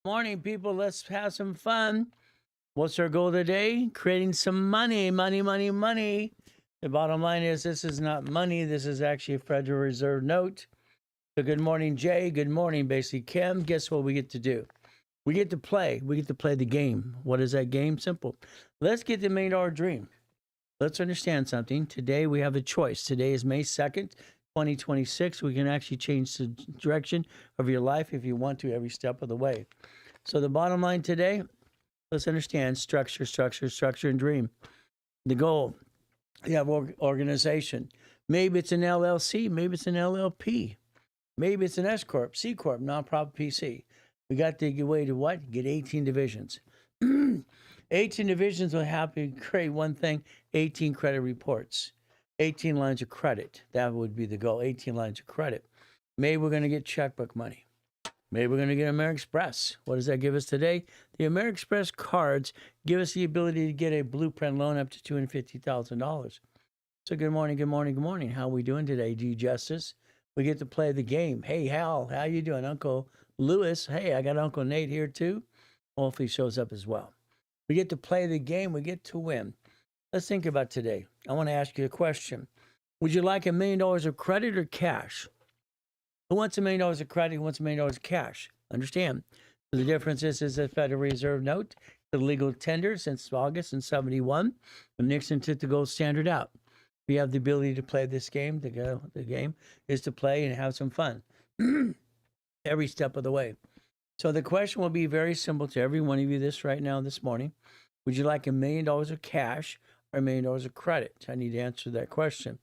Morning, people. Let's have some fun. What's our goal today? Creating some money, money, money, money. The bottom line is this is not money. This is actually a Federal Reserve note. So good morning, Jay. Good morning, basically, Kim. Guess what we get to do? We get to play. We get to play the game. What is that game? Simple. Let's get the $1 million dream. Let's understand something. Today we have a choice. Today is May 2nd, 2026. We can actually change the direction of your life if you want to every step of the way. So the bottom line today, let's understand structure, structure, structure, and dream. The goal, you have organization. Maybe it's an LLC, maybe it's an LLP, maybe it's an S Corp, C Corp, nonprofit PC. We got the way to what? Get 18 divisions. 18 divisions will help you create one thing, 18 credit reports, 18 lines of credit. That would be the goal, 18 lines of credit. Maybe we're going to get checkbook money. Maybe we're going to get American Express. What does that give us today? The American Express cards give us the ability to get a blueprint loan up to $250,000. So good morning, good morning, good morning. How are we doing today, G Justice? We get to play the game. Hey, Hal, how you doing? Uncle Lewis. Hey, I got Uncle Nate here too. Hopefully he shows up as well. We get to play the game. We get to win. Let's think about today. I want to ask you a question. Would you like $1 million of credit or cash? Who wants $1 million of credit? Who wants $1 million of cash? Understand. The difference is a Federal Reserve note, the legal tender since August in 71, when Nixon took the gold standard out. We have the ability to play this game. The game is to play and have some fun every step of the way. So the question will be very simple to every one of you this morning. Would you like $1 million of cash or $1 million of credit? I need to answer that question.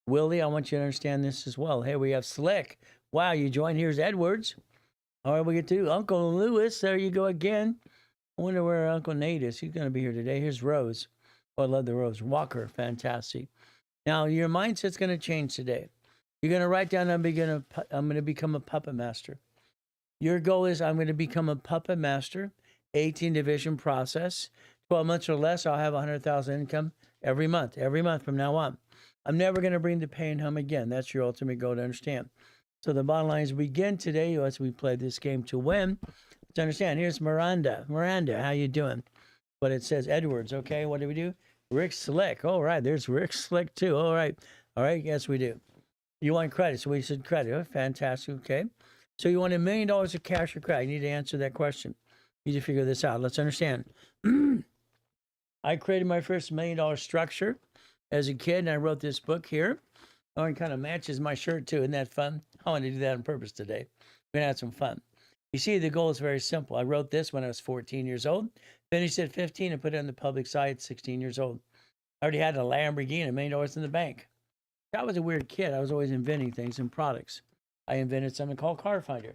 Willie, I want you to understand this as well. Hey, we have Slick. Wow, you joined. Here's Edwards. All right, we get to Uncle Lewis. There you go again. I wonder where Uncle Nate is. He's going to be here today. Here's Rose. Oh, I love the Rose. Walker, fantastic. Now, your mindset's going to change today. You're going to write down, I'm going to become a puppet master. Your goal is I'm going to become a puppet master, 18 division process. 12 months or less, I'll have $100,000 income every month from now on. I'm never going to bring the pain home again. That's your ultimate goal to understand. So the bottom line is we begin today as we play this game to win. To understand, here's Miranda. Miranda, how you doing? But it says Edwards, okay? What do we do? Rick Slick. All right, there's Rick Slick too. All right, yes we do. You want credit, so we said credit. Oh, fantastic, okay. So you want $1 million of cash or credit? You need to answer that question. You need to figure this out. Let's understand. I created my first $1 million structure as a kid, and I wrote this book here. Oh, it kind of matches my shirt too. Isn't that fun? I want to do that on purpose today. We're going to have some fun. You see, the goal is very simple. I wrote this when I was 14 years old, finished at 15, and put it on the public side at 16 years old. I already had a Lamborghini, $1 million in the bank. I was a weird kid. I was always inventing things and products. I invented something called Car Finder.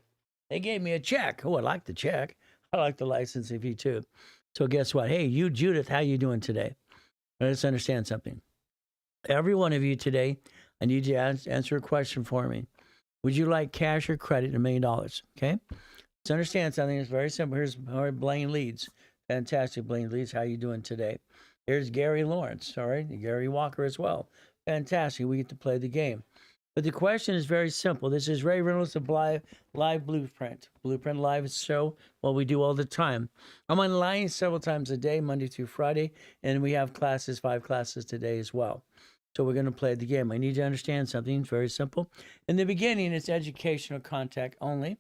They gave me a check. Oh, I like the check. I like the licensing fee too. So guess what? Hey, you, Judith, how you doing today? Let's understand something. Every one of you today, I need you to answer a question for me. Would you like cash or credit $1 million? Okay. Let's understand something. It's very simple. Here's Blaine Leeds. Fantastic, Blaine Leeds. How you doing today? Here's Gary Lawrence. All right. Gary Walker as well. Fantastic. We get to play the game. But the question is very simple. This is Ray Reynolds of Live Blueprint. Blueprint Live is show what we do all the time. I'm online several times a day, Monday through Friday, and we have 5 classes today as well. So we're going to play the game. I need to understand something. It's very simple. In the beginning, it's educational contact only,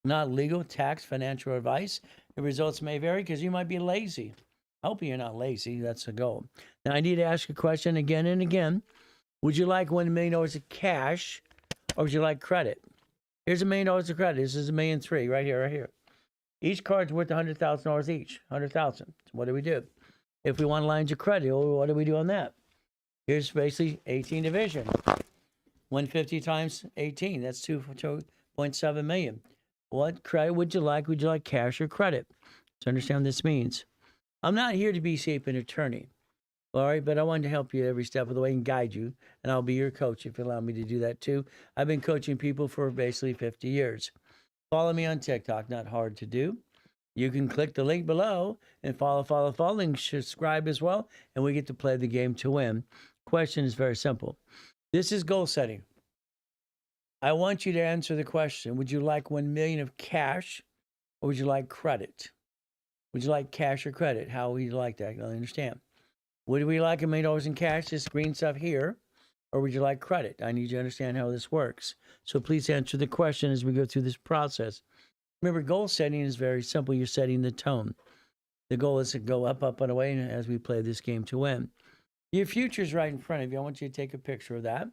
not legal, tax, financial advice. The results may vary because you might be lazy. I hope you're not lazy. That's the goal. Now, I need to ask a question again and again. Would you like $1 million of cash or would you like credit? Here's $1 million of credit. This is $1.3 million right here. Each card's worth $100,000 each. $100,000. So what do we do? If we want lines of credit, what do we do on that? Here's basically 18 division. 150 times 18. That's 2.7 million. What credit would you like? Would you like cash or credit? So understand what this means. I'm not here to be an attorney. All right, but I wanted to help you every step of the way and guide you, and I'll be your coach if you allow me to do that too. I've been coaching people for basically 50 years. Follow me on TikTok, not hard to do. You can click the link below and follow, and subscribe as well, and we get to play the game to win. Question is very simple. This is goal setting. I want you to answer the question. Would you like $1 million of cash or would you like credit? Would you like cash or credit? How would you like that? I understand. Would we like $1 million in cash, this green stuff here, or would you like credit? I need you to understand how this works. So please answer the question as we go through this process. Remember, goal setting is very simple. You're setting the tone. The goal is to go up, up, and away as we play this game to win. Your future's right in front of you. I want you to take a picture of that.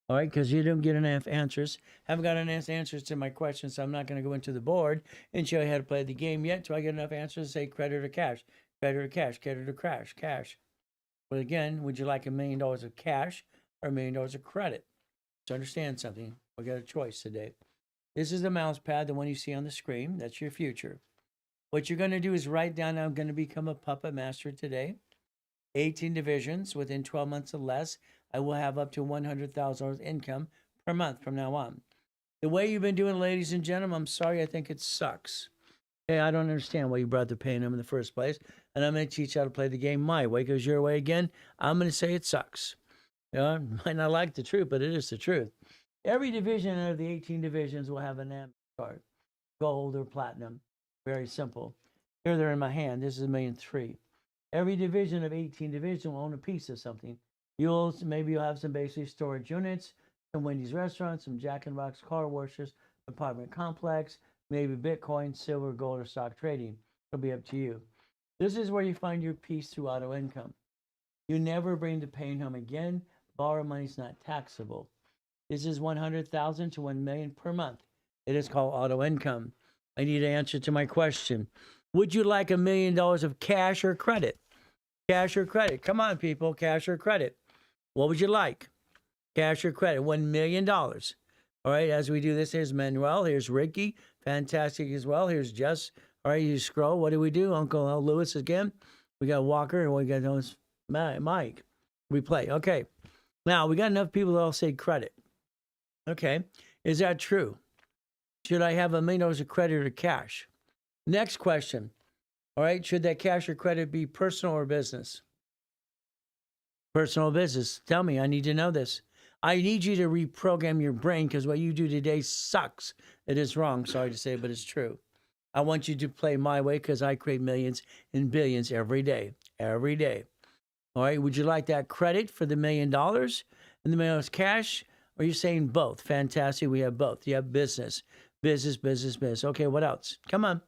All right, because you don't get enough answers. Haven't got enough answers to my questions, so I'm not going to go into the board and show you how to play the game yet until I get enough answers to say credit or cash, credit or cash, credit or cash, cash. But again, would you like $1 million of cash or $1 million of credit? To understand something, we got a choice today. This is the mouse pad, the one you see on the screen. That's your future. What you're going to do is write down, I'm going to become a puppet master today. 18 divisions within 12 months or less. I will have up to $100,000 income per month from now on. The way you've been doing, ladies and gentlemen, I'm sorry, I think it sucks. Okay, I don't understand why you brought the pain home in the first place. And I'm going to teach you how to play the game my way, because your way again, I'm going to say it sucks. You know, I might not like the truth, but it is the truth. Every division out of the 18 divisions will have an M card, gold or platinum. Very simple. Here they're in my hand. This is $1.3 million. Every division of 18 divisions will own a piece of something. Maybe you'll have some basic storage units, some Wendy's restaurants, some Jack in the Box car washes, apartment complex, maybe Bitcoin, silver, gold, or stock trading. It'll be up to you. This is where you find your peace through auto income. You never bring the pain home again. Borrow money is not taxable. This is $100,000 to $1 million per month. It is called auto income. I need an answer to my question. Would you like $1 million of cash or credit? Cash or credit? Come on, people. Cash or credit? What would you like? Cash or credit? $1 million. All right, as we do this, here's Manuel. Here's Ricky. Fantastic as well. Here's Jess. All right, you scroll. What do? Uncle Lewis again. We got Walker, and we got Mike. We play. Okay. Now, we got enough people that all say credit. Okay. Is that true? Should I have $1 million of credit or cash? Next question. All right. Should that cash or credit be personal or business? Personal or business. Tell me. I need to know this. I need you to reprogram your brain, because what you do today sucks. It is wrong. Sorry to say, but it's true. I want you to play my way, because I create millions and billions every day. Every day. All right. Would you like that credit for the $1 million and the $1 million cash? Or are you saying both? Fantastic. We have both. You have business. Business. Okay. What else? Come on.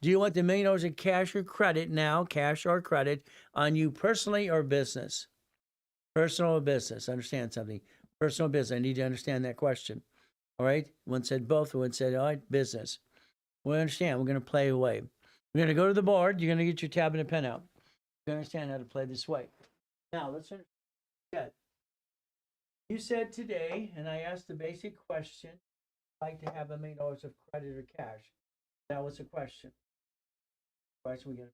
Do you want the $1 million of cash or credit now, cash or credit, on you personally or business? Personal or business? Understand something. Personal or business. I need to understand that question. All right? One said both. One said, all right, business. We understand. We're going to play away. We're going to go to the board. You're going to get your tab and a pen out. You understand how to play this way. Now, let's understand. You said today, and I asked the basic question, like to have $1 million of credit or cash. That was the question. Question we get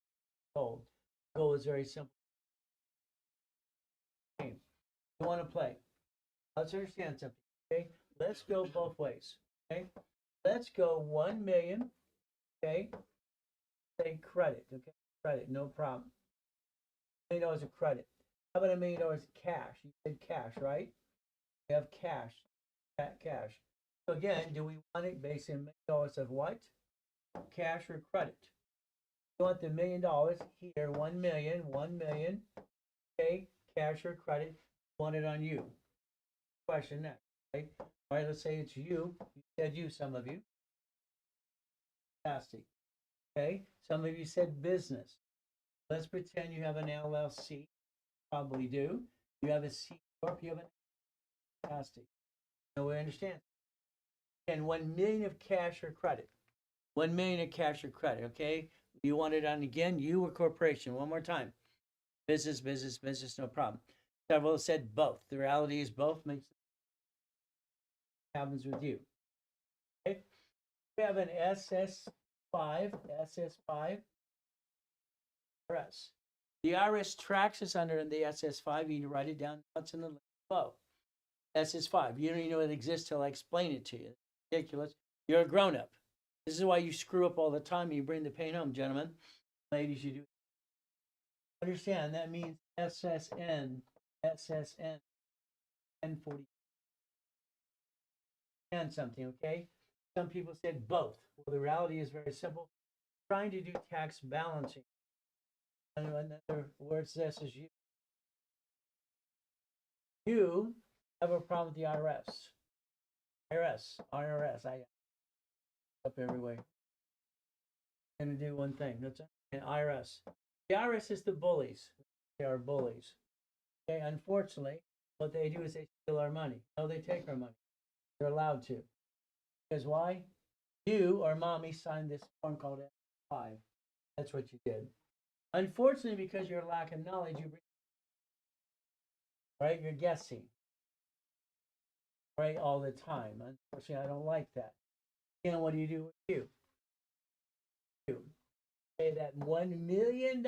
told. Goal is very simple. You want to play. Let's understand something. Okay, let's go both ways. Okay, let's go 1 million. Okay, say credit. Okay, credit, no problem. $1 million of credit. How about $1 million of cash? You said cash, right? We have cash. Cash. So again, do we want it based on $1 million of what? Cash or credit? You want the $1 million here, 1 million, okay, cash or credit, want it on you. Question next, okay? All right, let's say it's you. You said you, some of you. Fantastic. Okay, some of you said business. Let's pretend you have an LLC. Probably do. You have a C Corp, you have an fantastic. No, we understand. And 1 million of cash or credit. 1 million of cash or credit, okay? You want it on again, you or corporation. One more time. Business, no problem. Several said both. The reality is both makes happens with you. Okay? We have an SS5. IRS. The IRS tracks us under the SS5. You need to write it down. What's in the list below? SS5. You don't even know it exists till I explain it to you. It's ridiculous. You're a grown-up. This is why you screw up all the time. You bring the pain home, gentlemen. Ladies, you do. Understand, that means SSN, N40. And something, okay? Some people said both. Well, the reality is very simple. trying to do tax balancing. And another word says is you have a problem with the IRS. IRS. I up everywhere. I'm gonna do one thing. That's IRS. The IRS is the bullies. They are bullies. Okay, unfortunately, what they do is they steal our money. No, they take our money. They're allowed to. Because why? You or mommy signed this form called F5. That's what you did. Unfortunately, because you're lacking knowledge, right? You're guessing, right, all the time. Unfortunately, I don't like that. And what do you do with you? You pay that $1 million,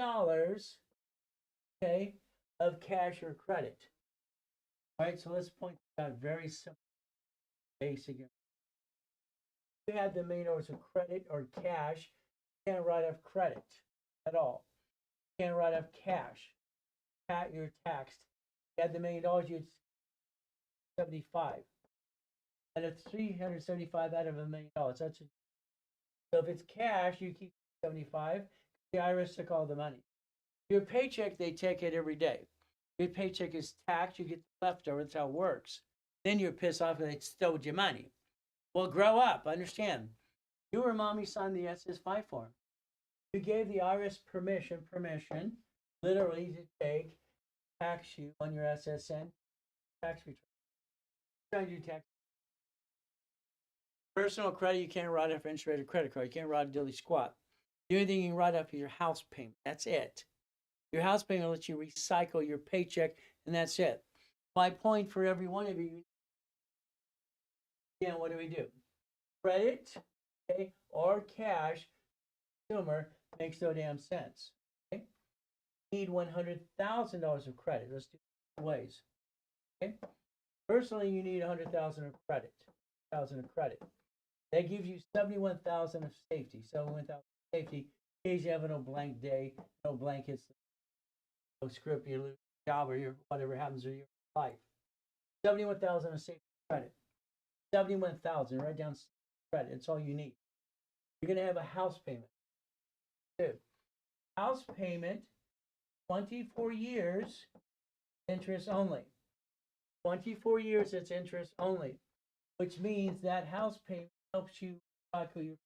okay, of cash or credit. All right, so let's point out very simple, basic. You have the $1 million of credit or cash, you can't write off credit at all. You can't write off cash. You're taxed. You had the $1 million, you'd 75. And it's 375 out of $1 million. That's it. So if it's cash, you keep 75. The IRS took all the money. Your paycheck, they take it every day. Your paycheck is taxed. You get leftover. That's how it works. Then you're pissed off and they stole your money. Well, grow up. Understand. You or mommy signed the SS5 form. You gave the IRS permission, literally to tax you on your SSN tax return. Trying to do tax. Personal credit, you can't write off interest rate or credit card. You can't write a dilly squat. The only thing you can write off is your house payment. That's it. Your house payment lets you recycle your paycheck, and that's it. My point for every one of you, again, what do we do? Credit, okay, or cash, consumer, makes no damn sense. Okay? You need $100,000 of credit. Let's do it ways. Okay? Personally, you need $100,000 of credit. That gives you $71,000 of safety. $71,000 of safety in case you have no blank day, no blankets, no script, you lose your job or whatever happens to your life. $71,000 of safety credit. $71,000. Write down credit. It's all you need. You're gonna have a house payment. Dude, house payment, 24 years, interest only. 24 years, it's interest only, which means that house payment helps you cycle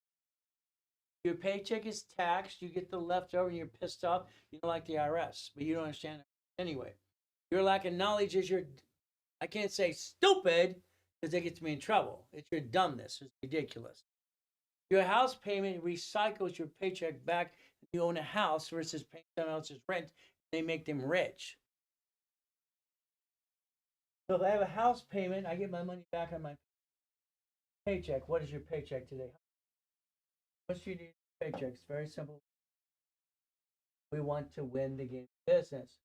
your paycheck is taxed, you get the leftover, and you're pissed off, you don't like the IRS, but you don't understand it anyway. Your lack of knowledge is I can't say stupid, because that gets me in trouble. It's your dumbness. It's ridiculous. Your house payment recycles your paycheck back. You own a house versus paying someone else's rent. They make them rich. So if I have a house payment, I get my money back on my paycheck. What is your paycheck today? What's your paycheck? It's very simple. We want to win the game of business.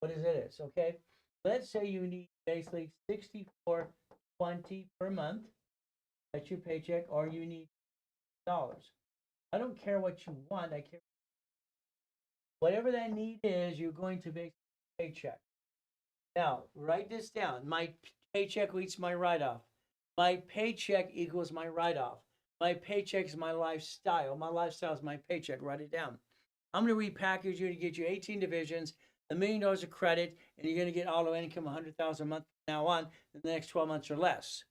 What is it? Okay? Let's say you need basically $64.20 per month. That's your paycheck, or you need dollars. I don't care what you want. I care whatever that need is. You're going to make a paycheck. Now, write this down. My paycheck equals my write-off. My paycheck equals my write-off. My paycheck is my lifestyle. My lifestyle is my paycheck. Write it down. I'm going to repackage you to get you 18 divisions, $1 million of credit, and you're going to get auto income $100,000 a month from now on in the next 12 months or less.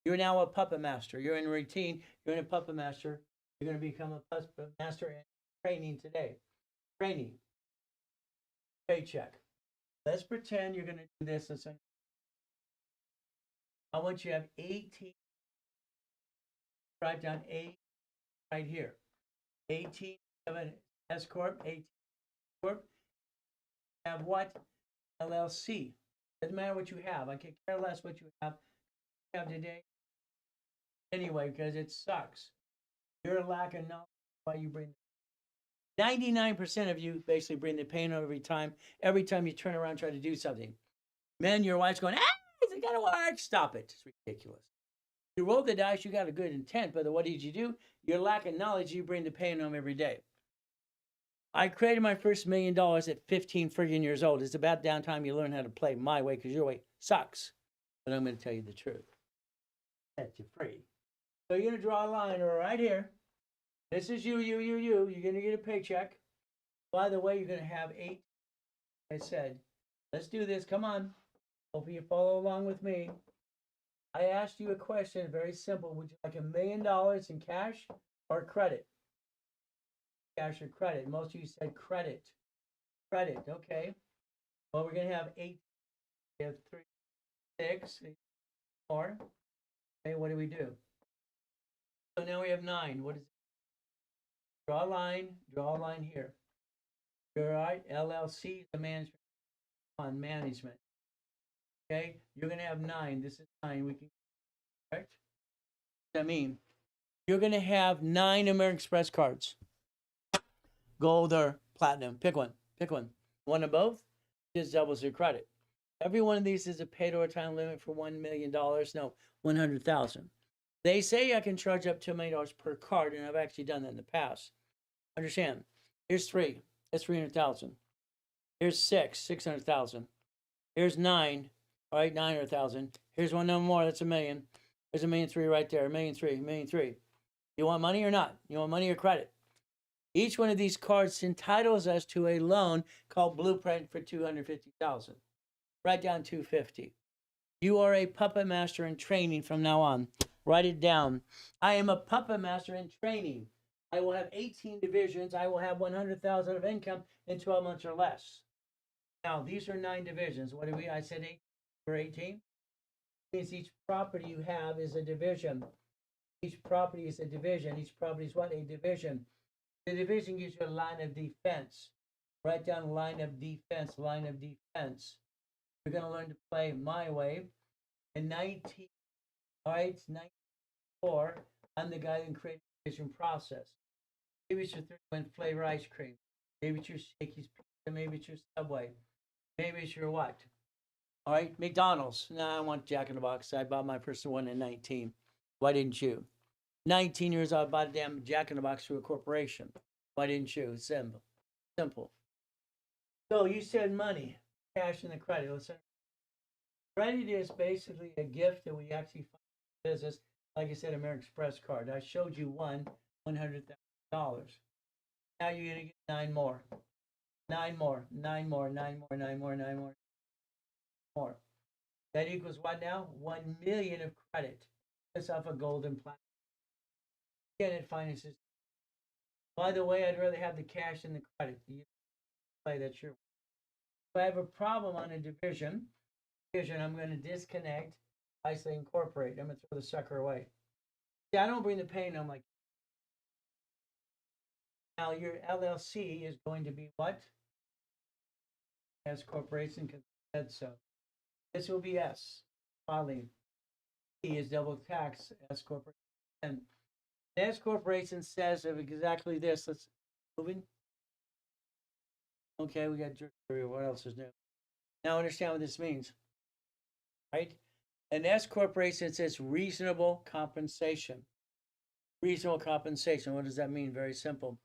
You're now a puppet master. You're in routine. You're in a puppet master. You're going to become a puppet master in training today. Training. Paycheck. Let's pretend you're going to do this. I want you to have 18. Write down 8 right here. 18. Have an S Corp. 18 Corp. Have what? LLC. Doesn't matter what you have. I can care less what you have today. Anyway, because it sucks. You're a lack of knowledge. Why you bring 99% of you basically bring the pain every time you turn around and try to do something. Men, your wife's going, is it gonna work? Stop it. It's ridiculous. You roll the dice, you got a good intent, but what did you do? You're lacking knowledge, you bring the pain home every day. I created my first $1 million at 15 friggin' years old. It's about damn time you learn how to play my way, because your way sucks. But I'm going to tell you the truth. Set you free. So you're going to draw a line right here. This is you. You're going to get a paycheck. By the way, you're going to have 8. I said, let's do this. Come on. Hope you follow along with me. I asked you a question, very simple. Would you like $1 million in cash or credit? Cash or credit? Most of you said credit. Credit, okay. Well, we're going to have 8. We have 3, 6, 8 more. Okay, what do we do? So now we have 9. What is it? Draw a line here. You're right. LLC is the management on management. Okay, you're going to have 9. This is 9. We can correct. What does that mean? You're going to have 9 American Express cards. Gold or platinum. Pick one. Pick one. One of both just doubles your credit. Every one of these is a paid overtime limit for $1 million. No, 100,000. They say I can charge up to $1 million per card, and I've actually done that in the past. Understand? Here's 3. That's 300,000. Here's 6. 600,000. Here's 9. All right, 900,000. Here's one number more. That's $1 million. There's $1.3 million right there. $1.3 million. $1.3 million. You want money or not? You want money or credit? Each one of these cards entitles us to a loan called Blueprint for $250,000. Write down 250. You are a puppet master in training from now on. Write it down. I am a puppet master in training. I will have 18 divisions. I will have 100,000 of income in 12 months or less. Now, these are 9 divisions. What do we? I said 8 or 18. Means each property you have is a division. Each property is a division. Each property is what? A division. The division gives you a line of defense. Write down line of defense, line of defense. You're going to learn to play my way. In 19, all right, 94, I'm the guy that created the division process. Maybe it's your 31 flavor ice cream. Maybe it's your Shakey's Pizza. Maybe it's your Subway. Maybe it's your what? All right, McDonald's. No, I want Jack in the Box. I bought my personal one in 19. Why didn't you? 19 years old, I bought a damn Jack in the Box through a corporation. Why didn't you? Simple. Simple. So you said money, cash, and the credit. Listen. Credit is basically a gift that we actually find in business. Like I said, American Express card. I showed you one, $100,000. Now you're going to get 9 more. 9 more, 9 more, 9 more, 9 more, 9 more, more. That equals what now? 1 million of credit. That's off a golden platinum. Again, it finances. By the way, I'd rather have the cash than the credit. You play that sure. If I have a problem on a division, I'm going to disconnect, isolate, incorporate. I'm going to throw the sucker away. See, I don't bring the pain. I'm like, now your LLC is going to be what? S corporation said so. This will be S. Filing. E is double tax. S corporation. And S corporation says of exactly this. Let's moving. Okay, we got what else is new? Now understand what this means. Right? An S corporation says reasonable compensation. Reasonable compensation. What does that mean? Very simple.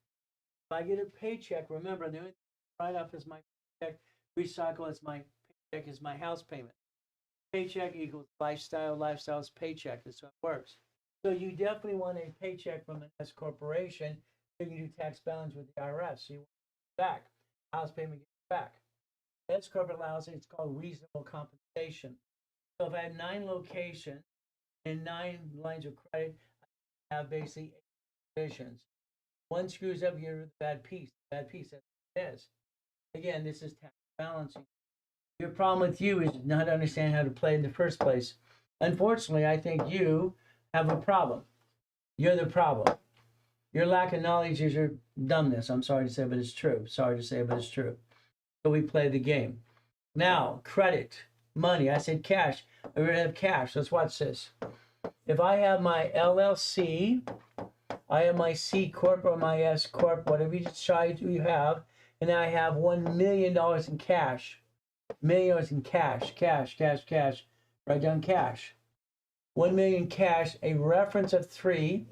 If I get a paycheck, remember the only write-off is my paycheck. Recycle is my paycheck is my house payment. Paycheck equals lifestyle. Lifestyle is paycheck. That's how it works. So you definitely want a paycheck from an S corporation. You can do tax balance with the IRS. So you want it back. House payment gets back. S corporate allows it. It's called reasonable compensation. So if I have 9 locations and 9 lines of credit, I have basically 8 divisions. One screws up, you're the bad piece. Bad piece, that's what it is. Again, this is tax balancing. Your problem with you is not understanding how to play in the first place. Unfortunately, I think you have a problem. You're the problem. Your lack of knowledge is your dumbness. I'm sorry to say, but it's true. Sorry to say, but it's true. So we play the game. Now, credit, money. I said cash. We're going to have cash. Let's watch this. If I have my LLC, I have my C Corp or my S Corp, whatever you decide you have, and I have $1 million in cash. $1 million in cash, cash. Write down cash. 1 million cash, a reference of 3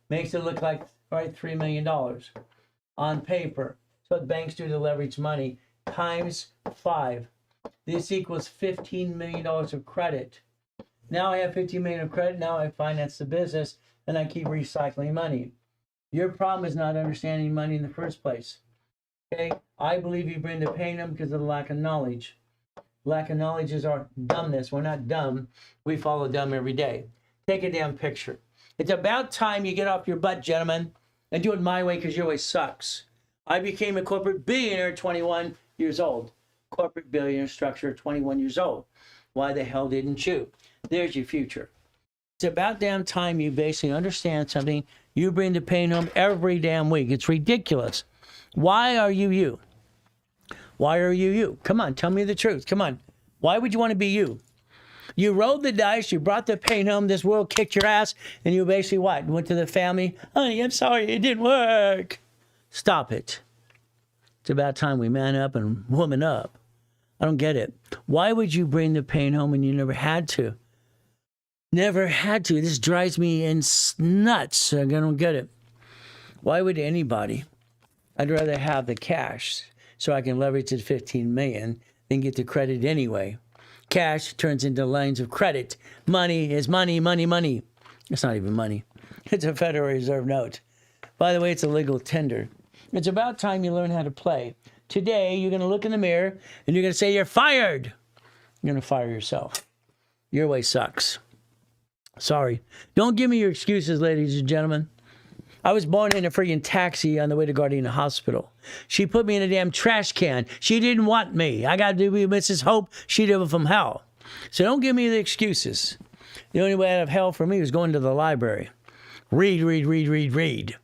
makes it look like, right, $3 million on paper. So what banks do to leverage money, times 5. This equals $15 million of credit. Now I have $15 million of credit. Now I finance the business. and I keep recycling money. Your problem is not understanding money in the first place. Okay? I believe you bring the pain on because of the lack of knowledge. Lack of knowledge is our dumbness. We're not dumb. We follow dumb every day. Take a damn picture. It's about time you get off your butt, gentlemen, and do it my way because your way sucks. I became a corporate billionaire at 21 years old. Corporate billionaire structure at 21 years old. Why the hell didn't you? There's your future. It's about damn time you basically understand something. You bring the pain home every damn week. It's ridiculous. Why are you you? Why are you you? Come on, tell me the truth. Come on. Why would you want to be you? You rolled the dice, you brought the pain home, this world kicked your ass, and you basically what? Went to the family, honey, I'm sorry, it didn't work. Stop it. It's about time we man up and woman up. I don't get it. Why would you bring the pain home when you never had to? Never had to. This drives me nuts. I don't get it. Why would anybody? I'd rather have the cash so I can leverage it 15 million than get the credit anyway. Cash turns into lines of credit. Money is money, money, money. It's not even money. It's a Federal Reserve note. By the way, it's a legal tender. It's about time you learn how to play. Today, you're going to look in the mirror and you're going to say, you're fired. You're going to fire yourself. Your way sucks. Sorry. Don't give me your excuses, ladies and gentlemen. I was born in a freaking taxi on the way to Gardena Hospital. She put me in a damn trash can. She didn't want me. I got to be Mrs. Hope. She did it from hell. So don't give me the excuses. The only way out of hell for me was going to the library. Read, read, read, read, read.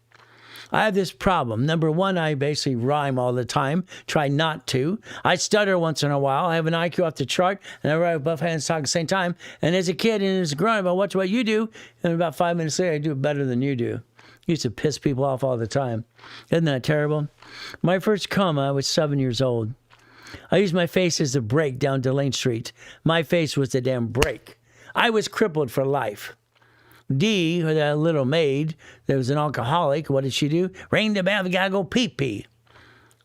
I have this problem. Number one, I basically rhyme all the time. Try not to. I stutter once in a while. I have an IQ off the chart, and I write both hands talk at the same time. And as a kid and as a grown-up, I watch what you do, and about 5 minutes later, I do it better than you do. Used to piss people off all the time. Isn't that terrible? My first coma, I was 7 years old. I used my face as a brake down Delane Street. My face was the damn brake. I was crippled for life. Dee, that little maid that was an alcoholic, what did she do? Ring the bell, we gotta go pee-pee.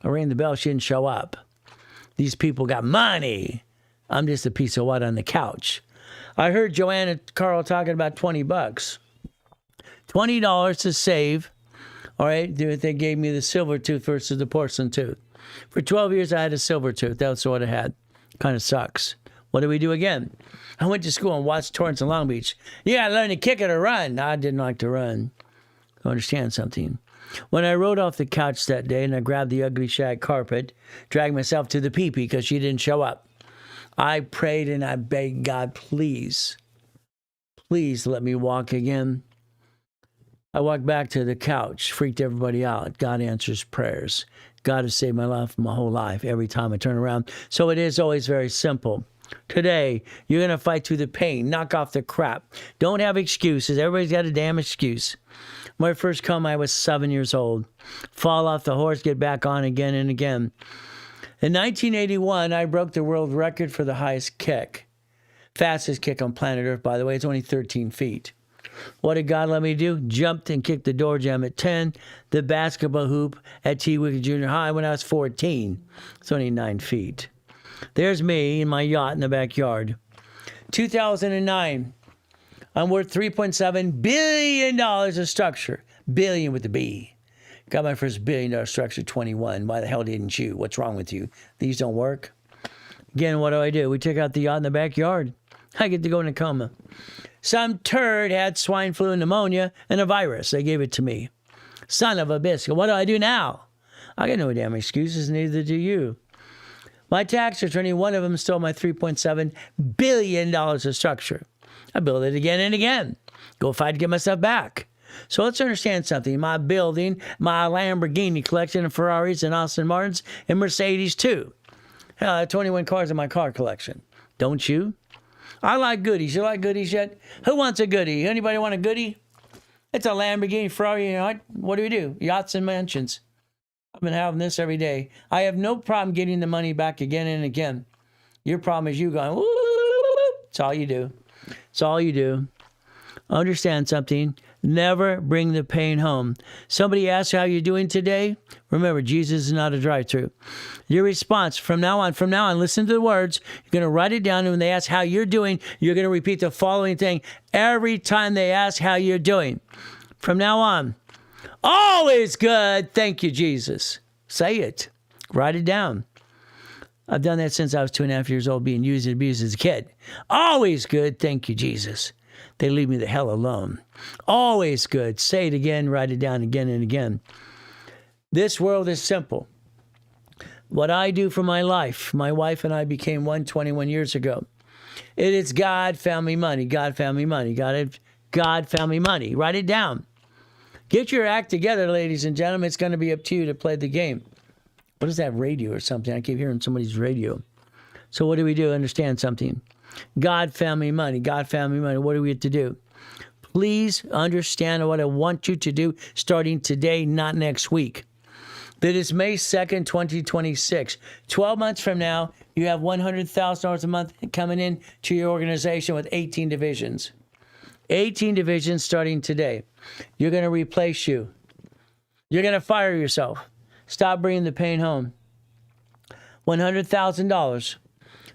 I rang the bell, she didn't show up. These people got money. I'm just a piece of what on the couch. I heard Joanna Carl talking about $20. $20 to save. All right, they gave me the silver tooth versus the porcelain tooth. For 12 years, I had a silver tooth. That's what I had. Kind of sucks. What do we do again? I went to school and watched Torrance and Long Beach. You got to learn to kick it or run. I didn't like to run. I understand something. When I rode off the couch that day and I grabbed the ugly shag carpet, dragged myself to the pee-pee because she didn't show up, I prayed and I begged God, please, please let me walk again. I walked back to the couch, freaked everybody out. God answers prayers. God has saved my life my whole life every time I turn around. So it is always very simple. Today, you're going to fight through the pain. Knock off the crap. Don't have excuses. Everybody's got a damn excuse. My first come, I was 7 years old. Fall off the horse, get back on again and again. In 1981, I broke the world record for the highest kick. Fastest kick on planet Earth, by the way. It's only 13 feet. What did God let me do? Jumped and kicked the door jam at 10. The basketball hoop at T. Wicked Junior High when I was 14. It's only 9 feet. There's me in my yacht in the backyard. 2009. I'm worth $3.7 billion of structure. Billion with the B. Got my first $1 billion structure at 21. Why the hell didn't you? What's wrong with you? These don't work. Again, what do? We took out the yacht in the backyard. I get to go in a coma. Some turd had swine flu and pneumonia and a virus. They gave it to me. Son of a biscuit. What do I do now? I got no damn excuses, neither do you. My tax attorney, one of them stole my $3.7 billion of structure. I build it again and again. Go fight to get myself back. So let's understand something. My building, my Lamborghini collection of Ferraris and Aston Martins and Mercedes too. Hell, I have 21 cars in my car collection. Don't you? I like goodies. You like goodies yet? Who wants a goodie? Anybody want a goodie? It's a Lamborghini, Ferrari. You know what do we do? Yachts and mansions. I've been having this every day. I have no problem getting the money back again and again. Your problem is you going, it's all you do. It's all you do. Understand something. Never bring the pain home. Somebody asks how you're doing today. Remember, Jesus is not a drive-through. Your response from now on, listen to the words. You're going to write it down. And when they ask how you're doing, you're going to repeat the following thing every time they ask how you're doing. From now on, always good. Thank you, Jesus. Say it. Write it down. I've done that since I was 2.5 years old, being used and abused as a kid. Always good. Thank you, Jesus. They leave me the hell alone. Always good. Say it again. Write it down again and again. This world is simple. What I do for my life, my wife and I became one 21 years ago. It is God, family, money. God, family, money. God, family, money. Write it down. Get your act together, ladies and gentlemen. It's going to be up to you to play the game. What is that, radio or something? I keep hearing somebody's radio. So what do we do? Understand something. God, family, money. God, family, money. What do we have to do? Please understand what I want you to do starting today, not next week. That is May 2nd, 2026. 12 months from now, you have $100,000 a month coming in to your organization with 18 divisions. 18 divisions starting today. You're going to replace you. You're going to fire yourself. Stop bringing the pain home. $100,000.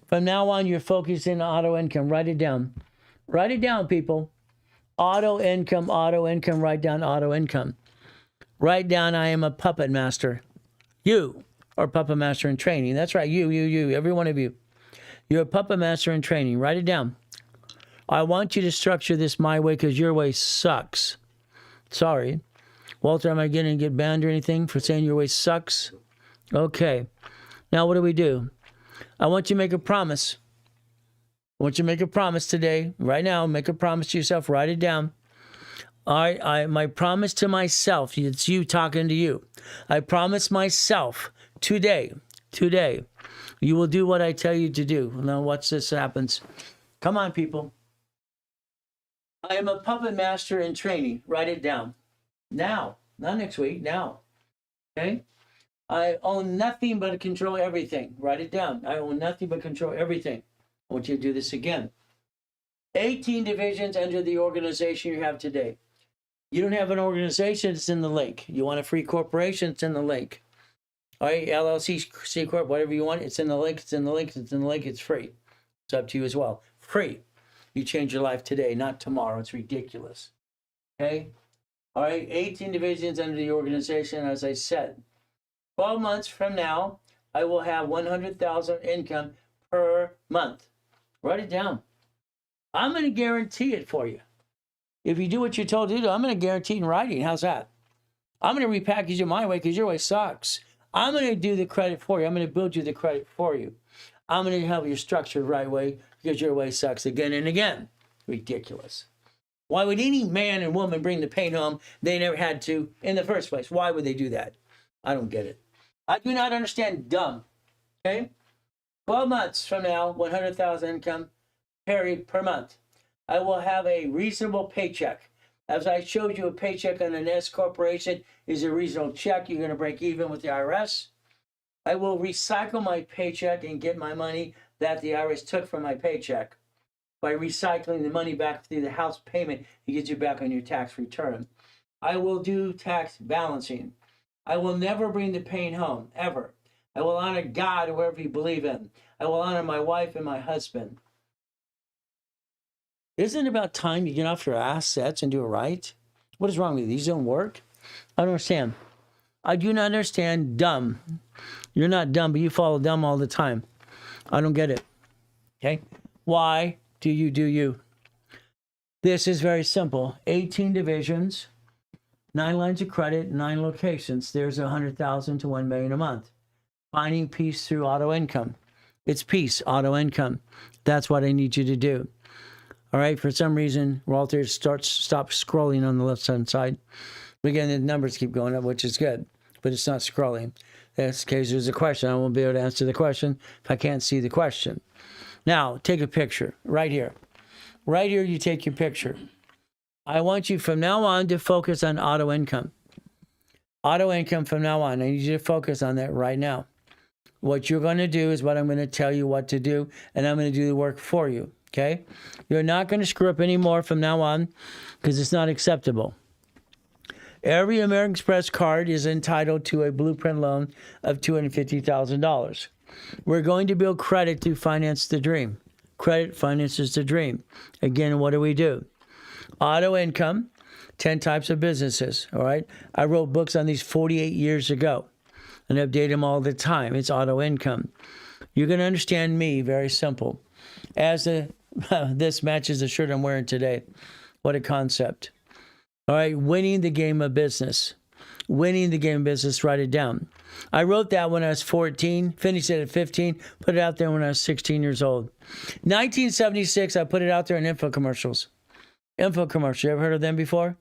From now on, you're focusing on auto income. Write it down. Write it down, people. Auto income, write down auto income. Write down, I am a puppet master. You are puppet master in training. That's right, you, every one of you. You're a puppet master in training. Write it down. I want you to structure this my way because your way sucks. Sorry. Walter, am I going to get banned or anything for saying your way sucks? Okay. Now what do? I want you to make a promise. I want you to make a promise today, right now. Make a promise to yourself. Write it down. My promise to myself, it's you talking to you. I promise myself today, you will do what I tell you to do. Now watch this happens. Come on, people. I am a puppet master in training. Write it down. Now, not next week, now. Okay? I own nothing but control everything. Write it down. I own nothing but control everything. I want you to do this again. 18 divisions under the organization you have today. You don't have an organization, it's in the link. You want a free corporation, it's in the link. All right, LLC, C Corp, whatever you want, it's in the link, it's free. It's up to you as well. Free. You change your life today, not tomorrow. It's ridiculous. Okay? All right, 18 divisions under the organization, as I said. 12 months from now, I will have $100,000 income per month. Write it down. I'm going to guarantee it for you. If you do what you're told to do, I'm going to guarantee in writing. How's that? I'm going to repackage it my way because your way sucks. I'm going to do the credit for you. I'm going to build you the credit for you. I'm going to have you structured the right way because your way sucks again and again. Ridiculous. Why would any man and woman bring the pain home they never had to in the first place? Why would they do that? I don't get it. I do not understand dumb. Okay? 12 months from now, 100,000 income per month. I will have a reasonable paycheck. As I showed you, a paycheck on an S corporation is a reasonable check. You're going to break even with the IRS. I will recycle my paycheck and get my money that the IRS took from my paycheck by recycling the money back through the house payment. It gets you back on your tax return. I will do tax balancing. I will never bring the pain home, ever. I will honor God, whoever you believe in. I will honor my wife and my husband. Isn't it about time you get off your assets and do it right? What is wrong with you? These don't work? I don't understand. I do not understand dumb. You're not dumb, but you follow dumb all the time. I don't get it. Okay? Why do you do you? This is very simple. 18 divisions, 9 lines of credit, 9 locations. There's 100,000 to 1 million a month. Finding peace through auto income. It's peace, auto income. That's what I need you to do. All right, for some reason, Walter stop scrolling on the left-hand side. Again, the numbers keep going up, which is good, but it's not scrolling. That's because there's a question. I won't be able to answer the question if I can't see the question. Now, take a picture right here. Right here, you take your picture. I want you from now on to focus on auto income. Auto income from now on. I need you to focus on that right now. What you're going to do is what I'm going to tell you what to do, and I'm going to do the work for you. Okay? You're not going to screw up anymore from now on because it's not acceptable. Every American Express card is entitled to a blueprint loan of $250,000. We're going to build credit to finance the dream. Credit finances the dream. Again, what do? Auto income, 10 types of businesses, all right? I wrote books on these 48 years ago and update them all the time. It's auto income. You're going to understand me, very simple. This matches the shirt I'm wearing today. What a concept. All right, winning the game of business. Winning the game of business, write it down. I wrote that when I was 14, finished it at 15, put it out there when I was 16 years old. 1976, I put it out there in infomercials. Infomercials, you ever heard of them before?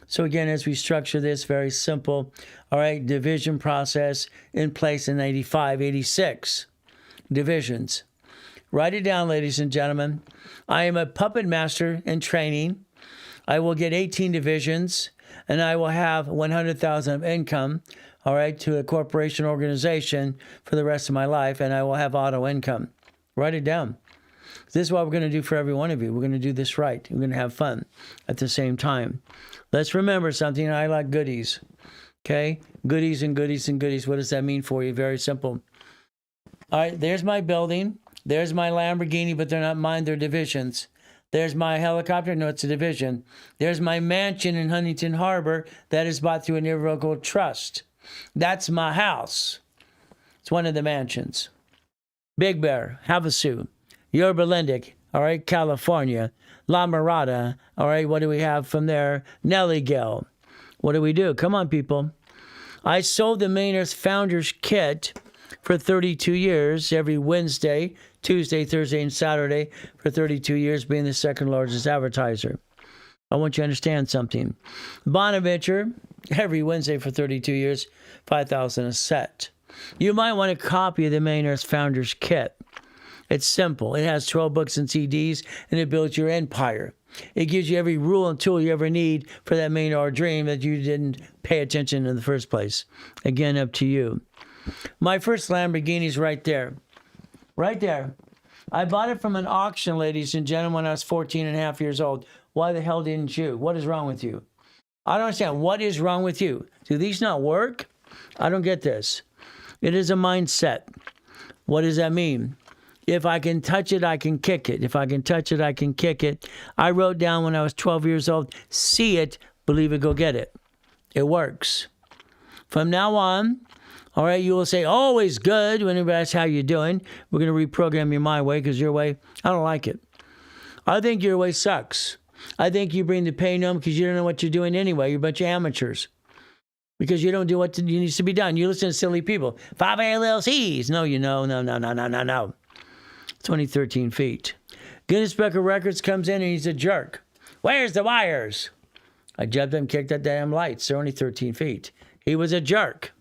So again, as we structure this, very simple. All right, division process in place in 85, 86. Divisions. Write it down, ladies and gentlemen. I am a puppet master in training. I will get 18 divisions, and I will have 100,000 of income, all right, to a corporation organization for the rest of my life, and I will have auto income. Write it down. This is what we're going to do for every one of you. We're going to do this right. We're going to have fun at the same time. Let's remember something. I like goodies. Okay? Goodies and goodies and goodies. What does that mean for you? Very simple. All right, there's my building. There's my Lamborghini, but they're not mine. They're divisions. There's my helicopter. No, it's a division. There's my mansion in Huntington Harbor that is bought through an irrevocable trust. That's my house. It's one of the mansions. Big Bear, Havasu, Yorba Linda, all right, California. La Mirada, all right, what do we have from there? Nelly Gill. What do we do? Come on, people. I sold the Millionaire's Founders Kit for 32 years, every Wednesday, Tuesday, Thursday, and Saturday for 32 years, being the second largest advertiser. I want you to understand something. Bonaventure, every Wednesday for 32 years, $5,000 a set. You might want a copy of the Millionaire's Founders Kit. It's simple. It has 12 books and CDs, and it builds your empire. It gives you every rule and tool you ever need for that millionaire dream that you didn't pay attention in the first place. Again, up to you. My first Lamborghini is right there. Right there. I bought it from an auction, ladies and gentlemen, when I was 14 and a half years old. Why the hell didn't you? What is wrong with you? I don't understand. What is wrong with you? Do these not work? I don't get this. It is a mindset. What does that mean? If I can touch it, I can kick it. If I can touch it, I can kick it. I wrote down when I was 12 years old, see it, believe it, go get it. It works. From now on, all right, you will say, always good when everybody asks how you're doing. We're going to reprogram you my way because your way, I don't like it. I think your way sucks. I think you bring the pain home because you don't know what you're doing anyway. You're a bunch of amateurs. Because you don't do what needs to be done. You listen to silly people. 5 LLCs. No, you know. No. 2013 feet. Guinness Book of Records comes in and he's a jerk. Where's the wires? I jumped him, kicked that damn lights. They're only 13 feet. He was a jerk.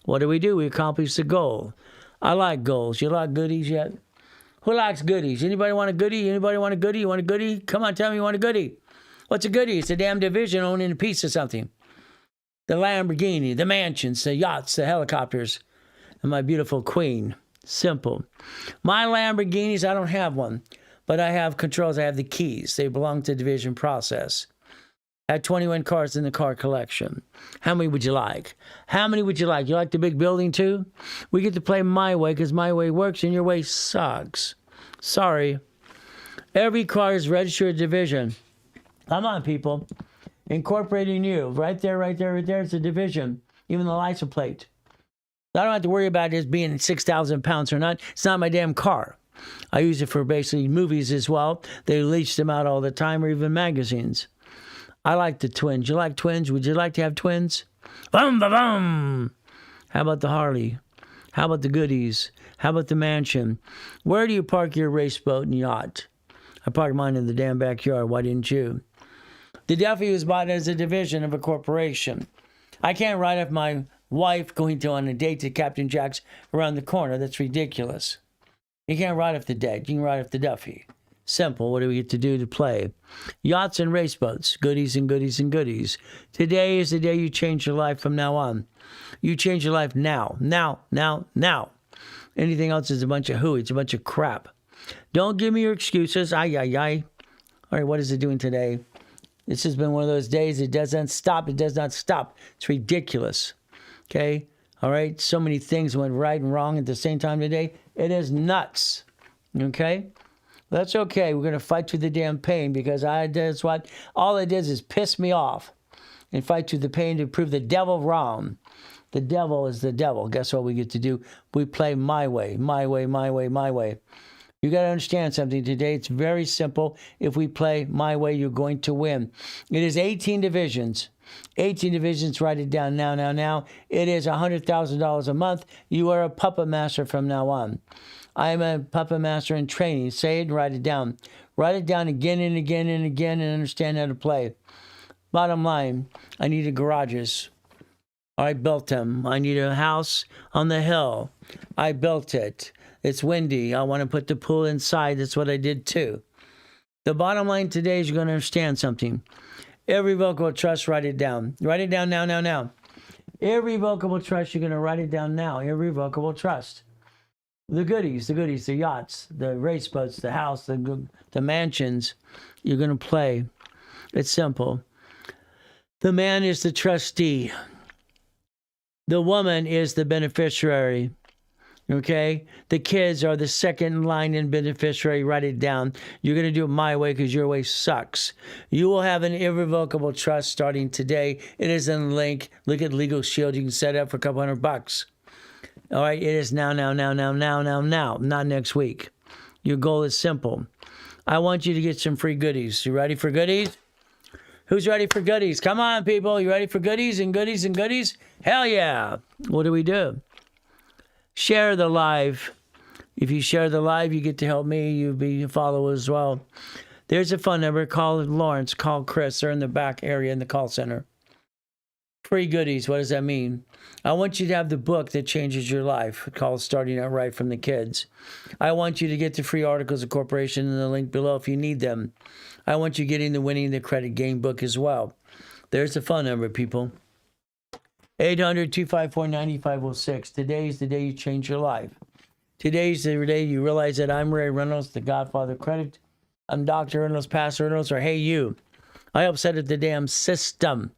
What do? We accomplished the goal. I like goals. You like goodies yet? Who likes goodies? Anybody want a goodie? Anybody want a goodie? You want a goodie? Come on, tell me you want a goodie. What's a goodie? It's a damn division owning a piece of something. The Lamborghini, the mansions, the yachts, the helicopters, and my beautiful queen. Simple. My Lamborghinis, I don't have one, but I have controls. I have the keys. They belong to the division process. I had 21 cars in the car collection. How many would you like? How many would you like? You like the big building too? We get to play my way because my way works and your way sucks. Sorry. Every car is registered division. Come on, people. Incorporating you. Right there. It's a division. Even the license plate. I don't have to worry about it being 6,000 pounds or not. It's not my damn car. I use it for basically movies as well. They leach them out all the time, or even magazines. I like the twins. You like twins? Would you like to have twins? Boom, ba, boom. How about the Harley? How about the goodies? How about the mansion? Where do you park your race boat and yacht? I parked mine in the damn backyard. Why didn't you? The Duffy was bought as a division of a corporation. I can't write off my wife going on a date to Captain Jack's around the corner. That's ridiculous. You can't write off the date. You can write off the Duffy. Simple. What do we get to do to play? Yachts and race boats. Goodies and goodies and goodies. Today is the day you change your life from now on. You change your life now. Now. Anything else is a bunch of hooey. It's a bunch of crap. Don't give me your excuses. Ay, ay, ay. All right, what is it doing today? This has been one of those days. It doesn't stop. It does not stop. It's ridiculous. Okay? All right? So many things went right and wrong at the same time today. It is nuts. Okay? That's okay. We're going to fight through the damn pain because that's what all it is piss me off and fight through the pain to prove the devil wrong. The devil is the devil. Guess what we get to do? We play my way, my way, my way, my way. You got to understand something today. It's very simple. If we play my way, you're going to win. It is 18 divisions. 18 divisions. Write it down now, now, now. It is $100,000 a month. You are a puppet master from now on. I am a puppet master in training. Say it and write it down. Write it down again and again and again and understand how to play. Bottom line, I needed garages. I built them. I need a house on the hill. I built it. It's windy. I want to put the pool inside. That's what I did too. The bottom line today is you're going to understand something. Irrevocable trust, write it down. Write it down now, now, now. Irrevocable trust, you're going to write it down now. Irrevocable trust. The goodies, the yachts, the race boats, the house, the mansions, you're going to play. It's simple. The man is the trustee. The woman is the beneficiary. Okay? The kids are the second line in beneficiary. Write it down. You're going to do it my way because your way sucks. You will have an irrevocable trust starting today. It is in the link. Look at Legal Shield. You can set it up for a couple $100. All right? It is now, now, now, now, now, now, now. Not next week. Your goal is simple. I want you to get some free goodies. You ready for goodies? Who's ready for goodies? Come on, people. You ready for goodies and goodies and goodies? Hell yeah. What do? Share the live. If you share the live, you get to help me. You be a follower as well. There's a phone number. Call Lawrence. Call Chris. They're in the back area in the call center. Free goodies. What does that mean? I want you to have the book that changes your life, called Starting Out Right from the Kids. I want you to get the free articles of corporation in the link below if you need them. I want you getting the Winning the Credit Game book as well. There's the phone number, people. 800-254-9506. Today's the day you change your life. Today's the day you realize that I'm Ray Reynolds, the Godfather of Credit. I'm Dr. Reynolds, Pastor Reynolds, or hey you. I help set up the damn system.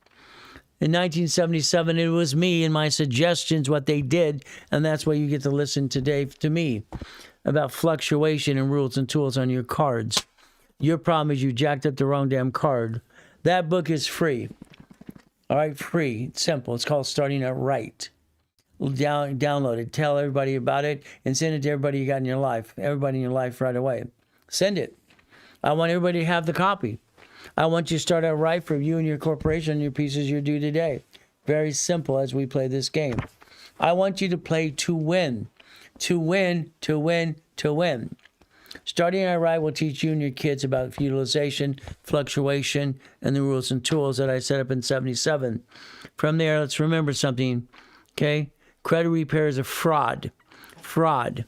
In 1977, it was me and my suggestions, what they did, and that's why you get to listen today to me about fluctuation and rules and tools on your cards. Your problem is you jacked up the wrong damn card. That book is free. All right, free. It's simple. It's called Starting Out Right. Download it. Tell everybody about it and send it to everybody you got in your life. Everybody in your life right away. Send it. I want everybody to have the copy. I want you to start out right for you and your corporation and your pieces you're due today. Very simple as we play this game. I want you to play to win. To win, to win, to win. Starting Out Right will teach you and your kids about utilization, fluctuation, and the rules and tools that I set up in 77. From there, let's remember something, okay? Credit repair is a fraud. Fraud.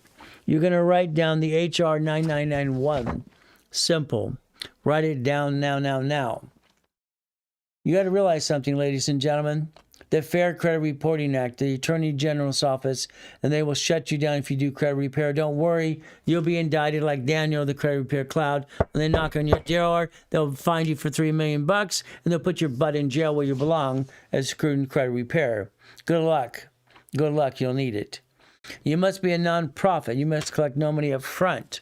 You're going to write down the HR 9991. Simple. Write it down now, now, now. You got to realize something, ladies and gentlemen. The Fair Credit Reporting Act, the Attorney General's office, and they will shut you down if you do credit repair. Don't worry. You'll be indicted like Daniel, the credit repair cloud. When they knock on your door, they'll find you for $3 million, and they'll put your butt in jail where you belong as screwed credit repair. Good luck. Good luck. You'll need it. You must be a nonprofit. You must collect no money up front.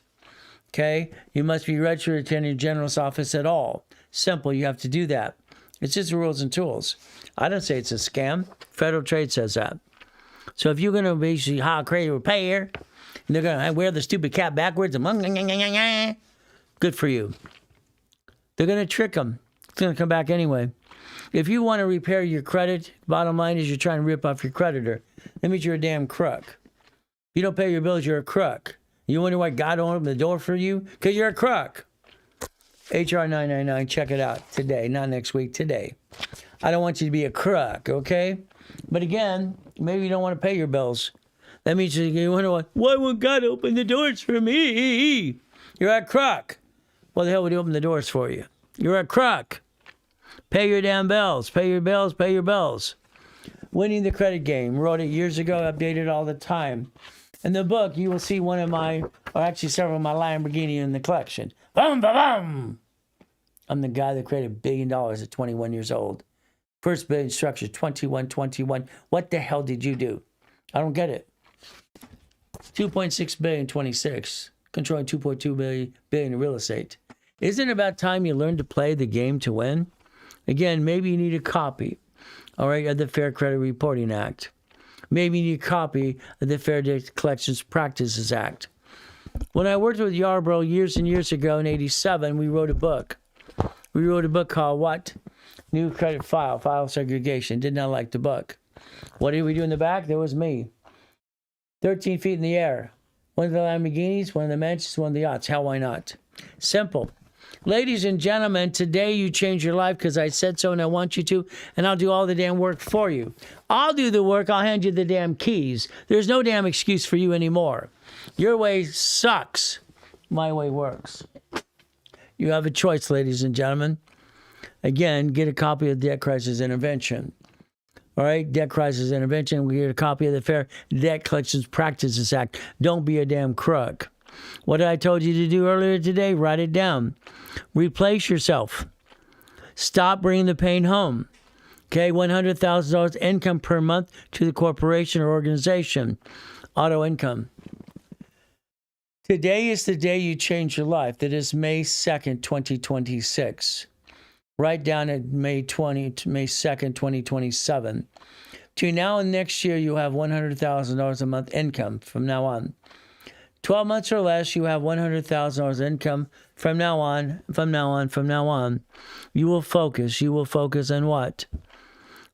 Okay? You must be registered at the Attorney General's office at all. Simple. You have to do that. It's just the rules and tools. I don't say it's a scam. Federal Trade says that. So if you're going to basically hire credit repair, and they're going to wear the stupid cap backwards, and good for you. They're going to trick them. It's going to come back anyway. If you want to repair your credit, bottom line is you're trying to rip off your creditor. That means you're a damn crook. If you don't pay your bills, you're a crook. You wonder why God won't open the door for you? Because you're a crook. HR 999, check it out today, not next week, today. I don't want you to be a crook, okay? But again, maybe you don't want to pay your bills. That means you wonder why won't God open the doors for me? You're a crook. Well, the hell would he open the doors for you? You're a crook. Pay your damn bills. Pay your bills. Pay your bills. Winning the Credit Game. Wrote it years ago. Updated all the time. In the book, you will see one of my, or actually several of my Lamborghini in the collection. Boom, boom, boom. I'm the guy that created $1 billion at 21 years old. First billion structure, 21. What the hell did you do? I don't get it. 2.6 billion, 26. Controlling 2.2 billion in real estate. Isn't it about time you learn to play the game to win? Again, maybe you need a copy, all right, of the Fair Credit Reporting Act. Maybe you need a copy of the Fair Debt Collections Practices Act. When I worked with Yarborough years and years ago in 87, we wrote a book. We wrote a book called what? New Credit File Segregation. Did not like the book. What did we do in the back? There was me. 13 feet in the air. One of the Lamborghinis, one of the mansions, one of the yachts. How, why not? Simple. Ladies and gentlemen, today you change your life because I said so and I want you to, and I'll do all the damn work for you. I'll do the work. I'll hand you the damn keys. There's no damn excuse for you anymore. Your way sucks. My way works. You have a choice, ladies and gentlemen. Again, get a copy of Debt Crisis Intervention. All right, Debt Crisis Intervention. We get a copy of the Fair Debt Collections Practices Act. Don't be a damn crook. What I told you to do earlier today, write it down. Replace yourself. Stop bringing the pain home. Okay, $100,000 income per month to the corporation or organization. Auto income. Today is the day you change your life. That is May 2nd, 2026. Write down at May 2nd, 2027. Between now and next year, you have $100,000 a month income from now on. 12 months or less, you have $100,000 income from now on. You will focus. You will focus on what?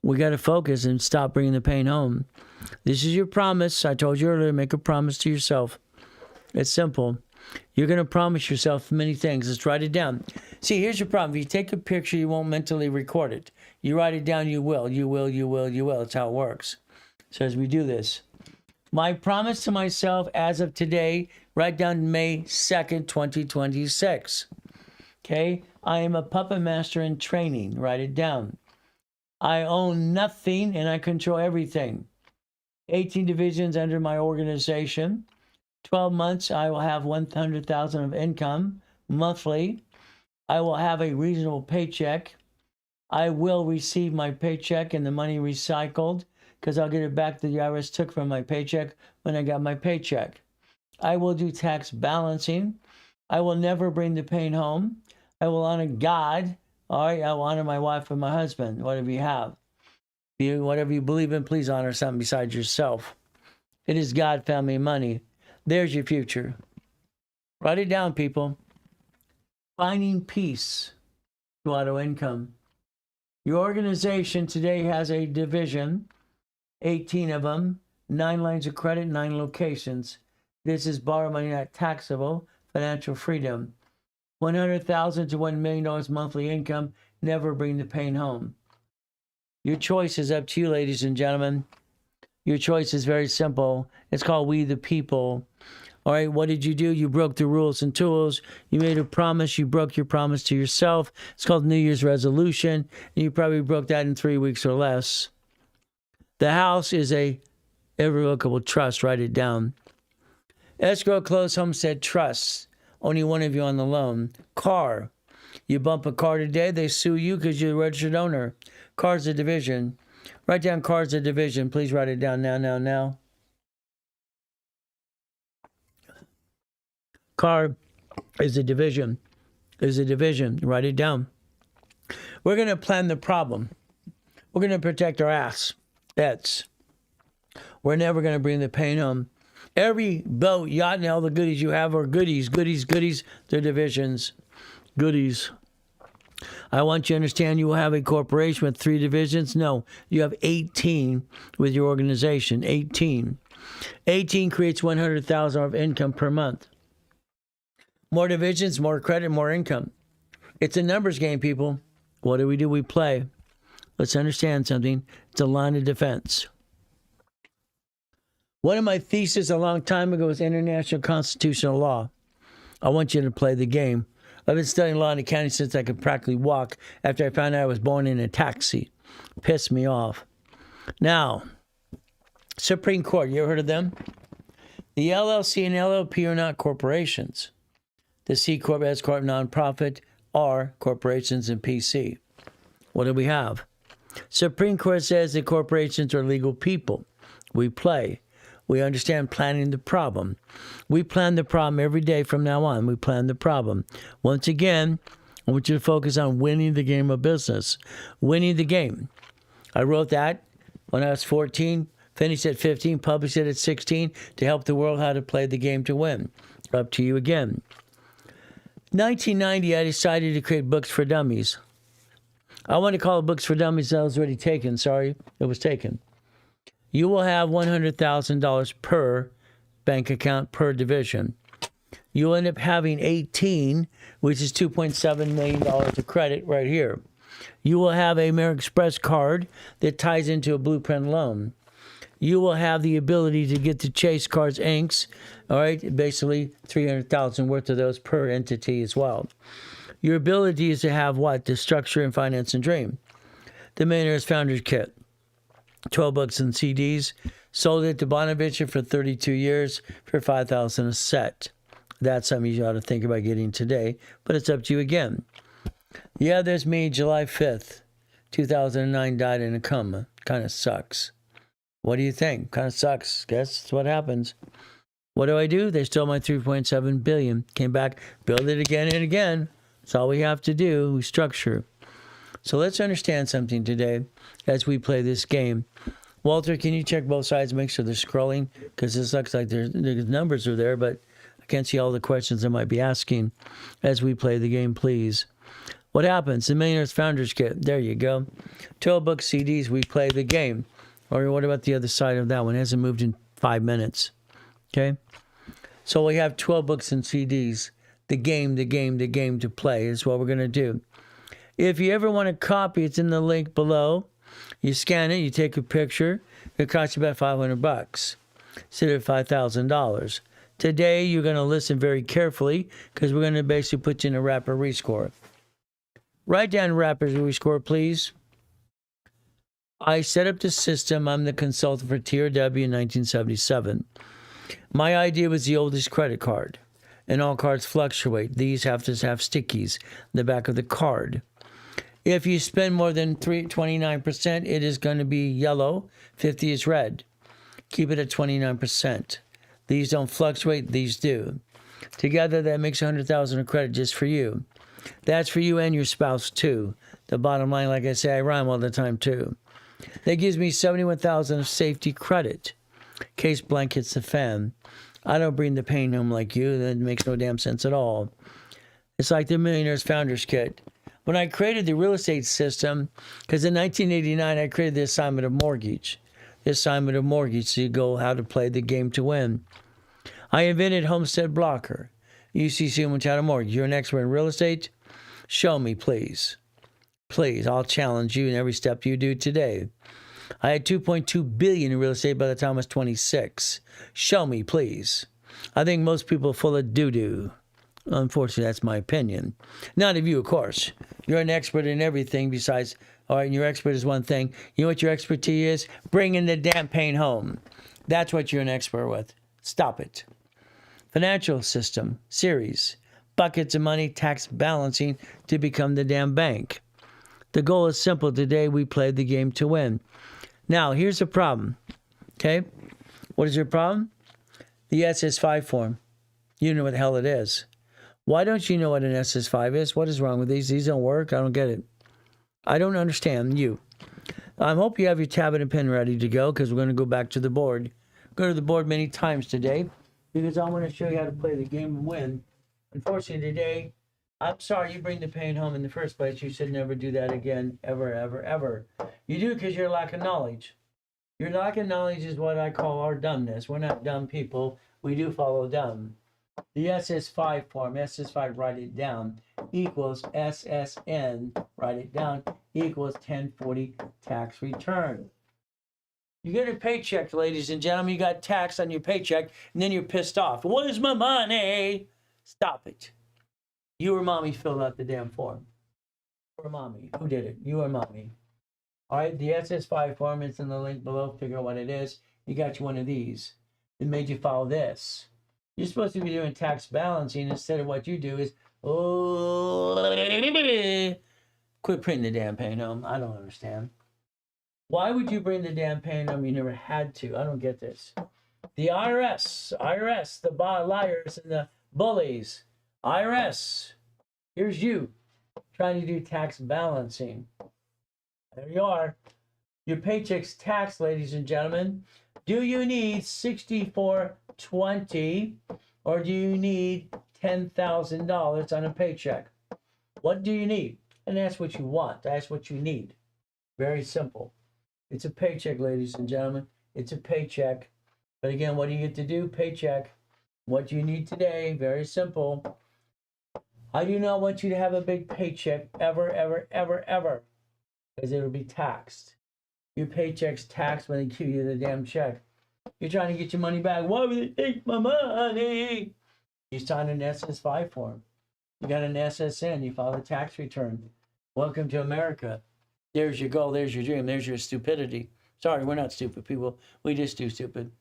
We got to focus and stop bringing the pain home. This is your promise. I told you earlier, make a promise to yourself. It's simple. You're going to promise yourself many things. Let's write it down. See, here's your problem. If you take a picture, you won't mentally record it. You write it down, you will. That's how it works. So as we do this, my promise to myself as of today, write down May 2nd, 2026. Okay? I am a puppet master in training. Write it down. I own nothing and I control everything. 18 divisions under my organization. 12 months, I will have $100,000 of income monthly. I will have a reasonable paycheck. I will receive my paycheck and the money recycled because I'll get it back that the IRS took from my paycheck when I got my paycheck. I will do tax balancing. I will never bring the pain home. I will honor God. All right, I will honor my wife and my husband, whatever you have. Whatever you believe in, please honor something besides yourself. It is God, family, money. There's your future. Write it down, people. Finding peace to auto income. Your organization today has a division, 18 of them, 9 lines of credit, 9 locations. This is borrow money not taxable, financial freedom. $100,000 to $1 million monthly income, never bring the pain home. Your choice is up to you, ladies and gentlemen. Your choice is very simple. It's called We the People. All right, what did you do? You broke the rules and tools. You made a promise. You broke your promise to yourself. It's called New Year's resolution. And you probably broke that in 3 weeks or less. The house is a irrevocable trust. Write it down. Escrow, closed homestead trusts. Only one of you on the loan. Car. You bump a car today, they sue you because you're the registered owner. Car's a division. Write down car's a division. Please write it down now. Car is a division. Write it down. We're going to plan the problem. We're going to protect our ass. That's. We're never going to bring the pain home. Every boat, yacht, and all the goodies you have are goodies. They're divisions. Goodies. I want you to understand you will have a corporation with 3 divisions. No, you have 18 with your organization. 18. 18 creates $100,000 of income per month. More divisions, more credit, more income. It's a numbers game, people. What do? We play. Let's understand something. It's a line of defense. One of my theses a long time ago was international constitutional law. I want you to play the game. I've been studying law in the county since I could practically walk after I found out I was born in a taxi. Pissed me off. Now, Supreme Court, you ever heard of them? The LLC and LLP are not corporations. The C Corp, S Corp, nonprofit are corporations and PC. What do we have? Supreme Court says that corporations are legal people. We play. We understand planning the problem. We plan the problem every day from now on. We plan the problem. Once again, I want you to focus on winning the game of business. Winning the game. I wrote that when I was 14, finished at 15, published it at 16 to help the world how to play the game to win. Up to you again. 1990, I decided to create books for dummies. I want to call it books for dummies. That was already taken. Sorry, it was taken. You will have $100,000 per bank account per division. You'll end up having 18, which is $2.7 million of credit right here. You will have a American Express card that ties into a Blueprint loan. You will have the ability to get the Chase cards, Inks, all right, basically $300,000 worth of those per entity as well. Your ability is to have what? The structure and finance and dream. The Millionaire's Founders Kit. 12 books and CDs. Sold it to Bonaventure for 32 years for $5,000 a set. That's something you ought to think about getting today, but it's up to you again. Yeah, there's me, July 5th, 2009, died in a coma. Kind of sucks. What do you think? Kind of sucks. Guess that's what happens. What do? They stole my $3.7 billion. Came back, built it again and again. That's all we have to do. We structure. So let's understand something today as we play this game. Walter, can you check both sides and make sure they're scrolling? Because this looks like the numbers are there, but I can't see all the questions I might be asking as we play the game, please. What happens? The Millionaire's Founders Kit. There you go. 12 book CDs. We play the game. Or what about the other side of that one? It hasn't moved in 5 minutes. Okay? So we have 12 books and CDs. The game to play is what we're going to do. If you ever want a copy, it's in the link below. You scan it, you take a picture. It costs you about $500. Instead of $5,000. Today, you're going to listen very carefully because we're going to basically put you in a rapid rescore. Write down rapid rescore, please. I set up the system. I'm the consultant for TRW in 1977. My idea was the oldest credit card, and all cards fluctuate. These have to have stickies in the back of the card. If you spend more than 29%, it is going to be yellow. 50 is red. Keep it at 29%. These don't fluctuate. These do. Together, that makes $100,000 of credit just for you. That's for you and your spouse, too. The bottom line, like I say, I rhyme all the time, too. That gives me $71,000 of safety credit. Case blank hits the fan. I don't bring the pain home like you. That makes no damn sense at all. It's like the Millionaire's Founders Kit. When I created the real estate system, because in 1989, I created the assignment of mortgage. The assignment of mortgage, so you go how to play the game to win. I invented Homestead Blocker. UCC Montana Mortgage. You're an expert in real estate? Show me, please. Please, I'll challenge you in every step you do today. I had $2.2 billion in real estate by the time I was 26. Show me, please. I think most people are full of doo-doo. Unfortunately, that's my opinion. Not of you, of course. You're an expert in everything besides, all right, and your expert is one thing. You know what your expertise is? Bringing the damn pain home. That's what you're an expert with. Stop it. Financial system, series, buckets of money, tax balancing to become the damn bank. The goal is simple. Today, we played the game to win. Now, here's the problem. Okay? What is your problem? The SS5 form. You know what the hell it is. Why don't you know what an SS5 is? What is wrong with these? These don't work. I don't get it. I don't understand you. I hope you have your tablet and pen ready to go because we're going to go back to the board. Go to the board many times today because I want to show you how to play the game and win. Unfortunately, today, I'm sorry you bring the pain home in the first place. You should never do that again, ever, ever, ever. You do because you're lack of knowledge. Your lack of knowledge is what I call our dumbness. We're not dumb people. We do follow dumb. The SS5 form, SS5, write it down, equals SSN, write it down, equals 1040 tax return. You get a paycheck, ladies and gentlemen. You got tax on your paycheck, and then you're pissed off. Where's my money? Stop it. You or mommy filled out the damn form. Or mommy. Who did it? You or mommy. All right, the SS5 form is in the link below. Figure out what it is. You got you one of these. It made you follow this. You're supposed to be doing tax balancing. Instead of what you do is, oh, quit printing the damn paying home. I don't understand. Why would you bring the damn paying home? You never had to. I don't get this. The IRS, the liars and the bullies. IRS, here's you trying to do tax balancing. There you are. Your paycheck's taxed, ladies and gentlemen. Do you need 6420 or do you need $10,000 on a paycheck? What do you need? And that's what you want. That's what you need. Very simple. It's a paycheck, ladies and gentlemen. It's a paycheck. But again, what do you get to do? Paycheck. What do you need today? Very simple. I do not want you to have a big paycheck ever, ever, ever, ever. Because it will be taxed. Your paycheck's taxed when they give you the damn check. You're trying to get your money back. Why would they take my money? You signed an SS5 form. You got an SSN. You filed a tax return. Welcome to America. There's your goal. There's your dream. There's your stupidity. Sorry, we're not stupid people. We just do stupid.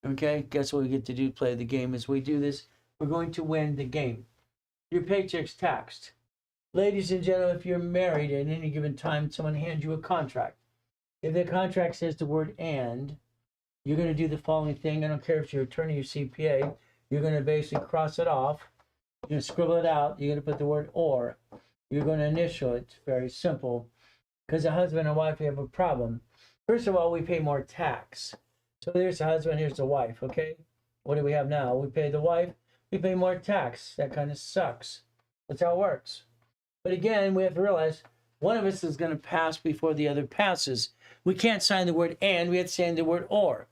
Okay? Guess what we get to do? Play the game. As we do this, we're going to win the game. Your paycheck's taxed. Ladies and gentlemen, if you're married at any given time, someone hands you a contract. If the contract says the word and, you're going to do the following thing. I don't care if you're attorney or CPA. You're going to basically cross it off. You're going to scribble it out. You're going to put the word or. You're going to initial it. Very simple. Because a husband and wife, we have a problem. First of all, we pay more tax. So there's the husband, here's the wife, okay? What do we have now? We pay the wife, we pay more tax. That kind of sucks. That's how it works. But again, we have to realize one of us is going to pass before the other passes. We can't sign the word and, we have to sign the word or.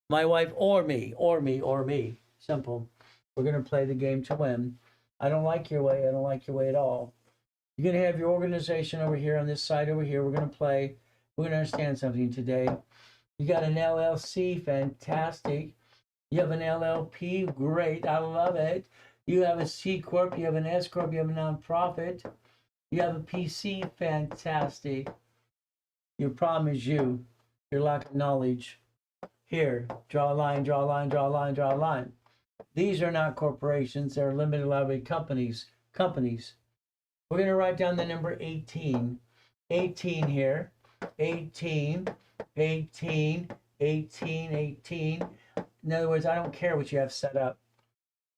My wife or me, or me, or me. Simple. We're going to play the game to win. I don't like your way. I don't like your way at all. You're going to have your organization over here on this side over here. We're going to play. We're going to understand something today. You got an LLC, fantastic. You have an LLP, great, I love it. You have a C Corp, you have an S Corp, you have a nonprofit. You have a PC, fantastic. Your problem is you, your lack of knowledge. Here, draw a line, draw a line, draw a line, draw a line. These are not corporations, they're limited liability companies. We're going to write down the number 18. 18 here. 18, 18, 18, 18. In other words, I don't care what you have set up.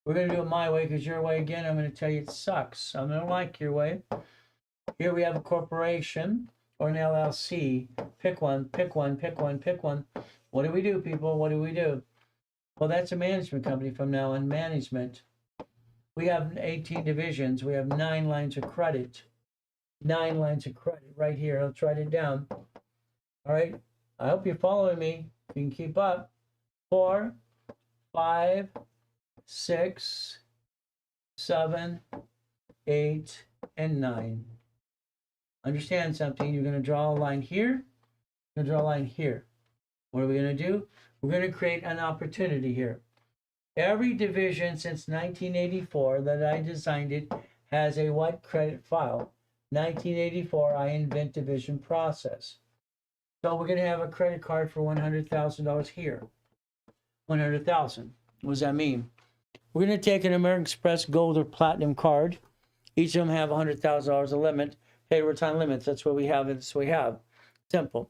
We're going to do it my way because your way, again, I'm going to tell you it sucks. I don't like your way. Here we have a corporation or an LLC. Pick one, pick one, pick one, pick one. What do we do, people? What do we do? Well, that's a management company from now on, management. We have 18 divisions. We have 9 lines of credit. 9 lines of credit right here. Let's write it down. All right. I hope you're following me. If you can keep up. 4, 5, 6, 7, 8, and 9. Understand something. You're going to draw a line here. You're going to draw a line here. What are we going to do? We're going to create an opportunity here. Every division since 1984 that I designed it has a what credit file? 1984, I invent division process. So we're going to have a credit card for $100,000 here. 100,000. What does that mean? We're going to take an American Express Gold or Platinum card. Each of them have $100,000 a limit. Pay over time limits. That's what we have. That's what we have. Simple.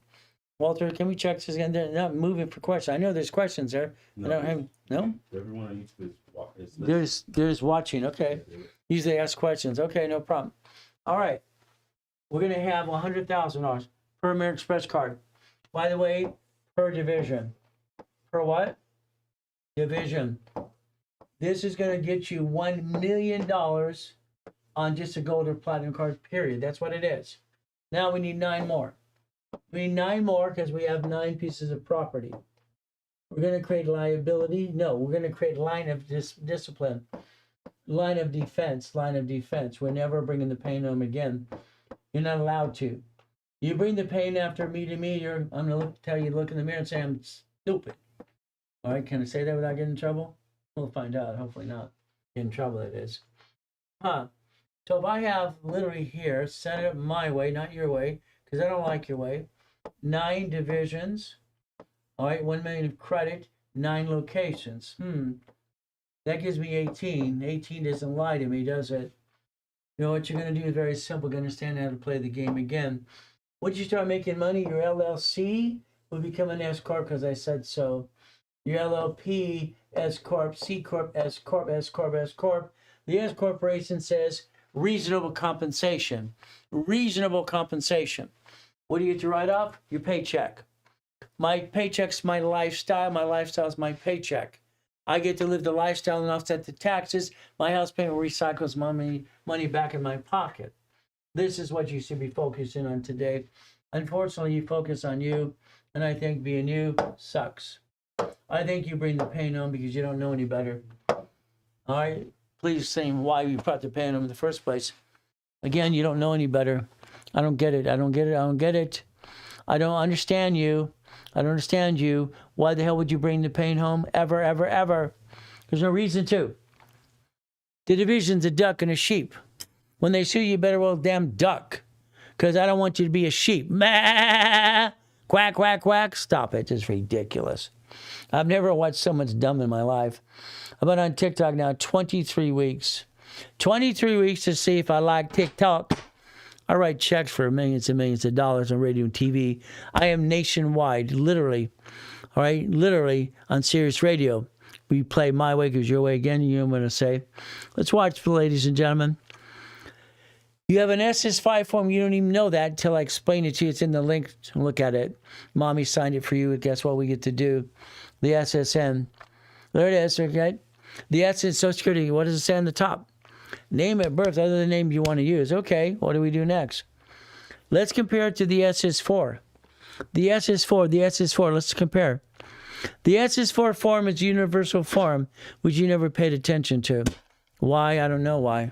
Walter, can we check this again? They're not moving for questions. I know there's questions there. No. I don't have, no? Everyone on YouTube is listening. There's watching. Okay. Usually ask questions. Okay, no problem. All right. We're going to have $100,000 per American Express card. By the way, per division. Per what? Division. This is going to get you $1 million on just a gold or platinum card, period. That's what it is. Now we need 9 more. We need 9 more because we have 9 pieces of property. We're going to create liability. No, we're going to create line of discipline. Line of defense. Line of defense. We're never bringing the pain home again. You're not allowed to. You bring the pain after meeting me, I'm going to tell you, look in the mirror and say, I'm stupid. All right, can I say that without getting in trouble? We'll find out. Hopefully not. Get in trouble, it is. So if I have literally here, set it up my way, not your way, because I don't like your way. 9 divisions. All right, $1 million of credit, 9 locations. That gives me 18. 18 doesn't lie to me, does it? You know what you're going to do is very simple. You understand how to play the game again. Once you start making money, your LLC will become an S corp because I said so. Your LLP, S corp, C corp, S corp, S corp, S corp. The S corporation says reasonable compensation. Reasonable compensation. What do you get to write off? Your paycheck. My paycheck's my lifestyle. My lifestyle is my paycheck. I get to live the lifestyle and offset the taxes. My house payment recycles money back in my pocket. This is what you should be focusing on today. Unfortunately, you focus on you, and I think being you sucks. I think you bring the pain home because you don't know any better. All right? Please say why you brought the pain home in the first place. Again, you don't know any better. I don't get it. I don't get it. I don't get it. I don't understand you. I don't understand you. Why the hell would you bring the pain home? Ever, ever, ever. There's no reason to. The division's a duck and a sheep. When they sue you, better well damn duck. Because I don't want you to be a sheep. Bah! Quack, quack, quack. Stop it. It's ridiculous. I've never watched so much dumb in my life. I've been on TikTok now 23 weeks. 23 weeks to see if I like TikTok. I write checks for millions and millions of dollars on radio and TV. I am nationwide, literally. All right, literally on Sirius Radio. We play My Way Goes Your Way again. You know what I'm going to say. Let's watch, ladies and gentlemen. You have an SS5 form. You don't even know that until I explain it to you. It's in the link. Look at it. Mommy signed it for you. Guess what we get to do? The SSN. There it is. Okay. The S is Social Security. What does it say on the top? Name at birth, other than the name you want to use. Okay. What do we do next? Let's compare it to the SS4. The SS4. Let's compare. The SS4 form is a universal form, which you never paid attention to. Why? I don't know why.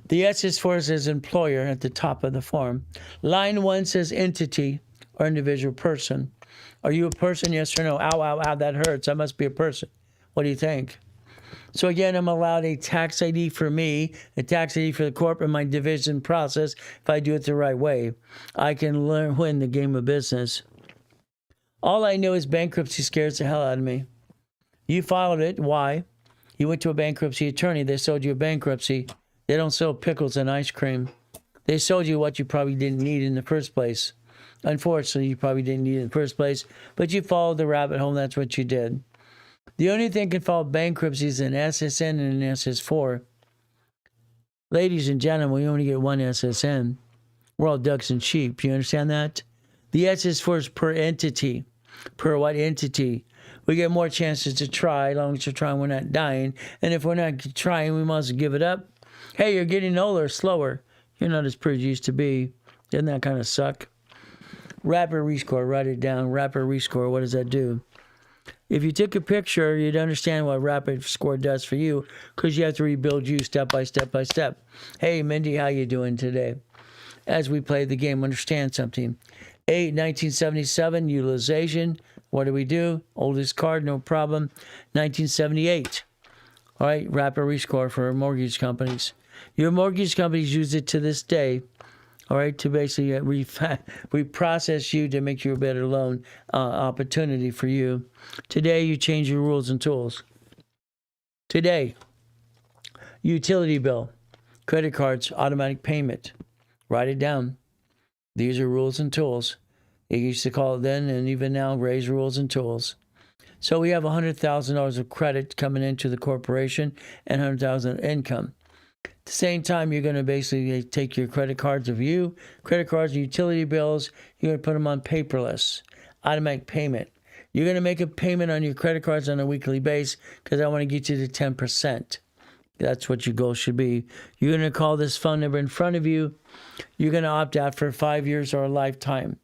The SS4 says employer at the top of the form. Line 1 says entity or individual person. Are you a person? Yes or no? Ow, ow, ow, that hurts. I must be a person. What do you think? So again, I'm allowed a tax ID for me, a tax ID for the corp, and my division process if I do it the right way. I can win the game of business. All I know is bankruptcy scares the hell out of me. You filed it. Why? You went to a bankruptcy attorney. They sold you a bankruptcy. They don't sell pickles and ice cream. They sold you what you probably didn't need in the first place. Unfortunately, you probably didn't need it in the first place, but you followed the rabbit hole. That's what you did. The only thing can file bankruptcy is an SSN and an SS4. Ladies and gentlemen, we only get one SSN. We're all ducks and sheep. You understand that? The SS4 is per entity. Per what entity? We get more chances to try. As long as we're trying, we're not dying. And if we're not trying, we must give it up. Hey, you're getting older, slower. You're not as pretty as you used to be. Doesn't that kind of suck? Rapid rescore, write it down. Rapid rescore, what does that do? If you took a picture, you'd understand what rapid score does for you because you have to rebuild you step by step by step. Hey, Mindy, how you doing today? As we play the game, understand something. 1977, utilization. What do? Oldest card, no problem. 1978. All right, rapid rescore for mortgage companies. Your mortgage companies use it to this day, all right, to basically reprocess you to make you a better loan opportunity for you. Today, you change your rules and tools. Today, utility bill, credit cards, automatic payment. Write it down. These are rules and tools. They used to call it then and even now raise rules and tools. So we have $100,000 of credit coming into the corporation and $100,000 income. At the same time, you're going to basically take your credit cards and utility bills, you're going to put them on paperless, automatic payment. You're going to make a payment on your credit cards on a weekly basis because I want to get you to 10%. That's what your goal should be. You're going to call this phone number in front of you. You're going to opt out for 5 years or a lifetime.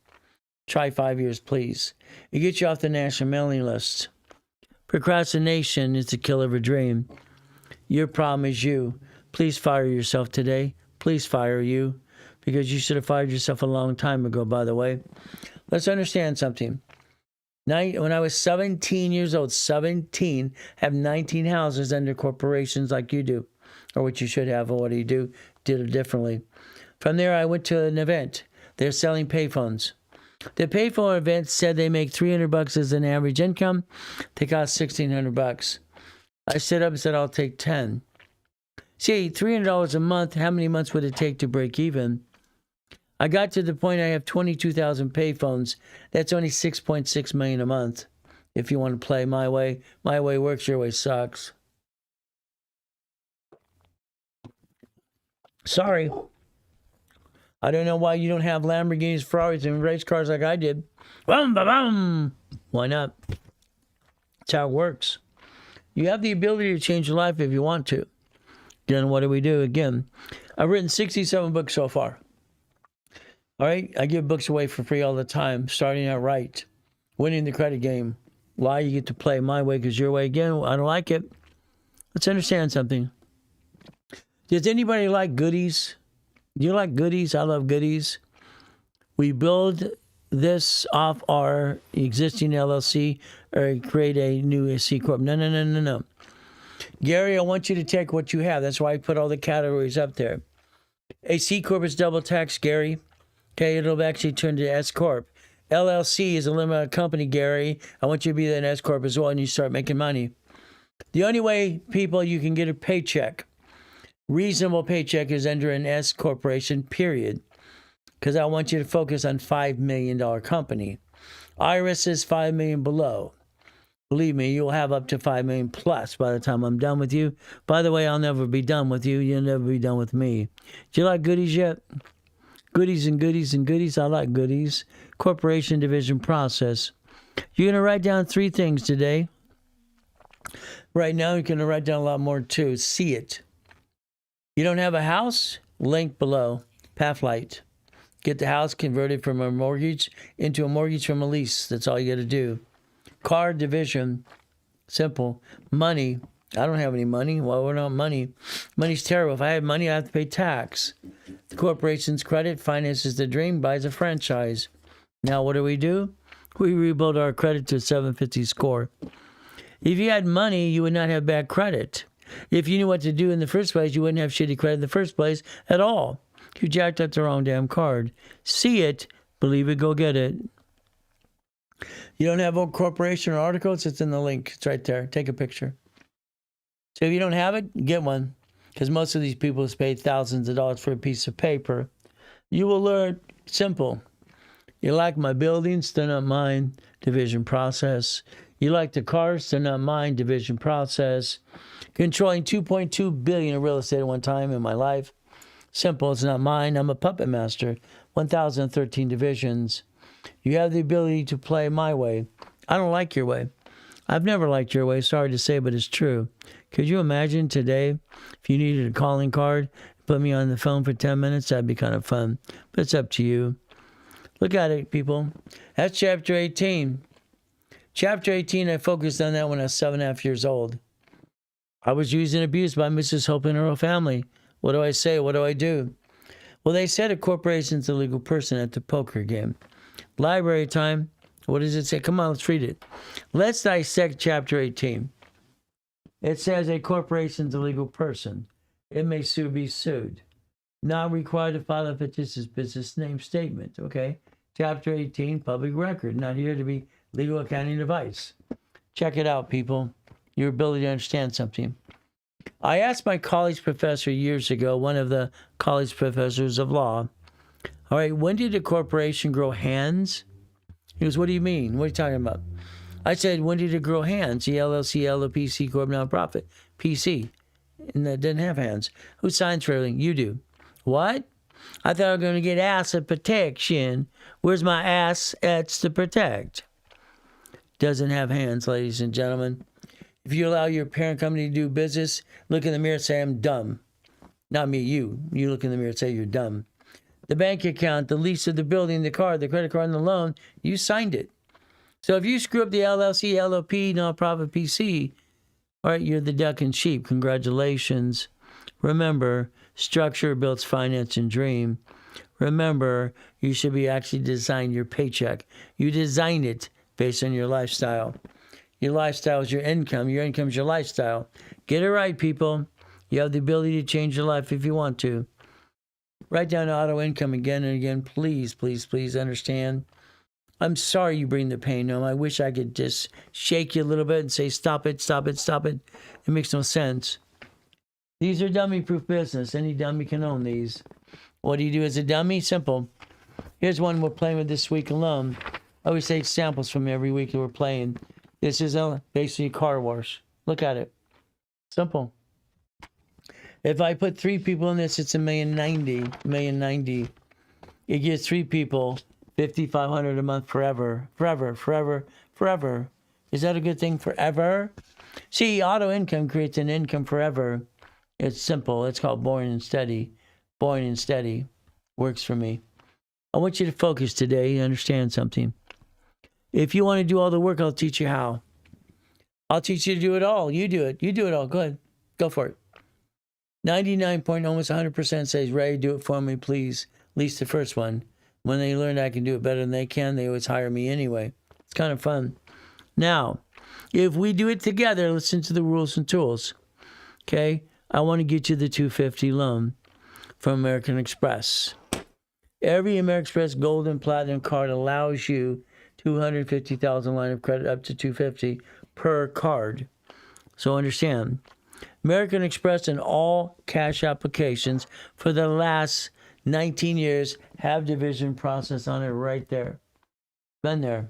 Try 5 years, please. It gets you off the national mailing list. Procrastination is the killer of a dream. Your problem is you. Please fire yourself today. Please fire you. Because you should have fired yourself a long time ago, by the way. Let's understand something. When I was 17 years old, 17, have 19 houses under corporations like you do. Or what you should have, or what do you do? Did it differently. From there, I went to an event. They're selling payphones. The payphone event said they make $300 as an average income. They cost $1,600. I stood up and said, I'll take 10. See, $300 a month, how many months would it take to break even? I got to the point I have 22,000 payphones. That's only $6.6 million a month. If you want to play my way works, your way sucks. Sorry. I don't know why you don't have Lamborghinis, Ferraris, and race cars like I did. Boom, ba, boom. Why not? That's how it works. You have the ability to change your life if you want to. Then what do we do? Again, I've written 67 books so far. All right? I give books away for free all the time. Starting out right. Winning the credit game. Why? You get to play my way because your way again. I don't like it. Let's understand something. Does anybody like goodies? Do you like goodies? I love goodies. We build this off our existing LLC or create a new C Corp. No. Gary, I want you to take what you have. That's why I put all the categories up there. A C Corp is double tax, Gary. Okay, it'll actually turn to S Corp. LLC is a limited company, Gary. I want you to be an S Corp as well, and you start making money. The only way, people, you can get a paycheck, reasonable paycheck, is under an S corporation, period. Because I want you to focus on $5 million company. IRS is $5 million below. Believe me, you'll have up to $5 million plus by the time I'm done with you. By the way, I'll never be done with you. You'll never be done with me. Do you like goodies yet? Goodies and goodies and goodies. I like goodies. Corporation division process. You're going to write down 3 things today. Right now, you're going to write down a lot more too. See it. You don't have a house? Link below. Pathlight. Get the house converted from a mortgage into a mortgage from a lease. That's all you got to do. Car division. Simple. Money. I don't have any money. Well, we're not money. Money's terrible. If I had money, I have to pay tax. The corporation's credit finances the dream, buys a franchise. Now, what do? We rebuild our credit to a 750 score. If you had money, you would not have bad credit. If you knew what to do in the first place, you wouldn't have shitty credit in the first place at all. You jacked up the wrong damn card. See it, believe it, go get it. You don't have a corporation or articles? It's in the link. It's right there. Take a picture. So if you don't have it, get one. Because most of these people have paid thousands of dollars for a piece of paper. You will learn, simple. You like my buildings, they're not mine, division process. You like the cars, they're not mine, division process. Controlling $2.2 billion in real estate at one time in my life. Simple, it's not mine, I'm a puppet master. 1,013 divisions. You have the ability to play my way. I don't like your way. I've never liked your way, sorry to say, but it's true. Could you imagine today, if you needed a calling card, put me on the phone for 10 minutes? That'd be kind of fun. But it's up to you. Look at it, people. That's chapter 18. Chapter 18, I focused on that when I was 7.5 years old. I was used and abused by Mrs. Hope and her whole family. What do I say? What do I do? Well, they said a corporation's a legal person at the poker game. Library time. What does it say? Come on, let's read it. Let's dissect chapter 18. It says a corporation's a legal person. It may be sued. Not required to file a fictitious business name statement. Okay. Chapter 18, public record. Not here to be legal accounting advice. Check it out, people. Your ability to understand something. I asked my college professor years ago, one of the college professors of law, all right, when did a corporation grow hands? He goes, what do you mean? What are you talking about? I said, when did it grow hands? The LLC, LLP, C Corp, nonprofit, PC. And that didn't have hands. Who signs for everything? You do. What? I thought I was going to get asset protection. Where's my assets to protect? Doesn't have hands, ladies and gentlemen. If you allow your parent company to do business, look in the mirror and say, I'm dumb. Not me, you. You look in the mirror and say, you're dumb. The bank account, the lease of the building, the car, the credit card, and the loan, you signed it. So if you screw up the LLC, LLP, nonprofit, PC, all right, you're the duck and sheep. Congratulations. Remember, structure builds finance and dream. Remember, you should be actually designing your paycheck. You design it based on your lifestyle. Your lifestyle is your income. Your income is your lifestyle. Get it right, people. You have the ability to change your life if you want to. Write down auto income again and again. Please, please, please understand. I'm sorry you bring the pain home. I wish I could just shake you a little bit and say, stop it, stop it, stop it. It makes no sense. These are dummy-proof business. Any dummy can own these. What do you do as a dummy? Simple. Here's one we're playing with this week alone. I always take samples from every week that we're playing. This is basically a car wash. Look at it. Simple. If I put 3 people in this, it's $1,090,000. It gives 3 people $5,500 a month forever. Forever. Is that a good thing? Forever? See, auto income creates an income forever. It's simple. It's called boring and steady. Boring and steady works for me. I want you to focus today and understand something. If you want to do all the work, I'll teach you how. I'll teach you to do it all. You do it. You do it all. Go ahead. Go for it. 99 point, almost 100% says, Ray, do it for me, please. At least the first one. When they learn I can do it better than they can, they always hire me anyway. It's kind of fun. Now, if we do it together, listen to the rules and tools. Okay? I want to get you the $250 loan from American Express. Every American Express Gold and Platinum card allows you $250,000 line of credit up to $250 per card. So understand, American Express and all cash applications for the last 19 years have division process on it right there. Been there.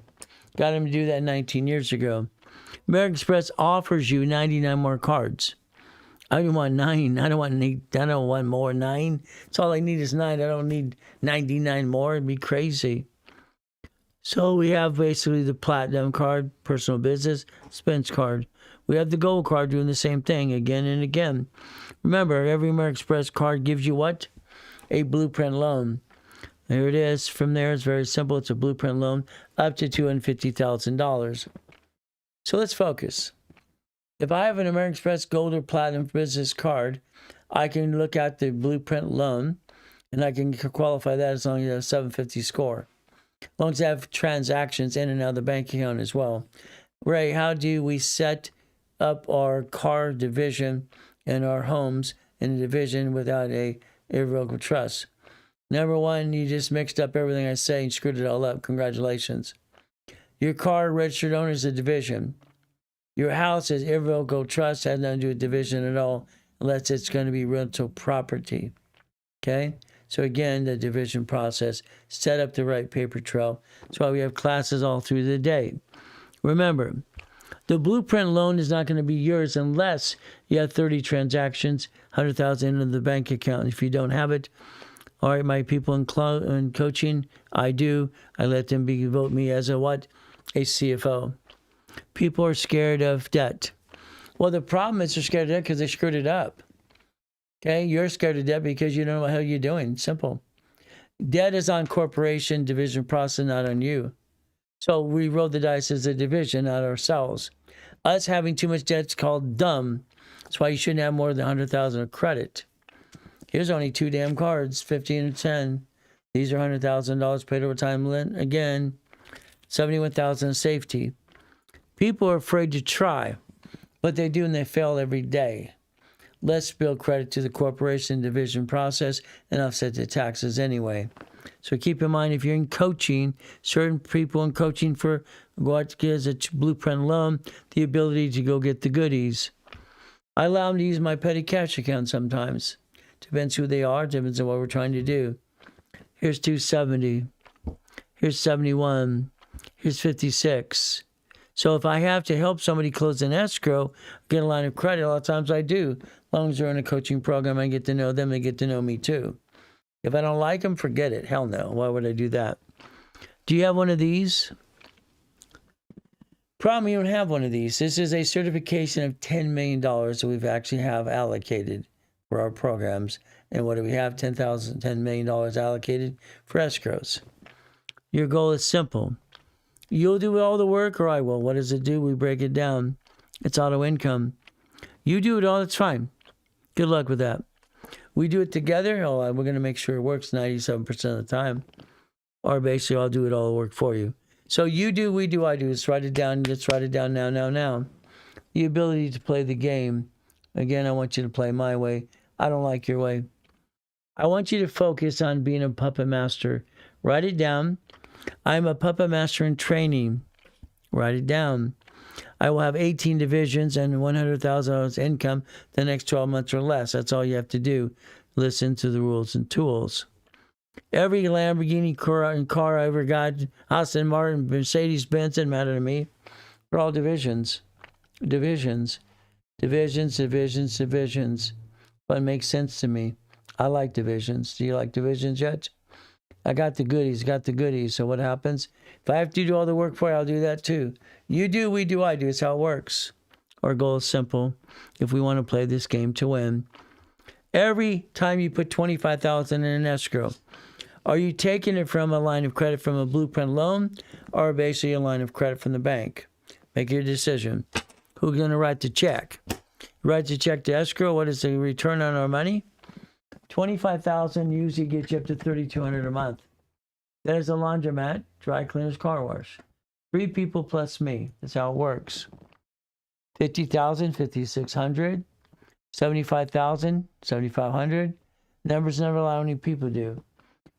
Got him to do that 19 years ago. American Express offers you 99 more cards. I don't want 9. I don't want 8. I don't want more 9. It's all I need is 9. I don't need 99 more. It'd be crazy. So we have basically the Platinum card, personal business, expense card. We have the Gold card doing the same thing again and again. Remember, every American Express card gives you what? A blueprint loan. There it is. From there, it's very simple. It's a blueprint loan up to $250,000. So let's focus. If I have an American Express Gold or Platinum business card, I can look at the blueprint loan, and I can qualify that as long as I have a 750 score. As long as I have transactions in and out of the bank account as well. Ray, how do we set up our car division and our homes in a division without a irrevocable trust? Number 1, you just mixed up everything I say and screwed it all up. Congratulations. Your car registered owner is a division. Your house is irrevocable trust, has nothing to do with division at all, unless it's going to be rental property. Okay? So again, the division process, set up the right paper trail. That's why we have classes all through the day. Remember, the blueprint loan is not going to be yours unless you have 30 transactions, $100,000 into the bank account. If you don't have it, all right, my people in coaching, I do. I let them vote me as a what? A CFO. People are scared of debt. Well, the problem is they're scared of debt because they screwed it up. Okay, you're scared of debt because you don't know what the hell you're doing. Simple. Debt is on corporation division process, not on you. So we roll the dice as a division, not ourselves. Us having too much debt is called dumb. That's why you shouldn't have more than $100,000 of credit. Here's only 2 damn cards, 15 and 10. These are $100,000 paid over time. Again, $71,000 safety. People are afraid to try, but they do and they fail every day. Let's build credit to the corporation division process and offset the taxes anyway. So keep in mind, if you're in coaching, certain people in coaching for what gives a blueprint loan, the ability to go get the goodies. I allow them to use my petty cash account sometimes. Depends who they are, depends on what we're trying to do. Here's 270. Here's 71. Here's 56. So if I have to help somebody close an escrow, get a line of credit, a lot of times I do. As long as they're in a coaching program, I get to know them, they get to know me too. If I don't like them, forget it. Hell no. Why would I do that? Do you have one of these? Problem, you don't have one of these. This is a certification of $10 million that we've actually have allocated for our programs. And what do we have? $10 million allocated for escrows. Your goal is simple. You'll do all the work or I will. What does it do? We break it down. It's auto income. You do it all, it's fine. Good luck with that. We do it together. We're going to make sure it works 97% of the time. Or basically, I'll do it all the work for you. So you do, we do, I do. Let's write it down. Let's write it down now. The ability to play the game. Again, I want you to play my way. I don't like your way. I want you to focus on being a puppet master. Write it down. I'm a puppet master in training. Write it down. I will have 18 divisions and $100,000 income the next 12 months or less. That's all you have to do. Listen to the rules and tools. Every Lamborghini car I ever got, Aston Martin, Mercedes-Benz, didn't matter to me. They're all divisions. Divisions. Divisions, divisions, divisions. But it makes sense to me. I like divisions. Do you like divisions yet? I got the goodies, So what happens? If I have to do all the work for you, I'll do that too. You do, we do, I do. It's how it works. Our goal is simple. If we want to play this game to win. Every time you put $25,000 in an escrow, are you taking it from a line of credit from a blueprint loan or basically a line of credit from the bank? Make your decision. Who's going to write the check? Write the check to escrow. What is the return on our money? $25,000 usually gets you up to $3,200 a month. That is a laundromat, dry cleaners, car wash. 3 people plus me. That's how it works. $50,000, $5,600. $75,000, $7,500. Numbers never lie. How many people do?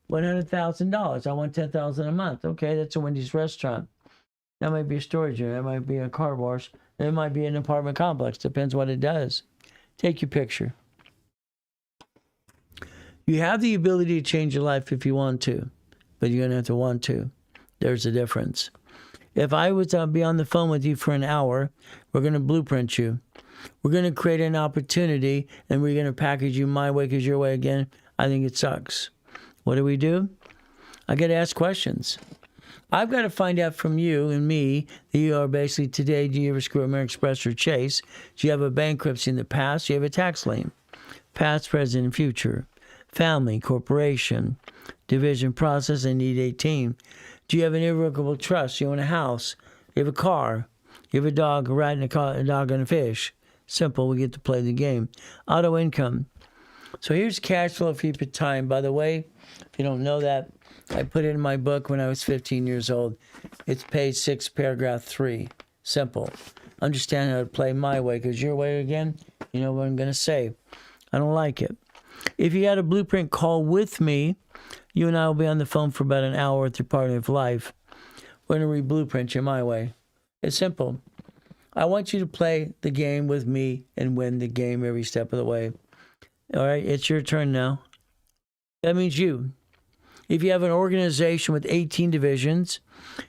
$100,000. I want $10,000 a month. Okay, that's a Wendy's restaurant. That might be a storage unit. That might be a car wash. It might be an apartment complex. Depends what it does. Take your picture. You have the ability to change your life if you want to, but you're going to have to want to. There's a difference. If I was to be on the phone with you for an hour, we're going to blueprint you. We're going to create an opportunity, and we're going to package you my way because your way again. I think it sucks. What do? I got to ask questions. I've got to find out from you and me that you are basically today, do you ever screw American Express or Chase? Do you have a bankruptcy in the past? Do you have a tax lien? Past, present, and future. Family, corporation, division process, and need 18. Do you have an irrevocable trust? Do you own a house? You have a car? You have a dog, a rat, and a dog and a fish? Simple, we get to play the game. Auto income. So here's cash flow for your time. By the way, if you don't know that, I put it in my book when I was 15 years old. It's page 6, paragraph 3. Simple. Understand how to play my way, because your way again, you know what I'm going to say. I don't like it. If you had a blueprint call with me, you and I will be on the phone for about an hour with your partner of life. We're going to re-blueprint you my way. It's simple. I want you to play the game with me and win the game every step of the way. All right, it's your turn now. That means you. If you have an organization with 18 divisions,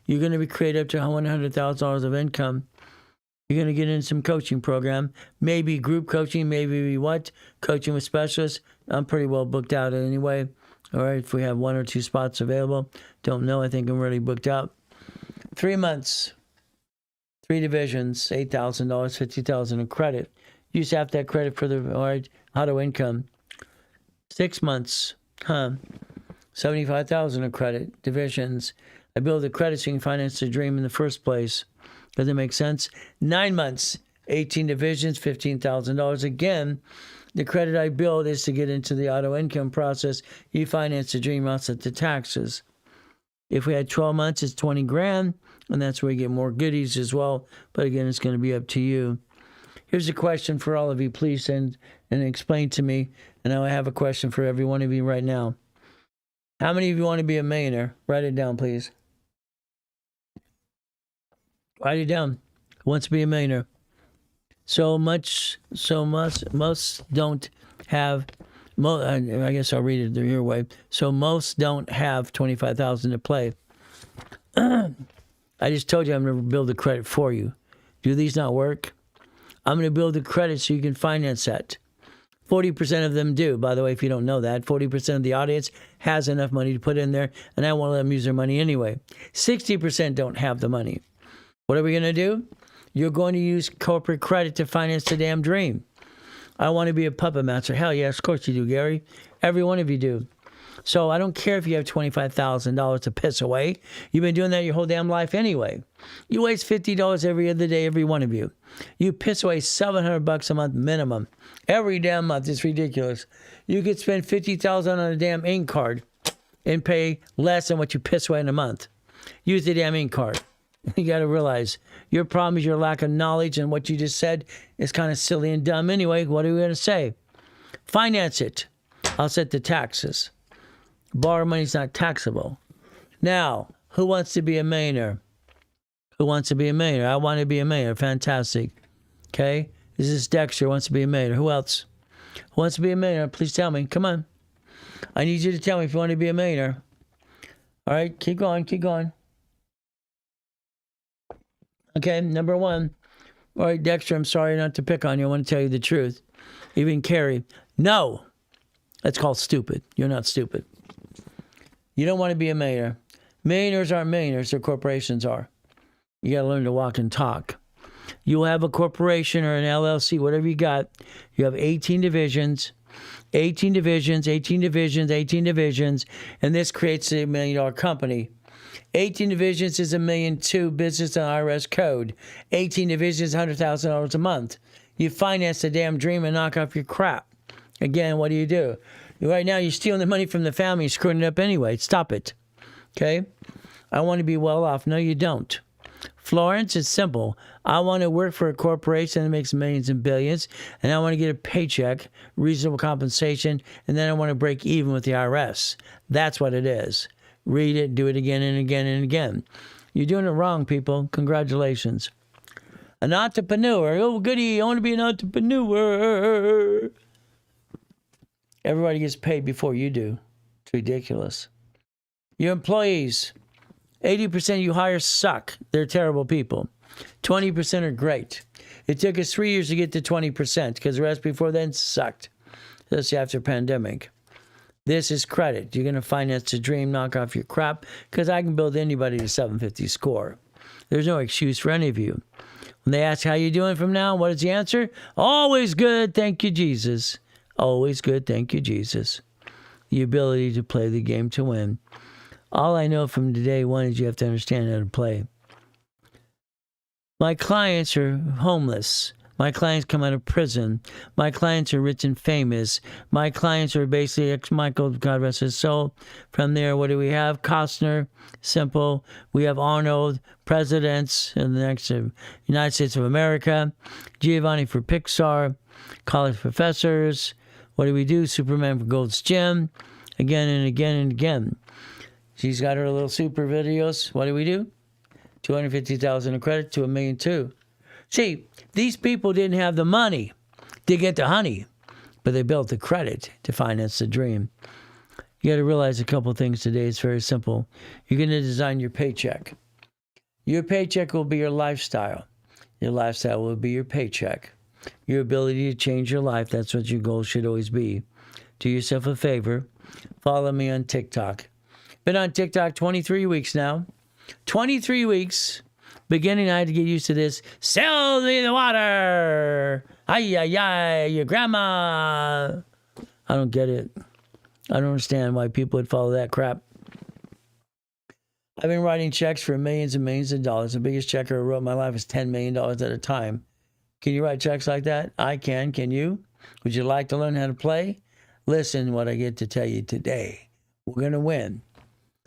you're going to be created up to $100,000 of income. You're going to get in some coaching program, maybe group coaching, maybe what? Coaching with specialists. I'm pretty well booked out anyway. All right, if we have 1 or 2 spots available. Don't know, I think I'm already booked out. 3 months, 3 divisions, $8,000, $50,000 in credit. You just have that credit for the auto income. 6 months, $75,000 of credit, divisions. I build the credit so you can finance the dream in the first place. Does it make sense? 9 months, 18 divisions, $15,000. Again, the credit I build is to get into the auto income process. You finance the dream, offset the taxes. If we had 12 months, it's 20 grand, and that's where you get more goodies as well. But again, it's going to be up to you. Here's a question for all of you. Please send and explain to me. And I have a question for every one of you right now. How many of you want to be a millionaire? Write it down, please. Write it down. Who wants to be a millionaire? Most don't have, I guess I'll read it your way. So most don't have $25,000 to play. I just told you I'm going to build the credit for you. Do these not work? I'm going to build the credit so you can finance that. 40% of them do. By the way, if you don't know that, 40% of the audience has enough money to put in there, and I won't let them use their money anyway. 60% don't have the money. What are we going to do? You're going to use corporate credit to finance the damn dream. I want to be a puppet master. Hell yes, of course you do, Gary. Every one of you do. So I don't care if you have $25,000 to piss away. You've been doing that your whole damn life anyway. You waste $50 every other day, every one of you. You piss away $700 a month minimum. Every damn month. It's ridiculous. You could spend $50,000 on a damn ink card and pay less than what you piss away in a month. Use the damn ink card. You got to realize your problem is your lack of knowledge, and what you just said is kind of silly and dumb anyway. What are we going to say? Finance it. I'll set the taxes. Borrow money is not taxable. Now, Who wants to be a millionaire? Who wants to be a millionaire? I want to be a millionaire. Fantastic. Okay? This is Dexter wants to be a millionaire. Who else? Who wants to be a millionaire? Please tell me. Come on. I need you to tell me if you want to be a millionaire. All right? Keep going. Keep going. Okay, number one. All right, Dexter, I'm sorry not to pick on you. I want to tell you the truth. Even Carrie. No. That's called stupid. You're not stupid. You don't want to be a millionaire. Millionaires aren't millionaires. Their corporations are. You got to learn to walk and talk. You'll have a corporation or an LLC, whatever you got. You have 18 divisions, 18 divisions, 18 divisions, 18 divisions, and this creates a $1 million company. 18 divisions is $1.2 million business and IRS code. 18 divisions, $100,000 a month. You finance the damn dream and knock off your crap. Again, what do? Right now, you're stealing the money from the family and screwing it up anyway. Stop it. Okay? I want to be well off. No, you don't. Florence, it's simple. I want to work for a corporation that makes millions and billions, and I want to get a paycheck, reasonable compensation, and then I want to break even with the IRS. That's what it is. Read it, do it again and again and again. You're doing it wrong, people. Congratulations. An entrepreneur. Oh, goody. I want to be an entrepreneur. Everybody gets paid before you do. It's ridiculous. Your employees. 80% you hire suck. They're terrible people. 20% are great. It took us 3 years to get to 20% because the rest before then sucked. Especially after pandemic. This is credit. You're going to finance the dream, knock off your crap, because I can build anybody to 750 score. There's no excuse for any of you. When they ask how you doing from now, what is the answer? Always good, thank you, Jesus. Always good, thank you, Jesus. The ability to play the game to win. All I know from today one is you have to understand how to play. My clients are homeless. My clients come out of prison. My clients are rich and famous. My clients are basically ex-Michael, God rest his soul. From there, what do we have? Costner, simple. We have Arnold, presidents in the next United States of America. Giovanni for Pixar, college professors. What do we do? Superman for Gold's Gym. Again and again and again. She's got her little super videos. What do we do? $250,000 in credit to $1.2 million. See, these people didn't have the money to get the honey, but they built the credit to finance the dream. You got to realize a couple things today. It's very simple. You're going to design your paycheck. Your paycheck will be your lifestyle. Your lifestyle will be your paycheck. Your ability to change your life, that's what your goal should always be. Do yourself a favor. Follow me on TikTok. Been on TikTok 23 weeks now. 23 weeks. Beginning, I had to get used to this. Sell me the water. Ay, ay, ay, your grandma. I don't get it. I don't understand why people would follow that crap. I've been writing checks for millions and millions of dollars. The biggest check I ever wrote in my life was $10 million at a time. Can you write checks like that? I can. Can you? Would you like to learn how to play? Listen what I get to tell you today. We're going to win.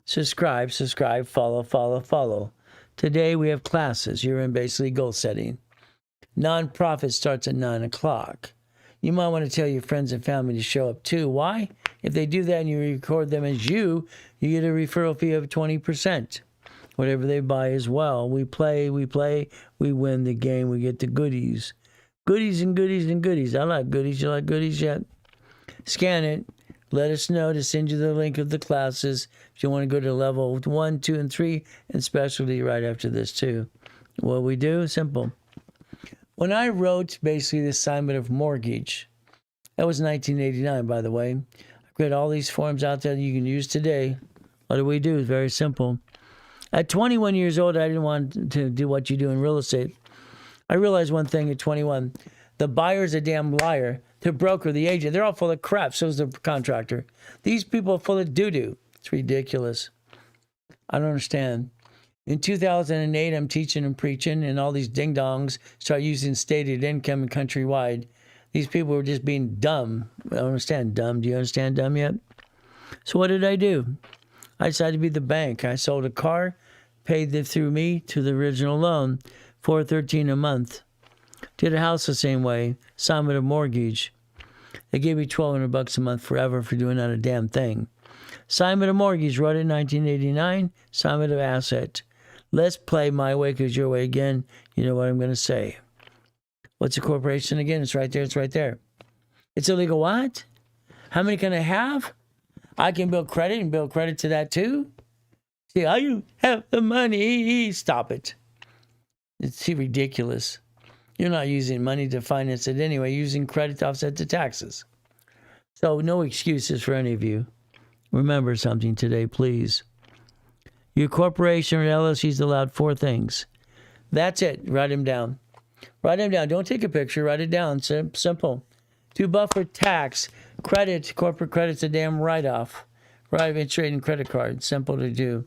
Subscribe, follow, follow, follow. Today we have classes. You're in basically goal setting. Nonprofit starts at 9 o'clock. You might want to tell your friends and family to show up too. Why? If they do that and you record them as you get a referral fee of 20%. Whatever they buy as well. We play, we win the game, we get the goodies. Goodies and goodies and goodies. I like goodies. You like goodies yet? Scan it. Let us know to send you the link of the classes if you want to go to level 1, 2, and 3 and specialty right after this too. What we do? Simple. When I wrote basically the assignment of mortgage, that was 1989, by the way. I created all these forms out there that you can use today. What do we do? It's very simple. At 21 years old, I didn't want to do what you do in real estate. I realized one thing at 21. The buyer's a damn liar. The broker, the agent, they're all full of crap. So is the contractor. These people are full of doo-doo. It's ridiculous. I don't understand. In 2008, I'm teaching and preaching, and all these ding-dongs start using stated income and countrywide. These people were just being dumb. I don't understand dumb. Do you understand dumb yet? So what did I do? I decided to be the bank. I sold a car, paid through me to the original loan, $413 a month. Did a house the same way, assignment of mortgage. They gave me $1,200 a month forever for doing that a damn thing. Assignment of mortgage, wrote in 1989. Assignment of asset. Let's play my way because your way again. You know what I'm going to say. What's a corporation again? It's right there. It's right there. It's illegal what? How many can I have? I can build credit and build credit to that too. See, I have the money. Stop it. It's ridiculous. You're not using money to finance it anyway. You're using credit to offset the taxes. So no excuses for any of you. Remember something today, please. Your corporation or LLC is allowed 4 things. That's it. Write them down. Write them down. Don't take a picture. Write it down. Simple. To buffer tax, credit, corporate credit's a damn write-off. Private trading credit card. Simple to do.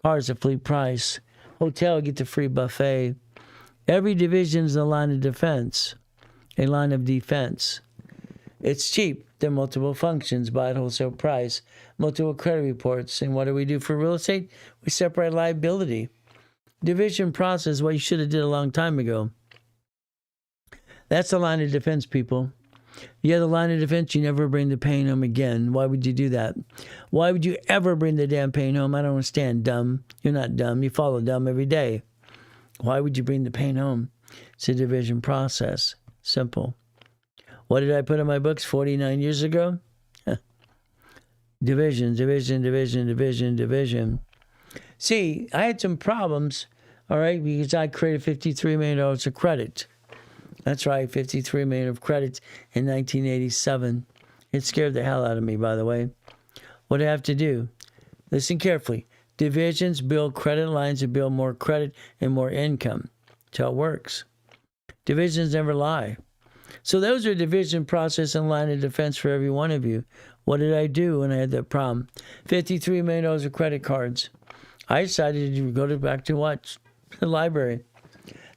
Cars a fleet price. Hotel, get the free buffet. Every division is a line of defense. A line of defense. It's cheap. There are multiple functions. Buy at wholesale price. Multiple credit reports. And what do we do for real estate? We separate liability. Division process, what you should have did a long time ago. That's the line of defense, people. You have the line of defense, you never bring the pain home again. Why would you do that? Why would you ever bring the damn pain home? I don't understand, dumb. You're not dumb. You follow dumb every day. Why would you bring the pain home? It's a division process. Simple. What did I put in my books 49 years ago? Division, division, division, division, division. See, I had some problems, all right, because I created $53 million of credit. That's right, $53 million of credit in 1987. It scared the hell out of me, by the way. What do I have to do? Listen carefully. Divisions build credit lines to build more credit and more income. That's how it works. Divisions never lie. So those are division process and line of defense for every one of you. What did I do when I had that problem? $53 million of credit cards. I decided to go back to what? The library.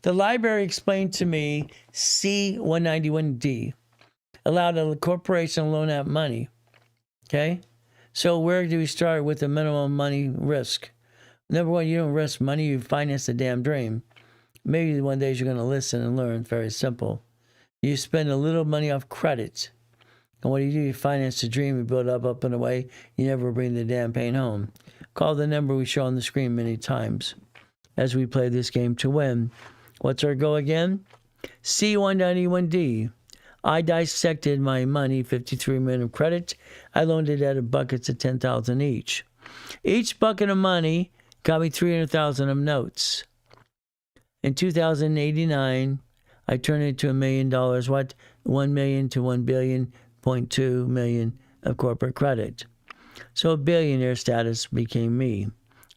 The library explained to me C-191D. Allowed a corporation to loan out money. Okay? So where do we start with the minimum money risk? Number one, you don't risk money, you finance the damn dream. Maybe one day you're going to listen and learn. Very simple. You spend a little money off credit. And what do? You finance the dream, you build up and away. You never bring the damn pain home. Call the number we show on the screen many times as we play this game to win. What's our goal again? C-191D. I dissected my money, $53 million of credit. I loaned it out of buckets of $10,000 each. Each bucket of money got me $300,000 of notes. In 2089, I turned it into $1 million. What? 1 million to 1 billion, 0.2 million of corporate credit. So billionaire status became me.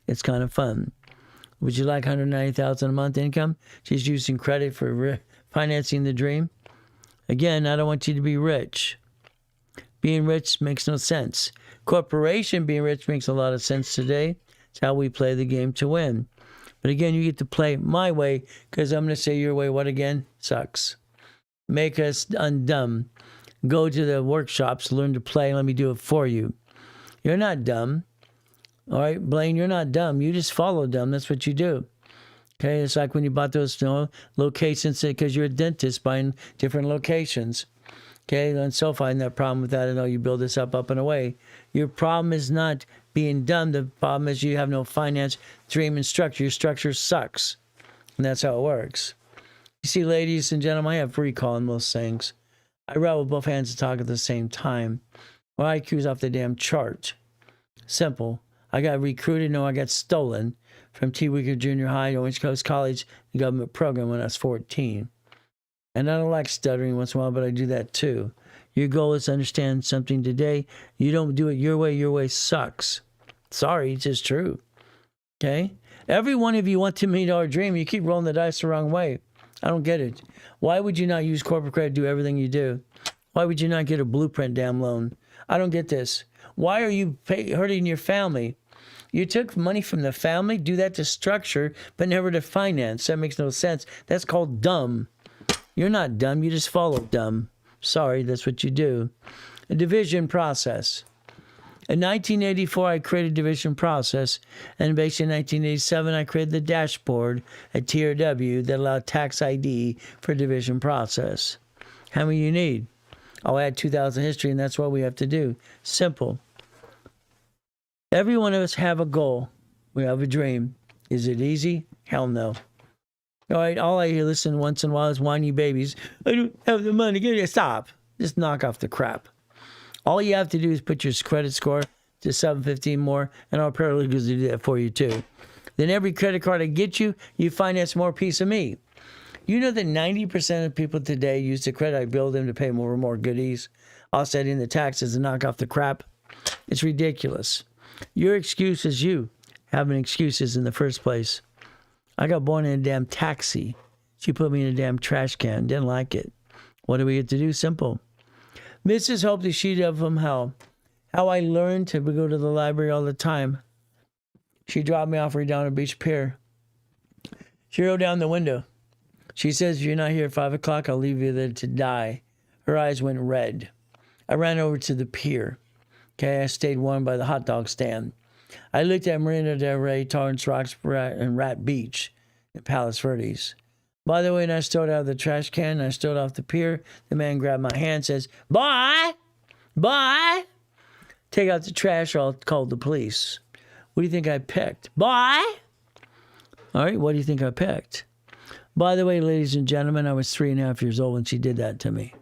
It's kind of fun. Would you like $190,000 a month income? Just using credit for financing the dream? Again, I don't want you to be rich. Being rich makes no sense. Corporation being rich makes a lot of sense today. It's how we play the game to win. But again, you get to play my way because I'm going to say your way. What again? Sucks. Make us undumb. Go to the workshops, learn to play, and let me do it for you. You're not dumb. All right, Blaine, you're not dumb. You just follow dumb. That's what you do. Okay, it's like when you bought those locations because you're a dentist buying different locations. Okay, and so far, that problem with that, I know you build this up and away. Your problem is not being dumb. The problem is you have no finance, dream, and structure. Your structure sucks. And that's how it works. You see, ladies and gentlemen, I have recall in most things. I write with both hands and talk at the same time. My IQ's off the damn chart. Simple. I got recruited. No, I got stolen from T. Weaker Junior High, Orange Coast College, the government program when I was 14. And I don't like stuttering once in a while, but I do that too. Your goal is to understand something today. You don't do it your way sucks. Sorry, it's just true. Okay? Every one of you want $2 million dream. You keep rolling the dice the wrong way. I don't get it. Why would you not use corporate credit to do everything you do? Why would you not get a blueprint damn loan? I don't get this. Why are you hurting your family? You took money from the family, do that to structure, but never to finance. That makes no sense. That's called dumb. You're not dumb. You just follow dumb. Sorry, that's what you do. A division process. In 1984, I created division process, and basically in 1987, I created the dashboard at TRW that allowed tax ID for division process. How many you need? I'll add 2,000 history, and that's what we have to do. Simple. Every one of us have a goal. We have a dream. Is it easy? Hell no. All right, all I hear listen once in a while is whiny babies. I don't have the money. Get it. Stop. Just knock off the crap. All you have to do is put your credit score to 715 more, and our paralegals will do that for you too. Then every credit card I get you, you finance more piece of me. You know that 90% of people today use the credit I bill them to pay more and more goodies, offsetting the taxes and knock off the crap. It's ridiculous. Your excuse is you having excuses in the first place. I got born in a damn taxi. She put me in a damn trash can. Didn't like it. What do we get to do? Simple. Mrs. Hope, the sheet of them how I learned to go to the library all the time. She dropped me off right down at Beach Pier. She rolled down the window. She says, if you're not here at 5 o'clock, I'll leave you there to die. Her eyes went red. I ran over to the pier. Okay, I stayed warm by the hot dog stand. I looked at Marina del Rey, Torrance Rocks, and Rat Beach at Palos Verdes. By the way, when I stole out of the trash can, I stole off the pier, the man grabbed my hand and says, Boy! Take out the trash or I'll call the police. What do you think I picked? Boy! All right, what do you think I picked? By the way, ladies and gentlemen, I was 3.5 years old when she did that to me.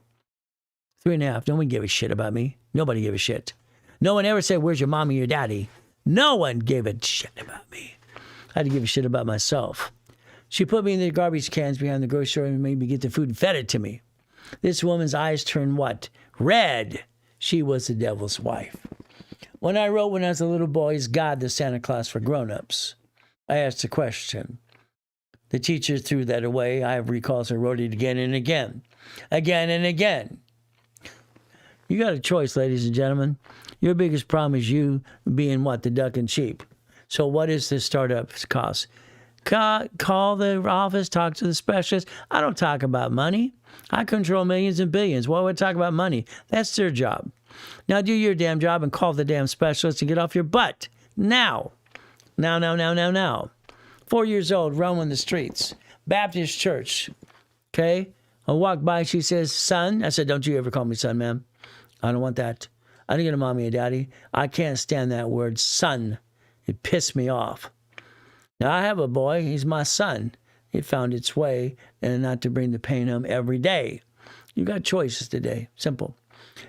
3.5. No one gave a shit about me. Nobody gave a shit. No one ever said, where's your mommy or your daddy? No one gave a shit about me. I had to give a shit about myself. She put me in the garbage cans behind the grocery store and made me get the food and fed it to me. This woman's eyes turned what? Red. She was the devil's wife. When I wrote when I was a little boy, is God the Santa Claus for grown-ups? I asked a question. The teacher threw that away. I have recalls. I wrote it again and again. Again and again. You got a choice, ladies and gentlemen. Your biggest problem is you being what? The duck and sheep. So what is this startup cost? Call the office, talk to the specialist. I don't talk about money. I control millions and billions. Why would I talk about money? That's their job. Now do your damn job and call the damn specialist and get off your butt. Now. Now. 4 years old, roaming the streets. Baptist church. Okay? I walked by, she says, son. I said, don't you ever call me son, ma'am. I don't want that. I didn't get a mommy and daddy. I can't stand that word, son. It pissed me off. Now, I have a boy. He's my son. It found its way, and not to bring the pain home every day. You got choices today. Simple.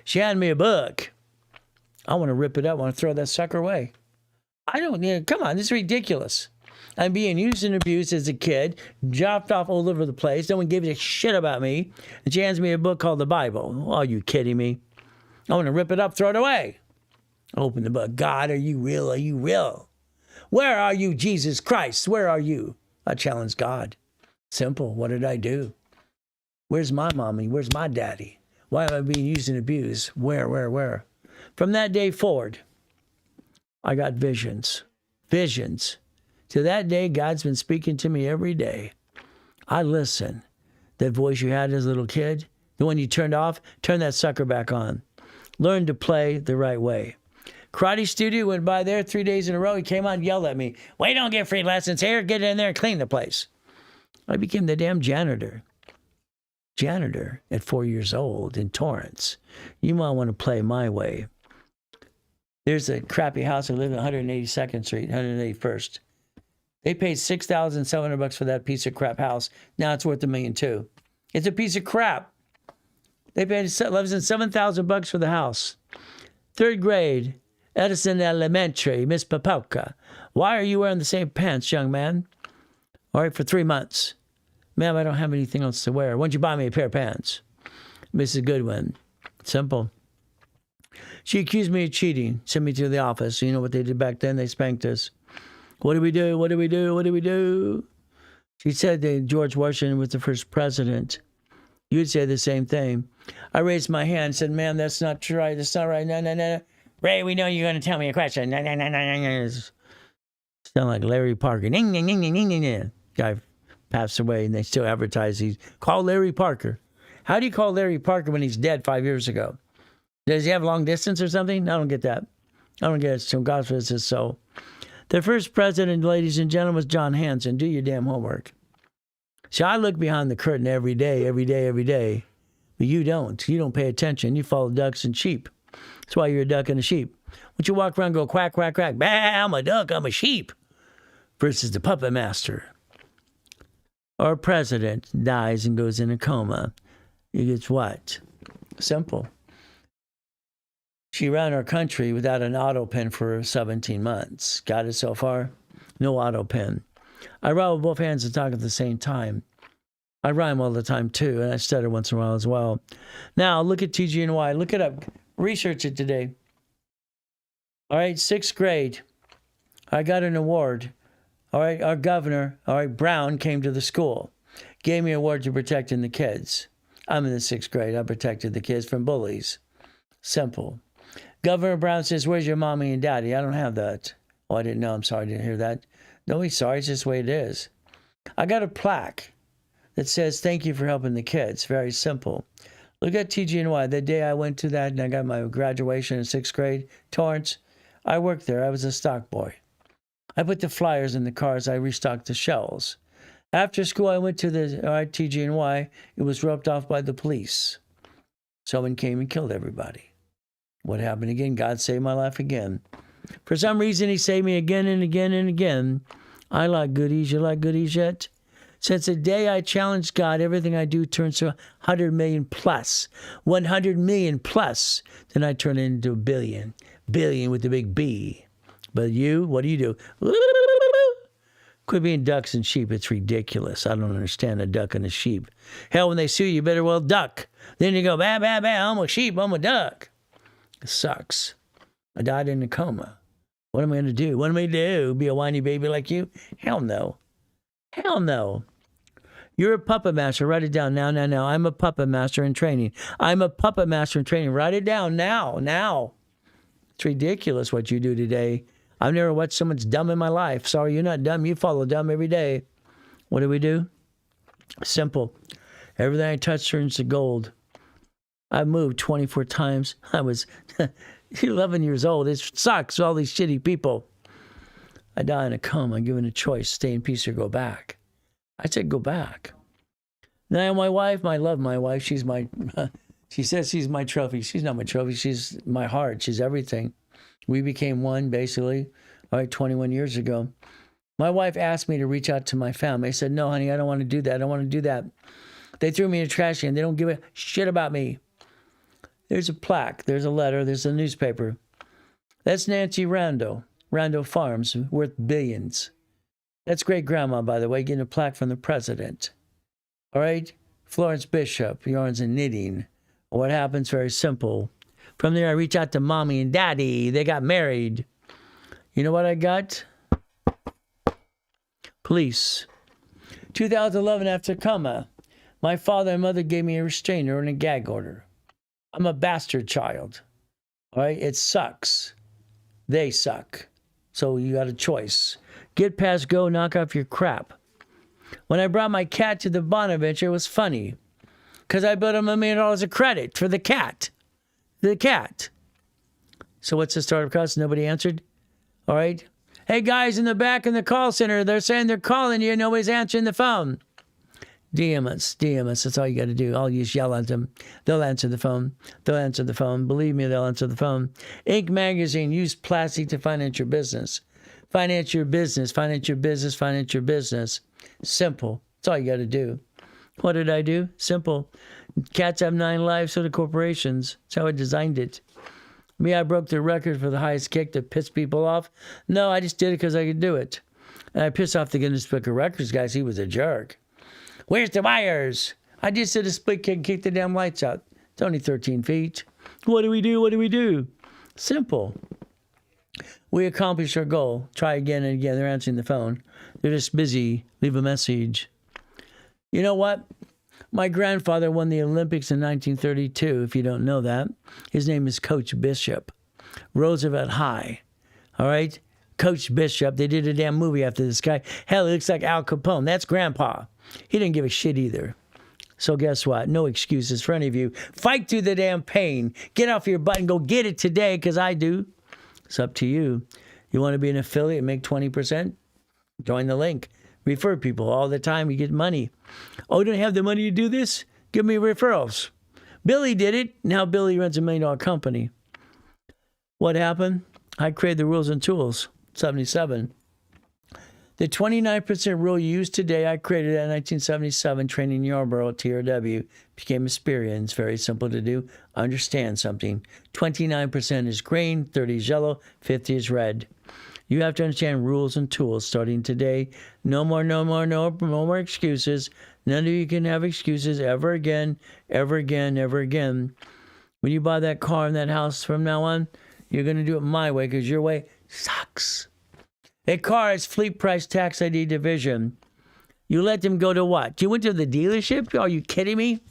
She handed me a book. I want to rip it up. I want to throw that sucker away. I don't need. Come on, this is ridiculous. I'm being used and abused as a kid, dropped off all over the place. No one gave a shit about me. And she hands me a book called the Bible. Oh, are you kidding me? I want to rip it up, throw it away. I open the book. God, are you real? Are you real? Where are you, Jesus Christ? Where are you? I challenged God. Simple. What did I do? Where's my mommy? Where's my daddy? Why am I being used and abused? Where? From that day forward, I got visions. Visions. To that day, God's been speaking to me every day. I listen. That voice you had as a little kid, the one you turned off, turn that sucker back on. Learn to play the right way. Karate studio, went by there 3 days in a row. He came out and yelled at me. We don't get free lessons here. Get in there and clean the place. I became the damn janitor. Janitor at 4 years old in Torrance. You might want to play my way. There's a crappy house I live in 182nd Street, 181st. They paid $6,700 for that piece of crap house. Now it's worth $1.2 million. It's a piece of crap. They paid less than $7,000 for the house. 3rd grade, Edison Elementary, Miss Papauka. Why are you wearing the same pants, young man? All right, for 3 months. Ma'am, I don't have anything else to wear. Why don't you buy me a pair of pants? Mrs. Goodwin. Simple. She accused me of cheating, sent me to the office. You know what they did back then? They spanked us. What do we do? She said that George Washington was the first president. You'd say the same thing. I raised my hand and said, ma'am, that's not right. That's not right. No. Ray, we know you're going to tell me a question. No. Sound like Larry Parker. Guy passed away, and they still advertise he's call Larry Parker. How do you call Larry Parker when he's dead 5 years ago? Does he have long distance or something? I don't get that. I don't get it. So Godfather says so. The first president, ladies and gentlemen, was John Hanson. Do your damn homework. See, I look behind the curtain every day. But you don't. You don't pay attention. You follow ducks and sheep. That's why you're a duck and a sheep. Would you walk around and go quack, quack, quack, bah, I'm a duck, I'm a sheep, versus the puppet master? Or a president dies and goes in a coma. He gets what? Simple. She ran our country without an auto pen for 17 months. Got it so far? No auto pen. I write with both hands and talk at the same time. I rhyme all the time too, and I stutter once in a while as well. Now, look at TGNY. Look it up. Research it today. All right, 6th grade. I got an award. All right, our governor, all right, Brown, came to the school. Gave me an award to protecting the kids. I'm in the 6th grade. I protected the kids from bullies. Simple. Governor Brown says, where's your mommy and daddy? I don't have that. Oh, I didn't know. I'm sorry. I didn't hear that. No, he's sorry. It's just the way it is. I got a plaque that says, thank you for helping the kids. Very simple. Look at TGNY. The day I went to that and I got my graduation in 6th grade, Torrance, I worked there. I was a stock boy. I put the flyers in the cars. I restocked the shelves. After school, I went to the TGNY. It was roped off by the police. Someone came and killed everybody. What happened again? God saved my life again. For some reason, he saved me again and again and again. I like goodies. You like goodies yet? Since the day I challenged God, everything I do turns to 100 million plus. 100 million plus. Then I turn it into a billion. Billion with the big B. But you, what do? Quit being ducks and sheep. It's ridiculous. I don't understand a duck and a sheep. Hell, when they sue you, you better well duck. Then you go, bah, bah, bah, I'm a sheep, I'm a duck. It sucks. I died in a coma. What am I going to do? What am I going to do? Be a whiny baby like you? Hell no. Hell no. You're a puppet master. Write it down now, now, now. I'm a puppet master in training. I'm a puppet master in training. Write it down now, now. It's ridiculous what you do today. I've never watched someone's dumb in my life. Sorry, you're not dumb. You follow dumb every day. What do? Simple. Everything I touch turns to gold. I've moved 24 times. I was 11 years old. It sucks, all these shitty people. I die in a coma. I'm given a choice, stay in peace or go back. I said go back. Now my wife, I love my wife. She's my, she says she's my trophy. She's not my trophy. She's my heart. She's everything. We became one, basically, all right, 21 years ago. My wife asked me to reach out to my family. I said, no, honey, I don't want to do that. I don't want to do that. They threw me in a trash can. They don't give a shit about me. There's a plaque. There's a letter. There's a newspaper. That's Nancy Rando. Rando Farms, worth billions. That's great-grandma, by the way, getting a plaque from the president. All right? Florence Bishop, yarns and knitting. What happens? Very simple. From there, I reach out to mommy and daddy. They got married. You know what I got? Police. 2011, after coma, my father and mother gave me a restrainer and a gag order. I'm a bastard child. All right? It sucks. They suck. So you got a choice. Get past go, knock off your crap. When I brought my cat to the Bonaventure, it was funny. Because I billed him $1 million of credit for the cat. The cat. So what's the startup cost? Nobody answered? All right. Hey, guys in the back in the call center, they're saying they're calling you. Nobody's answering the phone. DM us. That's all you got to do. I'll just yell at them. They'll answer the phone. Believe me, they'll answer the phone. Inc. Magazine, use plastic to finance your business. Finance your business. Simple. That's all you got to do. What did I do? Simple. Cats have 9 lives, so do corporations. That's how I designed it. Me, I broke the record for the highest kick to piss people off. No, I just did it because I could do it. And I pissed off the Guinness Book of Records guys. He was a jerk. Where's the wires? I just did a split kick and kicked the damn lights out. It's only 13 feet. What do we do? Simple. We accomplished our goal. Try again and again. They're answering the phone. They're just busy. Leave a message. You know what? My grandfather won the Olympics in 1932, if you don't know that. His name is Coach Bishop. Roosevelt High. All right? Coach Bishop. They did a damn movie after this guy. Hell, he looks like Al Capone. That's Grandpa. He didn't give a shit either. So guess what? No excuses for any of you. Fight through the damn pain. Get off your butt and go get it today, because I do. It's up to you. You want to be an affiliate and make 20%? Join the link. Refer people all the time. You get money. Oh, don't have the money to do this? Give me referrals. Billy did it. Now Billy runs $1 million company. What happened? I created the rules and tools, 77. The 29% rule you use today, I created in 1977, training Yarborough at TRW. Became Asperian. It's very simple to do. Understand something. 29% is green, 30 is yellow, 50 is red. You have to understand rules and tools starting today. No more excuses. None of you can have excuses ever again, ever again, ever again. When you buy that car and that house from now on, you're going to do it my way because your way sucks. A car is fleet price tax ID division. You let them go to what? You went to the dealership? Are you kidding me?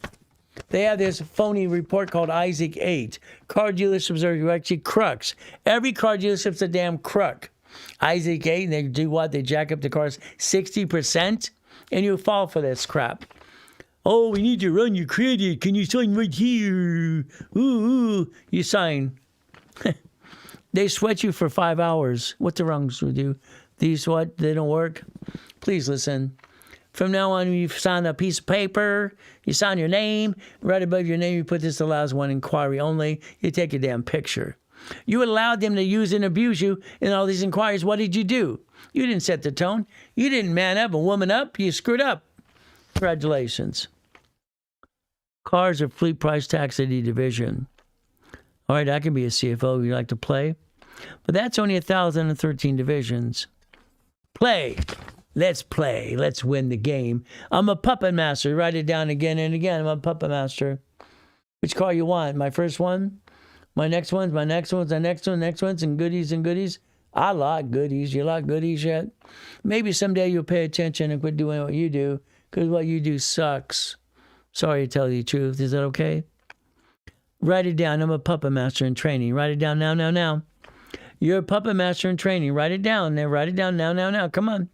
They have this phony report called Isaac 8. Car dealerships are actually crooks. Every car dealership's a damn crook. Isaac 8, and they do what? They jack up the cars 60%, and you fall for this crap. Oh, we need to run your credit. Can you sign right here? Ooh. You sign. They sweat you for 5 hours. What's the wrong with you? These what? They don't work? Please listen. From now on, you sign a piece of paper, you sign your name, right above your name, you put this allows one inquiry only. You take a damn picture. You allowed them to use and abuse you in all these inquiries. What did you do? You didn't set the tone. You didn't man up and woman up. You screwed up. Congratulations. Cars are fleet price tax ID division. All right, I can be a CFO if you like to play. But that's only 1,013 divisions. Play. Let's play. Let's win the game. I'm a puppet master. Write it down again and again. I'm a puppet master. Which car you want? My first one? My next ones? My next ones? My next ones? And goodies? I like goodies. You like goodies yet? Maybe someday you'll pay attention and quit doing what you do, because what you do sucks. Sorry to tell you the truth. Is that okay? Write it down. I'm a puppet master in training. Write it down now. You're a puppet master in training. Write it down. Now write it down now. Come on.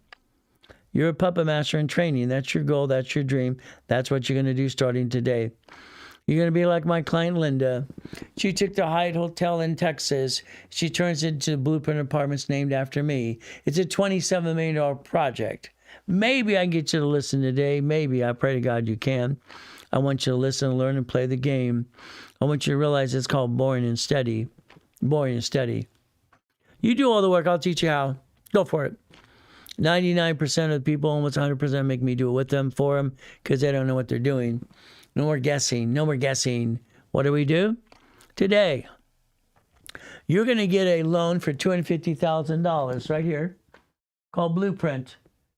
You're a puppet master in training. That's your goal. That's your dream. That's what you're going to do starting today. You're going to be like my client, Linda. She took the Hyatt Hotel in Texas. She turns it into Blueprint Apartments named after me. It's a $27 million project. Maybe I can get you to listen today. Maybe. I pray to God you can. I want you to listen, learn, and play the game. I want you to realize it's called boring and steady. Boring and steady. You do all the work. I'll teach you how. Go for it. 99% of the people, almost 100%, make me do it with them, for them, because they don't know what they're doing. No more guessing. What do we do? Today, you're going to get a loan for $250,000 right here called Blueprint,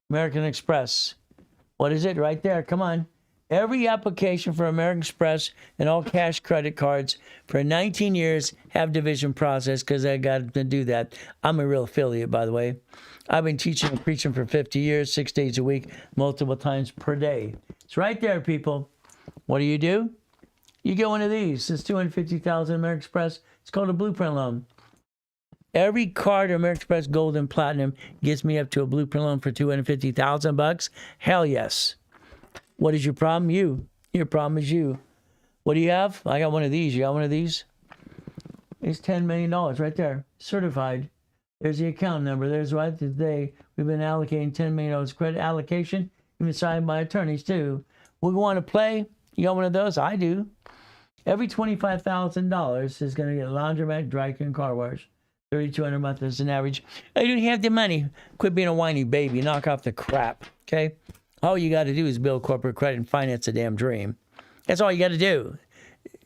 American Express. What is it? Right there. Come on. Every application for American Express and all cash credit cards for 19 years have division process because I got to do that. I'm a real affiliate, by the way. I've been teaching and preaching for 50 years, 6 days a week, multiple times per day. It's right there, people. What do? You get one of these. It's $250,000 American Express. It's called a Blueprint loan. Every card American Express Gold and Platinum gets me up to a Blueprint loan for $250,000. Hell yes. What is your problem? You. Your problem is you. What do you have? I got one of these. You got one of these? It's $10 million right there. Certified. There's the account number. There's right today. We've been allocating $10 million credit allocation. Even signed by attorneys too. We want to play. You got one of those? I do. Every $25,000 is going to get laundromat, dry clean, car wash. $3,200 a month is an average. I don't have the money. Quit being a whiny baby. Knock off the crap. Okay? All you got to do is build corporate credit and finance a damn dream. That's all you got to do.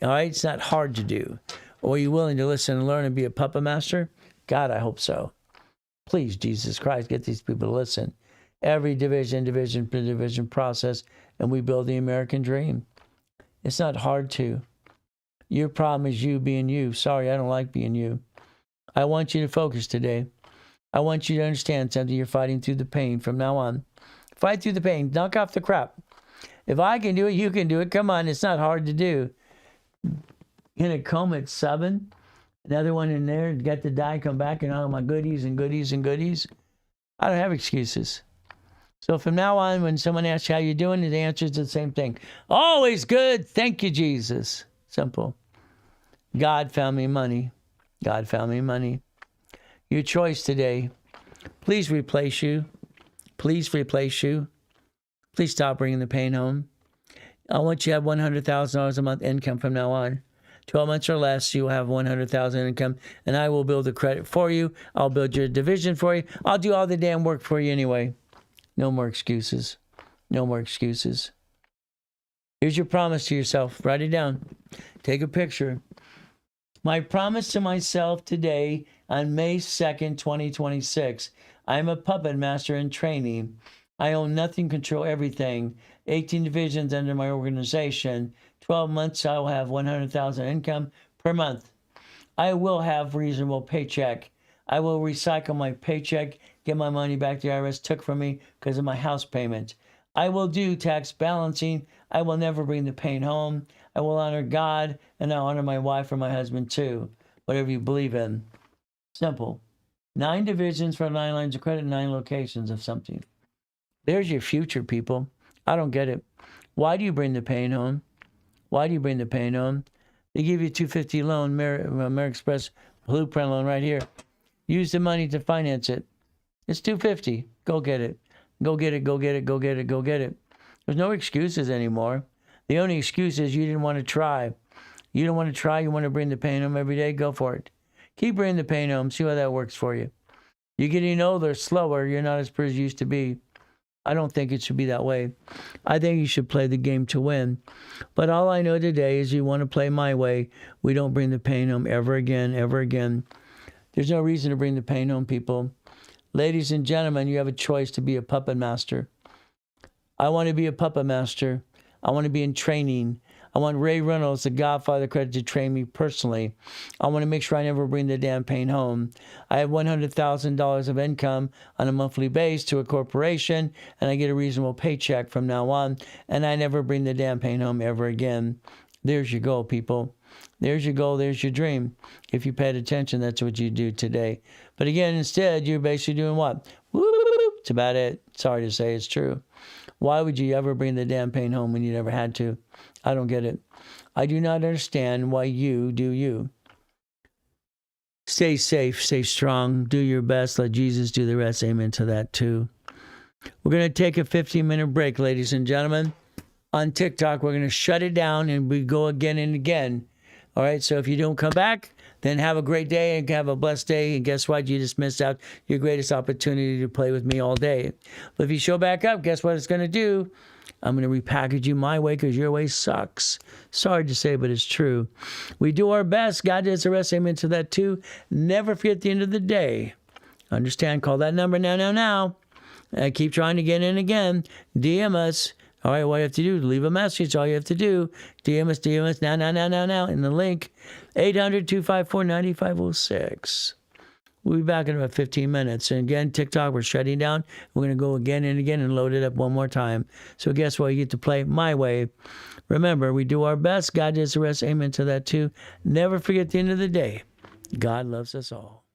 All right? It's not hard to do. Or are you willing to listen and learn and be a puppet master? God, I hope so. Please, Jesus Christ, get these people to listen. Every division process, and we build the American dream. It's not hard to. Your problem is you being you. Sorry, I don't like being you. I want you to focus today. I want you to understand something. You're fighting through the pain from now on. Fight through the pain. Knock off the crap. If I can do it, you can do it. Come on, it's not hard to do. In a coma at 7, another one in there, got to die, come back, and all my goodies. I don't have excuses. So from now on, when someone asks you how you're doing, the answer is the same thing. Always good. Thank you, Jesus. Simple. God found me money. God found me money. Your choice today. Please replace you. Please replace you. Please stop bringing the pain home. I want you to have $100,000 a month income from now on. 12 months or less, you will have 100,000 income, and I will build the credit for you. I'll build your division for you. I'll do all the damn work for you anyway. No more excuses. No more excuses. Here's your promise to yourself. Write it down. Take a picture. My promise to myself today on May 2nd, 2026. I am a puppet master in training. I own nothing, control everything. 18 divisions under my organization. 12 months, I will have 100,000 income per month. I will have reasonable paycheck. I will recycle my paycheck, get my money back the IRS took from me because of my house payment. I will do tax balancing. I will never bring the pain home. I will honor God, and I honor my wife or my husband too. Whatever you believe in. Simple. 9 divisions for 9 lines of credit, 9 locations of something. There's your future, people. I don't get it. Why do you bring the pain home? Why do you bring the pain home? They give you a $250 loan, American Express blueprint loan right here. Use the money to finance it. It's $250. Go get it. Go get it, go get it, go get it, go get it. There's no excuses anymore. The only excuse is you didn't want to try. You don't want to try. You want to bring the pain home every day. Go for it. Keep bringing the pain home. See how that works for you. You're getting older, slower. You're not as pretty as you used to be. I don't think it should be that way. I think you should play the game to win. But all I know today is you want to play my way. We don't bring the pain home ever again, ever again. There's no reason to bring the pain home, people. Ladies and gentlemen, you have a choice to be a puppet master. I want to be a puppet master. I want to be in training. I want Ray Reynolds, the Godfather credit, to train me personally. I want to make sure I never bring the damn pain home. I have $100,000 of income on a monthly base to a corporation, and I get a reasonable paycheck from now on, and I never bring the damn pain home ever again. There's your goal, people. There's your goal. There's your dream. If you paid attention, that's what you do today. But again, instead, you're basically doing what? Woo! It's about it. Sorry to say, it's true. Why would you ever bring the damn pain home when you never had to? I don't get it. I do not understand why you do you. Stay safe, stay strong, do your best, let Jesus do the rest. Amen to that too. We're going to take a 15-minute break, ladies and gentlemen. On TikTok, we're going to shut it down and we go again and again. All right, so if you don't come back, then have a great day and have a blessed day. And guess what? You just missed out your greatest opportunity to play with me all day. But if you show back up, guess what it's going to do? I'm going to repackage you my way because your way sucks. Sorry to say, but it's true. We do our best. God does the rest. Amen to that too. Never forget at the end of the day. Understand? Call that number now. Keep trying again and again. DM us. All right, what you have to do, leave a message. All you have to do, DM us now, in the link, 800-254-9506. We'll be back in about 15 minutes. And again, TikTok, we're shutting down. We're going to go again and again and load it up one more time. So guess what? You get to play my way. Remember, we do our best. God does the rest. Amen to that too. Never forget at the end of the day, God loves us all.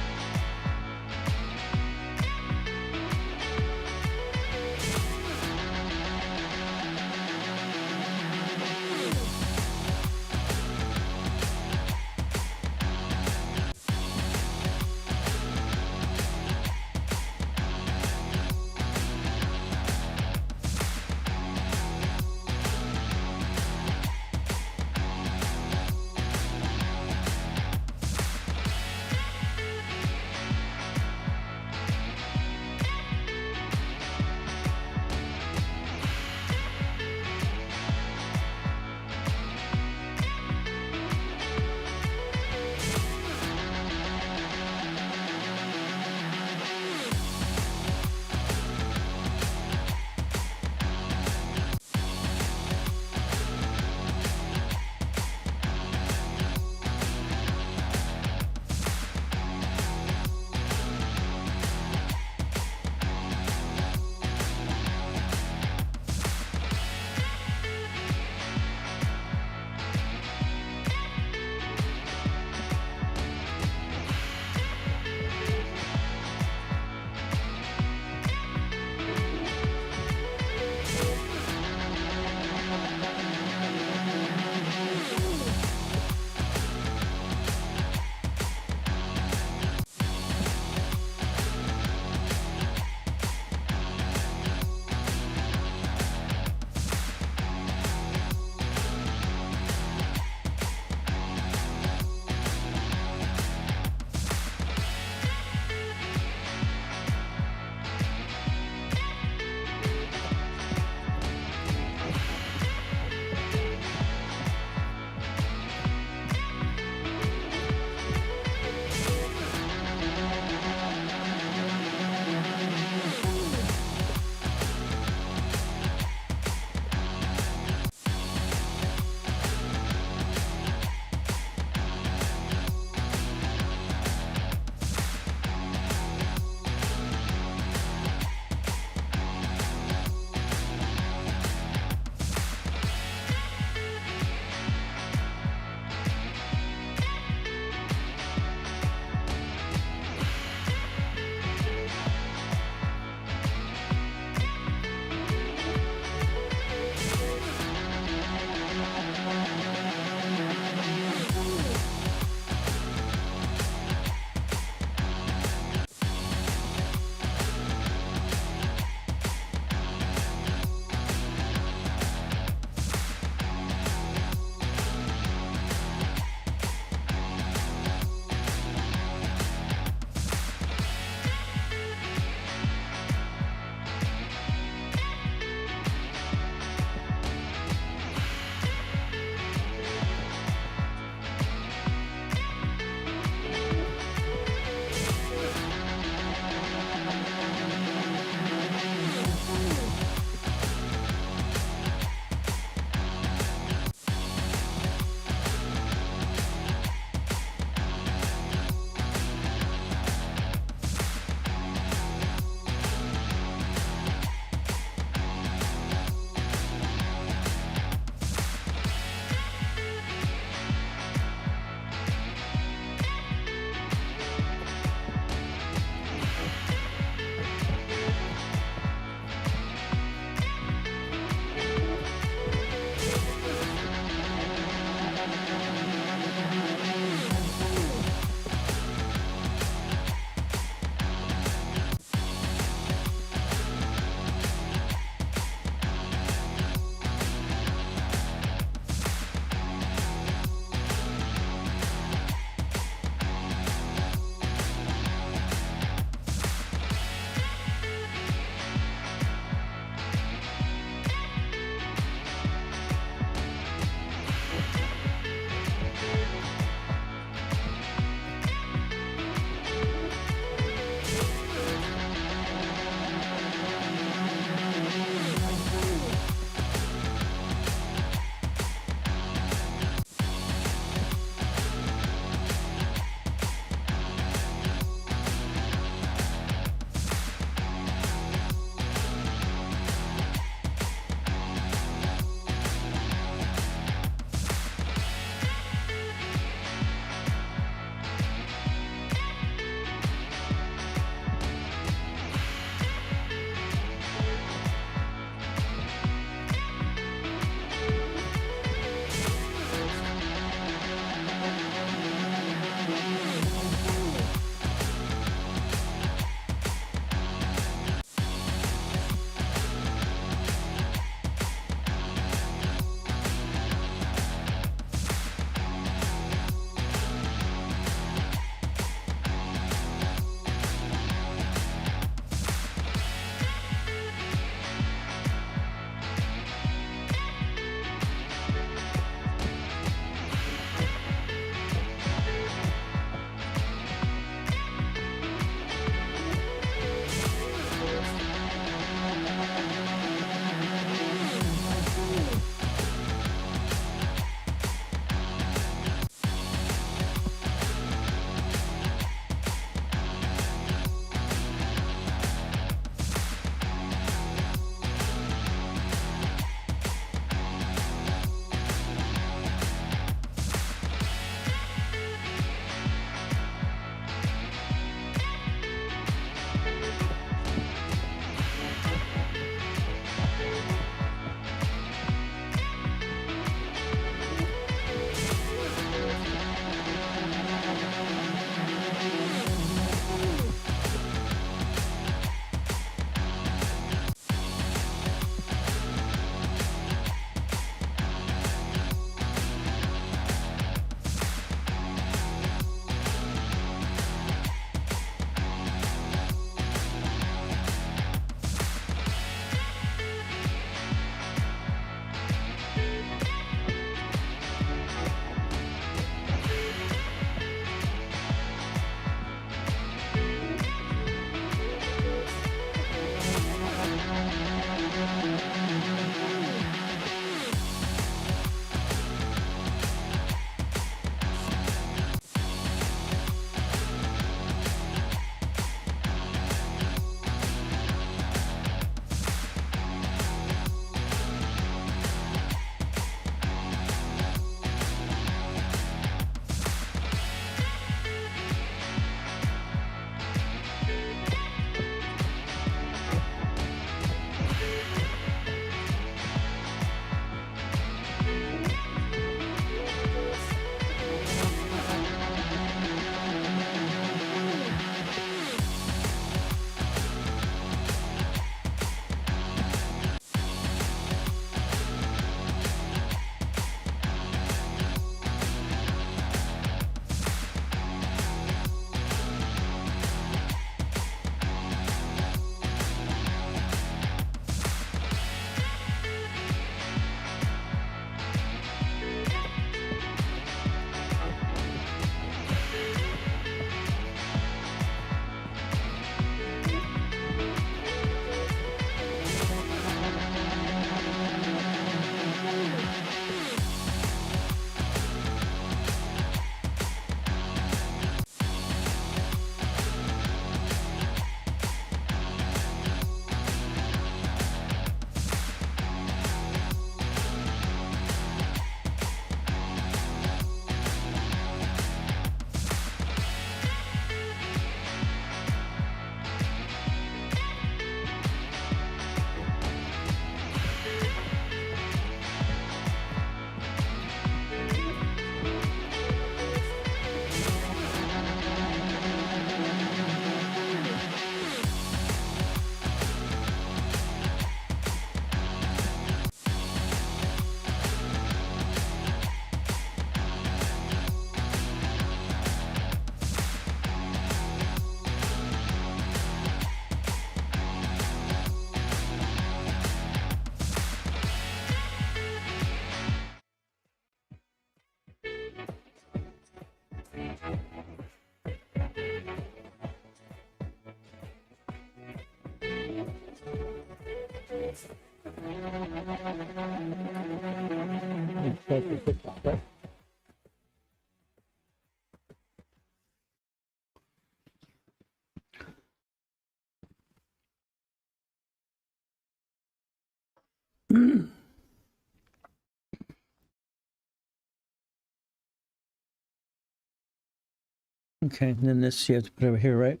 Okay, and then this you have to put over here, right?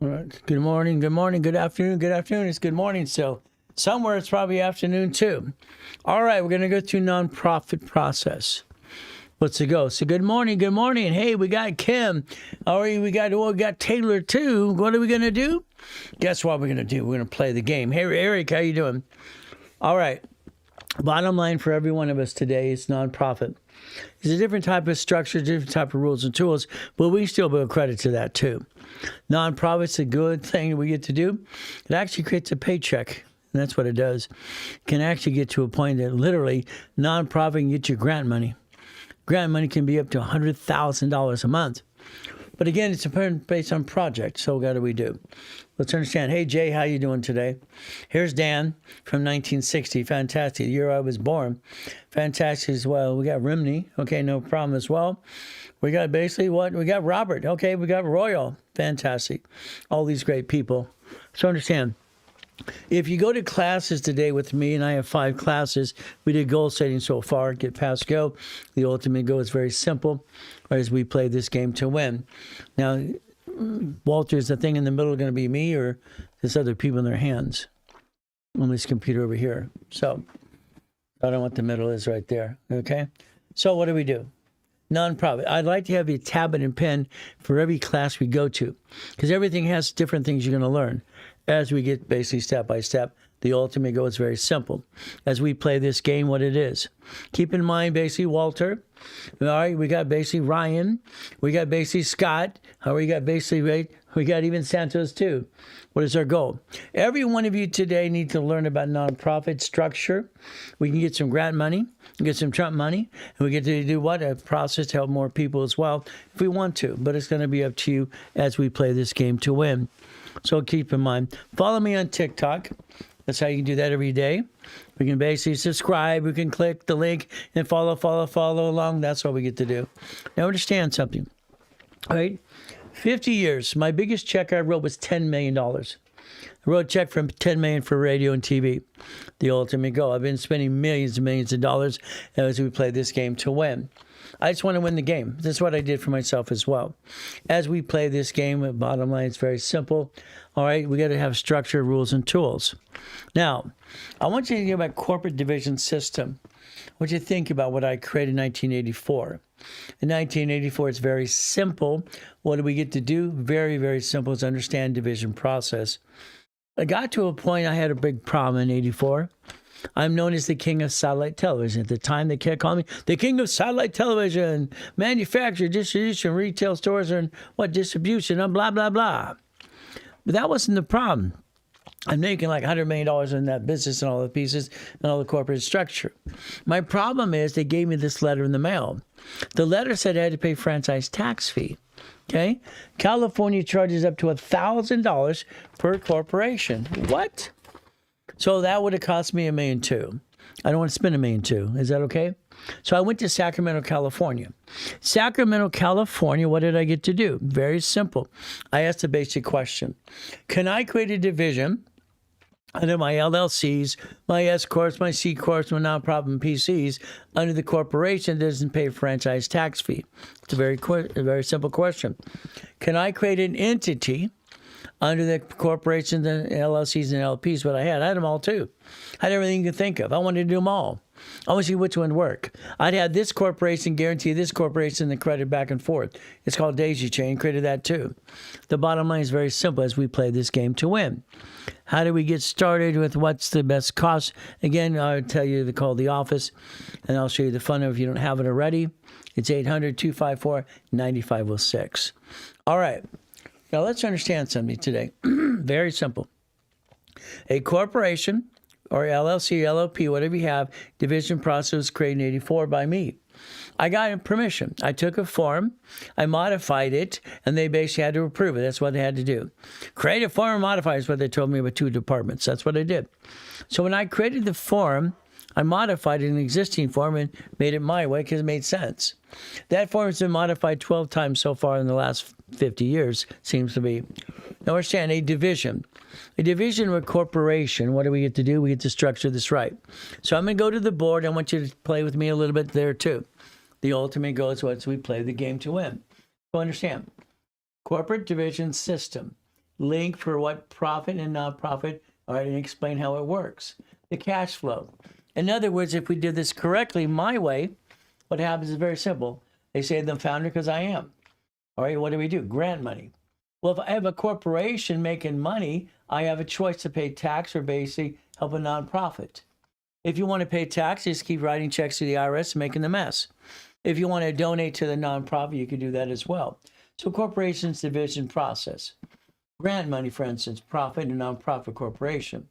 All right. Good morning, good afternoon, good afternoon. It's good morning. So somewhere it's probably afternoon too. All right, we're gonna go through nonprofit process. Let's go. So good morning, good morning. Hey, we got Kim. All right, we got Taylor too. What are we gonna do? Guess what we're gonna do? We're gonna play the game. Hey, Eric, how you doing? All right. Bottom line for every one of us today is nonprofit. It's a different type of structure, different type of rules and tools, but we still build credit to that too. Nonprofit's a good thing that we get to do. It actually creates a paycheck, and that's what it does. It can actually get to a point that literally nonprofit can get you grant money. Grant money can be up to $100,000 a month. But again, it's based on project. So what do we do? Let's understand. Hey, Jay, how you doing today? Here's Dan from 1960. Fantastic. The year I was born. Fantastic as well. We got Rimney. Okay, no problem as well. We got basically what? We got Robert. Okay, we got Royal. Fantastic. All these great people. So understand. If you go to classes today with me, and I have 5 classes, we did goal setting so far, get past go. The ultimate goal is very simple, as we play this game to win. Now, Walter, is the thing in the middle going to be me or this other people in their hands on this computer over here? So, I don't know what the middle is right there, okay? So what do? Nonprofit. I'd like to have a tablet and pen for every class we go to, because everything has different things you're going to learn. As we get basically step by step, the ultimate goal is very simple. As we play this game, what it is. Keep in mind, basically, Walter. All right, we got basically Ryan. We got basically Scott. We got basically, right? We got even Santos too. What is our goal? Every one of you today need to learn about nonprofit structure. We can get some grant money, get some Trump money, and we get to do what? A process to help more people as well if we want to. But it's going to be up to you as we play this game to win. So keep in mind, follow me on TikTok. That's how you can do that every day. We can basically subscribe. We can click the link and follow along. That's what we get to do. Now understand something. All right? 50 years. My biggest check I wrote was $10 million. I wrote a check for $10 million for radio and TV. The ultimate goal. I've been spending millions and millions of dollars as we play this game to win. I just want to win the game. This is what I did for myself as well. As we play this game, the bottom line is very simple. All right, we got to have structure, rules, and tools. Now, I want you to think about corporate division system. I want you to think about what I created in 1984. In 1984, it's very simple. What do we get to do? Very, very simple. It's understand division process. I got to a point I had a big problem in 84. I'm known as the king of satellite television. At the time, they kept calling me the king of satellite television, manufacturer, distribution, retail stores, and what distribution, and blah, blah, blah. But that wasn't the problem. I'm making like $100 million in that business and all the pieces and all the corporate structure. My problem is they gave me this letter in the mail. The letter said I had to pay franchise tax fee. Okay? California charges up to $1,000 per corporation. What? So that would have cost me $1.2 million. I don't want to spend $1.2 million. Is that okay? So I went to Sacramento, California. Sacramento, California, what did I get to do? Very simple. I asked a basic question. Can I create a division under my LLCs, my S Corps, my C Corps, my nonprofit PCs, under the corporation that doesn't pay a franchise tax fee? It's a very simple question. Can I create an entity under the corporations and LLCs and LPs? What I had them all too. I had everything you could think of. I wanted to do them all. I want to see which one work. I'd have this corporation guarantee this corporation the credit back and forth. It's called daisy chain. Created that too. The bottom line is very simple as we play this game to win. How do we get started with what's the best cost? Again, I'll tell you to call the office, and I'll show you the phone number if you don't have it already. It's 800-254-9506. All right. Now let's understand something today. Very simple. A corporation or LLC, LLP, whatever you have, division process was created in 84 by me. I got permission. I took a form, I modified it, and they basically had to approve it. That's what they had to do. Create a form and modify is what they told me about 2 departments. That's what I did. So when I created the form, I modified an existing form and made it my way because it made sense. That form has been modified 12 times so far in the last 50 years, seems to be. Now understand, a division. A division of a corporation, what do we get to do? We get to structure this right. So I'm going to go to the board. I want you to play with me a little bit there too. The ultimate goal is what we play the game to win. So understand, corporate division system. Link for what profit and non-profit. All right, and explain how it works. The cash flow. In other words, if we did this correctly, my way, what happens is very simple. They say I'm the founder because I am. All right, what do? Grant money. Well, if I have a corporation making money, I have a choice to pay tax or basically help a nonprofit. If you want to pay tax, just keep writing checks to the IRS and making the mess. If you want to donate to the nonprofit, you can do that as well. So corporation's division process. Grant money, for instance, profit and nonprofit corporation.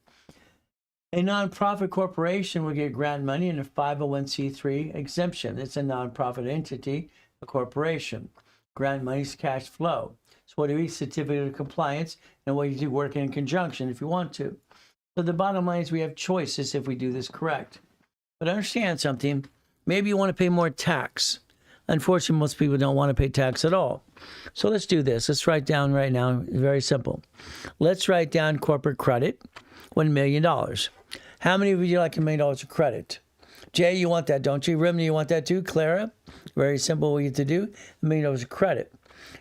A nonprofit corporation will get grant money in a 501c3 exemption. It's a nonprofit entity, a corporation. Grant money is cash flow. So what do we? Certificate of compliance, and what you do, work in conjunction if you want to. So the bottom line is we have choices if we do this correct. But understand something. Maybe you want to pay more tax. Unfortunately, most people don't want to pay tax at all. So let's do this. Let's write down right now, very simple. Let's write down corporate credit, $1 million. How many of you like $1 million of credit? Jay, you want that, don't you? Rimney, you want that too? Clara? Very simple what you have to do. $1 million of credit.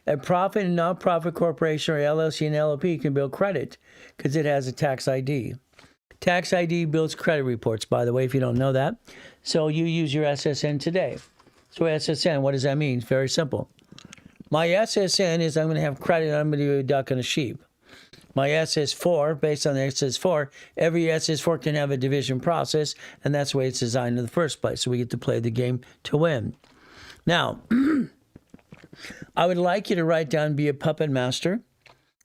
A profit and nonprofit corporation or LLC and LLP can build credit because it has a tax ID. Tax ID builds credit reports, by the way, if you don't know that. So you use your SSN today. So SSN, what does that mean? It's very simple. My SSN is I'm going to have credit, I'm going to do a duck and a sheep. My SS4, based on the SS4, every SS4 can have a division process, and that's the way it's designed in the first place. So we get to play the game to win. Now, I would like you to write down, be a puppet master.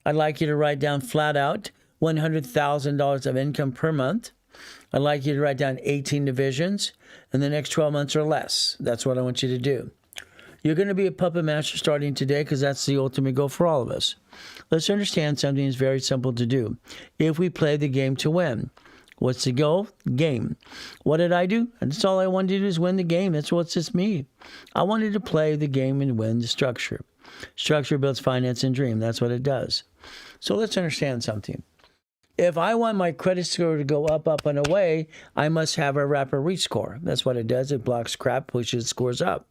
I'd like you to write down flat out $100,000 of income per month. I'd like you to write down 18 divisions in the next 12 months or less. That's what I want you to do. You're going to be a puppet master starting today because that's the ultimate goal for all of us. Let's understand something that's very simple to do. If we play the game to win, what's the goal? Game. What did I do? That's all I wanted to do is win the game. That's what's just me. I wanted to play the game and win the structure. Structure builds finance and dream. That's what it does. So let's understand something. If I want my credit score to go up, up, and away, I must have a rapid rescore. That's what it does. It blocks crap, pushes scores up.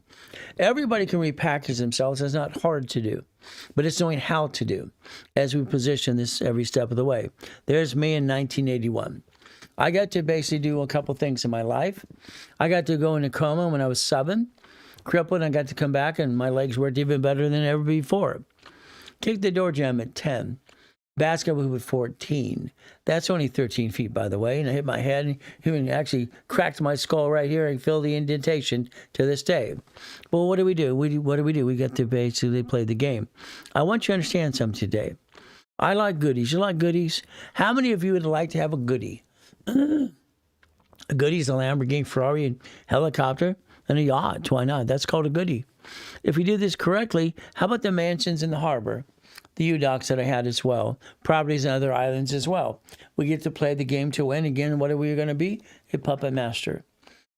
Everybody can repackage themselves. It's not hard to do, but it's knowing how to do as we position this every step of the way. There's me in 1981. I got to basically do a couple things in my life. I got to go into coma when I was 7, crippled, and I got to come back, and my legs worked even better than ever before. Kicked the door jam at 10. Basketball hoop at 14. That's only 13 feet, by the way. And I hit my head and even actually cracked my skull right here and feel the indentation to this day. Well, what do we do? What do? We get to basically play the game. I want you to understand something today. I like goodies. You like goodies? How many of you would like to have a goodie? A goodie is a Lamborghini, Ferrari, and helicopter, and a yacht. Why not? That's called a goodie. If we do this correctly, how about the mansions in the harbor? The U-Docks that I had as well, properties in other islands as well. We get to play the game to win. Again, what are we going to be? A puppet master.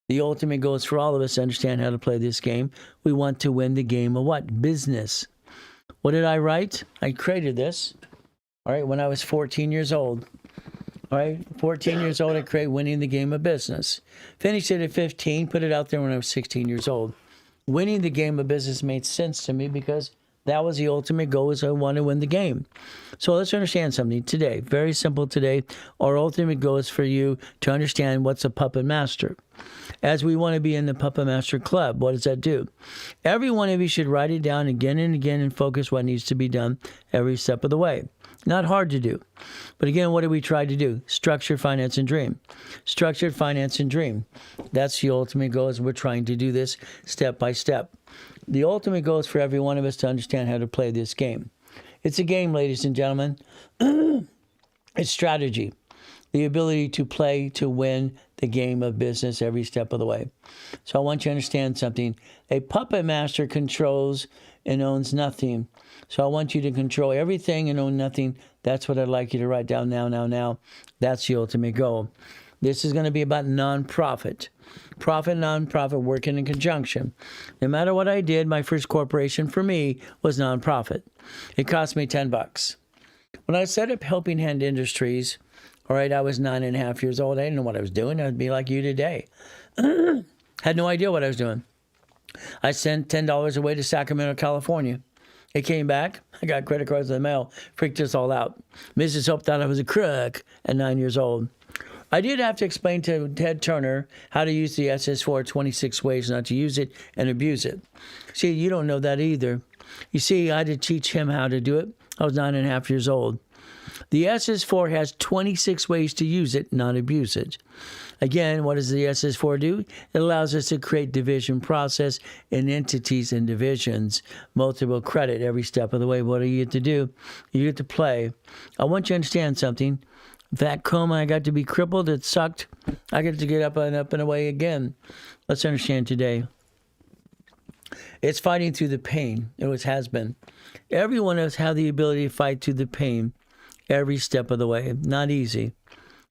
The ultimate goal is for all of us to understand how to play this game. We want to win the game of what? Business. What did I write? I created this, all right, when I was 14 years old. All right, 14 years old, I created winning the game of business. Finished it at 15, put it out there when I was 16 years old. Winning the game of business made sense to me because that was the ultimate goal, is I want to win the game. So let's understand something today. Very simple today. Our ultimate goal is for you to understand what's a puppet master. As we want to be in the Puppet Master Club, what does that do? Every one of you should write it down again and again and focus what needs to be done every step of the way. Not hard to do. But again, what do we try to do? Structure, finance, and dream. Structured finance and dream. That's the ultimate goal, as we're trying to do this step by step. The ultimate goal is for every one of us to understand how to play this game. It's a game, ladies and gentlemen. It's strategy. The ability to play, to win the game of business every step of the way. So I want you to understand something. A puppet master controls and owns nothing. So I want you to control everything and own nothing. That's what I'd like you to write down now. That's the ultimate goal. This is going to be about nonprofit. Profit, nonprofit, working in conjunction. No matter what I did, my first corporation for me was nonprofit. It cost me $10. When I set up Helping Hand Industries, all right, I was 9.5 years old. I didn't know what I was doing. I'd be like you today. Had no idea what I was doing. I sent $10 away to Sacramento, California. It came back. I got credit cards in the mail. Freaked us all out. Mrs. Hope thought I was a crook at 9 years old. I did have to explain to Ted Turner how to use the SS4 26 ways not to use it and abuse it. See, you don't know that either. You see, I had to teach him how to do it. I was 9.5 years old. The SS4 has 26 ways to use it, not abuse it. Again, what does the SS4 do? It allows us to create division process in entities and divisions, multiple credit every step of the way. What do you get to do? You get to play. I want you to understand something. That coma, I got to be crippled. It sucked. I get to get up and away again. Let's understand today. It's fighting through the pain. It always has been. Every one of us have the ability to fight through the pain every step of the way. Not easy.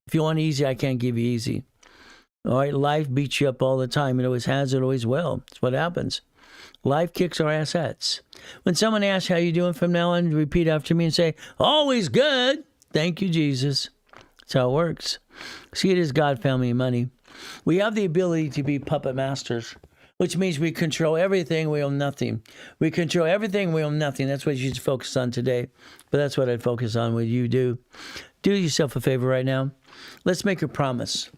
If you want easy, I can't give you easy. All right, life beats you up all the time. It always has, it always will. It's what happens. Life kicks our assets. When someone asks how you doing from now on, repeat after me and say, always good. Thank you, Jesus. That's how it works. See, it is God, family, and money. We have the ability to be puppet masters, which means we control everything, we own nothing. We control everything, we own nothing. That's what you should focus on today. But that's what I'd focus on what you do. Do yourself a favor right now. Let's make a promise.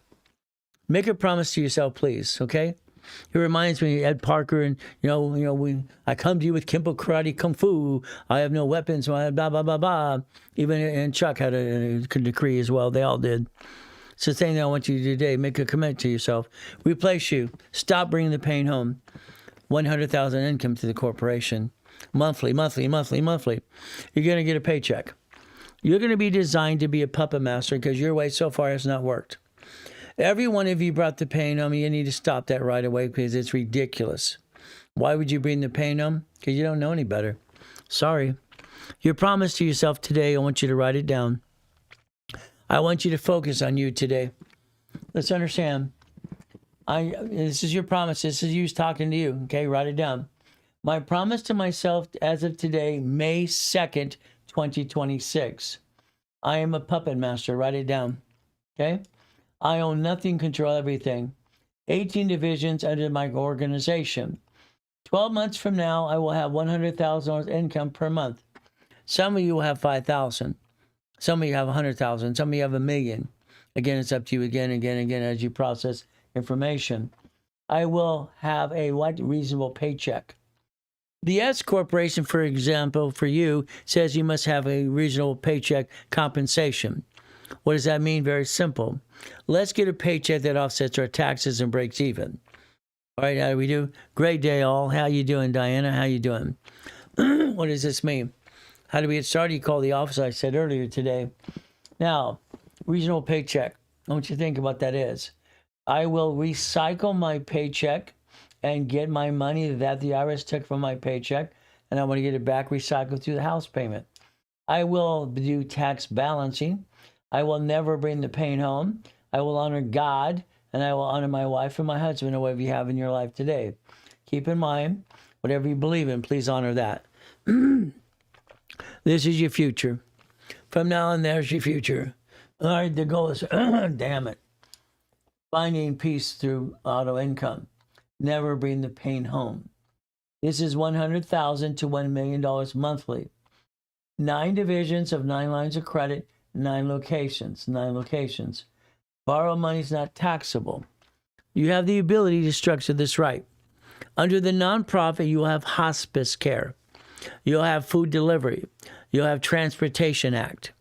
Make a promise to yourself, please, okay? It reminds me of Ed Parker and, I come to you with Kempo Karate Kung Fu. I have no weapons, blah, blah, blah, blah. Even and Chuck had a decree as well. They all did. It's the thing that I want you to do today. Make a commitment to yourself. Replace you. Stop bringing the pain home. 100,000 income to the corporation. Monthly. You're going to get a paycheck. You're going to be designed to be a puppet master because your way so far has not worked. Every one of you brought the pain home. You need to stop that right away because it's ridiculous. Why would you bring the pain home? Because you don't know any better. Sorry. Your promise to yourself today, I want you to write it down. I want you to focus on you today. Let's understand. This is your promise. This is you talking to you. Okay, write it down. My promise to myself as of today, May 2nd, 2026. I am a puppet master. Write it down. Okay? I own nothing, control everything. 18 divisions under my organization. 12 months from now, I will have $100,000 income per month. Some of you will have $5,000. Some of you have $100,000. Some of you have $1 million. Again, it's up to you again as you process information. I will have a reasonable paycheck. The S Corporation, for example, for you, says you must have a reasonable paycheck compensation. What does that mean? Very simple. Let's get a paycheck that offsets our taxes and breaks even. All right, how do we do? Great day, all. How you doing, Diana? How you doing? What does this mean? How do we get started? You call the office, I said earlier today. Now, reasonable paycheck. I want you to think about that is. I will recycle my paycheck and get my money that the IRS took from my paycheck, and I want to get it back recycled through the house payment. I will do tax balancing. I will never bring the pain home. I will honor God, and I will honor my wife and my husband, or whatever you have in your life today. Keep in mind, whatever you believe in, please honor that. This is your future. From now on, there's your future. All right, the goal is, damn it, finding peace through auto income. Never bring the pain home. This is $100,000 to $1 million monthly. 9 divisions of 9 lines of credit, 9 locations. Borrow money is not taxable. You have the ability to structure this right. Under the nonprofit, you will have hospice care. You'll have food delivery. You'll have Transportation Act.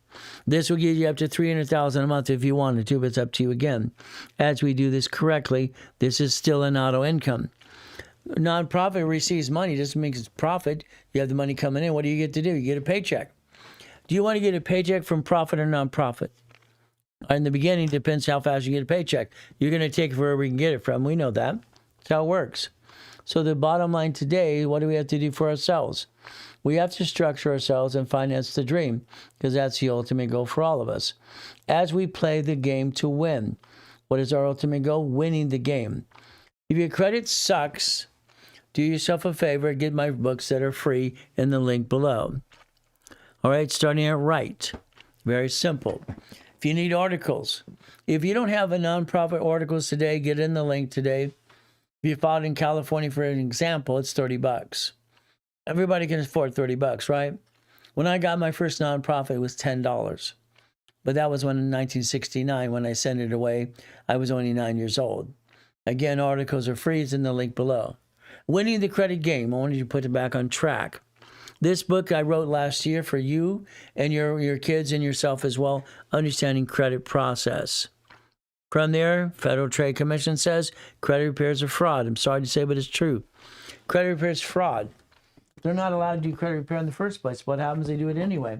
This will give you up to $300,000 a month if you wanted to, but it's up to you again. As we do this correctly, this is still an auto income. Nonprofit receives money, doesn't mean it's profit. You have the money coming in. What do you get to do? You get a paycheck. Do you want to get a paycheck from profit or nonprofit? In the beginning, depends how fast you get a paycheck. You're going to take it wherever we can get it from. We know that. That's how it works. So the bottom line today, what do we have to do for ourselves? We have to structure ourselves and finance the dream, because that's the ultimate goal for all of us. As we play the game to win, what is our ultimate goal? Winning the game. If your credit sucks, do yourself a favor, get my books that are free in the link below. All right, starting at right. Very simple. If you need articles, if you don't have a nonprofit articles today, get in the link today. If you filed in California, for an example, it's $30. Everybody can afford $30, right? When I got my first nonprofit, it was $10. But that was when in 1969, when I sent it away, I was only 9 years old. Again, articles are free. It's in the link below. Winning the credit game. I wanted you to put it back on track. This book I wrote last year for you and your kids and yourself as well, Understanding Credit Process. From there, Federal Trade Commission says credit repairs are fraud. I'm sorry to say, but it's true. Credit repair is fraud. They're not allowed to do credit repair in the first place. What happens? They do it anyway.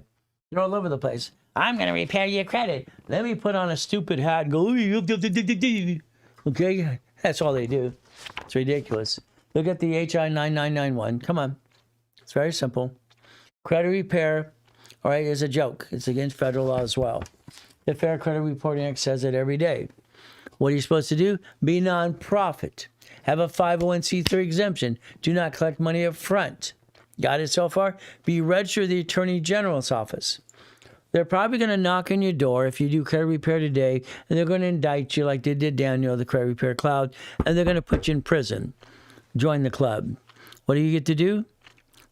They're all over the place. I'm going to repair your credit. Let me put on a stupid hat and go, okay? That's all they do. It's ridiculous. Look at the HI 9991. Come on. It's very simple. Credit repair, all right, is a joke. It's against federal law as well. The Fair Credit Reporting Act says it every day. What are you supposed to do? Be nonprofit. Have a 501c3 exemption. Do not collect money up front. Got it so far? Be registered with the Attorney General's office. They're probably going to knock on your door if you do credit repair today, and they're going to indict you like they did Daniel, the credit repair cloud, and they're going to put you in prison. Join the club. What do you get to do?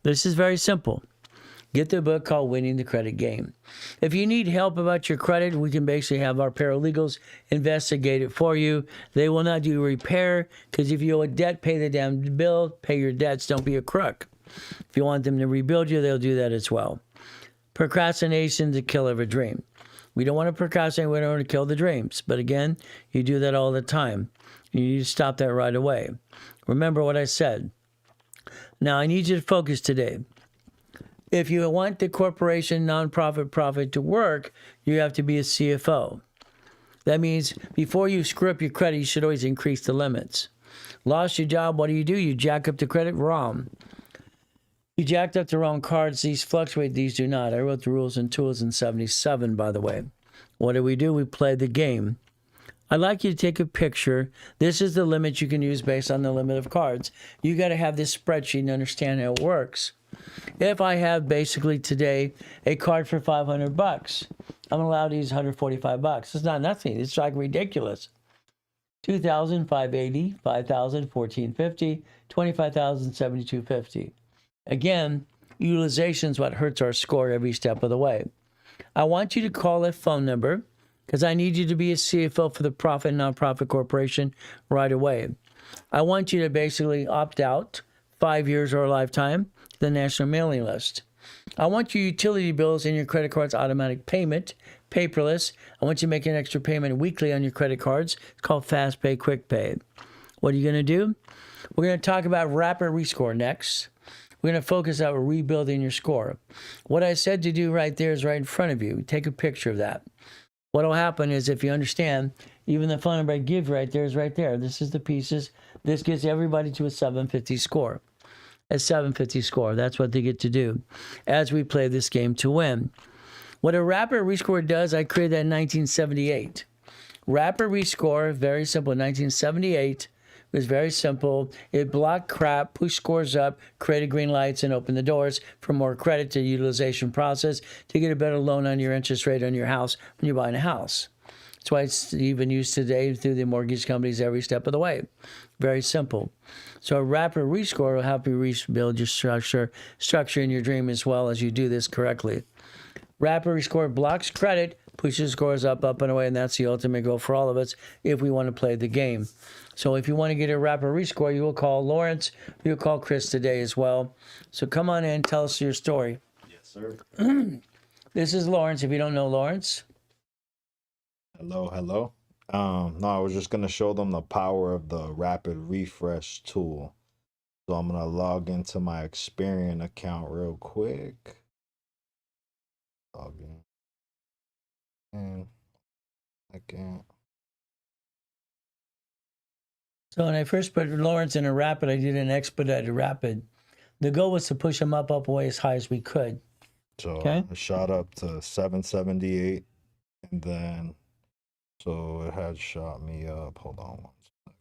This is very simple. Get the book called Winning the Credit Game. If you need help about your credit, we can basically have our paralegals investigate it for you. They will not do repair, because if you owe a debt, pay the damn bill, pay your debts, don't be a crook. If you want them to rebuild you, they'll do that as well. Procrastination is the killer of a dream. We don't want to procrastinate, we don't want to kill the dreams. But again, you do that all the time. You need to stop that right away. Remember what I said. Now, I need you to focus today. If you want the corporation, nonprofit, profit to work, you have to be a CFO. That means before you screw up your credit, you should always increase the limits. Lost your job, what do? You jack up the credit? Wrong. You jacked up the wrong cards. These fluctuate, these do not. I wrote the rules and tools in 77, by the way. What do? We play the game. I'd like you to take a picture. This is the limit you can use based on the limit of cards. You got to have this spreadsheet and understand how it works. If I have basically today a card for $500, I'm allowed to use $145. It's not nothing. It's like ridiculous. $2,000, $580, $5,000, $1,450, $25,000, $7,250. Again, utilization is what hurts our score every step of the way. I want you to call a phone number, because I need you to be a CFO for the profit nonprofit corporation right away. I want you to basically opt out 5 years or a lifetime to the national mailing list. I want your utility bills and your credit cards automatic payment, paperless. I want you to make an extra payment weekly on your credit cards. It's called Fast Pay, Quick Pay. What are you going to do? We're going to talk about rapid rescore next. We're going to focus on rebuilding your score. What I said to do right there is right in front of you. Take a picture of that. What will happen is, if you understand, even the phone number I give right there is right there. This is the pieces. This gets everybody to a 750 score. A 750 score. That's what they get to do as we play this game to win. What a rapid rescore does, I created that in 1978. Rapid rescore, very simple. 1978 was very simple. It blocked crap, pushed scores up, created green lights, and opened the doors for more credit to utilization process to get a better loan on your interest rate on your house when you're buying a house. That's why it's even used today through the mortgage companies every step of the way. Very simple. So a rapid rescore will help you rebuild your structure in your dream as well as you do this correctly. Rapid rescore blocks credit, pushes scores up and away, and that's the ultimate goal for all of us if we want to play the game. So if you want to get a rapid rescore, you will call Lawrence, you'll call Chris today as well. So come on in, tell us your story. Yes, sir. This is Lawrence, if you don't know Lawrence. Hello. No, I was just going to show them the power of the rapid refresh tool. So I'm going to log into my Experian account real quick. Log in. And I can't. So when I first put Lawrence in a rapid, I did an expedited rapid. The goal was to push him up away as high as we could. So Okay. it shot up to 778, and then so it had shot me up. Hold on 1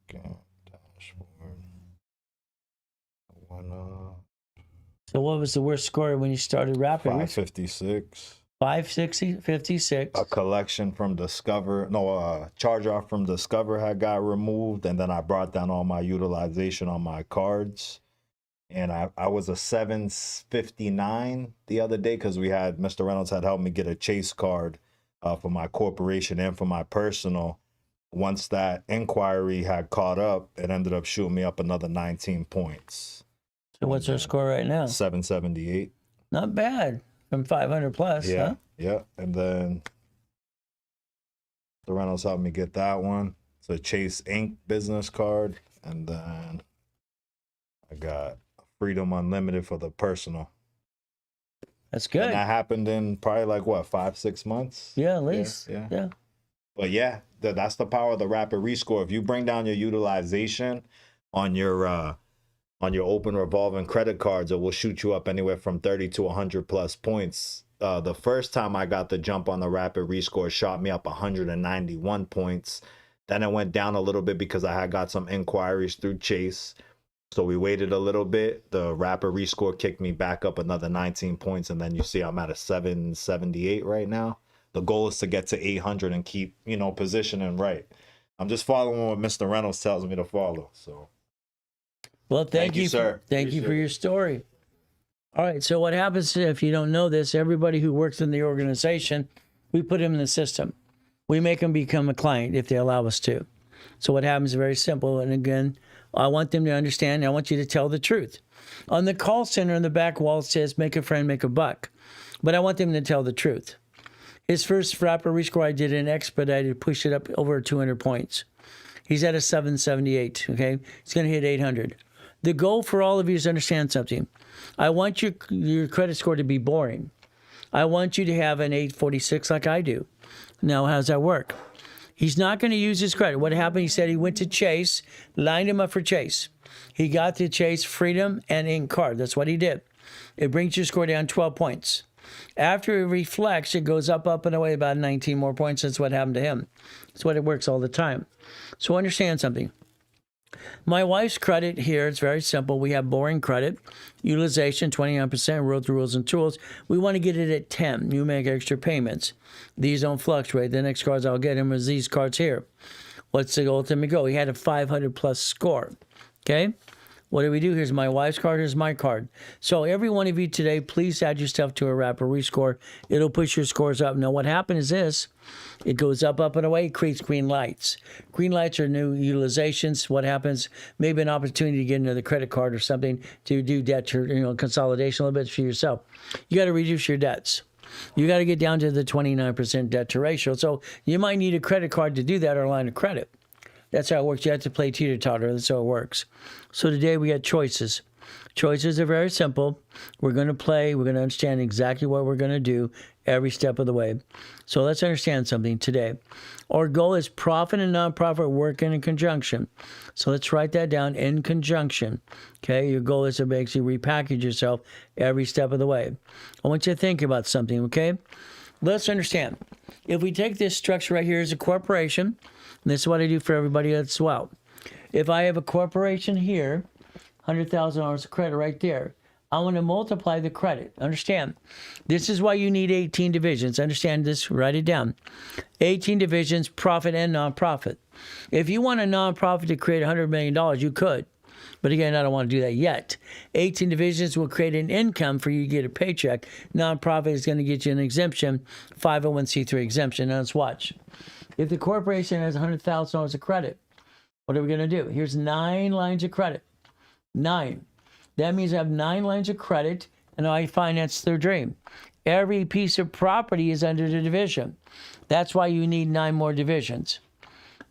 second. Dashboard. Went up So what was the worst score when you started rapid? 556. 56. A collection from Discover, no, charge off from Discover had got removed, and then I brought down all my utilization on my cards. And I was a 759 the other day because we had Mr. Reynolds had helped me get a Chase card for my corporation and for my personal. Once that inquiry had caught up, it ended up shooting me up another 19 points. So what's our score right now? 778. Not bad. From 500 plus, Yeah, huh? yeah. And then the Reynolds helped me get that one. It's a Chase Inc. business card. And then I got Freedom Unlimited for the personal. That's good. And that happened in probably like what, 5-6 months? Yeah, at least. Yeah. But yeah, that's the power of the rapid rescore. If you bring down your utilization on your open revolving credit cards, it will shoot you up anywhere from 30 to 100 plus points. The first time I got the jump on the rapid rescore shot me up 191 points. Then it went down a little bit because I had got some inquiries through Chase. So we waited a little bit. The rapid rescore kicked me back up another 19 points. And then you see I'm at a 778 right now. The goal is to get to 800 and keep, positioning right. I'm just following what Mr. Reynolds tells me to follow. So. Well, thank you, sir. Thank you for your story. All right. So what happens if you don't know this? Everybody who works in the organization, we put them in the system. We make them become a client if they allow us to. So what happens is very simple. And again, I want them to understand. I want you to tell the truth. On the call center in the back wall, it says, make a friend, make a buck. But I want them to tell the truth. His first rapid rescore, I did an expedited, pushed it up over 200 points. He's at a 778, okay? He's going to hit 800. The goal for all of you is to understand something. I want your credit score to be boring. I want you to have an 846 like I do. Now, how does that work? He's not going to use his credit. What happened, he said he went to Chase, lined him up for Chase. He got the Chase Freedom and Inc. card. That's what he did. It brings your score down 12 points. After it reflects, it goes up and away about 19 more points. That's what happened to him. That's what it works all the time. So understand something. My wife's credit here, it's very simple. We have boring credit, utilization 29%, wrote the rules and tools. We want to get it at 10. You make extra payments. These don't fluctuate. The next cards I'll get him is these cards here. What's the ultimate goal? He had a 500 plus score. Okay? What do we do? Here's my wife's card. Here's my card. So every one of you today, please add yourself to a rapid rescore. It'll push your scores up. Now what happened is this. It goes up and away. It creates green lights. Green lights are new utilizations. What happens? Maybe an opportunity to get another credit card or something to do debt consolidation a little bit for yourself. You got to reduce your debts. You got to get down to the 29% debt to ratio. So you might need a credit card to do that or a line of credit. That's how it works. You have to play teeter-totter. That's how it works. So today we got choices. Choices are very simple. We're going to play. We're going to understand exactly what we're going to do every step of the way. So let's understand something today. Our goal is profit and nonprofit working in conjunction. So let's write that down, in conjunction. Okay, your goal is to basically repackage yourself every step of the way. I want you to think about something, okay? Let's understand. If we take this structure right here as a corporation, and this is what I do for everybody as well. If I have a corporation here, $100,000 of credit right there, I want to multiply the credit. Understand, this is why you need 18 divisions. Understand this, write it down. 18 divisions, profit and nonprofit. If you want a nonprofit to create $100 million, you could. But again, I don't want to do that yet. 18 divisions will create an income for you to get a paycheck. Nonprofit is going to get you an exemption, 501c3 exemption. Now let's watch. If the corporation has $100,000 of credit, what are we going to do? Here's 9 lines of credit. 9. That means I have 9 lines of credit, and I finance their dream. Every piece of property is under the division. That's why you need 9 more divisions.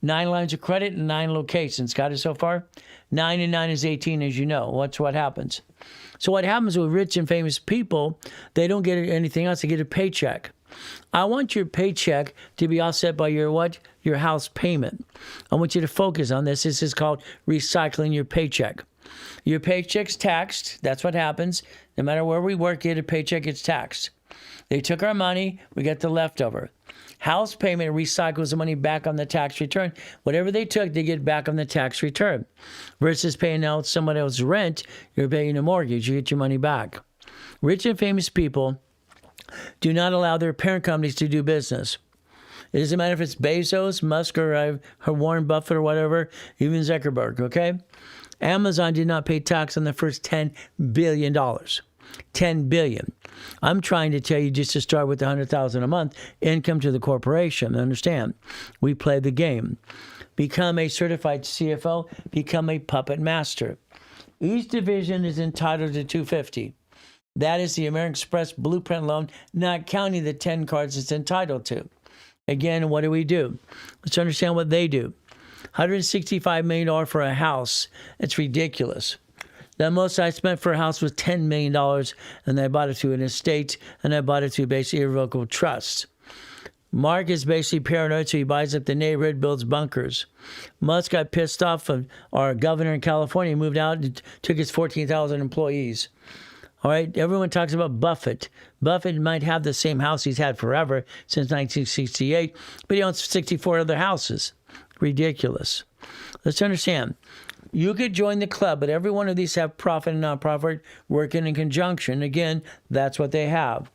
9 lines of credit and 9 locations. Got it so far? 9 and 9 is 18, as you know. That's what happens. So what happens with rich and famous people, they don't get anything else. They get a paycheck. I want your paycheck to be offset by your what? Your house payment. I want you to focus on this. This is called recycling your paycheck. Your paycheck's taxed. That's what happens. No matter where we work, get a paycheck, it's taxed. They took our money, we get the leftover. House payment recycles the money back on the tax return. Whatever they took, they get back on the tax return. Versus paying out someone else's rent, you're paying a mortgage, you get your money back. Rich and famous people do not allow their parent companies to do business. It doesn't matter if it's Bezos, Musk, or Warren Buffett or whatever, even Zuckerberg, okay? Amazon did not pay tax on the first $10 billion. $10 billion. I'm trying to tell you just to start with $100,000 a month income to the corporation. Understand? We play the game. Become a certified CFO. Become a puppet master. Each division is entitled to $250. That is the American Express blueprint loan, not counting the 10 cards it's entitled to. Again, what do? Let's understand what they do. $165 million for a house. It's ridiculous. The most I spent for a house was $10 million, and I bought it through an estate, and I bought it through basically irrevocable trusts. Mark is basically paranoid, so he buys up the neighborhood, builds bunkers. Musk got pissed off of our governor in California, moved out and took his 14,000 employees. All right, everyone talks about Buffett. Buffett might have the same house he's had forever, since 1968, but he owns 64 other houses. Ridiculous. Let's understand. You could join the club, but every one of these have profit and nonprofit working in conjunction. Again, that's what they have.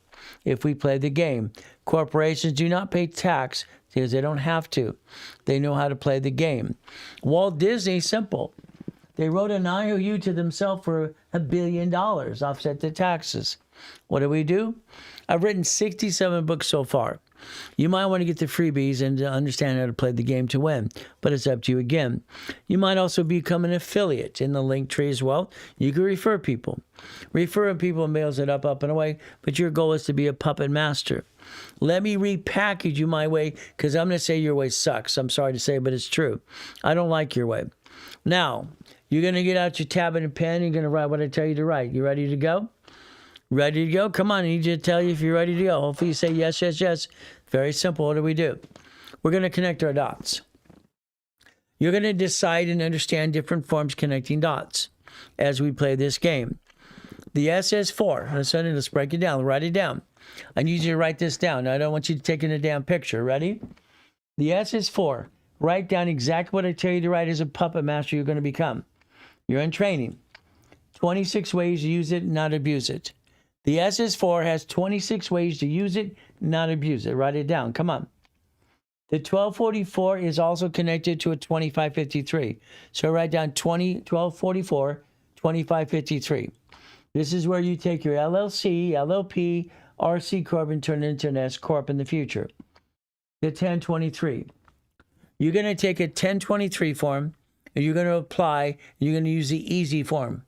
If we play the game, corporations do not pay tax because they don't have to. They know how to play the game. Walt Disney, simple. They wrote an IOU to themselves for $1 billion, offset the taxes. What do? I've written 67 books so far. You might want to get the freebies and understand how to play the game to win, but it's up to you again. You might also become an affiliate in the link tree as well. You can refer people. Referring people mails it up and away, but your goal is to be a puppet master. Let me repackage you my way, because I'm going to say your way sucks. I'm sorry to say, but it's true. I don't like your way. Now, you're going to get out your tablet and pen, and you're going to write what I tell you to write. You ready to go? Ready to go? Come on, I need you to tell you if you're ready to go. Hopefully you say yes, yes, yes. Very simple. What do? We're going to connect our dots. You're going to decide and understand different forms connecting dots as we play this game. The S is for. Let's break it down. Write it down. I need you to write this down. I don't want you to take in a damn picture. Ready? The S is for. Write down exactly what I tell you to write as a puppet master you're going to become. You're in training. 26 ways to use it, not abuse it. The SS4 has 26 ways to use it, not abuse it. Write it down. Come on. The 1244 is also connected to a 2553. So write down 1244, 2553. This is where you take your LLC, LLP, RC Corp and turn it into an S Corp in the future. The 1023. You're going to take a 1023 form, and you're going to apply, you're going to use the easy form.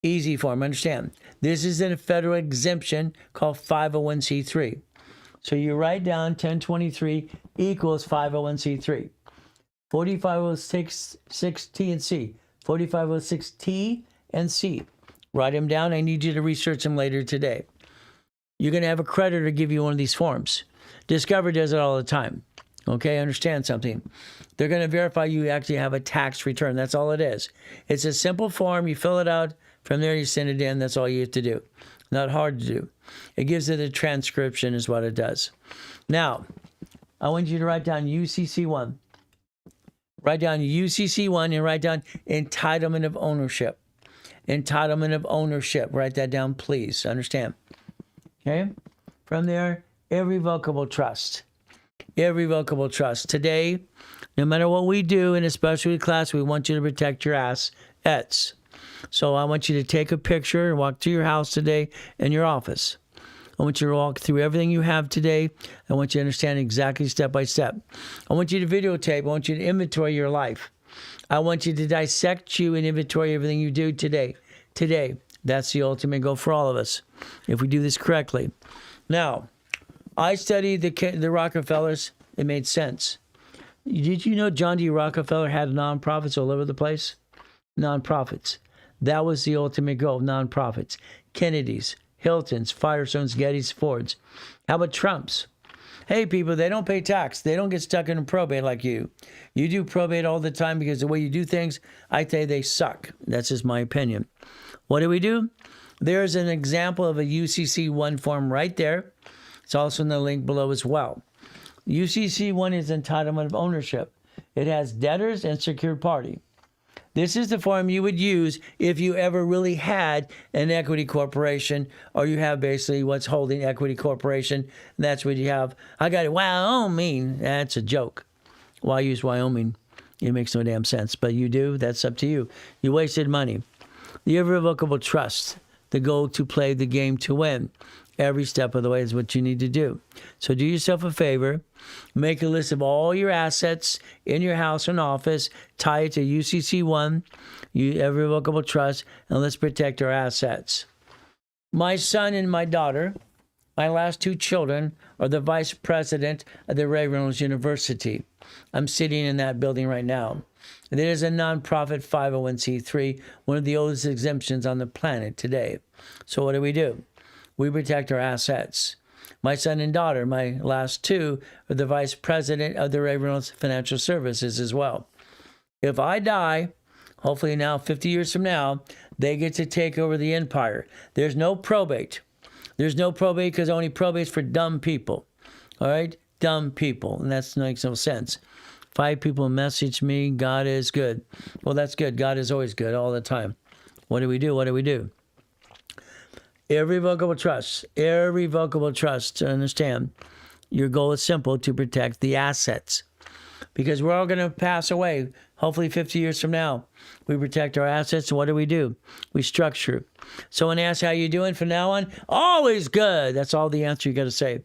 Easy form, understand. This is in a federal exemption called 501c3. So you write down 1023 equals 501c3. 4506T and C. 4506T and C. Write them down. I need you to research them later today. You're going to have a creditor give you one of these forms. Discover does it all the time. Okay, understand something. They're going to verify you actually have a tax return. That's all it is. It's a simple form. You fill it out. From there, you send it in. That's all you have to do. Not hard to do. It gives it a transcription is what it does. Now, I want you to write down UCC1. Write down UCC1 and write down entitlement of ownership. Entitlement of ownership. Write that down, please. Understand? Okay? From there, irrevocable trust. Irrevocable trust. Today, no matter what we do in a specialty class, we want you to protect your assets. So I want you to take a picture and walk through your house today and your office. I want you to walk through everything you have today. I want you to understand exactly step by step. I want you to videotape. I want you to inventory your life. I want you to dissect you and inventory everything you do today. Today. That's the ultimate goal for all of us, if we do this correctly. Now, I studied the Rockefellers. It made sense. Did you know John D. Rockefeller had nonprofits all over the place? Nonprofits. That was the ultimate goal, nonprofits. Kennedy's, Hilton's, Firestone's, Getty's, Ford's. How about Trump's? Hey, people, they don't pay tax. They don't get stuck in probate like you. You do probate all the time because the way you do things, I tell you, they suck. That's just my opinion. What do? There's an example of a UCC1 form right there. It's also in the link below as well. UCC1 is entitlement of ownership. It has debtors and secured party. This is the form you would use if you ever really had an equity corporation, or you have basically what's holding equity corporation. And that's what you have. I got it. Wyoming. That's a joke. Why use Wyoming? It makes no damn sense. But you do. That's up to you. You wasted money. The irrevocable trust. The goal to play the game to win. Every step of the way is what you need to do. So do yourself a favor. Make a list of all your assets in your house and office. Tie it to UCC1, irrevocable trust, and let's protect our assets. My son and my daughter, my last two children, are the vice president of the Ray Reynolds University. I'm sitting in that building right now. It is a nonprofit 501c3, one of the oldest exemptions on the planet today. So what do? We protect our assets. My son and daughter, my last two, are the vice president of the Ray Reynolds Financial Services as well. If I die, hopefully now 50 years from now, they get to take over the empire. There's no probate. There's no probate because only probate's for dumb people. All right? Dumb people. And that makes no sense. 5 people message me, God is good. Well, that's good. God is always good all the time. What do? Irrevocable trust. Irrevocable trust. To understand, your goal is simple: to protect the assets. Because we're all going to pass away, hopefully 50 years from now. We protect our assets, and what do? We structure. So when they ask how you doing from now on, always good. That's all the answer you got to say.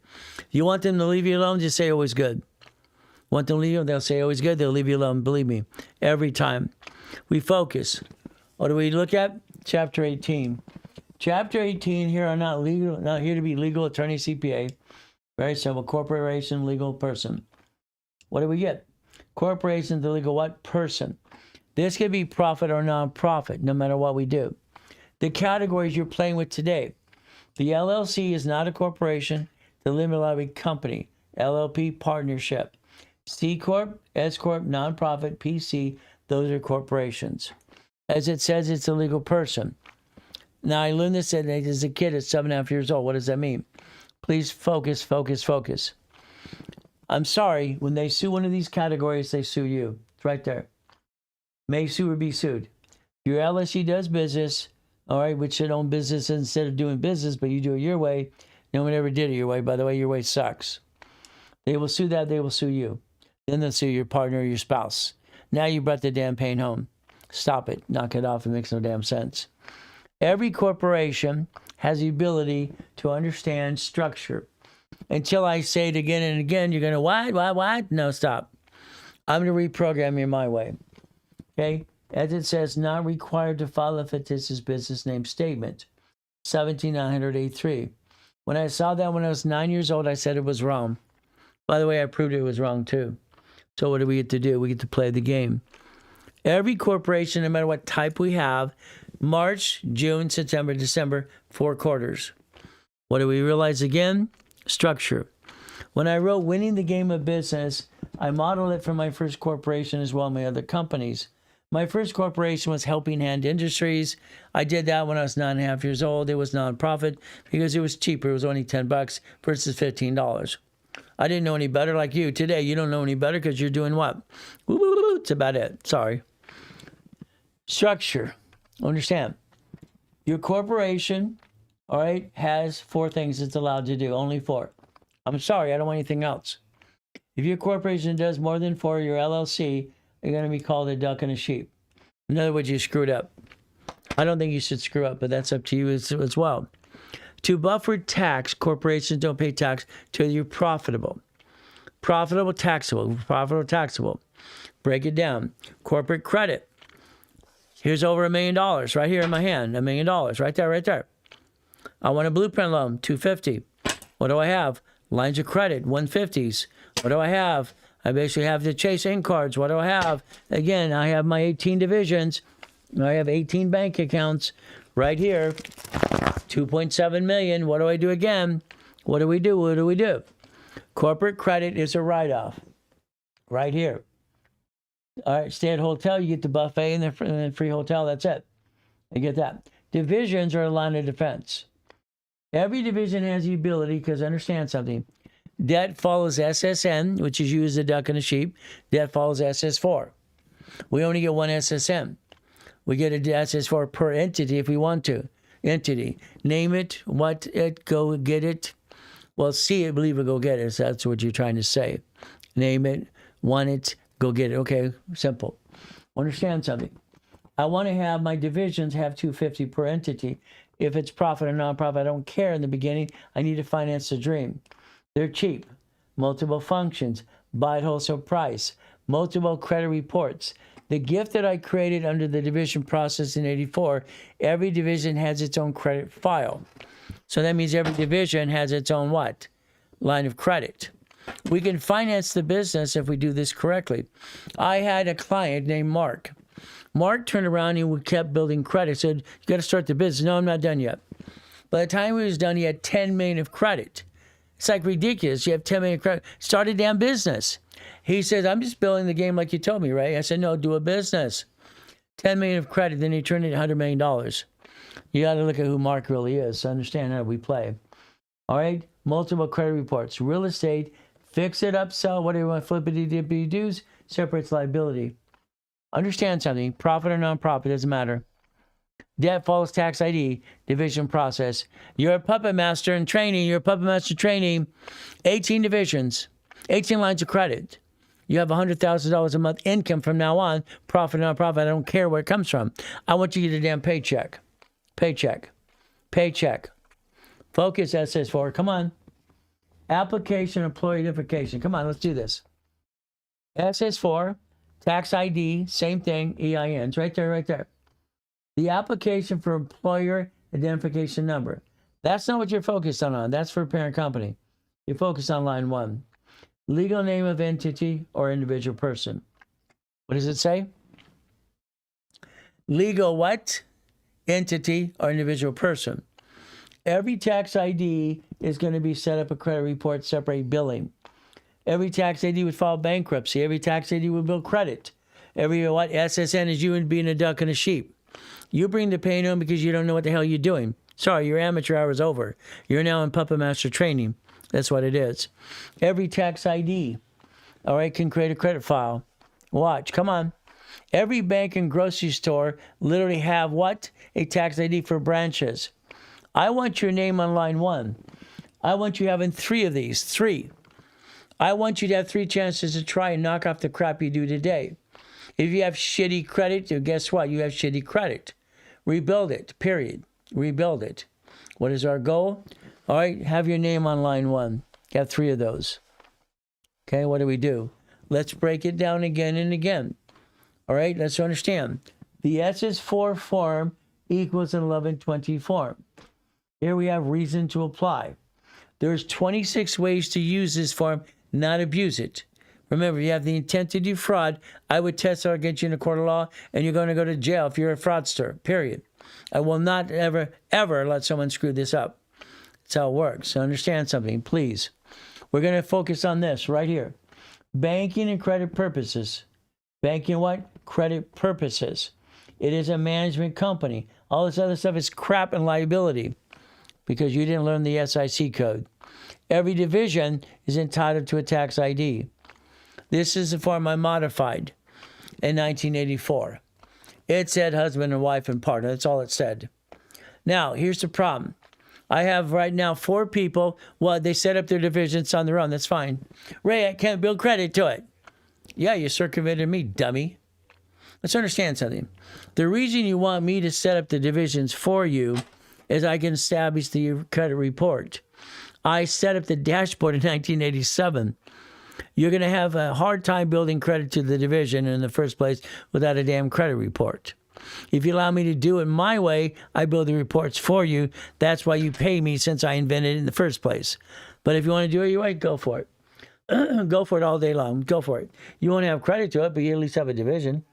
You want them to leave you alone, just say always good. Want them to leave you, they'll say always good, they'll leave you alone. Believe me, every time. We focus. What do we look at? Chapter 18. Chapter 18 here are not here to be legal attorney, CPA. Very simple. Corporation, legal person. What do we get? Corporation, the legal what? Person. This could be profit or non-profit, no matter what we do. The categories you're playing with today. The LLC is not a corporation. The limited liability company. LLP, partnership. C Corp, S Corp, non-profit, PC, those are corporations. As it says, it's a legal person. Now, I learned this as a kid at 7.5 years old. What does that mean? Please focus, focus, focus. I'm sorry, when they sue one of these categories, they sue you. It's right there. May sue or be sued. Your LLC does business, all right, which should own business instead of doing business, but you do it your way. No one ever did it your way. By the way, your way sucks. They will sue that, they will sue you. Then they'll sue your partner or your spouse. Now you brought the damn pain home. Stop it. Knock it off. It makes no damn sense. Every corporation has the ability to understand structure. Until I say it again and again, you're going to, what? No, stop. I'm going to reprogram you my way. Okay? As it says, not required to file a fictitious business name statement. 17983. When I saw that when I was 9 years old, I said it was wrong. By the way, I proved it was wrong too. So what do we get to do? We get to play the game. Every corporation, no matter what type we have, March, June, September, December, 4 quarters. What do we realize again? Structure. When I wrote Winning the Game of Business, I modeled it from my first corporation as well as my other companies. My first corporation was Helping Hand Industries. I did that when I was 9.5 years old. It was nonprofit because it was cheaper. It was only $10 versus $15. I didn't know any better like you. Today, you don't know any better because you're doing what? That's about it. Sorry. Structure. Understand. Your corporation, all right, has 4 things it's allowed to do. Only 4. I'm sorry, I don't want anything else. If your corporation does more than 4, your LLC, you're going to be called a duck and a sheep. In other words, you screwed up. I don't think you should screw up, but that's up to you as well. To buffer tax, corporations don't pay tax till you're profitable. Profitable, taxable. Profitable, taxable. Break it down. Corporate credit. Here's over $1 million right here in my hand. $1 million right there, right there. I want a blueprint loan, $250. What do I have? Lines of credit, 150s. What do I have? I basically have the Chase Inn cards. What do I have? Again, I have my 18 divisions. I have 18 bank accounts right here. 2.7 million. What do I do again? What do we do? Corporate credit is a write-off. Right here. All right, stay at hotel, you get the buffet and the free hotel. That's it. You get that. Divisions are a line of defense. Every division has the ability, because understand something. Debt follows SSN, which is you as a duck and a sheep. Debt follows SS4. We only get one SSN. We get a SS4 per entity if we want to. Entity. Name it, what it, go get it. Well, see it, believe it, go get it. So that's what you're trying to say. Name it, want it, go get it. Okay, simple. Understand something. I want to have my divisions have 250 per entity. If it's profit or non-profit, I don't care in the beginning. I need to finance the dream. They're cheap. Multiple functions. Buy at wholesale price. Multiple credit reports. The gift that I created under the division process in 84, every division has its own credit file. So that means every division has its own what? Line of credit. We can finance the business if we do this correctly. I had a client named Mark. Mark turned around and he kept building credit. Said, you got to start the business. No, I'm not done yet. By the time he was done, he had 10 million of credit. It's like ridiculous. You have 10 million of credit. Start a damn business. He says, I'm just building the game like you told me, right? I said, no, do a business. 10 million of credit, then he turned it $100 million. You got to look at who Mark really is to understand how we play. All right? Multiple credit reports. Real estate, fix it up, sell, whatever you want, flippity-dippity do's, separates liability. Understand something. Profit or non-profit, doesn't matter. Debt follows tax ID, division process. You're a puppet master in training. 18 divisions, 18 lines of credit. You have $100,000 a month income from now on. Profit or non-profit, I don't care where it comes from. I want you to get a damn paycheck. Paycheck. Paycheck. Focus, SS4. Come on. Application, employee identification. Come on, let's do this. SS4, tax ID, same thing, EINs. Right there, right there. The application for employer identification number. That's not what you're focused on. That's for parent company. You're focused on line 1. Legal name of entity or individual person. What does it say? Legal what? Entity or individual person. Every tax ID is going to be set up a credit report, separate billing. Every tax ID would file bankruptcy. Every tax ID would bill credit. Every what? SSN is you and being a duck and a sheep. You bring the pain home because you don't know what the hell you're doing. Sorry, your amateur hour is over. You're now in puppet master training. That's what it is. Every tax ID, all right, can create a credit file. Watch, come on. Every bank and grocery store literally have what? A tax ID for branches. I want your name on line 1. I want you having 3 of these. 3. I want you to have 3 chances to try and knock off the crap you do today. If you have shitty credit, guess what? You have shitty credit. Rebuild it, period. Rebuild it. What is our goal? All right, have your name on line 1. Have 3 of those. Okay, what do? Let's break it down again and again. All right, let's understand. The SS4 form equals an 1120 form. Here we have reason to apply. There's 26 ways to use this form, not abuse it. Remember, if you have the intent to do fraud, I would test or get you in a court of law, and you're going to go to jail if you're a fraudster, period. I will not ever, ever let someone screw this up. That's how it works. So understand something, please. We're going to focus on this right here. Banking and credit purposes. Banking what? Credit purposes. It is a management company. All this other stuff is crap and liability because you didn't learn the SIC code. Every division is entitled to a tax ID. This is the form I modified in 1984. It said husband and wife and partner. That's all it said. Now, here's the problem. I have right now 4 people. Well, they set up their divisions on their own. That's fine. Ray, I can't build credit to it. Yeah, you circumvented me, dummy. Let's understand something. The reason you want me to set up the divisions for you is I can establish the credit report. I set up the dashboard in 1987. You're going to have a hard time building credit to the division in the first place without a damn credit report. If you allow me to do it my way, I build the reports for you. That's why you pay me since I invented it in the first place. But if you want to do it your way, go for it. Go for it all day long. Go for it. You won't have credit to it, but you at least have a division.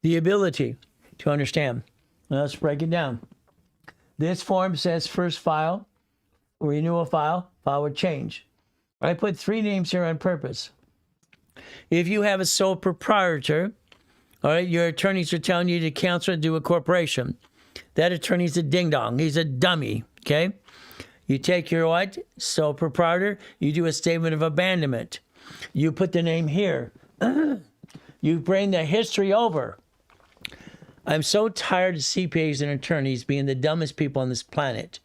The ability to understand. Now let's break it down. This form says first file, Renew a file would change. I put 3 names here on purpose. If you have a sole proprietor, all right, your attorneys are telling you to cancel and do a corporation. That attorney's a ding-dong. He's a dummy, okay? You take your what? Sole proprietor. You do a statement of abandonment. You put the name here. You bring the history over. I'm so tired of CPAs and attorneys being the dumbest people on this planet.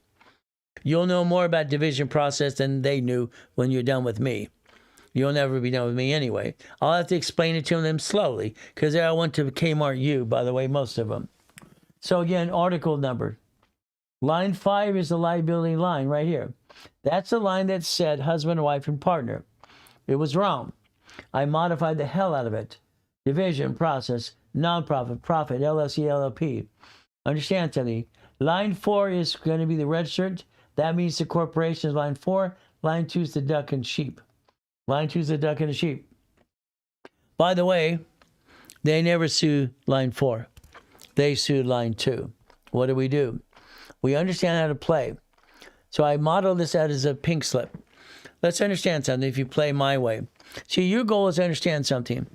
You'll know more about division process than they knew when you're done with me. You'll never be done with me anyway. I'll have to explain it to them slowly because they all went to Kmart U, by the way, most of them. So again, article number. Line 5 is the liability line right here. That's the line that said husband, wife, and partner. It was wrong. I modified the hell out of it. Division, process, nonprofit, profit, LLC, LLP. Understand something. Line 4 is going to be the registered. That means the corporation is line 4. Line 2 is the duck and sheep. Line 2 is the duck and the sheep. By the way, they never sue line 4. They sued line 2. What do? We understand how to play. So I model this out as a pink slip. Let's understand something if you play my way. See, your goal is to understand something.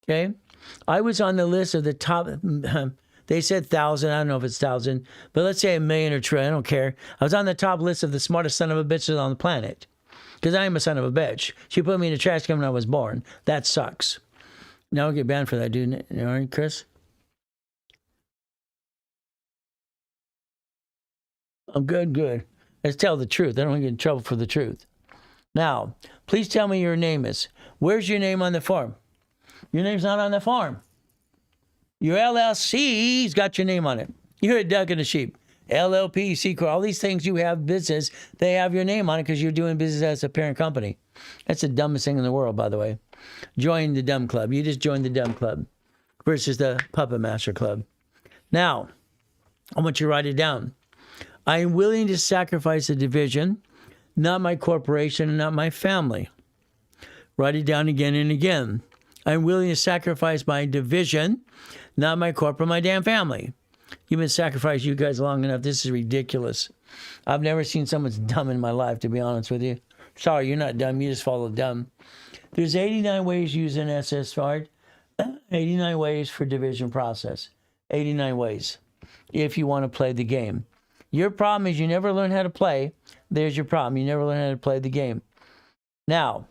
Okay? I was on the list of the top, they said 1,000, I don't know if it's 1,000, but let's say 1,000,000 or 1,000,000, I don't care. I was on the top list of the smartest son of a bitches on the planet. Because I am a son of a bitch. She put me in a trash can when I was born. That sucks. Now I'll get banned for that, dude. All right, Chris? I'm good. Let's tell the truth. I don't want to get in trouble for the truth. Now, please tell me your name is. Where's your name on the form? Your name's not on the form. Your LLC's got your name on it. You're a duck and a sheep. LLP, C Corp, all these things you have business, they have your name on it because you're doing business as a parent company. That's the dumbest thing in the world, by the way. Join the dumb club. You just joined the dumb club versus the puppet master club. Now, I want you to write it down. I am willing to sacrifice a division, not my corporation and not my family. Write it down again and again. I'm willing to sacrifice my division, not my corporate, my damn family. You've been sacrificing you guys long enough. This is ridiculous. I've never seen someone as dumb in my life, to be honest with you. Sorry, you're not dumb. You just follow dumb. There's 89 ways to use an SS card. 89 ways for division process. 89 ways if you want to play the game. Your problem is you never learn how to play. There's your problem. You never learn how to play the game. Now,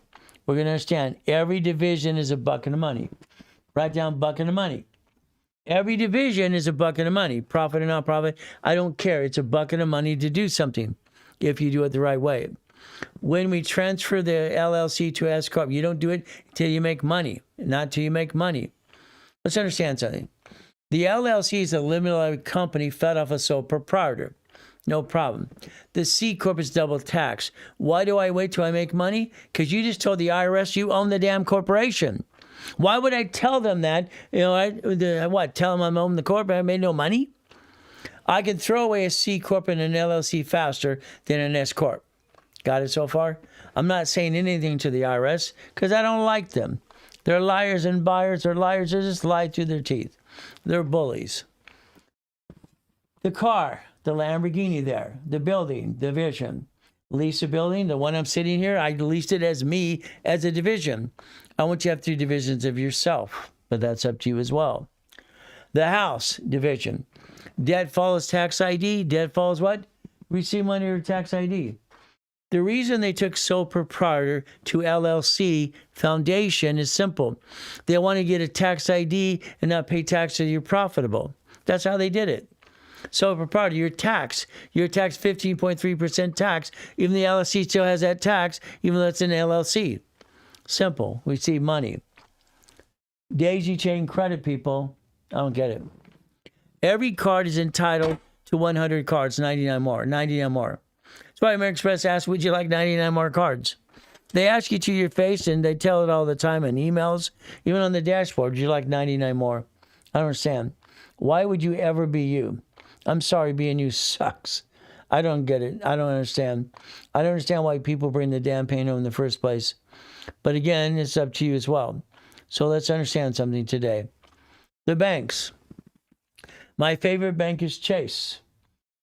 we're going to understand every division is a bucket of money. Write down bucket of money. Every division is a bucket of money. Profit or non-profit, I don't care. It's a bucket of money to do something if you do it the right way. When we transfer the LLC to S Corp, you don't do it until you make money, not till you make money. Let's understand something. The LLC is a limited liability company fed off a sole proprietor. No problem. The C Corp is double tax. Why do I wait till I make money? Because you just told the IRS you own the damn corporation. Why would I tell them that? You know, tell them I'm owning the corp, I made no money? I can throw away a C Corp and an LLC faster than an S Corp. Got it so far? I'm not saying anything to the IRS because I don't like them. They're liars and buyers. They're liars. They just lie through their teeth. They're bullies. The car, the Lamborghini there, the building, division. Lease a building, the one I'm sitting here, I leased it as me as a division. I want you to have 3 divisions of yourself, but that's up to you as well. The house division. Debt follows tax ID. Debt follows what? Receive money or tax ID. The reason they took sole proprietor to LLC foundation is simple. They want to get a tax ID and not pay tax until you're profitable. That's how they did it. Sole proprietor, you're taxed 15.3% tax. Even the LLC still has that tax, even though it's an LLC. Simple. We see money. Daisy chain credit, people. I don't get it. Every card is entitled to 100 cards, 99 more. That's why American Express asks, would you like 99 more cards? They ask you to your face, and they tell it all the time in emails, even on the dashboard, would you like 99 more? I don't understand. Why would you ever be you? I'm sorry, being you sucks. I don't get it. I don't understand. I don't understand why people bring the damn pain home in the first place. But again, it's up to you as well. So let's understand something today. The banks. My favorite bank is Chase.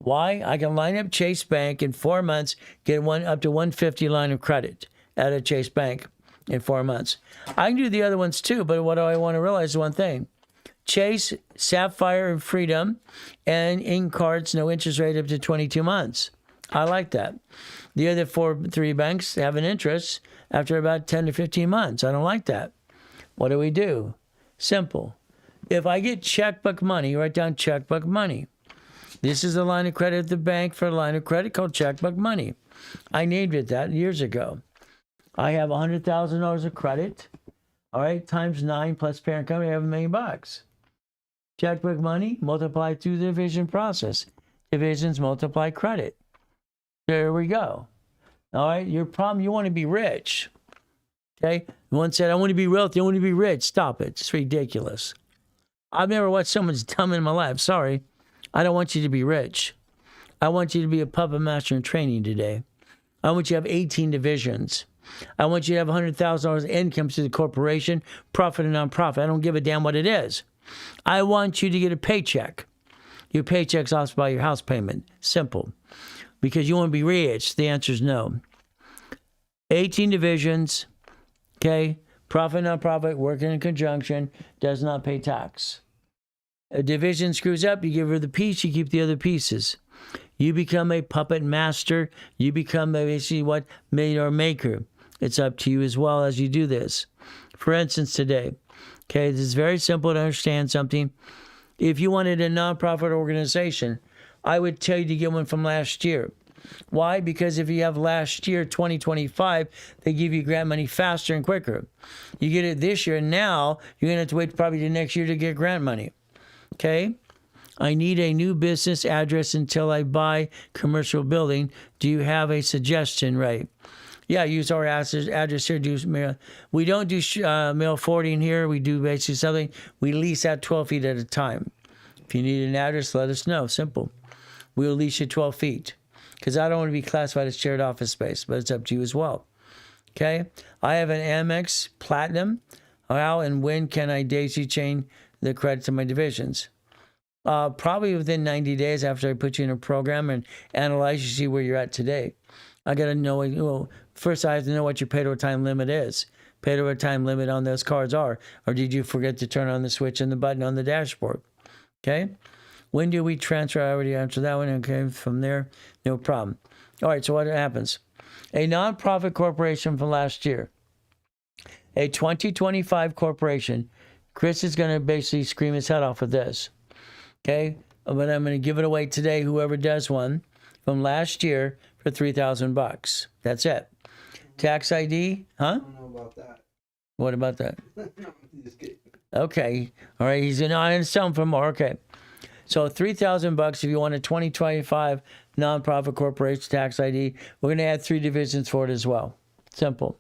Why? I can line up Chase Bank in 4 months, get one up to 150 line of credit at a Chase Bank in 4 months. I can do the other ones too, but what do I want to realize is one thing. Chase, Sapphire, and Freedom, and in cards, no interest rate up to 22 months. I like that. The other three banks have an interest after about 10 to 15 months. I don't like that. What do we do? Simple. If I get checkbook money, write down checkbook money. This is a line of credit at the bank for a line of credit called checkbook money. I named it that years ago. I have $100,000 of credit, all right, times 9 plus parent company, I have $1 million. Checkbook money multiplied through the division process. Divisions multiply credit. There we go. All right, your problem, you want to be rich. Okay? One said, I want to be wealthy, I want to be rich. Stop it. It's ridiculous. I've never watched someone's dumb in my life. Sorry. I don't want you to be rich. I want you to be a puppet master in training today. I want you to have 18 divisions. I want you to have $100,000 income to the corporation, profit and nonprofit. I don't give a damn what it is. I want you to get a paycheck. Your paycheck's offset by your house payment. Simple. Because you want to be rich. The answer is no. 18 divisions, okay? Profit, nonprofit, working in conjunction, does not pay tax. A division screws up, you give her the piece, you keep the other pieces. You become a puppet master. You become basically what? Millionaire maker. It's up to you as well as you do this. For instance, today, okay, this is very simple to understand something. If you wanted a nonprofit organization, I would tell you to get one from last year. Why? Because if you have last year, 2025, they give you grant money faster and quicker. You get it this year, and now you're going to have to wait probably the next year to get grant money. Okay? I need a new business address until I buy commercial building. Do you have a suggestion, right? Yeah, use our address here. We don't do mail forwarding here. We do basically something. We lease out 12 feet at a time. If you need an address, let us know. Simple. We'll lease you 12 feet. Because I don't want to be classified as shared office space, but it's up to you as well. Okay? I have an Amex Platinum. How and when can I daisy chain the credit to my divisions? Probably within 90 days after I put you in a program and analyze you, see where you're at today. I got to know, well, first I have to know what your paid overtime limit is. Paid overtime limit on those cards are. Or did you forget to turn on the switch and the button on the dashboard? Okay? When do we transfer? I already answered that one. Okay, from there, no problem. All right, so what happens? A nonprofit corporation from last year, a 2025 corporation, Chris is going to basically scream his head off with this. Okay, but I'm going to give it away today, whoever does one, from last year for $3,000. That's it. Tax ID, huh? I don't know about that. What about that? No, I'm just kidding. Okay, all right, he's going to sell them for more. Okay. So $3,000 if you want a 2025 nonprofit corporation tax ID. We're going to add 3 divisions for it as well. Simple.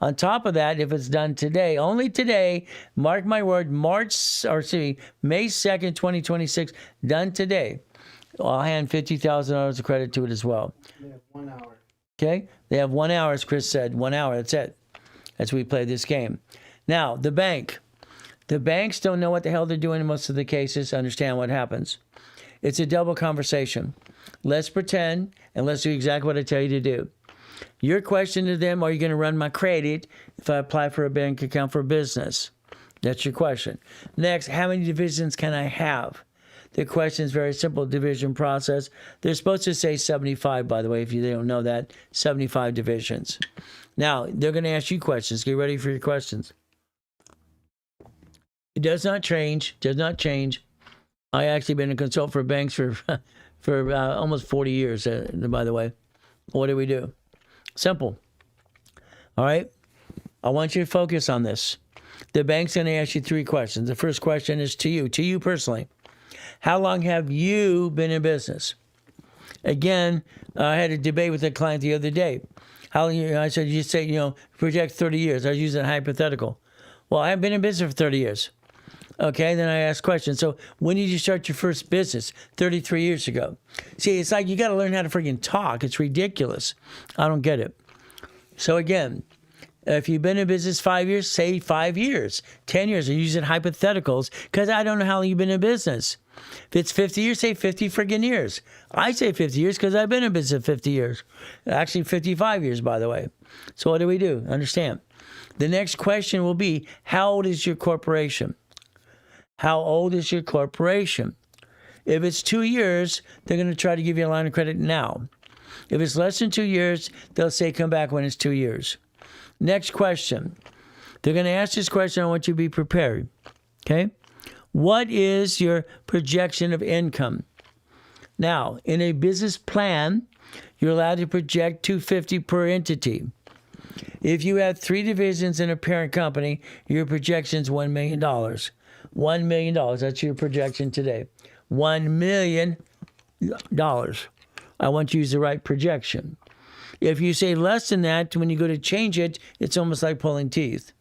On top of that, if it's done today, only today, mark my word, May 2nd, 2026, done today, I'll hand $50,000 of credit to it as well. We have 1 hour. Okay? They have 1 hour, as Chris said. 1 hour, that's it. As we play this game. Now, the bank. The banks don't know what the hell they're doing in most of the cases to understand what happens. It's a double conversation. Let's pretend and let's do exactly what I tell you to do. Your question to them, are you going to run my credit if I apply for a bank account for business? That's your question. Next, how many divisions can I have? The question is very simple, division process. They're supposed to say 75, by the way, if they don't know that, 75 divisions. Now, they're going to ask you questions. Get ready for your questions. It does not change. I actually been a consultant for banks for almost 40 years, by the way. What do we do? Simple. All right? I want you to focus on this. The bank's going to ask you 3 questions. The first question is to you personally. How long have you been in business? Again, I had a debate with a client the other day. How long? I said, you say, project 30 years. I was using a hypothetical. Well, I haven't been in business for 30 years. Okay, then I ask questions. So when did you start your first business? 33 years ago. See, it's like you got to learn how to freaking talk. It's ridiculous. I don't get it. So again, If you've been in business 5 years, say 5 years, 10 years. I'm using hypotheticals because I don't know how long you've been in business. If it's 50 years, say 50 friggin' years. I say 50 years because I've been in business 50 years. Actually, 55 years, by the way. So what do we do? Understand. The next question will be, how old is your corporation? How old is your corporation? If it's 2 years, they're going to try to give you a line of credit now. If it's less than 2 years, they'll say come back when it's 2 years. Next question. They're going to ask this question. I want you to be prepared. Okay? What is your projection of income? Now, in a business plan, you're allowed to project $250 per entity. If you have 3 divisions in a parent company, your projection is $1 million. $1 million. That's your projection today. $1 million. I want you to use the right projection. If you say less than that, when you go to change it, it's almost like pulling teeth.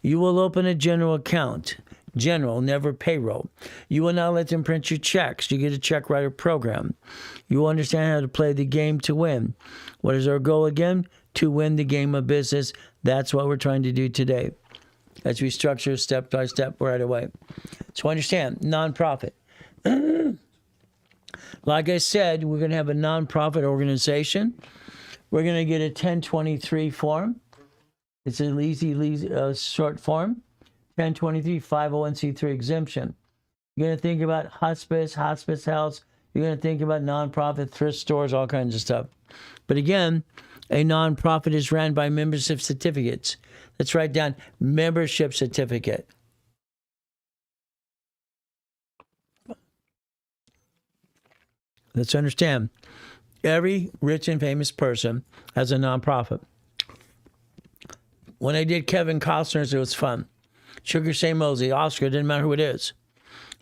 You will open a general account. General, never payroll. You will not let them print your checks. You get a check writer program. You will understand how to play the game to win. What is our goal again? To win the game of business. That's what we're trying to do today. As we structure step by step right away. So understand, nonprofit. Like I said, we're going to have a nonprofit organization. We're going to get a 1023 form. It's an easy short form. 1023 501c3 exemption. You're going to think about hospice health. You're going to think about nonprofit, thrift stores, all kinds of stuff. But again, a nonprofit is ran by membership certificates. Let's write down membership certificate. Let's understand. Every rich and famous person has a nonprofit. When I did Kevin Costner's, it was fun. Sugar Shane Mosley, Oscar, didn't matter who it is.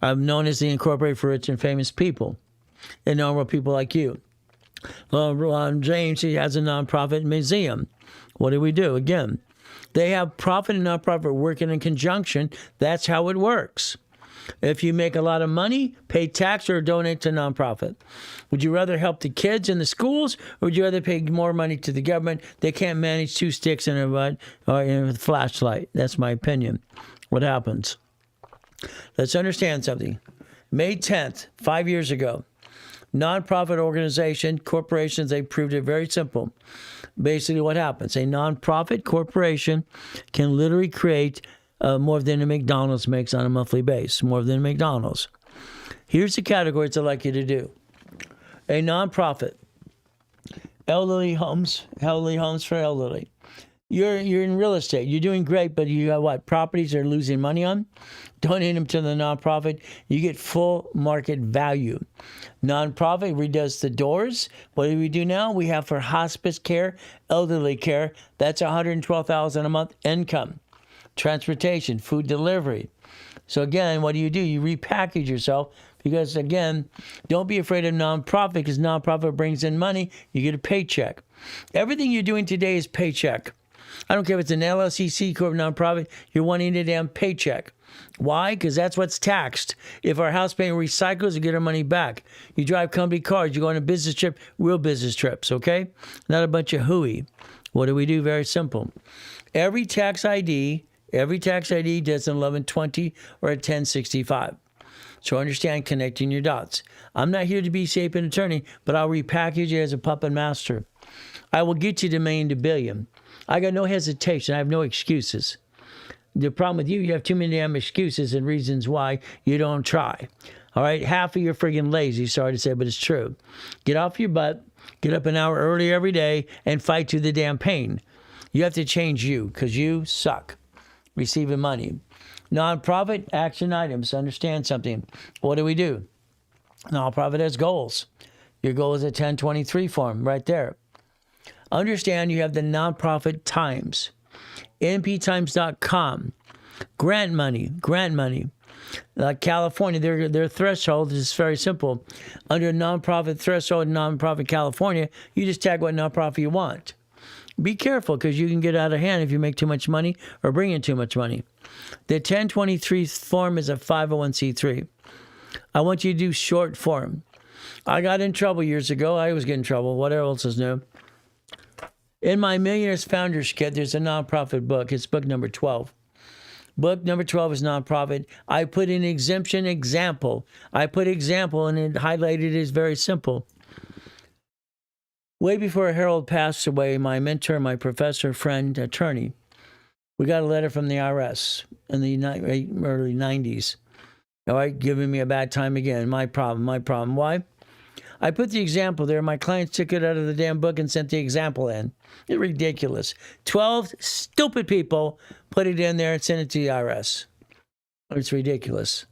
I'm known as the Incorporated for Rich and Famous People. And normal people like you. Ron James, he has a nonprofit museum. What do we do? Again, they have profit and nonprofit working in conjunction. That's how it works. If you make a lot of money, pay tax or donate to nonprofit. Would you rather help the kids in the schools, or would you rather pay more money to the government? They can't manage 2 sticks in a butt or in a flashlight. That's my opinion. What happens? Let's understand something. May 10th, 5 years ago, nonprofit organization, corporations, they proved it very simple. Basically what happens, a nonprofit corporation can literally create more than a McDonald's makes on a monthly basis, more than McDonald's. Here's the categories I'd like you to do. A nonprofit, elderly homes for elderly. You're in real estate. You're doing great, but you got what? Properties are losing money on? Donate them to the nonprofit. You get full market value. Nonprofit redoes the doors. What do we do now? We have for hospice care, elderly care. That's $112,000 a month income. Transportation, food delivery. So again, what do? You repackage yourself because, again, don't be afraid of nonprofit because nonprofit brings in money. You get a paycheck. Everything you're doing today is paycheck. I don't care if it's an LLC, C Corp, nonprofit, you're wanting a damn paycheck. Why? Because that's what's taxed. If our house payment recycles, you get our money back. You drive company cars, you go on a business trip, real business trips, okay? Not a bunch of hooey. What do we do? Very simple. Every tax ID does an 1120 or a 1065. So understand connecting your dots. I'm not here to be safe and attorney, but I'll repackage you as a puppet master. I will get you to million to billion. I got no hesitation. I have no excuses. The problem with you have too many damn excuses and reasons why you don't try. All right? Half of you're friggin' lazy, sorry to say, but it's true. Get off your butt, get up an hour early every day, and fight through the damn pain. You have to change you because you suck receiving money. Nonprofit action items. Understand something. What do we do? Nonprofit has goals. Your goal is a 1023 form right there. Understand you have the nonprofit times. nptimes.com. Grant money. Like California, their threshold is very simple. Under nonprofit threshold in nonprofit California, you just tag what nonprofit you want. Be careful because you can get out of hand if you make too much money or bring in too much money. The 1023 form is a 501c3. I want you to do short form. I got in trouble years ago. I always get in trouble. What else is new? In my Millionaire's Founders Kit, there's a nonprofit book. It's book number 12. Book number 12 is nonprofit. I put an exemption example. I put example and it highlighted is very simple. Way before Harold passed away, my mentor, my professor, friend, attorney, we got a letter from the IRS in the early 90s. All right, giving me a bad time again. My problem. Why? I put the example there. My clients took it out of the damn book and sent the example in. It's ridiculous. 12 stupid people put it in there and sent it to the IRS. It's ridiculous.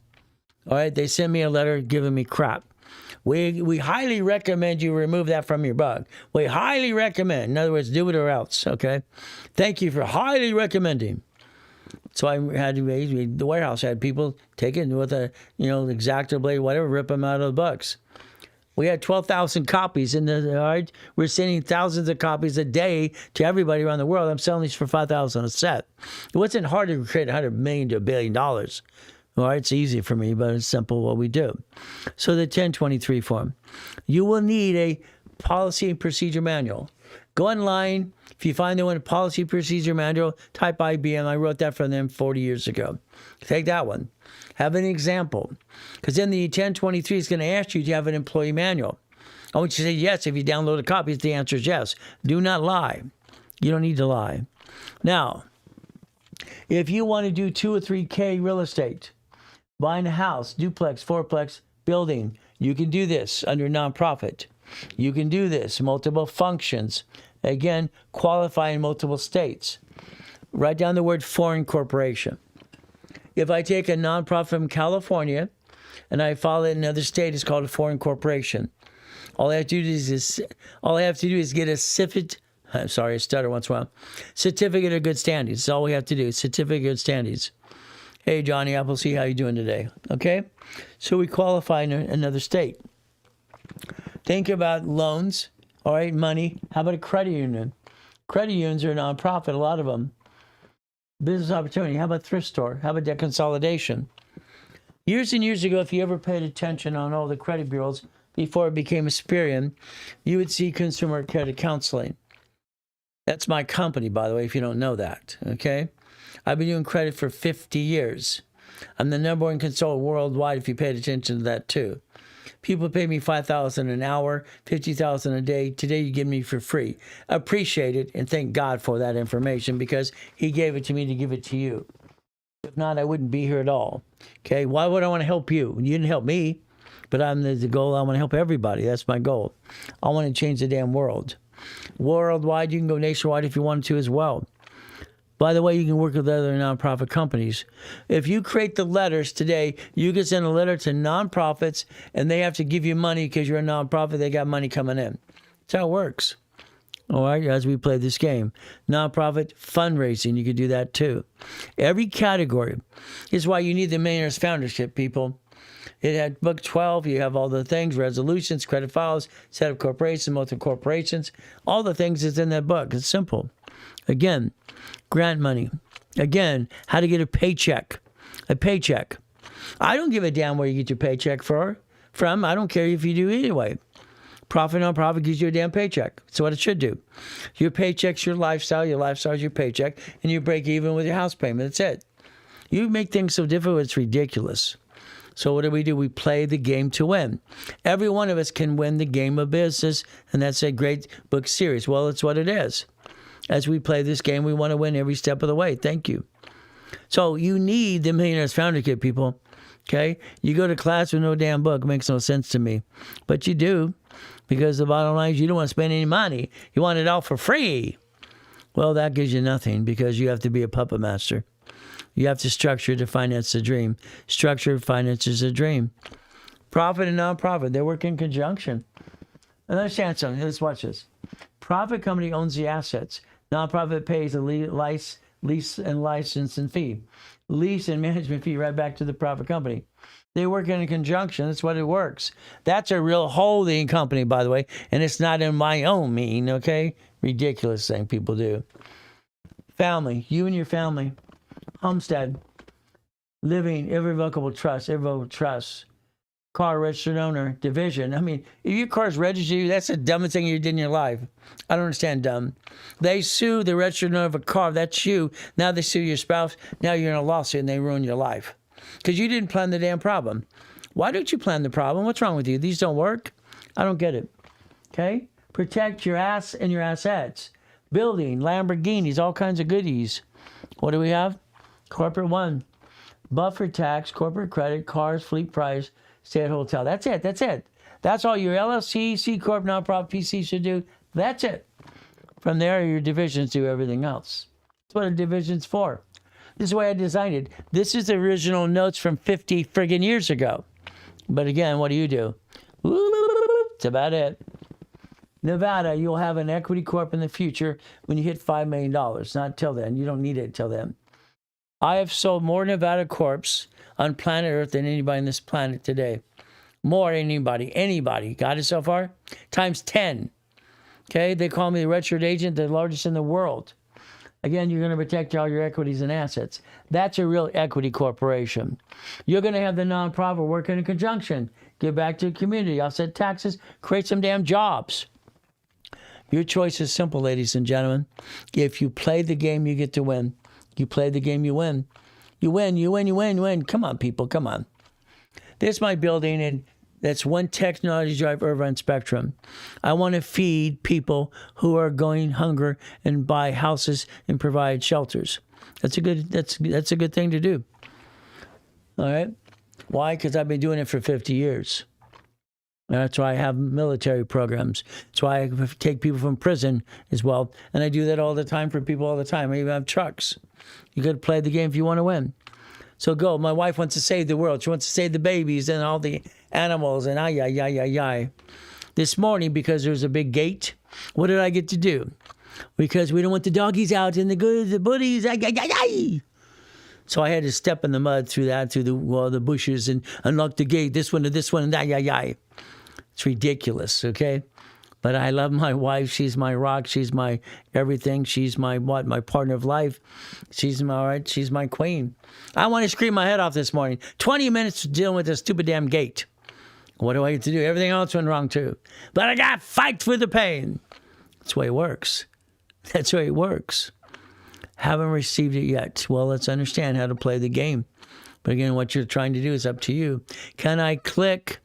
All right, they sent me a letter giving me crap. We highly recommend you remove that from your book. We highly recommend. In other words, do it or else, okay? Thank you for highly recommending. So I had to, the warehouse had people take it with a, X-Acto blade, whatever, rip them out of the books. We had 12,000 copies in the, all right? We're sending thousands of copies a day to everybody around the world. I'm selling these for $5,000 a set. It wasn't hard to create $100 million to $1 billion. All right, it's easy for me, but it's simple what we do. So the 1023 form. You will need a policy and procedure manual. Go online. If you find the one policy procedure manual, type IBM. I wrote that for them 40 years ago. Take that one. Have an example. Because then the 1023 is going to ask you to have an employee manual. I want you to say yes if you download a copy. The answer is yes. Do not lie. You don't need to lie. Now, if you want to do 2 or 3K real estate, buying a house, duplex, fourplex, building, you can do this under nonprofit. You can do this, multiple functions. Again, qualify in multiple states. Write down the word foreign corporation. If I take a nonprofit from California and I file it in another state, it's called a foreign corporation. All I have to do is get a certificate of good standings. That's all we have to do. Certificate of good standings. Hey, Johnny Appleseed, how you doing today? Okay? So we qualify in another state. Think about loans, all right, money. How about a credit union? Credit unions are a nonprofit, a lot of them. Business opportunity. How about thrift store? How about debt consolidation? Years and years ago, if you ever paid attention on all the credit bureaus before it became Experian, you would see consumer credit counseling. That's my company, by the way, if you don't know that, okay? I've been doing credit for 50 years. I'm the number one consultant worldwide if you paid attention to that too. People pay me $5,000 an hour, $50,000 a day. Today you give me for free. Appreciate it and thank God for that information because he gave it to me to give it to you. If not, I wouldn't be here at all. Okay, why would I want to help you? You didn't help me, but I'm the goal. I want to help everybody. That's my goal. I want to change the damn world. Worldwide, you can go nationwide if you wanted to as well. By the way, you can work with other nonprofit companies. If you create the letters today, you can send a letter to nonprofits, and they have to give you money because you're a nonprofit. They got money coming in. That's how it works. All right, as we play this game. Nonprofit fundraising, you could do that too. Every category is why you need the Millionaire's Founders Kit, people. It had book 12. You have all the things, resolutions, credit files, set up corporations, multiple corporations. All the things is in that book. It's simple. Again, grant money. Again, how to get a paycheck. A paycheck. I don't give a damn where you get your paycheck from. I don't care if you do anyway. Profit nonprofit gives you a damn paycheck. That's what it should do. Your paycheck's your lifestyle is your paycheck, and you break even with your house payment. That's it. You make things so difficult, it's ridiculous. So what do? We play the game to win. Every one of us can win the game of business, and that's a great book series. Well, it's what it is. As we play this game, we want to win every step of the way. Thank you. So you need the Millionaire's Founder Kit, people. Okay? You go to class with no damn book. It makes no sense to me. But you do, because the bottom line is you don't want to spend any money. You want it all for free. Well, that gives you nothing because you have to be a puppet master. You have to structure to finance the dream. Structure finances a dream. Profit and nonprofit, they work in conjunction. And understand something. Let's watch this. Profit company owns the assets. Nonprofit pays a lease and license and fee. Lease and management fee right back to the profit company. They work in conjunction. That's what it works. That's a real holding company, by the way, and it's not in my own mean, okay? Ridiculous thing people do. Family, you and your family. Homestead. Living, irrevocable trust. car registered owner division. I mean, if your car's registered to you, that's the dumbest thing you did in your life. I don't understand dumb. They sue the registered owner of a car. That's you. Now they sue your spouse. Now you're in a lawsuit and they ruin your life because you didn't plan the damn problem. Why don't you plan the problem? What's wrong with you? These don't work? I don't get it. Okay? Protect your ass and your assets. Building, Lamborghinis, all kinds of goodies. What do we have? Corporate one. Buffer tax, corporate credit, cars, fleet price, stay at hotel. That's it. That's it. That's all your LLC, C Corp, nonprofit, PC should do. That's it. From there, your divisions do everything else. That's what a division's for. This is the way I designed it. This is the original notes from 50 friggin' years ago. But again, what do? That's about it. Nevada, you'll have an equity corp in the future when you hit $5 million. Not till then. You don't need it till then. I have sold more Nevada corps on planet Earth than anybody on this planet today. More than anybody. Got it so far? Times 10. Okay, they call me the registered agent, the largest in the world. Again, you're going to protect all your equities and assets. That's a real equity corporation. You're going to have the nonprofit working in conjunction. Give back to the community, offset taxes, create some damn jobs. Your choice is simple, ladies and gentlemen. If you play the game, you get to win. You play the game, you win. You win, you win, you win, you win. Come on, people, come on. This is my building, and that's one technology drive Irvine Spectrum. I want to feed people who are going hunger and buy houses and provide shelters. That's a good thing to do. All right? Why? Because I've been doing it for 50 years. And that's why I have military programs. That's why I take people from prison as well. And I do that all the time for people all the time. I even have trucks. You got to play the game if you want to win. So go. My wife wants to save the world. She wants to save the babies and all the animals and ay. This morning, because there's a big gate, what did I get to do? Because we don't want the doggies out and the buddies. Ay. So I had to step in the mud through the bushes and unlock the gate. This one to this one and ay. It's ridiculous, okay? But I love my wife. She's my rock. She's my everything. She's my my partner of life. She's my queen. I want to scream my head off this morning. 20 minutes dealing with this stupid damn gate. What do I get to do? Everything else went wrong too. But I got to fight for the pain. That's the way it works. That's the way it works. Haven't received it yet. Well, let's understand how to play the game. But again, what you're trying to do is up to you. Can I click?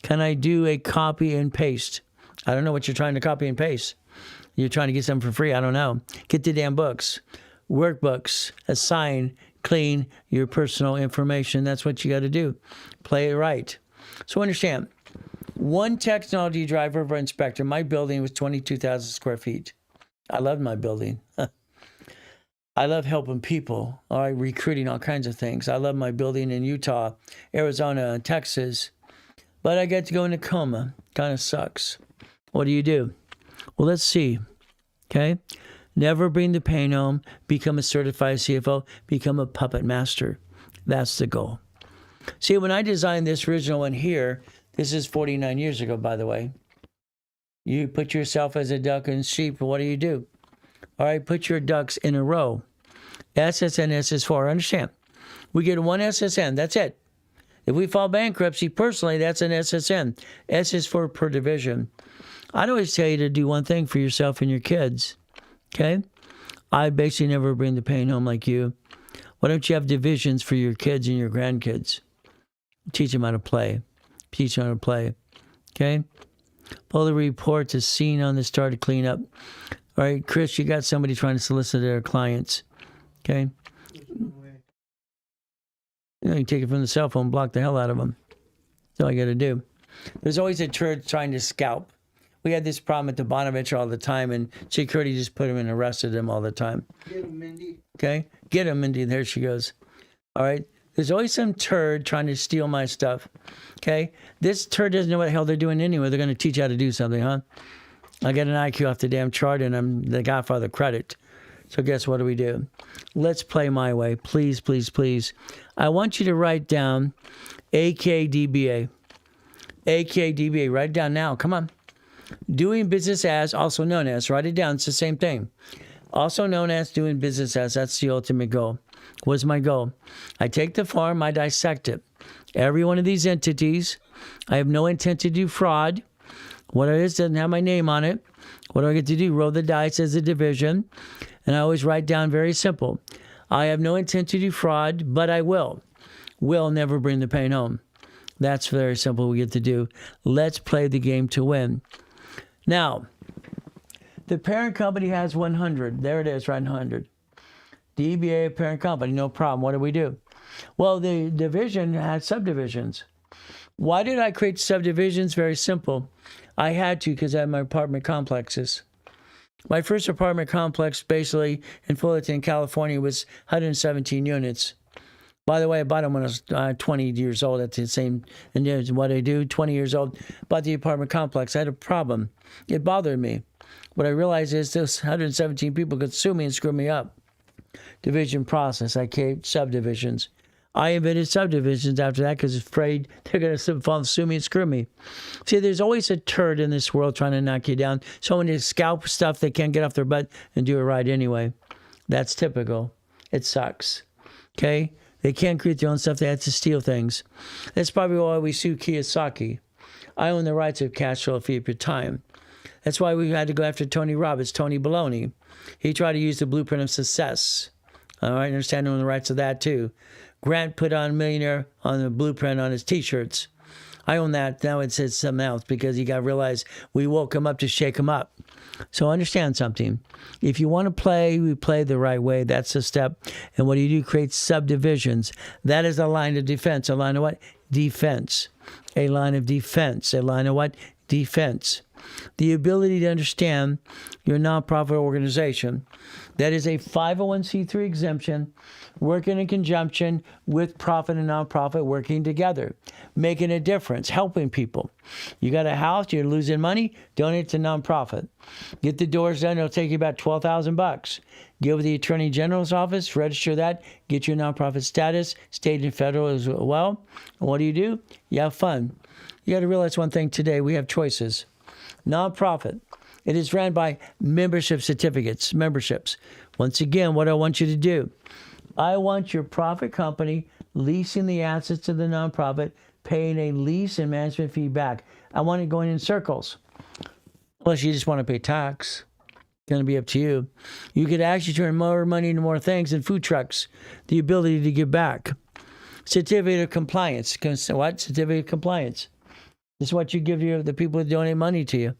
Can I do a copy and paste? I don't know what you're trying to copy and paste. You're trying to get something for free. I don't know. Get the damn books, workbooks, assign, clean your personal information. That's what you got to do. Play it right. So understand, one technology driver for inspector. My building was 22,000 square feet. I love my building. I love helping people. All right, recruiting all kinds of things. I love my building in Utah, Arizona, and Texas. But I get to go in a coma. Kind of sucks. What do you do? Well, let's see. Okay? Never bring the pain home. Become a certified CFO. Become a puppet master. That's the goal. See, when I designed this original one here, this is 49 years ago, by the way. You put yourself as a duck and sheep. What do? All right, put your ducks in a row. SSN, SS4. Understand? We get one SSN. That's it. If we file bankruptcy, personally, that's an SSN. S is for per division. I'd always tell you to do one thing for yourself and your kids. Okay? I basically never bring the pain home like you. Why don't you have divisions for your kids and your grandkids? Teach them how to play. Teach them how to play. Okay? Pull the reports as seen on the start to clean up. All right, Chris, you got somebody trying to solicit their clients. Okay? You can take it from the cell phone, block the hell out of them. That's all you got to do. There's always a turd trying to scalp. We had this problem at the Bonaventure all the time, and security just put him and arrested him all the time. Get him, Mindy. Okay? Get him, Mindy. There she goes. All right? There's always some turd trying to steal my stuff. Okay? This turd doesn't know what the hell they're doing anyway. They're going to teach you how to do something, huh? I get an IQ off the damn chart, and I'm the Godfather credit. So guess what do? Let's play my way. Please, please, please. I want you to write down AKDBA. AKDBA. Write it down now. Come on. Doing business as, also known as. Write it down. It's the same thing. Also known as doing business as. That's the ultimate goal. What's my goal? I take the farm, I dissect it. Every one of these entities, I have no intent to do fraud. What it is doesn't have my name on it. What do I get to do? Roll the dice as a division. And I always write down very simple. I have no intent to do fraud, but I will. Will never bring the pain home. That's very simple we get to do. Let's play the game to win. Now, the parent company has 100. There it is, right, 100. DBA parent company, no problem. What do we do? Well, the division had subdivisions. Why did I create subdivisions? Very simple. I had to because I had my apartment complexes. My first apartment complex, basically in Fullerton, California, was 117 units. By the way, I bought them when I was 20 years old. That's the same. And here's what I do, 20 years old, bought the apartment complex. I had a problem. It bothered me. What I realized is those 117 people could sue me and screw me up. Division process. I create subdivisions. I invented subdivisions after that because I was afraid they're going to sue me and screw me. See, there's always a turd in this world trying to knock you down. Someone to scalp stuff they can't get off their butt and do it right anyway. That's typical. It sucks. Okay? They can't create their own stuff. They have to steal things. That's probably why we sue Kiyosaki. I own the rights of cash flow fee for time. That's why we had to go after Tony Robbins, Tony Baloney. He tried to use the blueprint of success. All right, understand the rights of that too. Grant put on millionaire on the blueprint on his T-shirts. I own that. Now it says something else because you got to realize we woke him up to shake him up. So understand something. If you want to play, we play the right way. That's the step. And what do you do? Create subdivisions. That is a line of defense. A line of what? Defense. A line of defense. A line of what? Defense. The ability to understand your nonprofit organization. That is a 501c3 exemption, working in conjunction with profit and nonprofit working together, making a difference, helping people. You got a house, you're losing money, donate to nonprofit. Get the doors done, it'll take you about $12,000. Go to the Attorney General's office, register that, get your nonprofit status, state and federal as well. And what do? You have fun. You got to realize one thing today, we have choices. Nonprofit. It is ran by membership certificates, memberships. Once again, what I want you to do, I want your profit company leasing the assets of the nonprofit, paying a lease and management fee back. I want it going in circles. Unless you just want to pay tax. It's going to be up to you. You could actually turn more money into more things than food trucks. The ability to give back. Certificate of compliance. What? Certificate of compliance. This is what you give the people that donate money to you.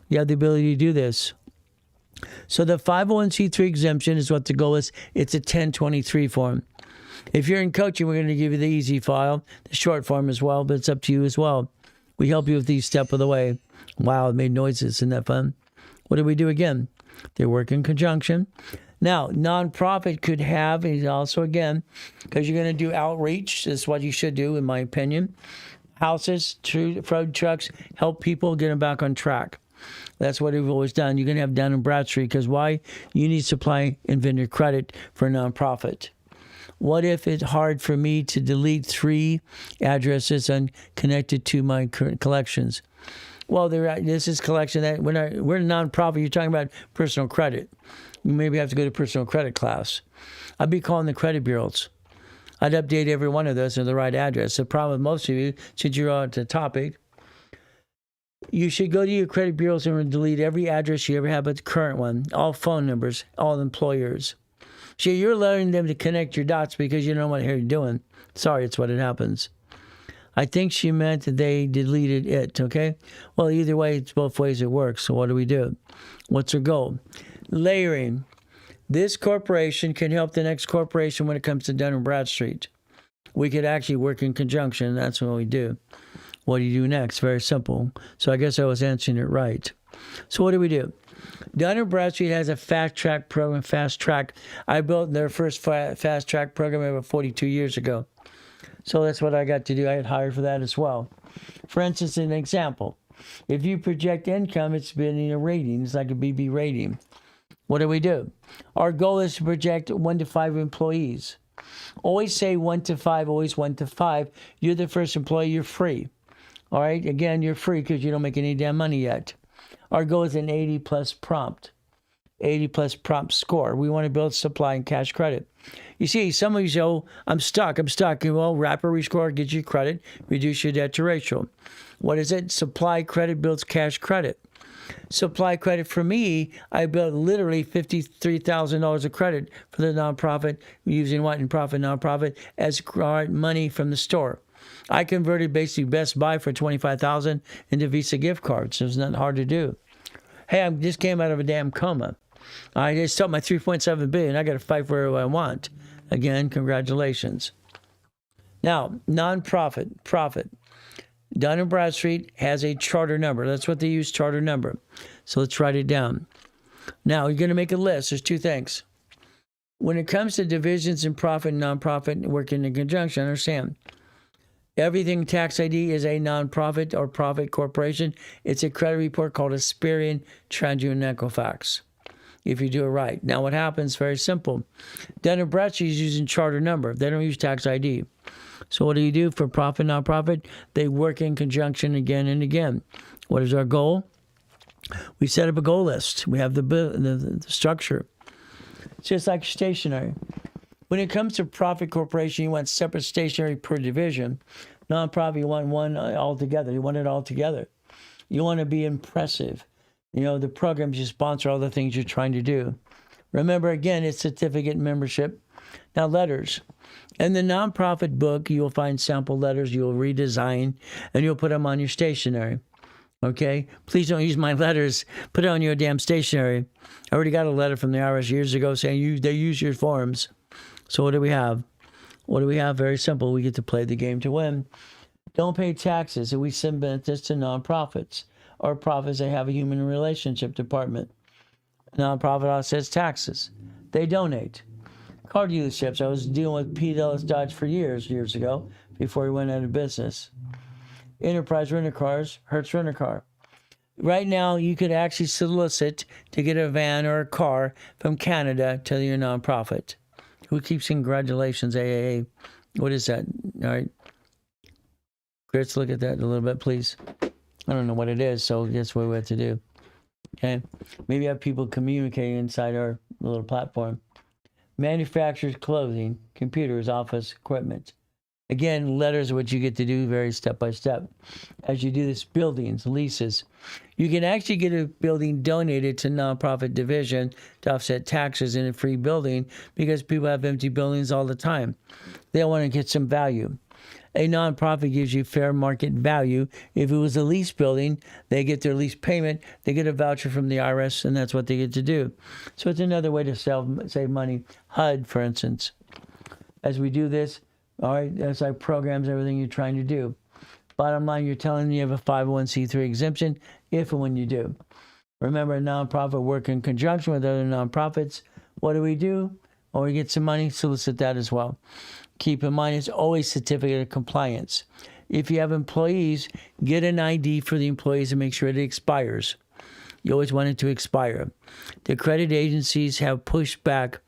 You have the ability to do this. So the 501c3 exemption is what the goal is. It's a 1023 form. If you're in coaching, we're going to give you the easy file, the short form as well, but it's up to you as well. We help you with these step of the way. Wow, it made noises. Isn't that fun? What do we do again? They work in conjunction. Now, nonprofit could have, also again, because you're going to do outreach. This is what you should do, in my opinion. Houses, food trucks, help people get them back on track. That's what we've always done. You're going to have Dun & Bradstreet because why? You need supply and vendor credit for a nonprofit. What if it's hard for me to delete 3 addresses and connected to my collections? Well, this is collection that we're a nonprofit. You're talking about personal credit. You maybe have to go to personal credit class. I'd be calling the credit bureaus. I'd update every one of those to the right address. The problem with most of you, since you're on the topic, you should go to your credit bureaus and delete every address you ever had but the current one, all phone numbers, all employers. So you're letting them to connect your dots because you don't know what you're doing. Sorry, it's what it happens. I think she meant that they deleted it, okay? Well, either way, it's both ways it works. So what do we do? What's our goal? Layering. This corporation can help the next corporation when it comes to Dun & Bradstreet. We could actually work in conjunction. That's what we do. What do you do next? Very simple. So I guess I was answering it right. So what do? Dun & Bradstreet has a fast track program, fast track. I built their first fast track program about 42 years ago. So that's what I got to do. I had hired for that as well. For instance, an example. If you project income, it's been a rating. It's like a BB rating. What do? Our goal is to project 1 to 5 employees. Always say 1 to 5, always 1 to 5. You're the first employee, you're free. All right, again, you're free because you don't make any damn money yet. Our goal is an 80 plus prompt. 80 plus prompt score. We want to build supply and cash credit. You see, some of you say, oh, I'm stuck. Well, rapid rescore gets you credit, reduce your debt to ratio. What is it? Supply credit builds cash credit. Supply credit for me, I built literally $53,000 of credit for the nonprofit, using what in profit nonprofit as money from the store. I converted basically Best Buy for $25,000 into Visa gift cards. It was not hard to do. Hey, I just came out of a damn coma. I just sold my $3.7 billion. I got to fight for what I want. Again, congratulations. Now, nonprofit, profit. Dun & Bradstreet has a charter number. That's what they use, charter number. So let's write it down. Now, you're going to make a list. There's two things. When it comes to divisions in profit and nonprofit working in conjunction, understand, everything tax ID is a nonprofit or profit corporation. It's a credit report called a Asperian TransUnion Equifax, if you do it right. Now, what happens, very simple. Dun & Bradstreet is using charter number. They don't use tax ID. So what do you do for profit, nonprofit? They work in conjunction again and again. What is our goal? We set up a goal list. We have the structure. It's just like stationery. When it comes to profit corporation, you want separate stationery per division. Nonprofit, you want one all together. You want it all together. You want to be impressive. You know, the programs you sponsor, all the things you're trying to do. Remember, again, it's certificate membership. Now, letters. In the nonprofit book, you'll find sample letters you'll redesign, and you'll put them on your stationery. Okay? Please don't use my letters. Put it on your damn stationery. I already got a letter from the IRS years ago saying they use your forms. So what do we have? What do we have? Very simple. We get to play the game to win. Don't pay taxes. And we submit this to nonprofits or profits that have a human relationship department. Nonprofit offsets taxes. They donate. Car dealerships. I was dealing with Pete Ellis Dodge for years ago, before he went out of business. Enterprise Rent-A-Cars, Hertz Rent-A-Car. Right now, you could actually solicit to get a van or a car from Canada to your nonprofit. Who keeps congratulations, AAA? What is that? All right. Let's look at that a little bit, please. I don't know what it is, so that's what we have to do. Okay? Maybe have people communicating inside our little platform. Manufacturers, clothing, computers, office equipment. Again, letters are what you get to do very step by step. As you do this, buildings, leases. You can actually get a building donated to nonprofit division to offset taxes in a free building because people have empty buildings all the time. They want to get some value. A nonprofit gives you fair market value. If it was a lease building, they get their lease payment, they get a voucher from the IRS, and that's what they get to do. So it's another way to save money. HUD, for instance. As we do this, all right, that's like programs, everything you're trying to do. Bottom line, you're telling me you have a 501c3 exemption if and when you do. Remember, a nonprofit work in conjunction with other nonprofits. What do? Or we get some money, solicit that as well. Keep in mind, it's always certificate of compliance. If you have employees, get an ID for the employees and make sure it expires. You always want it to expire. The credit agencies have pushed back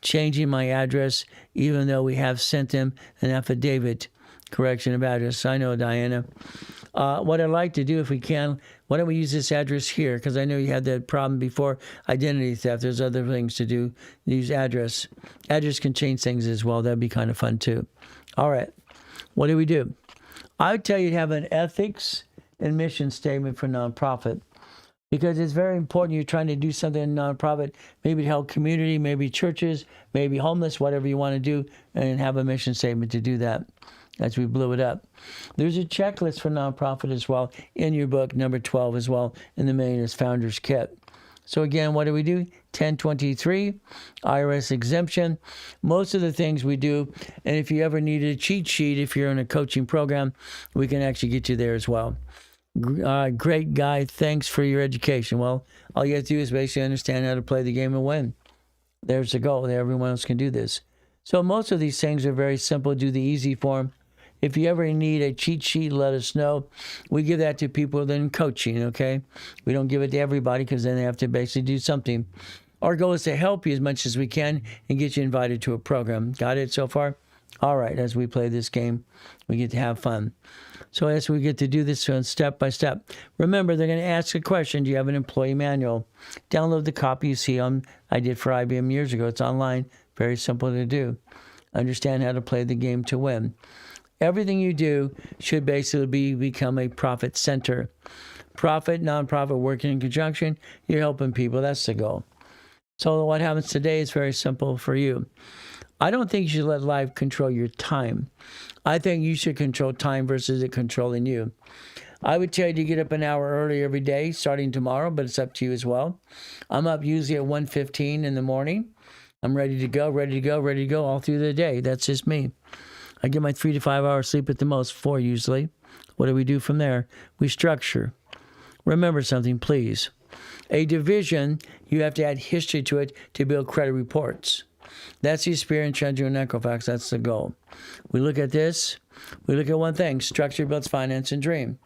changing my address, even though we have sent them an affidavit correction of address. I know, Diana. What I'd like to do, if we can, why don't we use this address here? Because I know you had that problem before, identity theft. There's other things to do. Use address. Address can change things as well. That'd be kind of fun, too. All right. What do? I would tell you to have an ethics and mission statement for nonprofit. Because it's very important. You're trying to do something in nonprofit, maybe to help community, maybe churches, maybe homeless, whatever you want to do, and have a mission statement to do that as we blew it up. There's a checklist for nonprofit as well in your book, number 12 as well, in the Millionaire's Founders Kit. So again, what do? 1023, IRS exemption, most of the things we do. And if you ever need a cheat sheet, if you're in a coaching program, we can actually get you there as well. Great guy. Thanks for your education. Well, all you have to do is basically understand how to play the game and win. There's the goal. Everyone else can do this. So most of these things are very simple. Do the easy form. If you ever need a cheat sheet, let us know. We give that to people in coaching, okay? We don't give it to everybody because then they have to basically do something. Our goal is to help you as much as we can and get you invited to a program. Got it so far? All right, as we play this game, we get to have fun. So as we get to do this step by step, remember they're going to ask a question. Do you have an employee manual? Download the copy you see I did for IBM years ago. It's online, very simple to do. Understand how to play the game to win. Everything you do should basically become a profit center. Profit, nonprofit, working in conjunction, you're helping people. That's the goal. So what happens today is very simple for you. I don't think you should let life control your time. I think you should control time versus it controlling you. I would tell you to get up an hour early every day, starting tomorrow, but it's up to you as well. I'm up usually at 1:15 in the morning. I'm ready to go all through the day. That's just me. I get my 3 to 5 hours sleep at the most, 4 usually. What do we do from there? We structure. Remember something, please. A division, you have to add history to it to build credit reports. That's the experience, treasure, and Equifax. That's the goal. We look at this. We look at one thing. Structure builds finance and dream.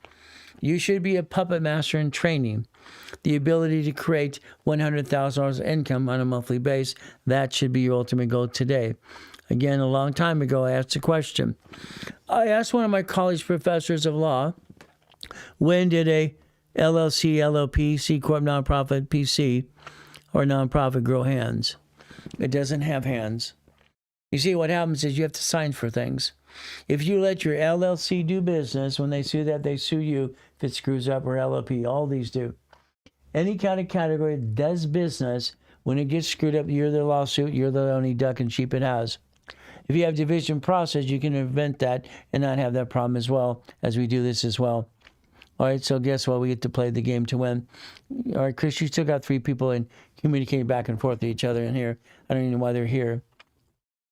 You should be a puppet master in training. The ability to create $100,000 income on a monthly base. That should be your ultimate goal today. Again, a long time ago, I asked a question. I asked one of my college professors of law, when did a LLC, LLP, C Corp, nonprofit, PC, or nonprofit grow hands? It doesn't have hands. You see, what happens is you have to sign for things. If you let your LLC do business, when they sue that, they sue you if it screws up, or LLP. All these do. Any kind of category that does business, when it gets screwed up, you're the lawsuit, you're the only duck and sheep it has. If you have division process, you can prevent that and not have that problem as well, as we do this as well. All right, so guess what? We get to play the game to win. All right, Chris, you still got 3 people and communicating back and forth to each other in here. I don't even know why they're here.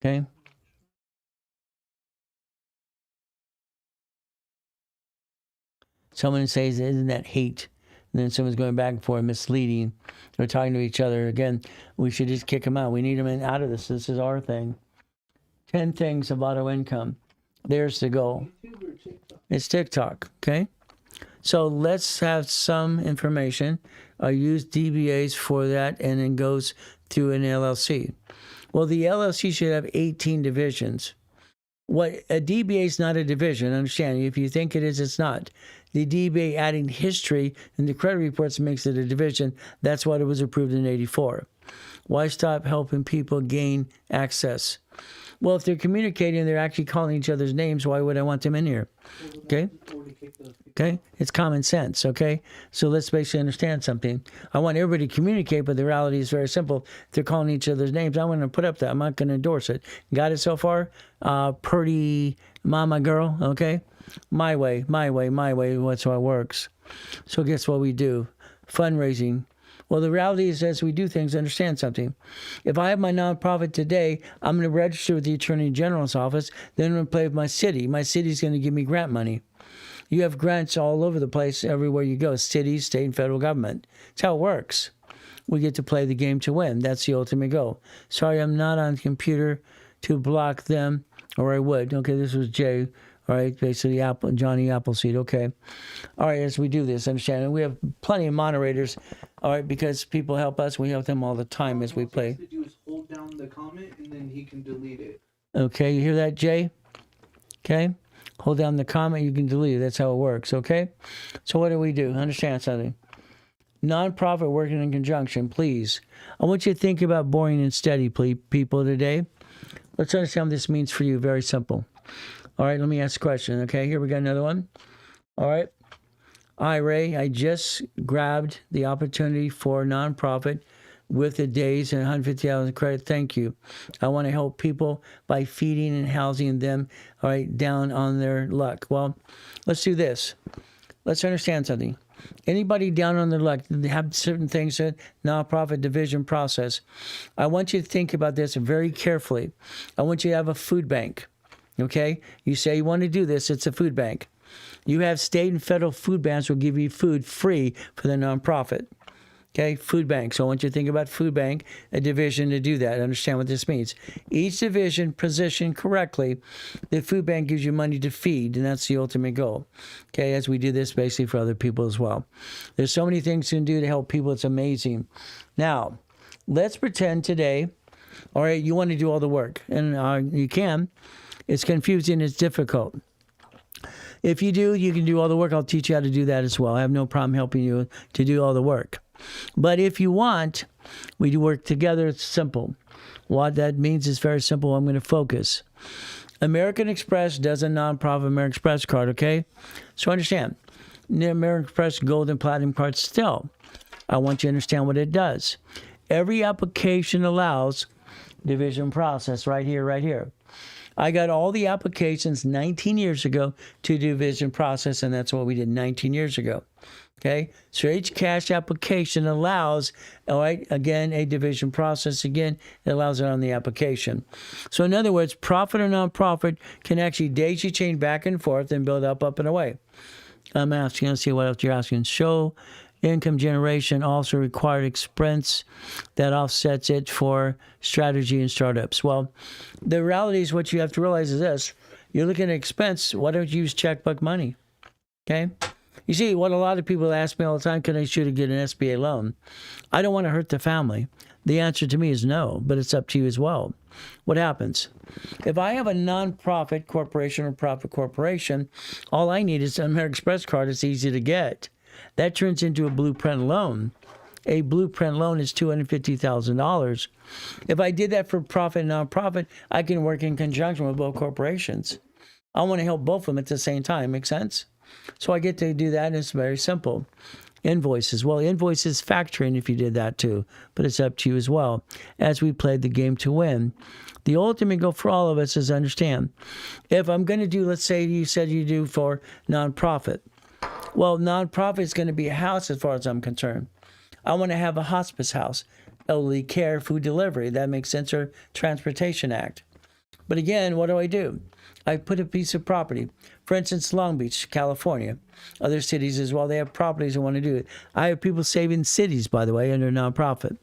Okay? Someone says, isn't that hate? And then someone's going back and forth, misleading. They're talking to each other. Again, we should just kick them out. We need them out of this. This is our thing. 10 things of auto income. There's the goal. It's TikTok, okay? So let's have some information. I use DBAs for that, and then goes through an LLC. Well, the LLC should have 18 divisions. What a DBA is not a division. Understand? If you think it is, it's not. The DBA adding history in the credit reports makes it a division. That's what it was approved in '84. Why stop helping people gain access? Well, if they're communicating, they're actually calling each other's names. Why would I want them in here? Okay? Okay? It's common sense, okay? So let's basically understand something. I want everybody to communicate, but the reality is very simple. If they're calling each other's names, I'm going to put up that. I'm not going to endorse it. Got it so far? Pretty mama girl, okay? My way. That's how it works. So guess what we do? Fundraising. Well, the reality is, as we do things, understand something. If I have my nonprofit today, I'm going to register with the Attorney General's office. Then I'm going to play with my city. My city's going to give me grant money. You have grants all over the place, everywhere you go, cities, state, and federal government. That's how it works. We get to play the game to win. That's the ultimate goal. Sorry, I'm not on the computer to block them, or I would. Okay, this was Jay. All right, basically Johnny Appleseed. Okay. All right, as we do this, understand. And we have plenty of moderators, all right, because people help us. We help them all the time as we play. All he has to do is hold down the comment, and then he can delete it. Okay, you hear that, Jay? Okay. Hold down the comment, you can delete it. That's how it works, okay? So what do we do? Understand something. Nonprofit working in conjunction, please. I want you to think about boring and steady, people, today. Let's understand what this means for you. Very simple. All right, let me ask a question. Okay, here we got another one. All right. Hi, Ray. I just grabbed the opportunity for nonprofit with the days and 150,000 credit. Thank you. I want to help people by feeding and housing them, all right, down on their luck. Well, let's do this. Let's understand something. Anybody down on their luck, they have certain things that nonprofit division process. I want you to think about this very carefully. I want you to have a food bank. Okay? You say you want to do this, it's a food bank. You have state and federal food banks will give you food free for the nonprofit. Okay? Food bank. So I want you to think about food bank, a division to do that. Understand what this means. Each division positioned correctly, the food bank gives you money to feed, and that's the ultimate goal. Okay? As we do this basically for other people as well. There's so many things you can do to help people. It's amazing. Now, let's pretend today, all right, you want to do all the work, and you can. It's confusing. It's difficult. If you do, you can do all the work. I'll teach you how to do that as well. I have no problem helping you to do all the work. But if you want, we do work together. It's simple. What that means is very simple. I'm going to focus. American Express does a nonprofit American Express card, okay? So understand, the American Express Gold and Platinum card still, I want you to understand what it does. Every application allows division process right here, right here. I got all the applications 19 years ago to do division process, and that's what we did 19 years ago. Okay, so each cash application allows, all right, again, a division process. Again, it allows it on the application. So in other words, profit or nonprofit can actually daisy chain back and forth and build up and away. I'm asking, let's see what else you're asking. Show income generation also required expense that offsets it for strategy and startups. Well, the reality is what you have to realize is this. You're looking at expense. Why don't you use checkbook money? Okay? You see, what a lot of people ask me all the time, can I shoot or get an SBA loan? I don't want to hurt the family. The answer to me is no, but it's up to you as well. What happens? If I have a nonprofit corporation or profit corporation, all I need is an American Express card. It's easy to get. That turns into a blueprint loan. A blueprint loan is $250,000. If I did that for profit and nonprofit, I can work in conjunction with both corporations. I want to help both of them at the same time. Make sense? So I get to do that, and it's very simple. Invoices. Well, invoices factoring if you did that too, but it's up to you as well. As we played the game to win. The ultimate goal for all of us is understand. If I'm going to do, let's say you said you do for nonprofit. Well, nonprofit is going to be a house as far as I'm concerned. I want to have a hospice house, elderly care, food delivery. That makes sense, or Transportation Act. But again, what do? I put a piece of property. For instance, Long Beach, California. Other cities as well, they have properties that want to do it. I have people saving cities, by the way, under nonprofit.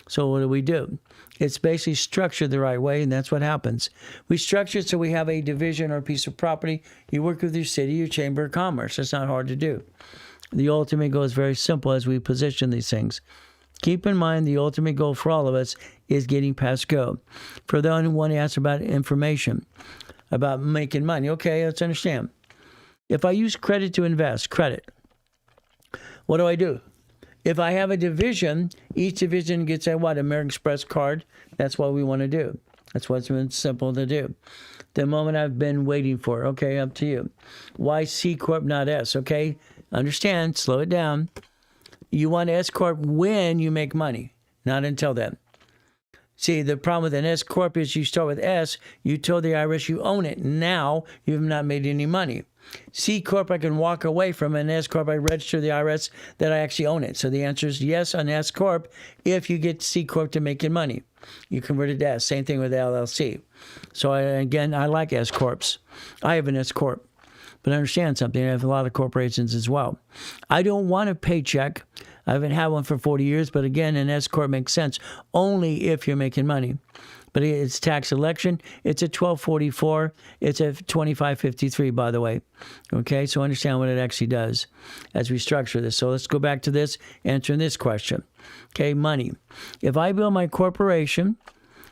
So what do? It's basically structured the right way, and that's what happens. We structure it so we have a division or a piece of property. You work with your city, your chamber of commerce. It's not hard to do. The ultimate goal is very simple as we position these things. Keep in mind the ultimate goal for all of us is getting past go. For the one who want to ask about information, about making money, okay, let's understand. If I use credit to invest, credit, what do? If I have a division, each division gets a what? American Express card. That's what we want to do. That's what's been simple to do. The moment I've been waiting for. Okay, up to you. Why C Corp, not S? Okay, understand, slow it down. You want S Corp when you make money, not until then. See, the problem with an S Corp is you start with S, you told the IRS you own it. Now you have not made any money. C Corp, I can walk away from. An S Corp, I register the IRS that I actually own it. So the answer is yes on S Corp if you get C Corp to making money. You convert it to S. Same thing with LLC. So I like S Corps. I have an S Corp. But understand something, I have a lot of corporations as well. I don't want a paycheck. I haven't had one for 40 years, but again, an S Corp makes sense only if you're making money. But it's tax election. It's a 1244. It's a 2553, by the way. Okay, so understand what it actually does as we structure this. So let's go back to this, answering this question. Okay, money. If I build my corporation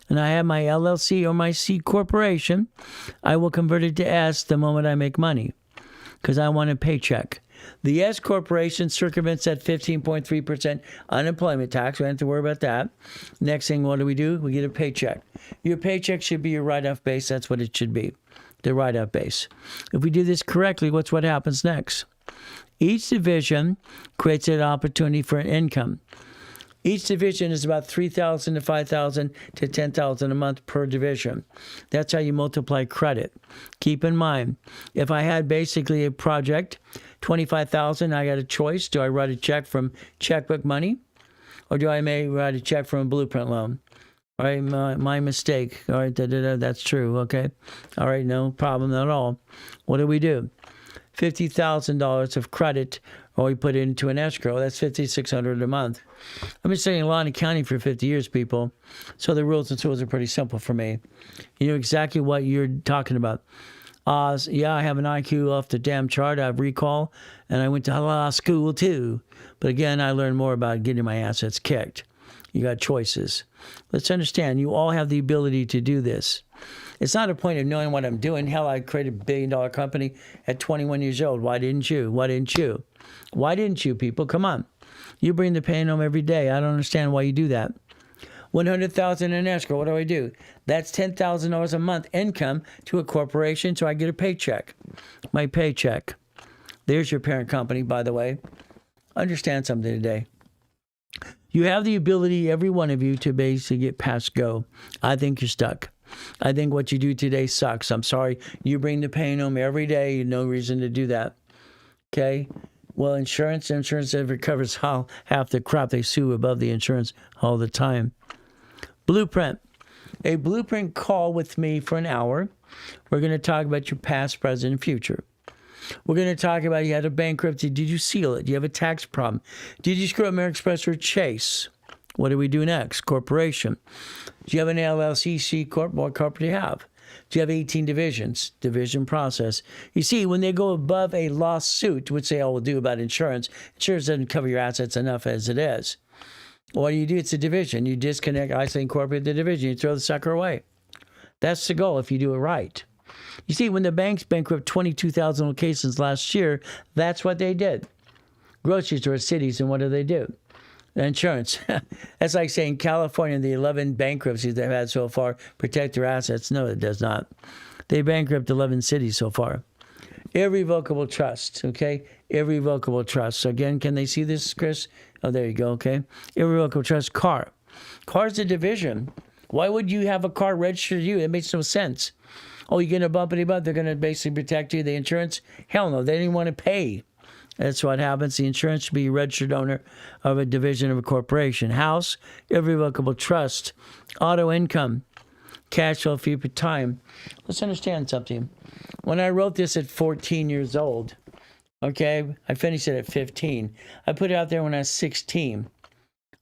and I have my LLC or my C corporation, I will convert it to S the moment I make money because I want a paycheck. The S corporation circumvents that 15.3% unemployment tax. We don't have to worry about that. Next thing, what do? We get a paycheck. Your paycheck should be your write-off base. That's what it should be, the write-off base. If we do this correctly, what happens next? Each division creates an opportunity for an income. Each division is about $3,000 to $5,000 to $10,000 a month per division. That's how you multiply credit. Keep in mind, if I had basically a project, $25,000, I got a choice. Do I write a check from checkbook money, or do I may write a check from a blueprint loan? All right, my mistake. All right, that's true. Okay, all right, no problem at all. What do? $50,000 of credit, or we put it into an escrow. That's $5,600 a month. I've been studying law and accounting for 50 years, people. So the rules and tools are pretty simple for me. You know exactly what you're talking about. Yeah, I have an IQ off the damn chart. I have recall, and I went to law school too. But again, I learned more about getting my assets kicked. You got choices. Let's understand, you all have the ability to do this. It's not a point of knowing what I'm doing. Hell, I created a $1 billion company at 21 years old. Why didn't you? Why didn't you? Why didn't you, people? Come on. You bring the pain home every day. I don't understand why you do that. 100,000 in escrow. What do? That's $10,000 a month income to a corporation, so I get a paycheck. My paycheck. There's your parent company, by the way. Understand something today. You have the ability, every one of you, to basically get past go. I think you're stuck. I think what you do today sucks. I'm sorry. You bring the pain home every day. No reason to do that. Okay? Well, insurance never covers half the crap. They sue above the insurance all the time. Blueprint. A blueprint call with me for an hour. We're going to talk about your past, present, and future. We're going to talk about you had a bankruptcy. Did you seal it? Do you have a tax problem? Did you screw up American Express or Chase? What do we do next? Corporation. Do you have an LLC, C Corp? What corp do you have? Do you have 18 divisions? Division process. You see, when they go above a lawsuit, which they all will do about insurance, insurance doesn't cover your assets enough as it is. What do? It's a division. You disconnect, isolate, incorporate the division. You throw the sucker away. That's the goal if you do it right. You see, when the banks bankrupt 22,000 locations last year, that's what they did. Grocery stores, cities, and what do? Insurance. That's like saying California, the 11 bankruptcies they've had so far, protect their assets. No, it does not. They bankrupt 11 cities so far. Irrevocable trust, okay? Irrevocable trust. So again, can they see this, Chris? Oh, there you go, okay? Irrevocable trust. Car. Car's a division. Why would you have a car registered to you? It makes no sense. Oh, you're going to bumpity bump. They're going to basically protect you. The insurance? Hell no. They didn't want to pay. That's what happens. The insurance should be a registered owner of a division of a corporation. House, irrevocable trust. Auto income, cash flow fee per time. Let's understand something. When I wrote this at 14 years old, okay, I finished it at 15. I put it out there when I was 16.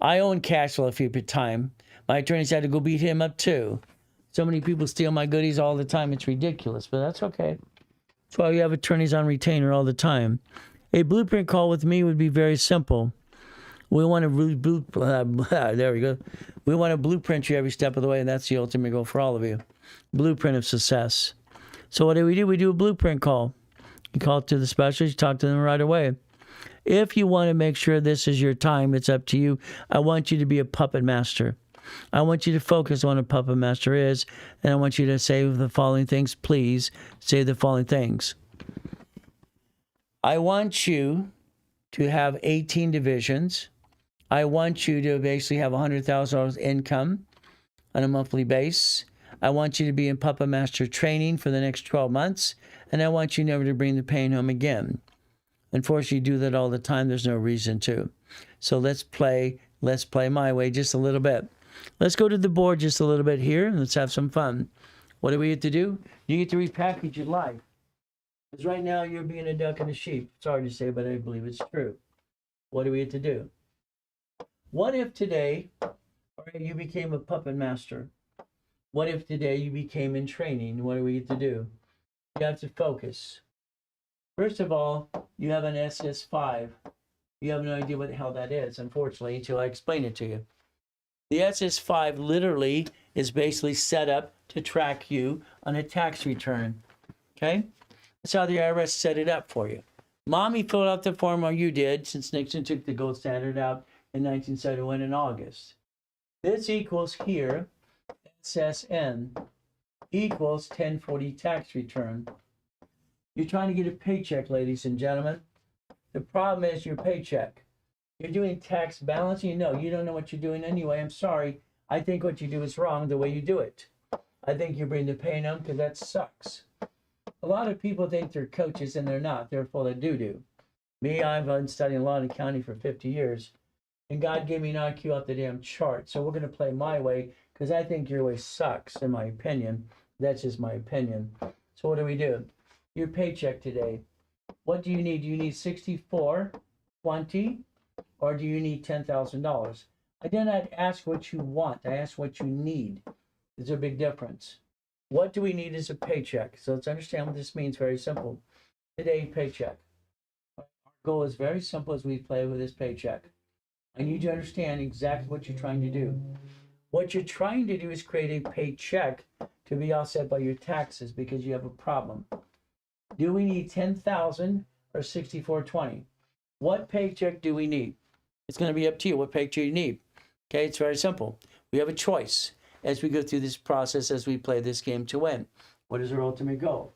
I own cash flow fee per time. My attorneys had to go beat him up too. So many people steal my goodies all the time. It's ridiculous, but that's okay. That's why you have attorneys on retainer all the time. A blueprint call with me would be very simple. We want to there we go. We want to blueprint you every step of the way, and that's the ultimate goal for all of you. Blueprint of success. So what do? We do a blueprint call. You call it to the specialist, you talk to them right away. If you want to make sure this is your time, it's up to you. I want you to be a puppet master. I want you to focus on what a puppet master is, and I want you to say the following things. Please say the following things. I want you to have 18 divisions. I want you to basically have $100,000 income on a monthly base. I want you to be in puppet master training for the next 12 months, and I want you never to bring the pain home again. Unfortunately, you do that all the time. There's no reason to. So let's play my way just a little bit. Let's go to the board just a little bit here, and let's have some fun. What do we get to do? You get to repackage your life. Because right now you're being a duck and a sheep. Sorry to say, but I believe it's true. What do we get to do? What if today you became a puppet master? What if today you became in training? What do we get to do? You have to focus. First of all, you have an SS5. You have no idea what the hell that is, unfortunately, until I explain it to you. The SS5 literally is basically set up to track you on a tax return. Okay? That's how the IRS set it up for you. Mommy filled out the form, or you did, since Nixon took the gold standard out in 1971 in August. This equals here, SSN equals 1040 tax return. You're trying to get a paycheck, ladies and gentlemen. The problem is your paycheck. You're doing tax balancing. No, you don't know what you're doing anyway. I'm sorry. I think what you do is wrong the way you do it. I think you bring the pain home because that sucks. A lot of people think they're coaches and they're not. They're full of doo-doo. Me, I've been studying law and accounting for 50 years. And God gave me an IQ off the damn chart. So we're going to play my way because I think your way sucks, in my opinion. That's just my opinion. So what do? Your paycheck today. What do you need? Do you need $64.20 or do you need $10,000? I did not ask what you want. I asked what you need. There's a big difference. What do we need is a paycheck. So let's understand what this means. Very simple. Today, paycheck. Our goal is very simple as we play with this paycheck. I need you to understand exactly what you're trying to do. What you're trying to do is create a paycheck to be offset by your taxes because you have a problem. Do we need 10,000 or 6420? What paycheck do we need? It's going to be up to you what paycheck you need. Okay, it's very simple. We have a choice as we go through this process, as we play this game to win. What is our ultimate goal?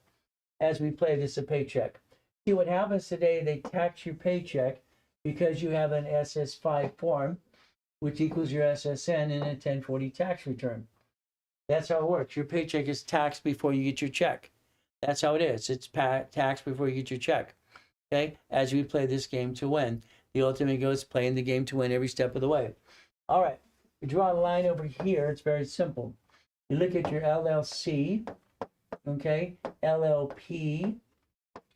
As we play this a paycheck. See what happens today, they tax your paycheck because you have an SS5 form, which equals your SSN in a 1040 tax return. That's how it works. Your paycheck is taxed before you get your check. That's how it is. It's taxed before you get your check. Okay, as we play this game to win. The ultimate goal is playing the game to win every step of the way. All right, we draw a line over here. It's very simple. You look at your LLC, okay, LLP,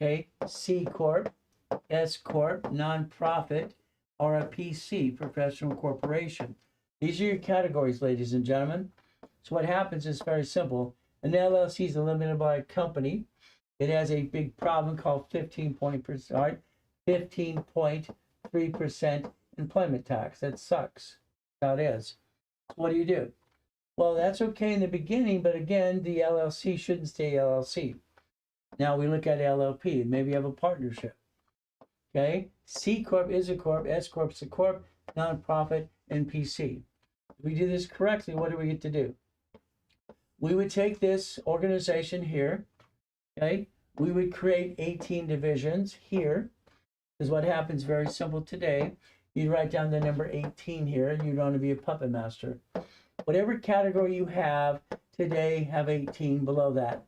okay, C Corp, S Corp, nonprofit, or a PC, professional corporation. These are your categories, ladies and gentlemen. So what happens is very simple. An LLC is a limited liability company. It has a big problem called 15.3% employment tax. That sucks. That's how it is. So what do? Well, that's okay in the beginning, but again, the LLC shouldn't stay LLC. Now we look at LLP. Maybe you have a partnership. Okay? C Corp is a Corp, S Corp is a Corp, nonprofit, and PC. If we do this correctly, what do we get to do? We would take this organization here, okay? We would create 18 divisions here, because what happens very simple today, you'd write down the number 18 here, and you'd want to be a puppet master. Whatever category you have today, have 18 below that.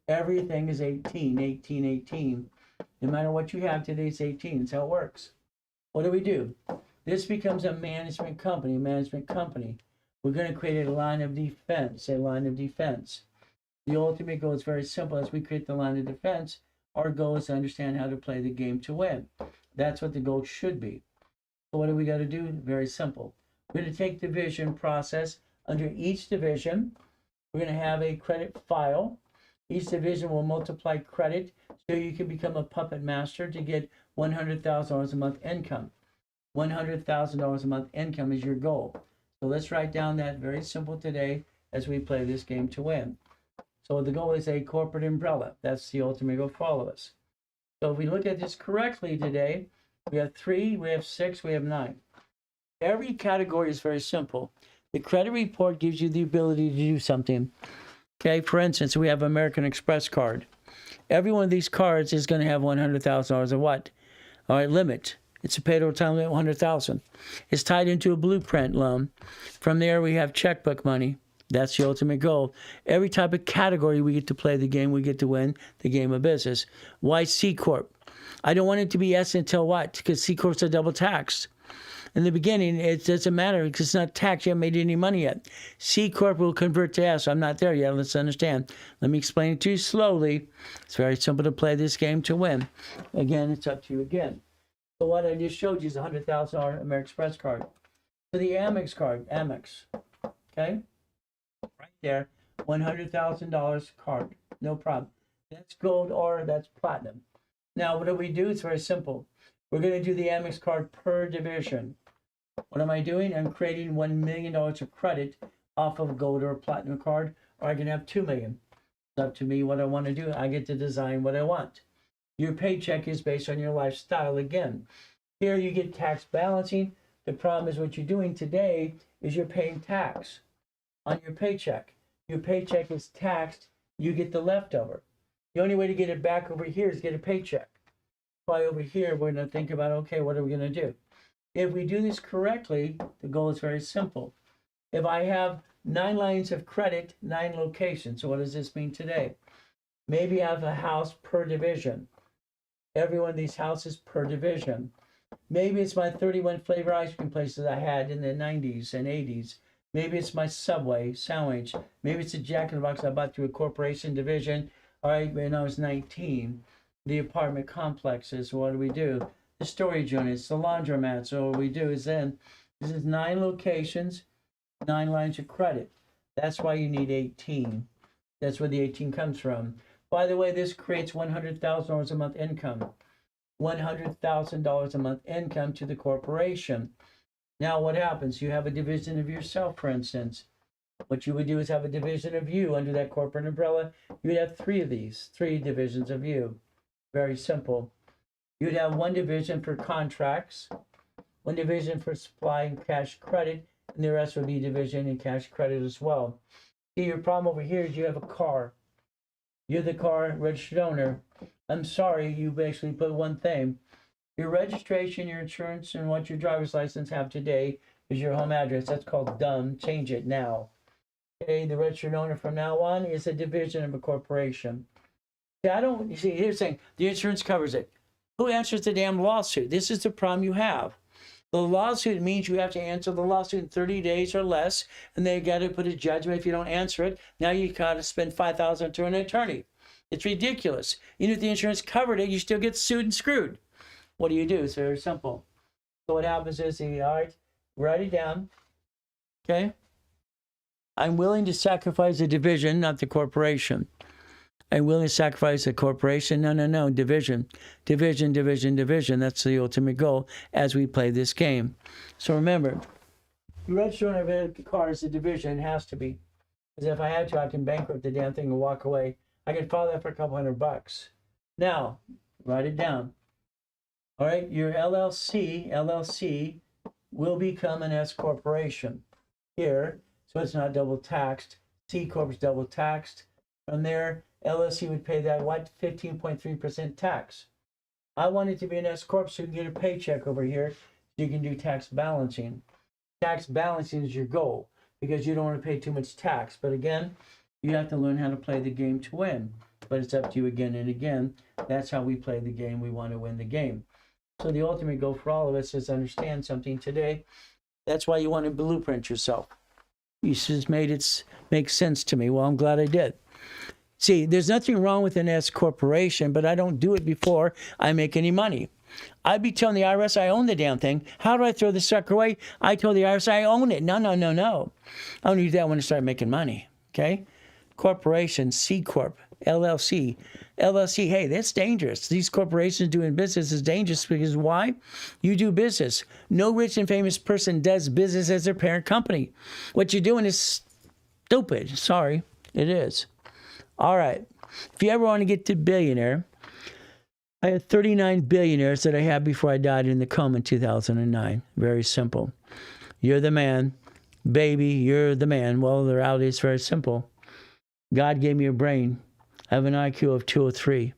Everything is 18, 18, 18. No matter what you have today, it's 18. That's how it works. What do? This becomes a management company, We're going to create a line of defense, The ultimate goal is very simple. As we create the line of defense, our goal is to understand how to play the game to win. That's what the goal should be. So what do we got to do? Very simple. We're going to take division process. Under each division, we're going to have a credit file. Each division will multiply credit so you can become a puppet master to get $100,000 a month income. $100,000 a month income is your goal. So let's write down that very simple today as we play this game to win. So the goal is a corporate umbrella. That's the ultimate goal for all of us. So if we look at this correctly today, we have 3, we have 6, we have 9. Every category is very simple. The credit report gives you the ability to do something. Okay, for instance, we have American Express card. Every one of these cards is going to have $100,000 of what? All right, limit. It's a payroll time limit, $100,000. It's tied into a blueprint loan. From there, we have checkbook money. That's the ultimate goal. Every type of category we get to play the game, we get to win the game of business. Why C Corp? I don't want it to be S until what? Because C Corps are double taxed. In the beginning, it doesn't matter because it's not taxed. You haven't made any money yet. C Corp will convert to S. I'm not there yet. Let's understand. Let me explain it to you slowly. It's very simple to play this game to win. Again, it's up to you again. So what I just showed you is a $100,000 American Express card. For the Amex card, Amex, okay? Right there, $100,000 card, no problem. That's gold or that's platinum. Now, what do we do? It's very simple. We're going to do the Amex card per division. What am I doing? I'm creating $1 million of credit off of a gold or a platinum card, or I can have $2 million. It's up to me what I want to do. I get to design what I want. Your paycheck is based on your lifestyle again. Here you get tax balancing. The problem is what you're doing today is you're paying tax on your paycheck. Your paycheck is taxed. You get the leftover. The only way to get it back over here is get a paycheck. Why over here we're going to think about, okay, what are we going to do? If we do this correctly, the goal is very simple. If I have 9 lines of credit, 9 locations, so what does this mean today? Maybe I have a house per division. Every one of these houses per division. Maybe it's my 31 flavor ice cream places I had in the 90s and 80s. Maybe it's my Subway sandwich. Maybe it's a Jack in the Box I bought through a corporation division, all right, when I was 19. The apartment complexes, what do? The storage units, the laundromats. So what we do is then, this is 9 locations, 9 lines of credit. That's why you need 18. That's where the 18 comes from. By the way, this creates $100,000 a month income. $100,000 a month income to the corporation. Now what happens? You have a division of yourself, for instance. What you would do is have a division of you under that corporate umbrella. You'd have three of these, three divisions of you. Very simple. You'd have one division for contracts, one division for supply and cash credit, and the rest would be division in cash credit as well. See, your problem over here is you have a car. You're the car registered owner. I'm sorry, you basically put one thing. Your registration, your insurance, and what your driver's license have today is your home address. That's called dumb. Change it now. Okay, the registered owner from now on is a division of a corporation. See, you see, here's the thing. The insurance covers it. Who answers the damn lawsuit? This is the problem you have. The lawsuit means you have to answer the lawsuit in 30 days or less, and they got to put a judgment if you don't answer it. Now you got to spend $5,000 to an attorney. It's ridiculous. Even if the insurance covered it, you still get sued and screwed. What do? It's very simple. So what happens is, all right, write it down. Okay? I'm willing to sacrifice the division, not the corporation. I'm willing to sacrifice the corporation. No. Division. Division. That's the ultimate goal as we play this game. So remember, you register on a car as a division. It has to be. Because if I had to, I can bankrupt the damn thing and walk away. I can file that for a couple $100. Now, write it down. All right, your LLC will become an S corporation here, so it's not double taxed. C corp is double taxed. From there, LLC would pay that 15.3% tax. I want it to be an S corp so you can get a paycheck over here so you can do tax balancing. Tax balancing is your goal because you don't want to pay too much tax. But again, you have to learn how to play the game to win. But it's up to you again and again. That's how we play the game. We want to win the game. So the ultimate goal for all of us is to understand something today. That's why you want to blueprint yourself. You just made it make sense to me. Well, I'm glad I did. See, there's nothing wrong with an S corporation, but I don't do it before I make any money. I'd be telling the IRS I own the damn thing. How do I throw the sucker away? I told the IRS I own it. No. I only do that when I start making money. Okay? Corporation, C Corp, LLC. LLC, hey, that's dangerous. These corporations doing business is dangerous because why? You do business. No rich and famous person does business as their parent company. What you're doing is stupid. Sorry, it is. All right. If you ever want to get to billionaire, I had 39 billionaires that I had before I died in the coma in 2009. Very simple. You're the man. Baby, you're the man. Well, the reality is very simple. God gave me a brain. I have an IQ of 203.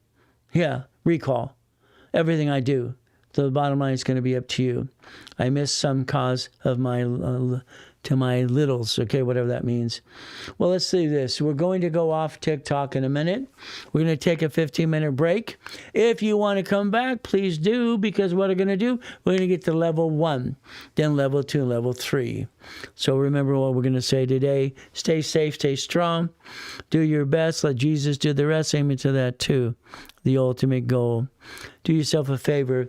Yeah, recall. Everything I do. So the bottom line is going to be up to you. I miss some cause of my to my littles, okay, whatever that means. Well, let's do this. We're going to go off TikTok in a minute. We're going to take a 15-minute break. If you want to come back, please do, because what we're going to do, we're going to get to level 1, then level 2, level 3. So remember what we're going to say today. Stay safe, stay strong. Do your best. Let Jesus do the rest. Aim into that too. The ultimate goal. Do yourself a favor.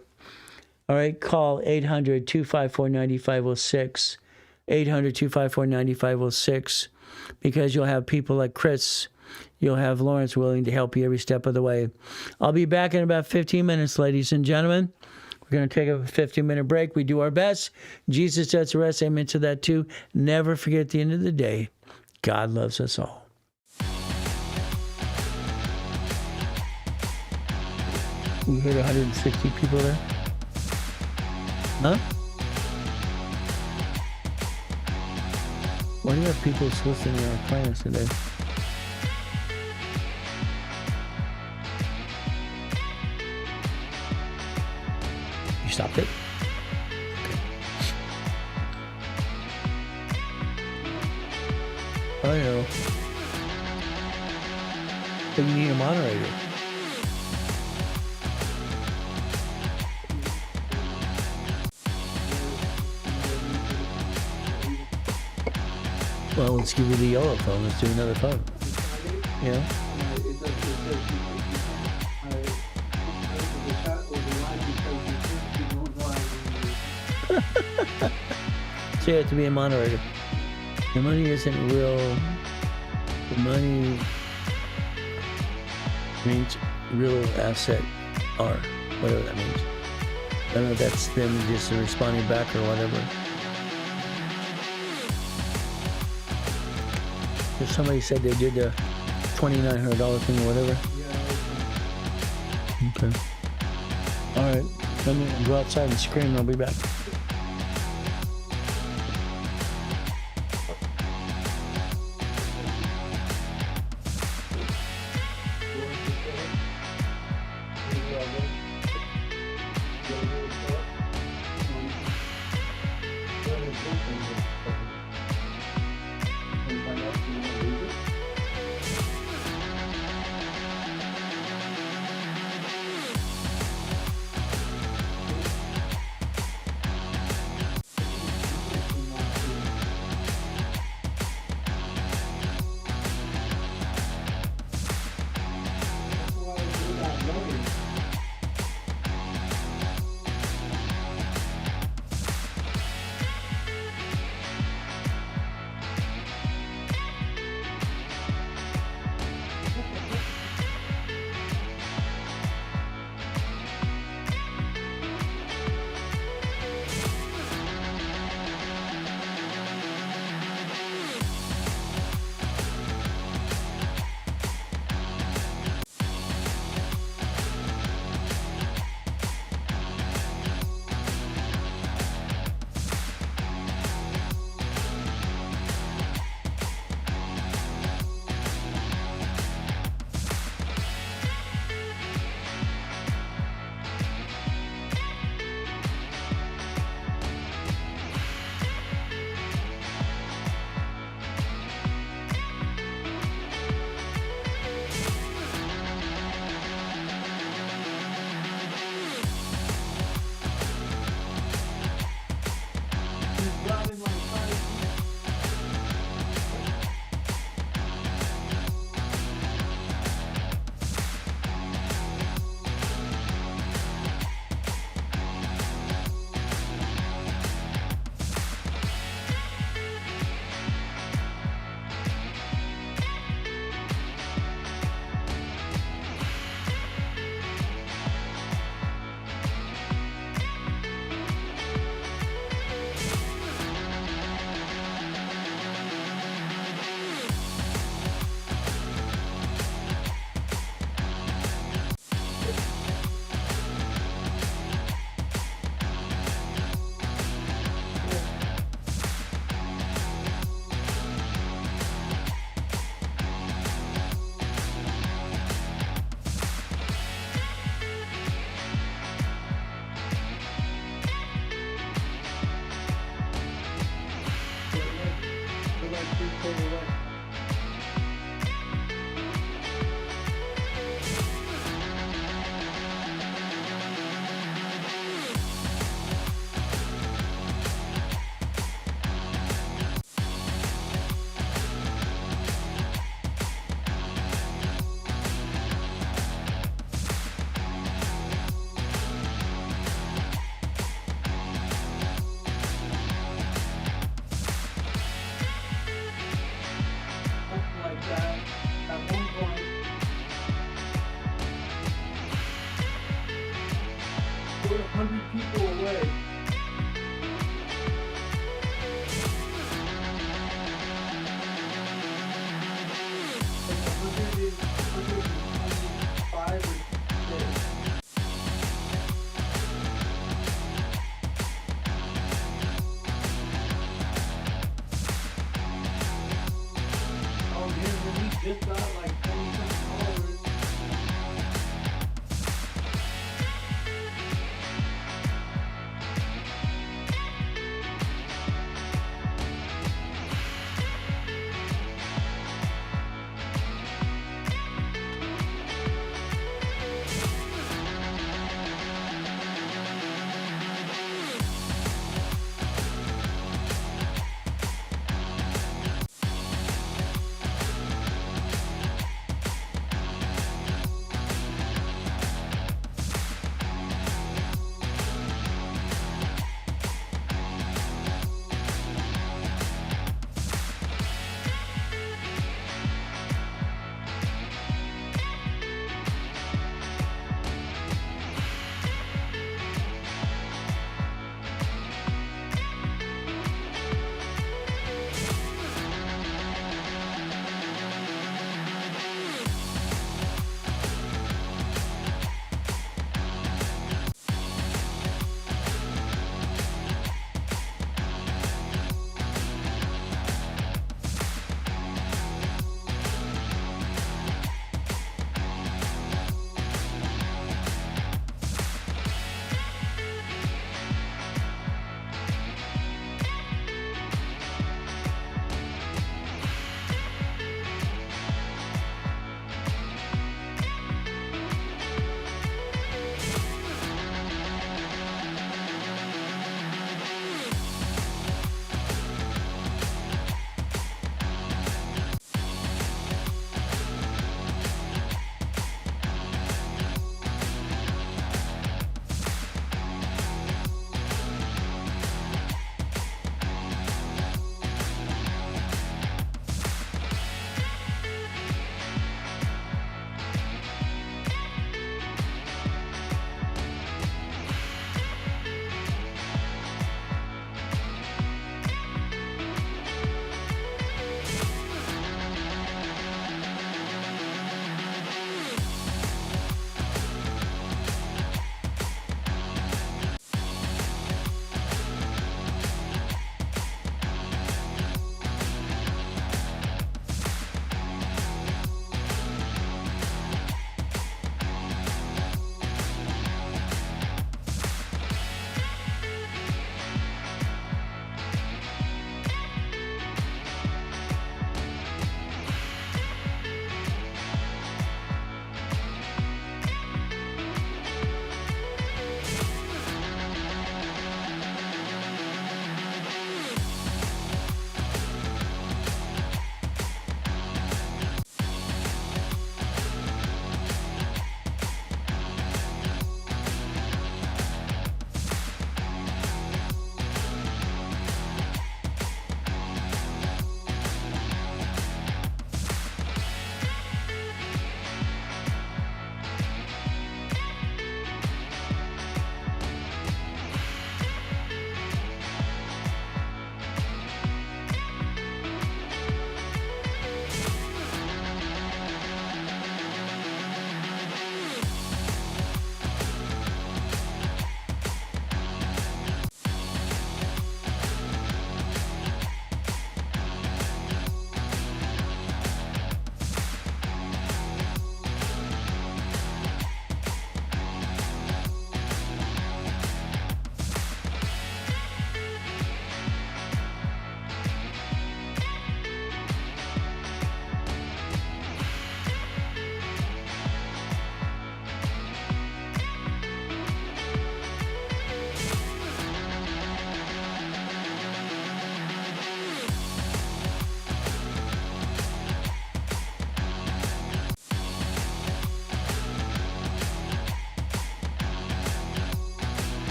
All right, call 800-254-9506. 800-254-9506, because you'll have people like Chris, you'll have Lawrence willing to help you every step of the way. I'll be back in about 15 minutes, ladies and gentlemen. We're going to take a 15-minute break. We do our best. Jesus does the rest. Amen to that too. Never forget at the end of the day, God loves us all. We hit 160 people there. Huh? Why do you have people listening to our plans today? You stopped it? Okay. I know. But you need a moderator. Well, let's give you the yellow phone. Let's do another phone. Yeah. So you have to be a moderator. The money isn't real. The money means real asset or whatever that means. I don't know if that's them just responding back or whatever. If somebody said they did the $2,900 thing or whatever. Yeah. Okay. All right. Let me go outside and scream and I'll be back. We're 100 people away. Like 125 or 6. Oh, man, we just got like 20 something followers.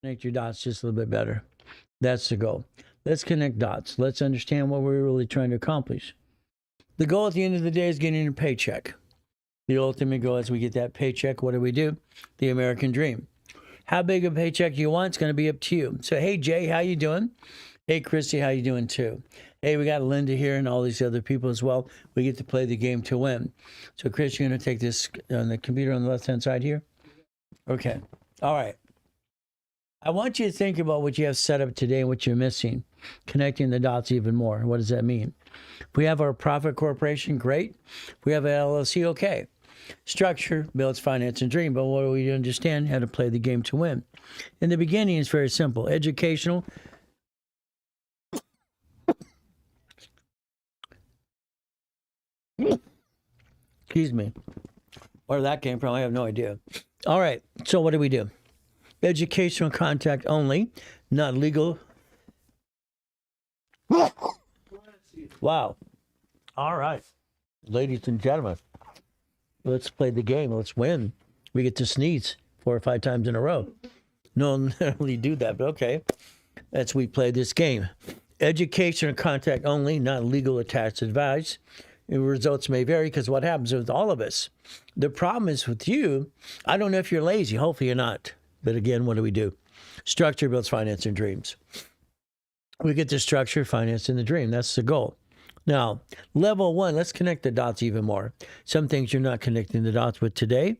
Connect your dots just a little bit better. That's the goal. Let's connect dots. Let's understand what we're really trying to accomplish. The goal at the end of the day is getting a paycheck. The ultimate goal is we get that paycheck. What do? The American dream. How big a paycheck you want, it's going to be up to you. So, hey, Jay, how you doing? Hey, Christy, how you doing too? Hey, we got Linda here and all these other people as well. We get to play the game to win. So, Chris, you're going to take this on the computer on the left-hand side here? Okay. All right. I want you to think about what you have set up today and what you're missing, connecting the dots even more. What does that mean? If we have our profit corporation, great. If we have an LLC, okay. Structure builds finance and dream, but what do we understand? How to play the game to win. In the beginning, it's very simple. Educational. Excuse me. Where that came from, I have no idea. All right, so what do? Educational contact only, not legal. Wow. All right. Ladies and gentlemen, let's play the game. Let's win. We get to sneeze 4 or 5 times in a row. No one normally do that, but okay. That's we play this game. Educational contact only, not legal attached advice. The results may vary because what happens with all of us. The problem is with you, I don't know if you're lazy. Hopefully you're not. But again, what do? Structure builds finance and dreams. We get to structure, finance, and the dream. That's the goal. Now, level 1, let's connect the dots even more. Some things you're not connecting the dots with today.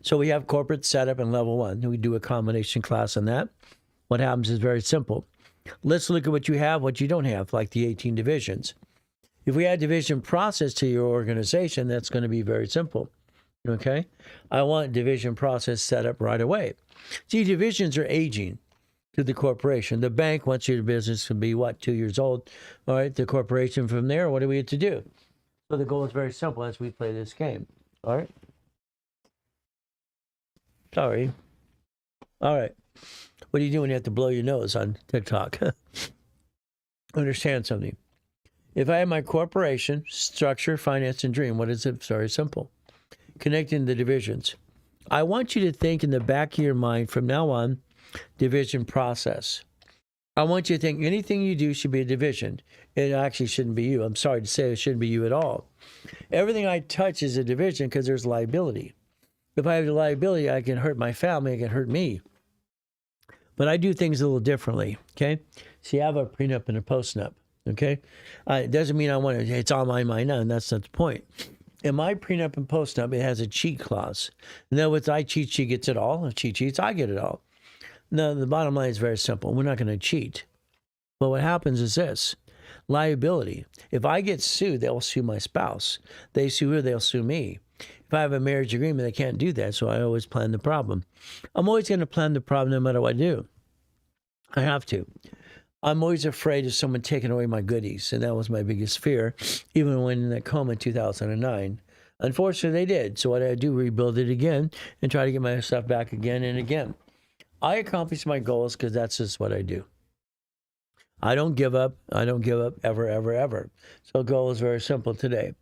So we have corporate setup in level 1. We do a combination class on that. What happens is very simple. Let's look at what you have, what you don't have, like the 18 divisions. If we add division process to your organization, that's going to be very simple. Okay? I want division process set up right away. See, divisions are aging to the corporation. The bank wants your business to be, 2 years old. All right, the corporation from there, what do we have to do? So the goal is very simple as we play this game. All right? Sorry. All right. What are you doing? You have to blow your nose on TikTok. Understand something. If I have my corporation, structure, finance, and dream, what is it? Very simple. Connecting the divisions. I want you to think in the back of your mind from now on, division process. I want you to think anything you do should be a division. It actually shouldn't be you. I'm sorry to say it shouldn't be you at all. Everything I touch is a division because there's liability. If I have the liability, I can hurt my family, I can hurt me. But I do things a little differently, okay? See, I have a prenup and a postnup, okay? It doesn't mean I want to, it's on my mind now, and that's not the point. In my prenup and postnup, it has a cheat clause. In other words, I cheat, she gets it all. If she cheats, I get it all. No, the bottom line is very simple. We're not going to cheat. But what happens is this. Liability. If I get sued, they'll sue my spouse. They sue her, they'll sue me. If I have a marriage agreement, they can't do that, so I always plan the problem. I'm always going to plan the problem no matter what I do. I have to. I'm always afraid of someone taking away my goodies, and that was my biggest fear, even when in that coma in 2009. Unfortunately, they did. So what I do, rebuild it again and try to get my stuff back again and again. I accomplish my goals because that's just what I do. I don't give up. I don't give up ever, ever, ever. So the goal is very simple today.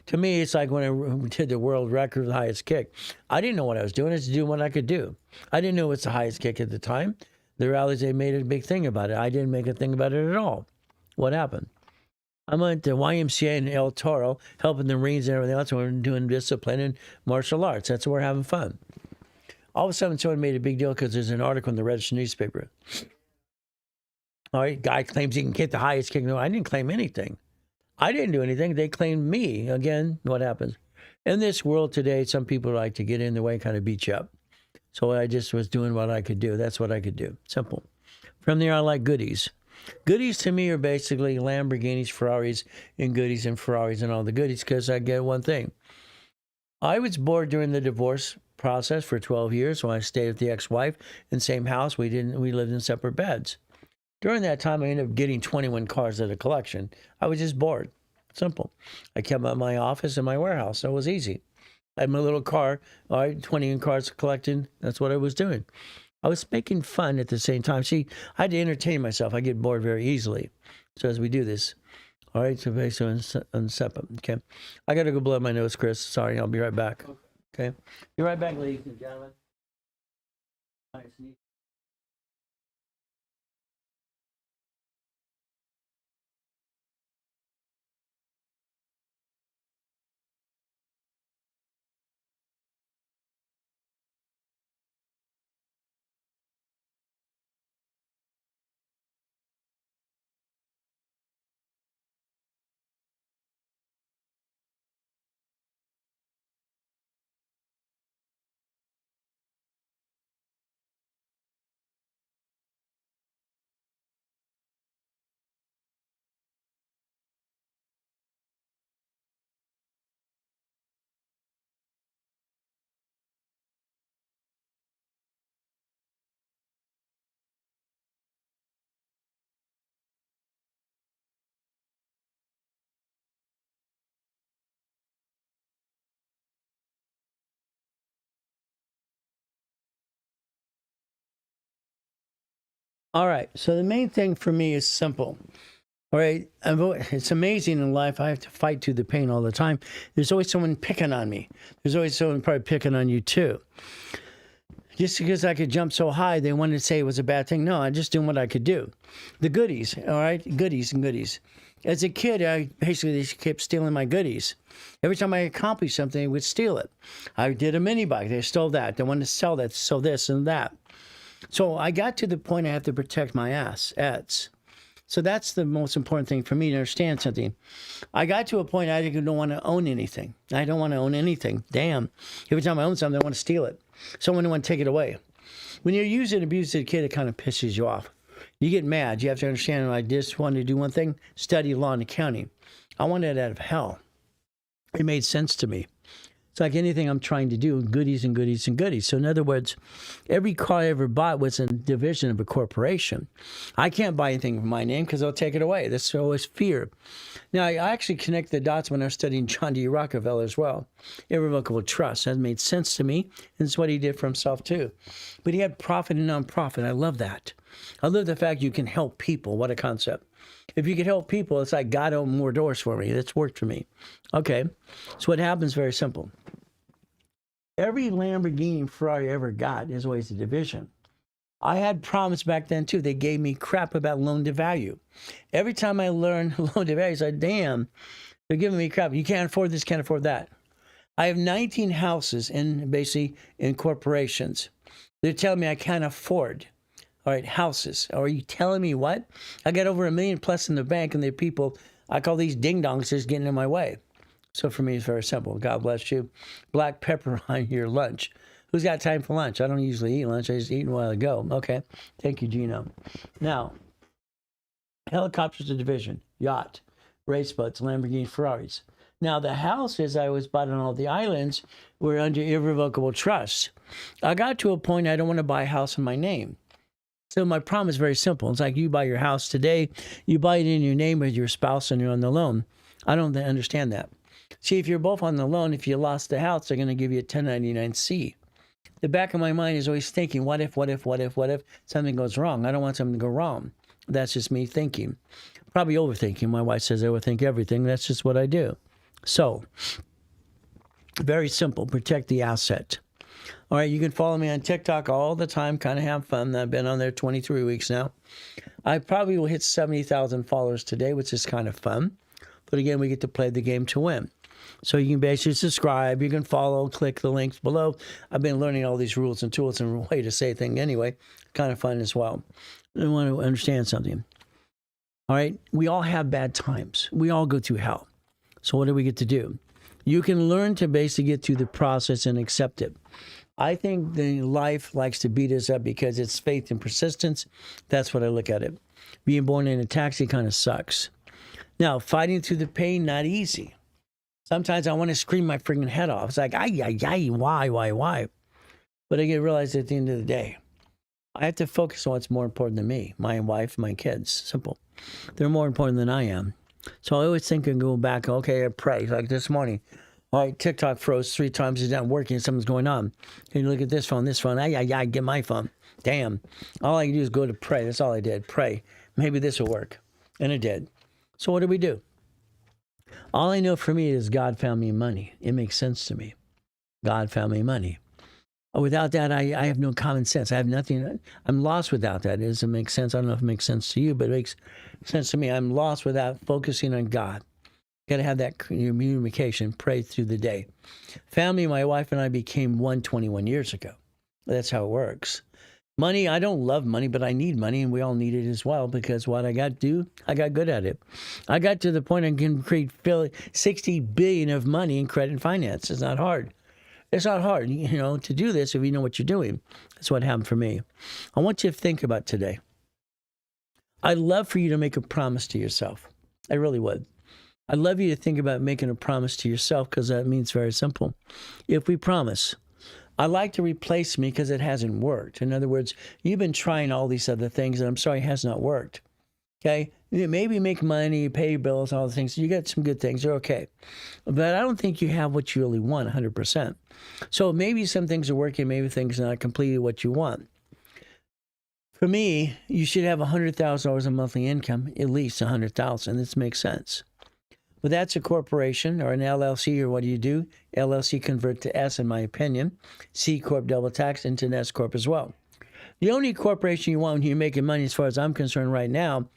To me, it's like when I did the world record of the highest kick. I didn't know what I was doing. It's doing what I could do. I didn't know it was the highest kick at the time. The rallies, they made a big thing about it. I didn't make a thing about it at all. What happened? I'm at the YMCA in El Toro, helping the Marines and everything else. We're doing discipline and martial arts. That's where we're having fun. All of a sudden, someone made a big deal because there's an article in the registered newspaper. All right, guy claims he can get the highest kick. No, I didn't claim anything. I didn't do anything. They claimed me. Again, what happens? In this world today, some people like to get in the way and kind of beat you up. So I just was doing what I could do. That's what I could do. Simple. From there, I like goodies. Goodies to me are basically Lamborghinis, Ferraris, and goodies and Ferraris and all the goodies because I get one thing. I was bored during the divorce process for 12 years when I stayed with the ex-wife in the same house. We lived in separate beds. During that time, I ended up getting 21 cars at a collection. I was just bored. Simple. I kept my office and my warehouse. So it was easy. I had my little car, all right, 20 cars collecting. That's what I was doing. I was making fun at the same time. See, I had to entertain myself. I get bored very easily. So as we do this, all right, so basically unseparate, okay? I got to go blow my nose, Chris. Sorry, I'll be right back. Okay? Be right back, ladies and gentlemen. All right. So the main thing for me is simple. All right. It's amazing in life. I have to fight through the pain all the time. There's always someone picking on me. There's always someone probably picking on you too. Just because I could jump so high, they wanted to say it was a bad thing. No, I'm just doing what I could do. The goodies, all right? Goodies and goodies. As a kid, they kept stealing my goodies. Every time I accomplished something, they would steal it. I did a mini bike. They stole that. They wanted to sell that, sell this and that. So I got to the point I have to protect my assets. So that's the most important thing for me to understand something. I got to a point I don't want to own anything. I don't want to own anything. Damn. Every time I own something, I want to steal it. Someone want to take it away. When you're using abuse as a kid, it kind of pisses you off. You get mad. You have to understand, I just wanted to do one thing, study law and accounting. I wanted it out of hell. It made sense to me. It's like anything I'm trying to do, goodies and goodies and goodies. So in other words, every car I ever bought was a division of a corporation. I can't buy anything in my name because they'll take it away. That's always fear. Now, I actually connect the dots when I was studying John D. Rockefeller as well. Irrevocable trust. That made sense to me. And it's what he did for himself too. But he had profit and non-profit. I love that. I love the fact you can help people. What a concept. If you can help people, it's like God opened more doors for me. That's worked for me. Okay. So what happens, very simple. Every Lamborghini and Ferrari I ever got is always a division. I had problems back then too. They gave me crap about loan to value. Every time I learned loan to value, I said, damn, they're giving me crap. You can't afford this, can't afford that. I have 19 houses basically in corporations. They're telling me I can't afford. All right, houses. Are you telling me what? I got over $1 million plus in the bank, and the people, I call these ding-dongs, just getting in my way. So for me, it's very simple. God bless you. Black pepper on your lunch. Who's got time for lunch? I don't usually eat lunch. I just eat a while ago. Okay. Thank you, Gino. Now, helicopters, a division, yacht, race boats, Lamborghini, Ferraris. Now, the houses I was bought on all the islands were under irrevocable trust. I got to a point I don't want to buy a house in my name. So my problem is very simple. It's like you buy your house today, you buy it in your name with your spouse and you're on the loan. I don't understand that. See, if you're both on the loan, if you lost the house, they're going to give you a 1099-C. The back of my mind is always thinking, what if something goes wrong? I don't want something to go wrong. That's just me thinking. Probably overthinking. My wife says I overthink everything. That's just what I do. So, very simple. Protect the asset. All right, you can follow me on TikTok all the time, kind of have fun. I've been on there 23 weeks now. I probably will hit 70,000 followers today, which is kind of fun. But again, we get to play the game to win. So you can basically subscribe, you can follow, click the links below. I've been learning all these rules and tools and a way to say things anyway. Kind of fun as well. I want to understand something. All right, we all have bad times. We all go through hell. So what do we get to do? You can learn to basically get through the process and accept it. I think the life likes to beat us up because it's faith and persistence. That's what I look at it. Being born in a taxi kind of sucks. Now, fighting through the pain, not easy. Sometimes I want to scream my freaking head off. It's like, why? But I get realized at the end of the day, I have to focus on what's more important than me, my wife, my kids. Simple. They're more important than I am. So I always think and go back, okay, I pray. Like this morning, all right, TikTok froze 3 times. It's not working. Something's going on. And you look at this phone. Get my phone. Damn. All I can do is go to pray. That's all I did. Pray. Maybe this will work. And it did. So what do we do? All I know for me is God found me money. It makes sense to me. God found me money. Without that, I have no common sense. I have nothing. I'm lost without that. Does it make sense? I don't know if it makes sense to you, but it makes sense to me. I'm lost without focusing on God. Got to have that communication, pray through the day. Family, my wife and I became one 21 years ago. That's how it works. Money, I don't love money, but I need money, and we all need it as well, because what I got to do, I got good at it. I got to the point I can create $60 billion of money in credit and finance. It's not hard. It's not hard, to do this if you know what you're doing. That's what happened for me. I want you to think about today. I'd love for you to make a promise to yourself. I really would. I'd love you to think about making a promise to yourself, because that means very simple. If we promise, I like to replace me because it hasn't worked. In other words, you've been trying all these other things, and I'm sorry, it has not worked. Okay? Maybe you make money, you pay your bills, all the things. You get some good things. You're okay. But I don't think you have what you really want 100%. So maybe some things are working, maybe things are not completely what you want. For me, you should have $100,000 in monthly income, at least $100,000. This makes sense. But that's a corporation or an LLC, or what do you do? LLC convert to S, in my opinion. C corp double tax into an S corp as well. The only corporation you want when you're making money, as far as I'm concerned right now,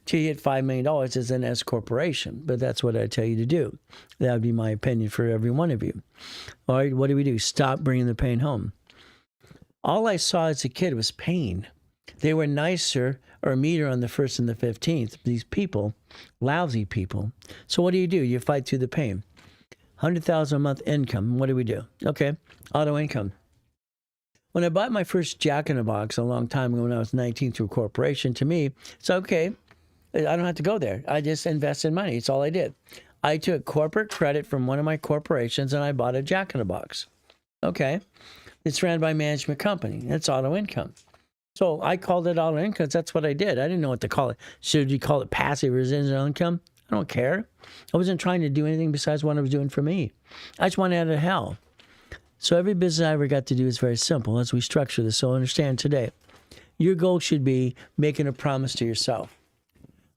till you hit $5 million is an S corporation. But that's what I tell you to do. That would be my opinion for every one of you. All right, what do? Stop bringing the pain home. All I saw as a kid was pain. They were nicer or meaner on the 1st and the 15th. These people, lousy people. So what do? You fight through the pain. $100,000 a month income. What do? Okay, auto income. When I bought my first Jack in the Box a long time ago when I was 19 through a corporation, to me, it's okay. I don't have to go there. I just invested money. It's all I did. I took corporate credit from one of my corporations and I bought a Jack in the Box. Okay. It's ran by a management company. It's auto income. So I called it auto income. That's what I did. I didn't know what to call it. Should you call it passive residual income? I don't care. I wasn't trying to do anything besides what I was doing for me. I just wanted out of hell. So every business I ever got to do is very simple as we structure this. So understand today, your goal should be making a promise to yourself.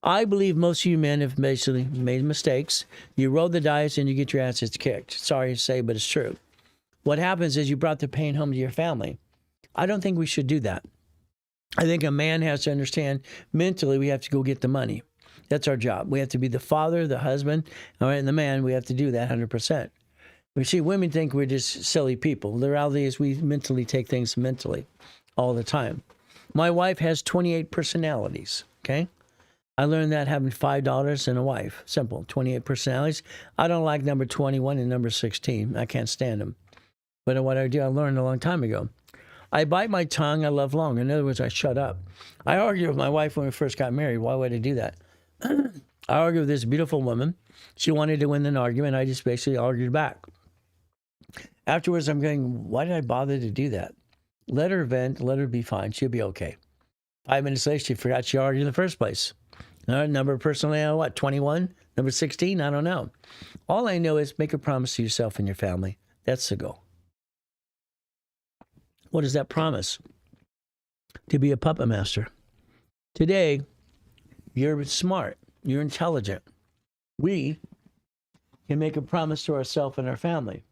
I believe most of you men have basically made mistakes. You roll the dice and you get your asses kicked. Sorry to say, but it's true. What happens is you brought the pain home to your family. I don't think we should do that. I think a man has to understand mentally we have to go get the money. That's our job. We have to be the father, the husband, all right, and the man. We have to do that 100%. We see women think we're just silly people. The reality is we mentally take things mentally all the time. My wife has 28 personalities, okay? I learned that having $5 and a wife. Simple, 28 personalities. I don't like number 21 and number 16. I can't stand them. But what I do, I learned a long time ago. I bite my tongue, I love long. In other words, I shut up. I argued with my wife when we first got married. Why would I do that? I argued with this beautiful woman. She wanted to win an argument. I just basically argued back. Afterwards, I'm going, why did I bother to do that? Let her vent, let her be fine. She'll be okay. 5 minutes later, she forgot she argued in the first place. Number personally, what, 21? Number 16? I don't know. All I know is make a promise to yourself and your family. That's the goal. What is that promise? To be a puppet master. Today, you're smart. You're intelligent. We can make a promise to ourselves and our family.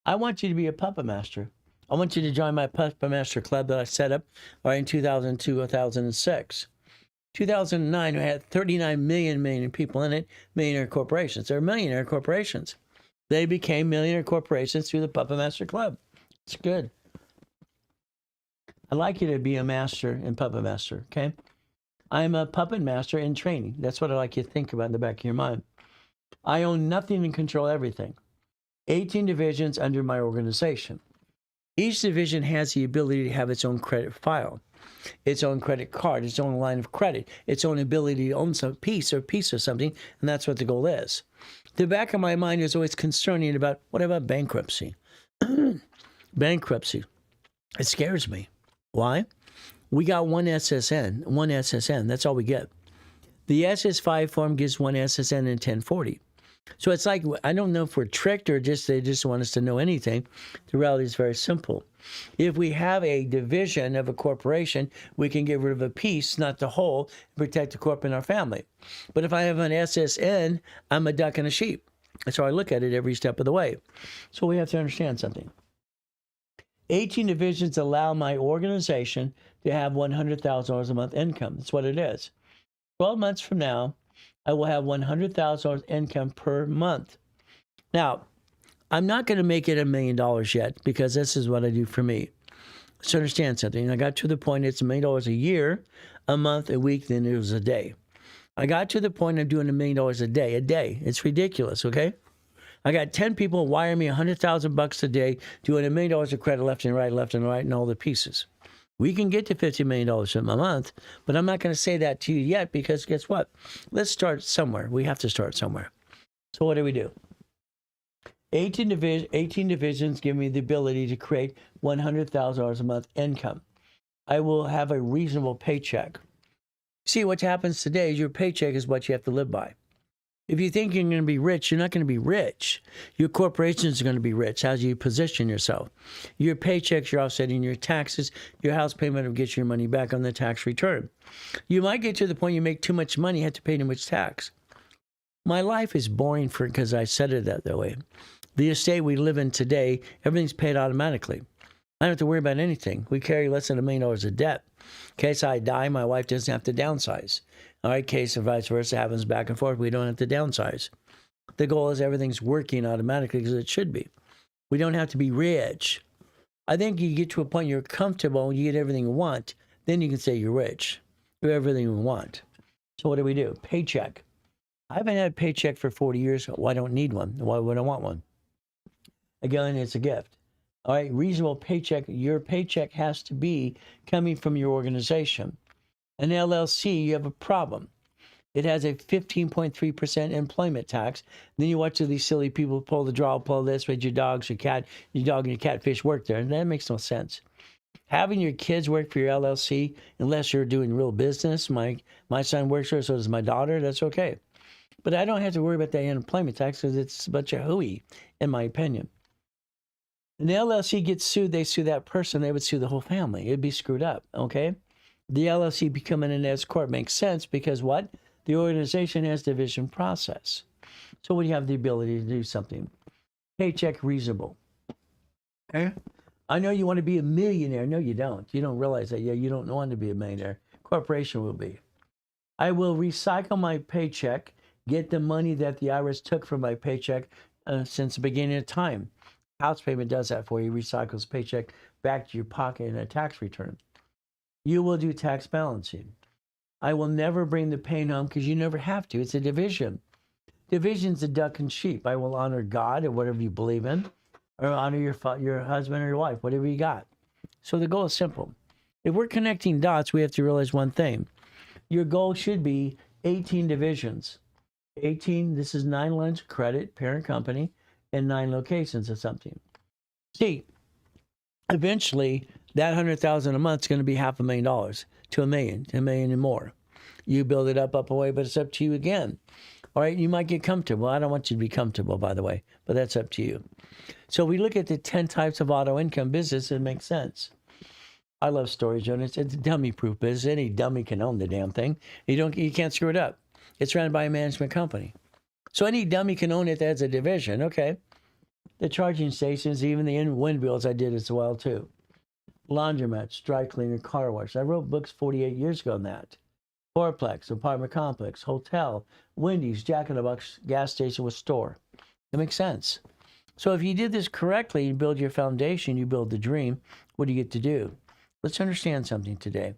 I want you to be a puppet master. I want you to join my puppet master club that I set up in 2002, 2006. 2009, we had 39 million people in it, millionaire corporations. They're millionaire corporations. They became millionaire corporations through the Puppet Master Club. It's good. I'd like you to be a master and puppet master, okay? I'm a puppet master in training. That's what I'd like you to think about in the back of your mind. I own nothing and control everything. 18 divisions under my organization. Each division has the ability to have its own credit file, its own credit card, its own line of credit, its own ability to own some piece of something, and that's what the goal is. The back of my mind is always concerning about, what about bankruptcy? Bankruptcy. It scares me. Why? We got one SSN. That's all we get. The SS5 form gives one SSN and 1040. So it's like, I don't know if we're tricked or just they just want us to know anything. The reality is very simple. If we have a division of a corporation, we can get rid of a piece, not the whole, and protect the corp and our family. But if I have an SSN, I'm a duck and a sheep. That's how I look at it every step of the way. So we have to understand something. 18 divisions allow my organization to have $100,000 a month income. That's what it is. 12 months from now, I will have $100,000 income per month. Now, I'm not going to make it $1 million yet because this is what I do for me. Let's understand something. I got to the point it's $1 million a year, a month, a week, then it was a day. I got to the point I'm doing $1 million a day. It's ridiculous, okay? I got 10 people wire me $100,000 a day, doing $1 million of credit left and right, and all the pieces. We can get to $50 million a month, but I'm not going to say that to you yet because guess what? Let's start somewhere. We have to start somewhere. So what do? 18 divisions give me the ability to create $100,000 a month income. I will have a reasonable paycheck. See, what happens today is your paycheck is what you have to live by. If you think you're going to be rich, you're not going to be rich. Your corporations are going to be rich. How do you position yourself? Your paychecks, you're offsetting your taxes. Your house payment will get your money back on the tax return. You might get to the point you make too much money, you have to pay too much tax. My life is boring because I set it that way. The estate we live in today, everything's paid automatically. I don't have to worry about anything. We carry less than $1 million of debt. In case I die, my wife doesn't have to downsize. All right, case or vice versa happens back and forth. We don't have to downsize. The goal is everything's working automatically because it should be. We don't have to be rich. I think you get to a point you're comfortable, you get everything you want, then you can say you're rich. You have everything you want. So what do? Paycheck. I haven't had a paycheck for 40 years. Well, I don't need one. Why would I want one? Again, it's a gift. All right, reasonable paycheck. Your paycheck has to be coming from your organization. An LLC, you have a problem. It has a 15.3% employment tax. Then you watch these silly people pull the draw, pull this, with your dogs, your cat, your dog and your catfish work there. And that makes no sense. Having your kids work for your LLC, unless you're doing real business, my son works there, so does my daughter, that's okay. But I don't have to worry about that employment tax because it's a bunch of hooey, in my opinion. And the LLC gets sued, they sue that person, they would sue the whole family. It'd be screwed up, okay? The LLC becoming an S corp makes sense because what? The organization has division process. So when you have the ability to do something, paycheck reasonable. Okay? I know you want to be a millionaire. No, you don't. You don't realize that. Yeah, you don't want to be a millionaire. Corporation will be. I will recycle my paycheck, get the money that the IRS took from my paycheck since the beginning of time. House payment does that for you. Recycles paycheck back to your pocket in a tax return. You will do tax balancing. I will never bring the pain home because you never have to. It's a division. Division's a duck and sheep. I will honor God or whatever you believe in, or honor your husband or your wife, whatever you got. So the goal is simple. If we're connecting dots, we have to realize one thing. Your goal should be 18 divisions. 18, this is 9 lines of credit, parent company, and 9 locations of something. See, eventually, that $100,000 a month is going to be $500,000 to $1 million, $1 million and more. You build it up away, but it's up to you again. All right, you might get comfortable. I don't want you to be comfortable, by the way, but that's up to you. So we look at the 10 types of auto income business, it makes sense. I love storage units. It's a dummy-proof business. Any dummy can own the damn thing. You can't screw it up. It's run by a management company. So any dummy can own it as a division. Okay. The charging stations, even the windmills I did as well, too. Laundromats, dry cleaner, car wash. I wrote books 48 years ago on that. Fourplex, apartment complex, hotel, Wendy's, Jack in the Box, gas station with store. It makes sense. So if you did this correctly, you build your foundation, you build the dream, what do you get to do? Let's understand something today.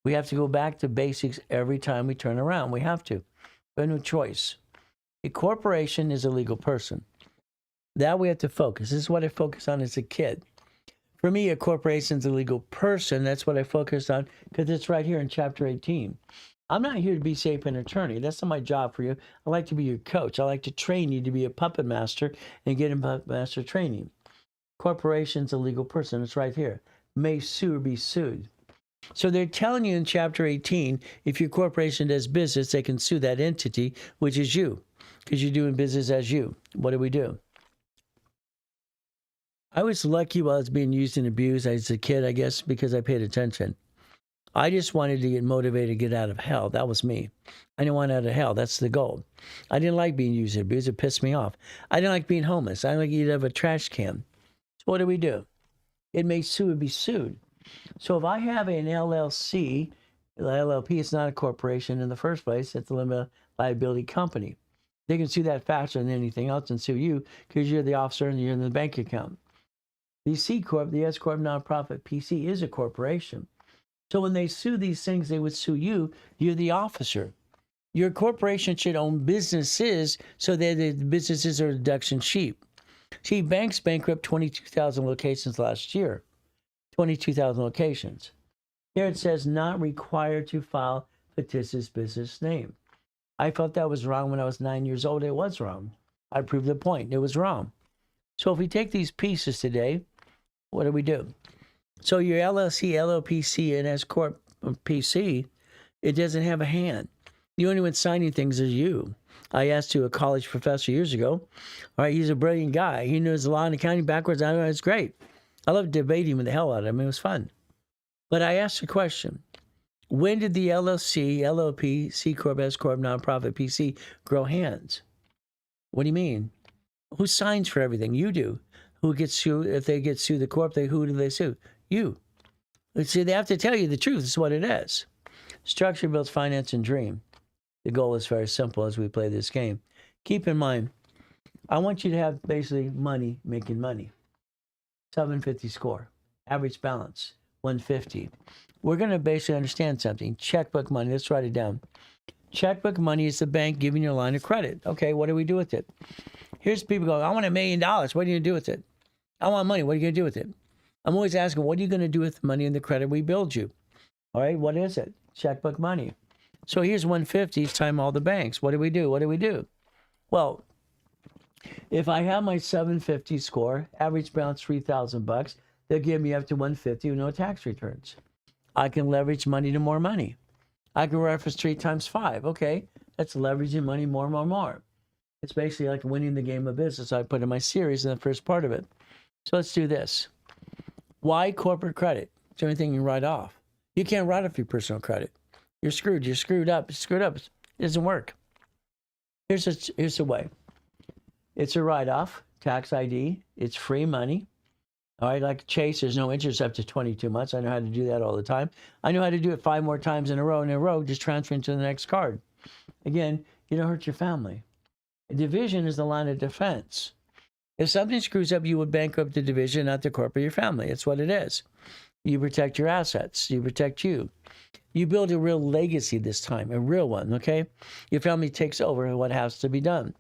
We have to go back to basics every time we turn around. We have to. We have no choice. A corporation is a legal person. That we have to focus. This is what I focused on as a kid. For me, a corporation is a legal person. That's what I focused on because it's right here in Chapter 18. I'm not here to be safe an attorney. That's not my job for you. I like to be your coach. I like to train you to be a puppet master and get in puppet master training. Corporation's a legal person. It's right here. May sue or be sued. So they're telling you in Chapter 18, if your corporation does business, they can sue that entity, which is you, because you're doing business as you. What do? I was lucky while I was being used and abused as a kid, I guess, because I paid attention. I just wanted to get motivated to get out of hell. That was me. I didn't want out of hell. That's the goal. I didn't like being used and abused. It pissed me off. I didn't like being homeless. I didn't like eating out of a trash can. So what do? It may sue or be sued. So if I have an LLC, the LLP is not a corporation in the first place. It's a limited liability company. They can sue that faster than anything else and sue you because you're the officer and you're in the bank account. The C Corp, the S Corp nonprofit PC is a corporation. So when they sue these things, they would sue you. You're the officer. Your corporation should own businesses so that the businesses are deduction sheep. See, banks bankrupt 22,000 locations last year. 22,000 locations. Here it says not required to file fictitious business name. I felt that was wrong when I was 9 years old. It was wrong. I proved the point. It was wrong. So if we take these pieces today, what do? So your LLC, LLPC, and S Corp PC, it doesn't have a hand. The only one signing things is you. I asked to a college professor years ago. All right, he's a brilliant guy. He knows law and accounting backwards. I know it's great. I love debating with the hell out of him. It was fun. But I asked a question. When did the LLC, LLP, C Corp, S Corp, nonprofit, PC grow hands? What do you mean? Who signs for everything? You do. Who gets sued? If they get sued, the corp, who do they sue? You. See, they have to tell you the truth. It's what it is. Structure builds finance and dream. The goal is very simple as we play this game. Keep in mind, I want you to have basically money making money. 750 score. Average balance, 150. We're going to basically understand something. Checkbook money. Let's write it down. Checkbook money is the bank giving you a line of credit. Okay, what do we do with it? Here's people going, I want $1 million. What are you going to do with it? I want money. What are you going to do with it? I'm always asking, what are you going to do with the money and the credit we build you? All right, what is it? Checkbook money. So here's 150 times all the banks. What do we do? What do we do? Well, if I have my 750 score, average balance $3,000, they'll give me up to 150 with no tax returns. I can leverage money to more money. I can reference 3 times 5. Okay, that's leveraging money more. It's basically like winning the game of business I put in my series in the first part of it. So let's do this. Why corporate credit? It's the only thing you can write off. You can't write off your personal credit. You're screwed. You're screwed up. It's screwed up. It doesn't work. Here's the way. It's a write-off, tax ID. It's free money. All right, like Chase, there's no interest up to 22 months. I know how to do that all the time. I know how to do it 5 more times in a row, just transferring to the next card. Again, you don't hurt your family. A division is the line of defense. If something screws up, you would bankrupt the division, not the corp or your family. It's what it is. You protect your assets. You protect you. You build a real legacy this time, a real one, okay? Your family takes over what has to be done.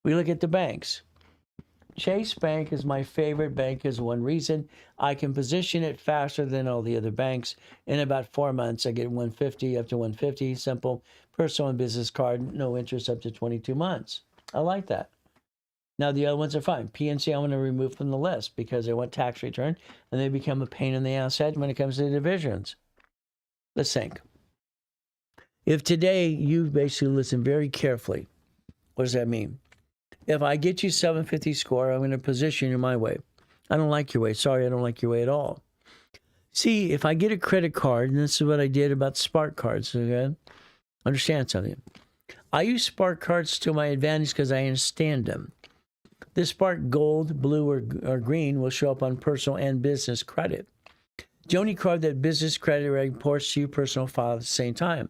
We look at the banks. Chase Bank is my favorite bank is one reason. I can position it faster than all the other banks. In about 4 months, I get 150 up to 150, simple personal and business card, no interest up to 22 months. I like that. Now, the other ones are fine. PNC, I want to remove from the list because they want tax return, and they become a pain in the ass head when it comes to the divisions. Let's think. If today you basically listen very carefully, what does that mean? If I get you 750 score, I'm going to position you my way. I don't like your way. Sorry, I don't like your way at all. See, if I get a credit card, and this is what I did about Spark cards, okay? Understand something. I use Spark cards to my advantage because I understand them. This Spark Gold, Blue, or Green will show up on personal and business credit. The only card that business credit reports to your personal file at the same time.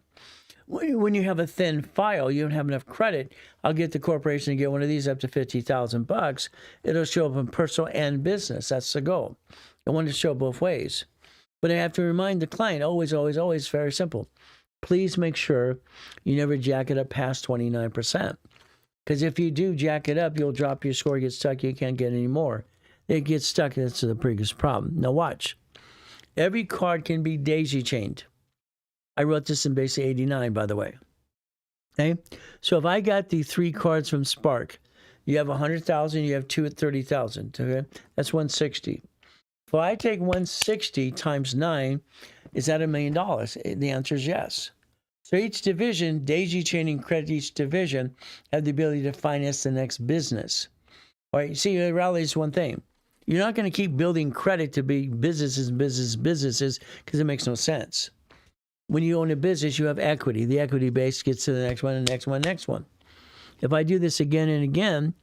When you have a thin file, you don't have enough credit, I'll get the corporation to get one of these up to $50,000. It'll show up in personal and business. That's the goal. I want to show both ways. But I have to remind the client, always, very simple. Please make sure you never jack it up past 29%. Because if you do jack it up, you'll drop your score, get stuck, you can't get any more. It gets stuck, that's the biggest problem. Now watch. Every card can be daisy chained. I wrote this in basically 89, by the way. Okay? So if I got the 3 cards from Spark, you have 100,000, you have 2 at 30,000. Okay? That's 160. If I take 160 times 9, is that $1 million? The answer is yes. So each division, daisy chaining credit each division, have the ability to finance the next business. All right, you see, it rallies one thing. You're not going to keep building credit to be businesses because it makes no sense. When you own a business, you have equity. The equity base gets to the next one, next one. If I do this again and again,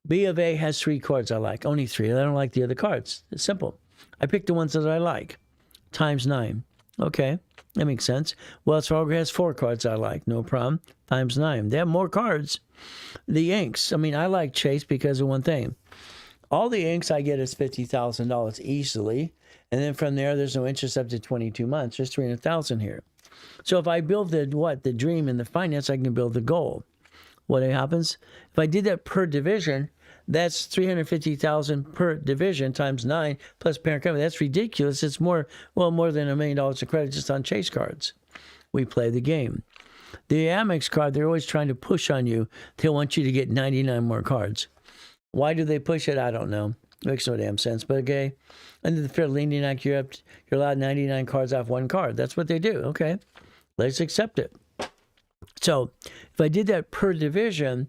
B of A has 3 cards I like, only 3. I don't like the other cards. It's simple. I pick the ones that I like, times 9. Okay, that makes sense. Wells Fargo has 4 cards I like, no problem, times 9. They have more cards. The inks, I like Chase because of one thing. All the inks I get is $50,000 easily. And then from there, there's no interest up to 22 months. There's 300,000 here. So if I build the dream and the finance, I can build the goal. What happens? If I did that per division, that's 350,000 per division times 9 plus parent company. That's ridiculous. It's more than $1 million of credit just on Chase cards. We play the game. The Amex card, they're always trying to push on you. They want you to get 99 more cards. Why do they push it? I don't know. Makes no damn sense. But okay, under the Fair Lending Act, you're allowed 99 cards off 1 card. That's what they do. Okay, let's accept it. So if I did that per division,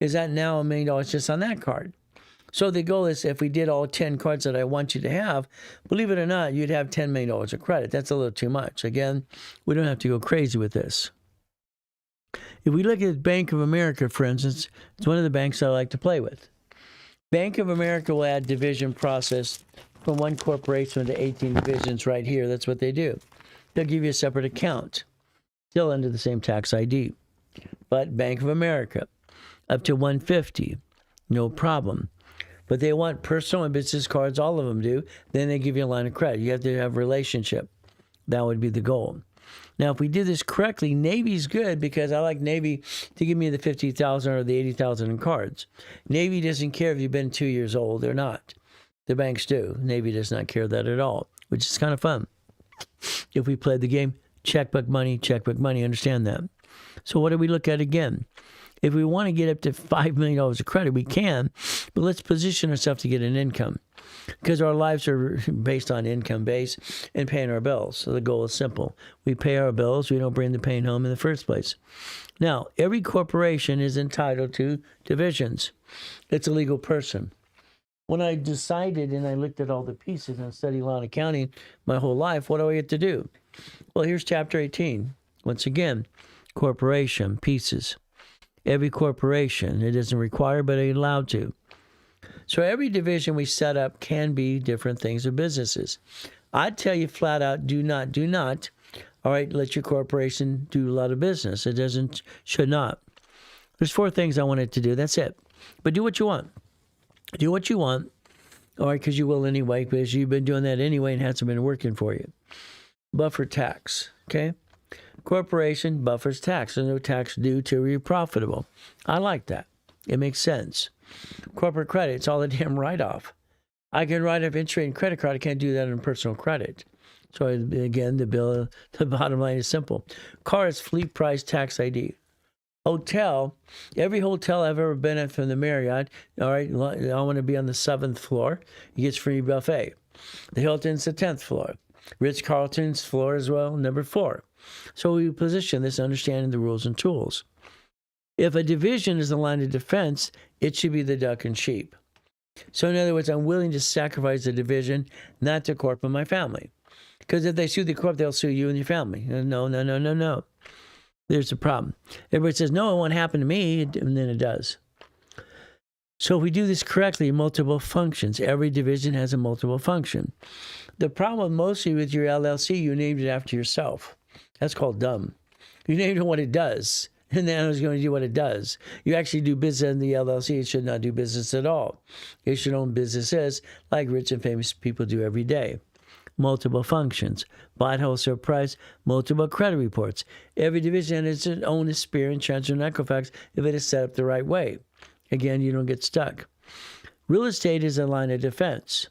is that now $1 million just on that card? So the goal is if we did all 10 cards that I want you to have, believe it or not, you'd have $10 million of credit. That's a little too much. Again, we don't have to go crazy with this. If we look at Bank of America, for instance, it's one of the banks I like to play with. Bank of America will add division process from one corporation to 18 divisions right here. That's what they do. They'll give you a separate account, still under the same tax ID. But Bank of America, up to 150, no problem. But they want personal and business cards, all of them do. Then they give you a line of credit. You have to have a relationship. That would be the goal. Now, if we do this correctly, Navy's good because I like Navy to give me the 50,000 or the 80,000 in cards. Navy doesn't care if you've been 2 years old or not. The banks do. Navy does not care that at all, which is kind of fun. If we play the game, checkbook money, understand that. So what do we look at again? If we want to get up to $5 million of credit, we can, but let's position ourselves to get an income because our lives are based on income base and paying our bills. So the goal is simple. We pay our bills. We don't bring the pain home in the first place. Now, every corporation is entitled to divisions. It's a legal person. When I decided and I looked at all the pieces and studied law and accounting my whole life, what do I get to do? Well, here's Chapter 18. Once again, corporation, pieces. Every corporation. It isn't required, but it's allowed to. So every division we set up can be different things of businesses. I'd tell you flat out, do not, all right, let your corporation do a lot of business. It should not. There's 4 things I want it to do. That's it. But do what you want. Do what you want, all right, because you will anyway, because you've been doing that anyway and hasn't been working for you. Buffer tax, okay? Corporation buffers tax. There's no tax due till you're profitable. I like that. It makes sense. Corporate credit, it's all a damn write-off. I can write off interest rate and credit card. I can't do that on personal credit. So again, the bottom line is simple. Car is fleet price tax ID. Hotel, every hotel I've ever been in from the Marriott, all right, I want to be on the 7th floor. He gets free buffet. The Hilton's the 10th floor. Ritz-Carlton's floor as well, number 4. So we position this understanding the rules and tools. If a division is the line of defense, it should be the duck and sheep. So in other words, I'm willing to sacrifice the division, not the corp and my family. Because if they sue the corp, they'll sue you and your family. No. There's the problem. Everybody says, no, it won't happen to me, and then it does. So if we do this correctly, multiple functions. Every division has a multiple function. The problem mostly with your LLC, you named it after yourself. That's called dumb. You named it what it does, and then it's going to do what it does. You actually do business in the LLC. It should not do business at all. It should own businesses like rich and famous people do every day. Multiple functions. Buy at wholesale price, multiple credit reports. Every division has its own experience, transfer, and Equifax if it is set up the right way. Again, you don't get stuck. Real estate is a line of defense.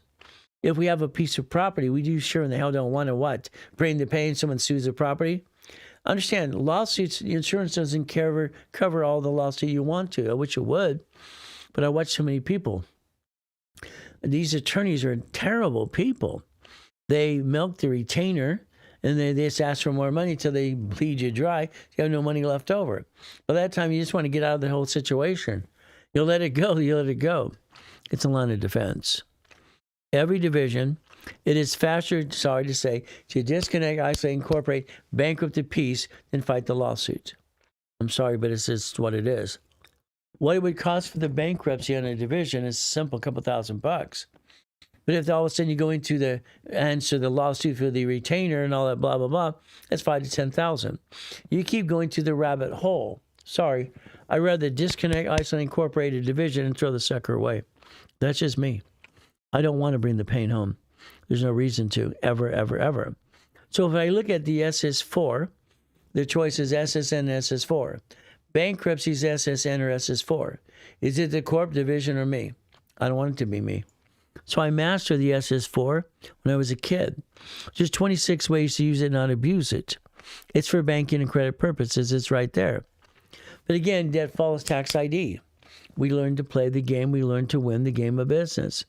If we have a piece of property, we do sure in the hell don't want to what? Bring the pain, someone sues the property. Understand, lawsuits, insurance doesn't cover all the lawsuit you want to. I wish it would, but I watch so many people. These attorneys are terrible people. They milk the retainer, and they just ask for more money until they bleed you dry. You have no money left over. By that time, you just want to get out of the whole situation. You'll let it go. You let it go. It's a line of defense. Every division, it is faster, sorry to say, to disconnect, isolate, incorporate, bankrupt a piece than fight the lawsuit. I'm sorry, but it's just what it is. What it would cost for the bankruptcy on a division is simple, a couple $1,000. But if all of a sudden you go into the answer the lawsuit for the retainer and all that blah, blah, blah, that's $5,000 to $10,000. You keep going to the rabbit hole. Sorry, I'd rather disconnect, isolate, incorporate a division and throw the sucker away. That's just me. I don't want to bring the pain home. There's no reason to, ever. So if I look at the SS4, the choice is SSN and SS4. Bankruptcy's SSN or SS4. Is it the corp, division, or me? I don't want it to be me. So I mastered the SS4 when I was a kid. Just 26 ways to use it and not abuse it. It's for banking and credit purposes. It's right there. But again, debt follows tax ID. We learn to play the game. We learn to win the game of business.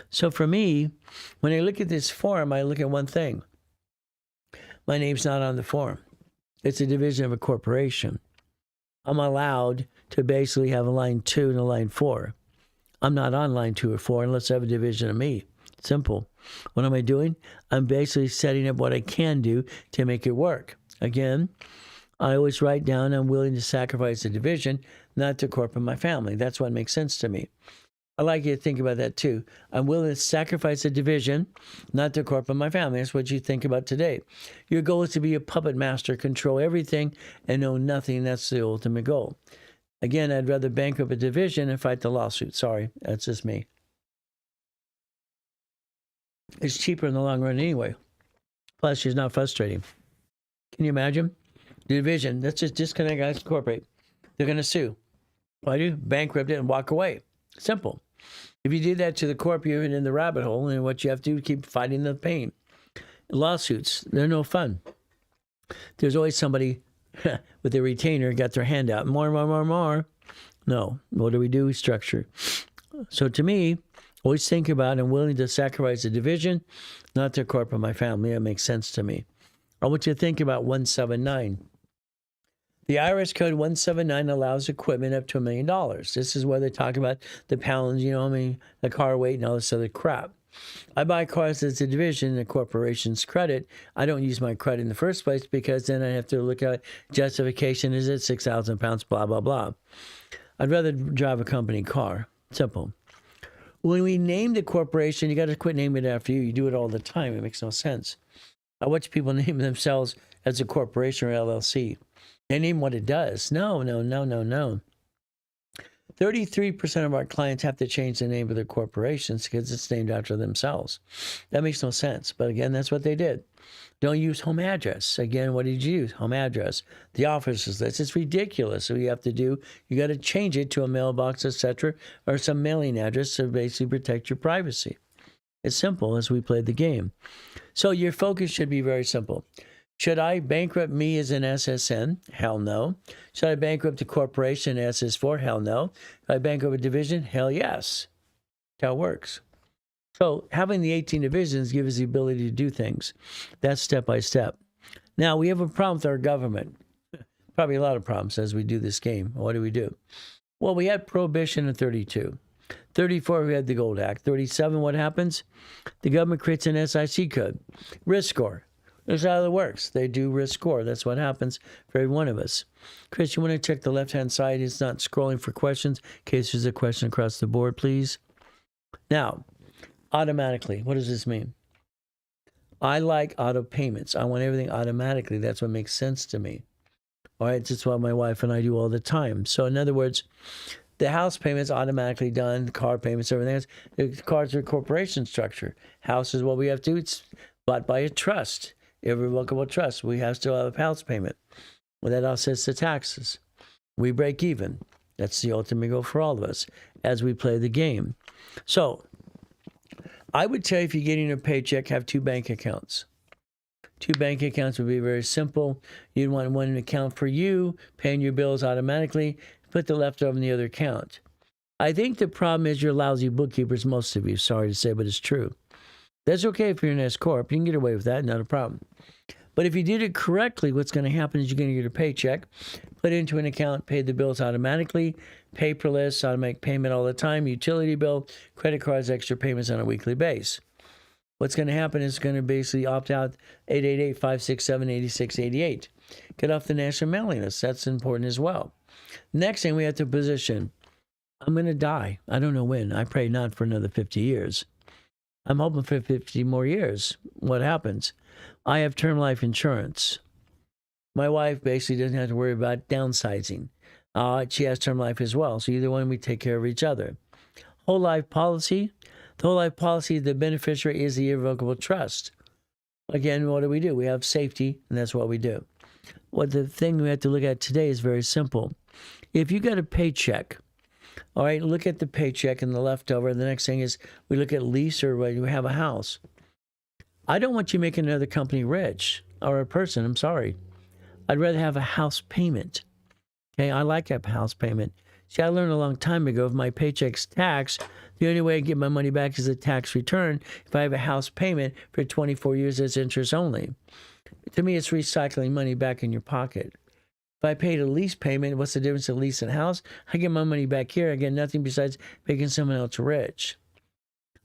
So for me, when I look at this form, I look at one thing. My name's not on the form. It's a division of a corporation. I'm allowed to basically have a line 2 and a line 4. I'm not on line 2 or 4 unless I have a division of me. Simple. What am I doing? I'm basically setting up what I can do to make it work. Again, I always write down I'm willing to sacrifice a division, not to corporate my family. That's what makes sense to me. I like you to think about that too. I'm willing to sacrifice a division, not to corporate my family. That's what you think about today. Your goal is to be a puppet master, control everything, and know nothing. That's the ultimate goal. Again, I'd rather bankrupt a division and fight the lawsuit. Sorry, that's just me. It's cheaper in the long run anyway. Plus, it's not frustrating. Can you imagine? The division, let's just disconnect guys, corporate. They're going to sue. Why do? Bankrupt it and walk away. Simple. If you do that to the corp, you're in the rabbit hole, and what you have to do is keep fighting the pain. Lawsuits, they're no fun. There's always somebody with a retainer got their hand out. More. No. What do? We structure. So to me, always think about I'm willing to sacrifice a division, not to corporate my family. That makes sense to me. I want you to think about 179. The IRS code 179 allows equipment up to $1 million. This is where they talk about the pounds, the car weight and all this other crap. I buy cars as a division, the corporation's credit. I don't use my credit in the first place because then I have to look at justification. Is it 6,000 pounds? Blah, blah, blah. I'd rather drive a company car. Simple. When we name the corporation, you got to quit naming it after you. You do it all the time. It makes no sense. I watch people name themselves as a corporation or LLC. They name what it does. No. 33% of our clients have to change the name of their corporations because it's named after themselves. That makes no sense. But again, that's what they did. Don't use home address. Again, what did you use? Home address. The officer's list. It's ridiculous. So you have to do, you got to change it to a mailbox, etc., or some mailing address to basically protect your privacy. It's simple as we played the game. So your focus should be very simple. Should I bankrupt me as an SSN? Hell no. Should I bankrupt the corporation SS4? Hell no. Should I bankrupt a division? Hell yes. That's how it works. So having the 18 divisions gives us the ability to do things. That's step by step. Now, we have a problem with our government. Probably a lot of problems as we do this game. What do? Well, we had prohibition in 32. 34, we had the Gold Act. 37, what happens? The government creates an SIC code. Rescore. That's how it works. They do rescore. That's what happens for every one of us. Chris, you want to check the left-hand side? It's not scrolling for questions. In case there's a question across the board, please. Now, automatically, what does this mean? I like auto payments. I want everything automatically. That's what makes sense to me. All right, that's what my wife and I do all the time. So in other words, the house payment's automatically done, car payments, everything else. The cars are a corporation structure. House is what we have to do. It's bought by a trust, irrevocable trust. We have still have a house payment. Well, that offsets the taxes. We break even. That's the ultimate goal for all of us as we play the game. So I would tell you, if you're getting a paycheck, have 2 bank accounts. 2 bank accounts would be very simple. You'd want one account for you, paying your bills automatically, put the leftover in the other account. I think the problem is you're lousy bookkeepers, most of you. Sorry to say, but it's true. That's okay if you're an S Corp. You can get away with that, not a problem. But if you did it correctly, what's going to happen is you're going to get a paycheck, put it into an account, pay the bills automatically, paperless, automatic payment all the time, utility bill, credit cards, extra payments on a weekly basis. What's going to happen is it's going to basically opt out 888-567-8688. Get off the national mailing list. That's important as well. Next thing we have to position. I'm going to die. I don't know when. I pray not for another 50 years. I'm hoping for 50 more years. What happens? I have term life insurance. My wife basically doesn't have to worry about downsizing. She has term life as well. So either one, we take care of each other. Whole life policy. The whole life policy, the beneficiary is the irrevocable trust. Again, what do? We have safety, and that's what we do. What the thing we have to look at today is very simple. If you got a paycheck, all right, look at the paycheck and the leftover. The next thing is we look at lease or we have a house. I don't want you making another company rich or a person. I'm sorry. I'd rather have a house payment. Okay, I like a house payment. See, I learned a long time ago, if my paycheck's taxed, the only way I get my money back is a tax return. If I have a house payment for 24 years, it's interest only. To me, it's recycling money back in your pocket. If I paid a lease payment, what's the difference of lease and house? I get my money back here. I get nothing besides making someone else rich.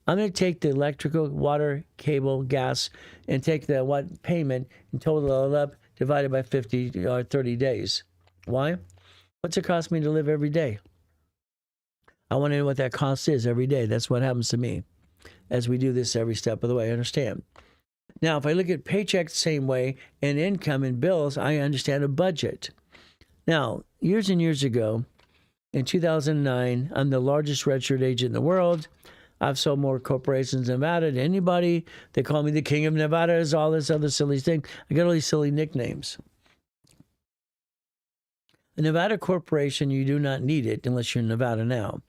I'm going to take the electrical, water, cable, gas, and take the what payment and total it up, divided by 50 or 30 days. Why? What's it cost me to live every day? I want to know what that cost is every day. That's what happens to me as we do this every step of the way. I understand. Now, if I look at paycheck the same way and income and bills, I understand a budget. Now, years and years ago, in 2009, I'm the largest registered agent in the world. I've sold more corporations in Nevada than anybody. They call me the king of Nevada, is all this other silly thing. I got all these silly nicknames. A Nevada corporation, you do not need it unless you're in Nevada now.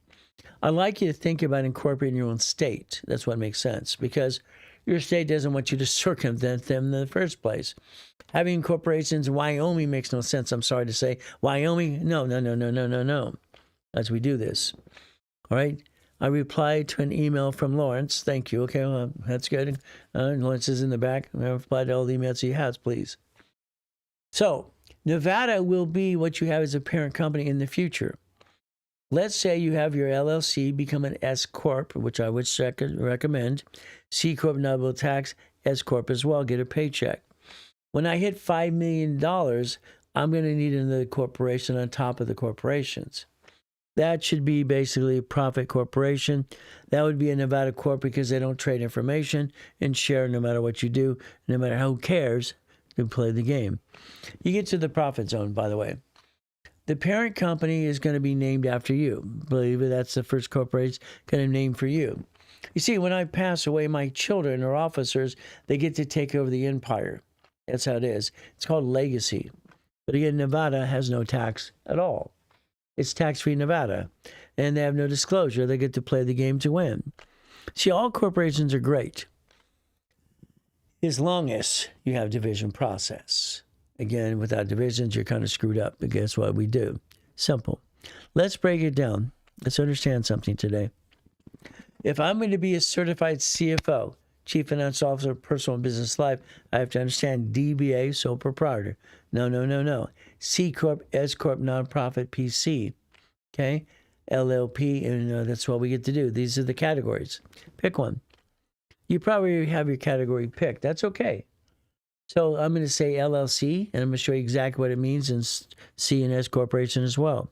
I'd like you to think about incorporating your own state. That's what makes sense, because your state doesn't want you to circumvent them in the first place. Having corporations in Wyoming makes no sense. I'm sorry to say. Wyoming, no. As we do this. All right? I replied to an email from Lawrence. Thank you. Okay, well, that's good. Lawrence is in the back. I replied to all the emails he has, please. So, Nevada will be what you have as a parent company in the future. Let's say you have your LLC become an S Corp, which I would recommend. C Corp, double tax, S Corp as well, get a paycheck. When I hit $5 million, I'm going to need another corporation on top of the corporations. That should be basically a profit corporation. That would be a Nevada Corp because they don't trade information and share no matter what you do, no matter who cares to play the game. You get to the profit zone, by the way. The parent company is going to be named after you. Believe it, that's the first corporation going to name for you. You see, when I pass away, my children or officers, they get to take over the empire. That's how it is. It's called legacy. But again, Nevada has no tax at all. It's tax-free Nevada, and they have no disclosure. They get to play the game to win. See, all corporations are great as long as you have division process. Again, without divisions, you're kind of screwed up, but guess what we do? Simple. Let's break it down. Let's understand something today. If I'm going to be a certified CFO, Chief Financial Officer, Personal and Business Life, I have to understand DBA, sole proprietor. No. C Corp, S Corp, nonprofit, PC. Okay? LLP, and that's what we get to do. These are the categories. Pick one. You probably have your category picked. That's okay. So I'm going to say LLC, and I'm going to show you exactly what it means in C and S Corporation as well.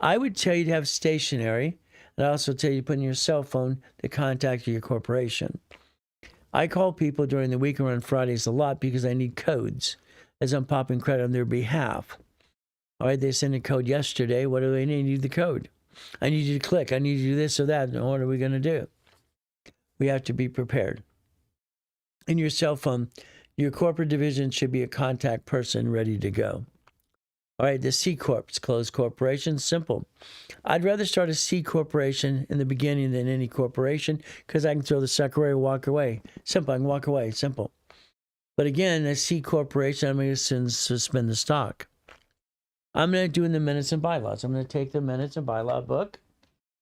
I would tell you to have stationery, and I also tell you to put in your cell phone the contact of your corporation. I call people during the week or on Fridays a lot because I need codes as I'm popping credit on their behalf. All right, they sent a code yesterday. What do they need? I need the code. I need you to click. I need you to do this or that. And what are we going to do? We have to be prepared. In your cell phone, your corporate division should be a contact person ready to go. All right, the C Corp, it's closed corporation, simple. I'd rather start a C corporation in the beginning than any corporation because I can throw the sucker away and walk away. Simple, I can walk away, simple. But again, a C corporation, I'm going to suspend the stock. I'm going to do in the minutes and bylaws. I'm going to take the minutes and bylaw book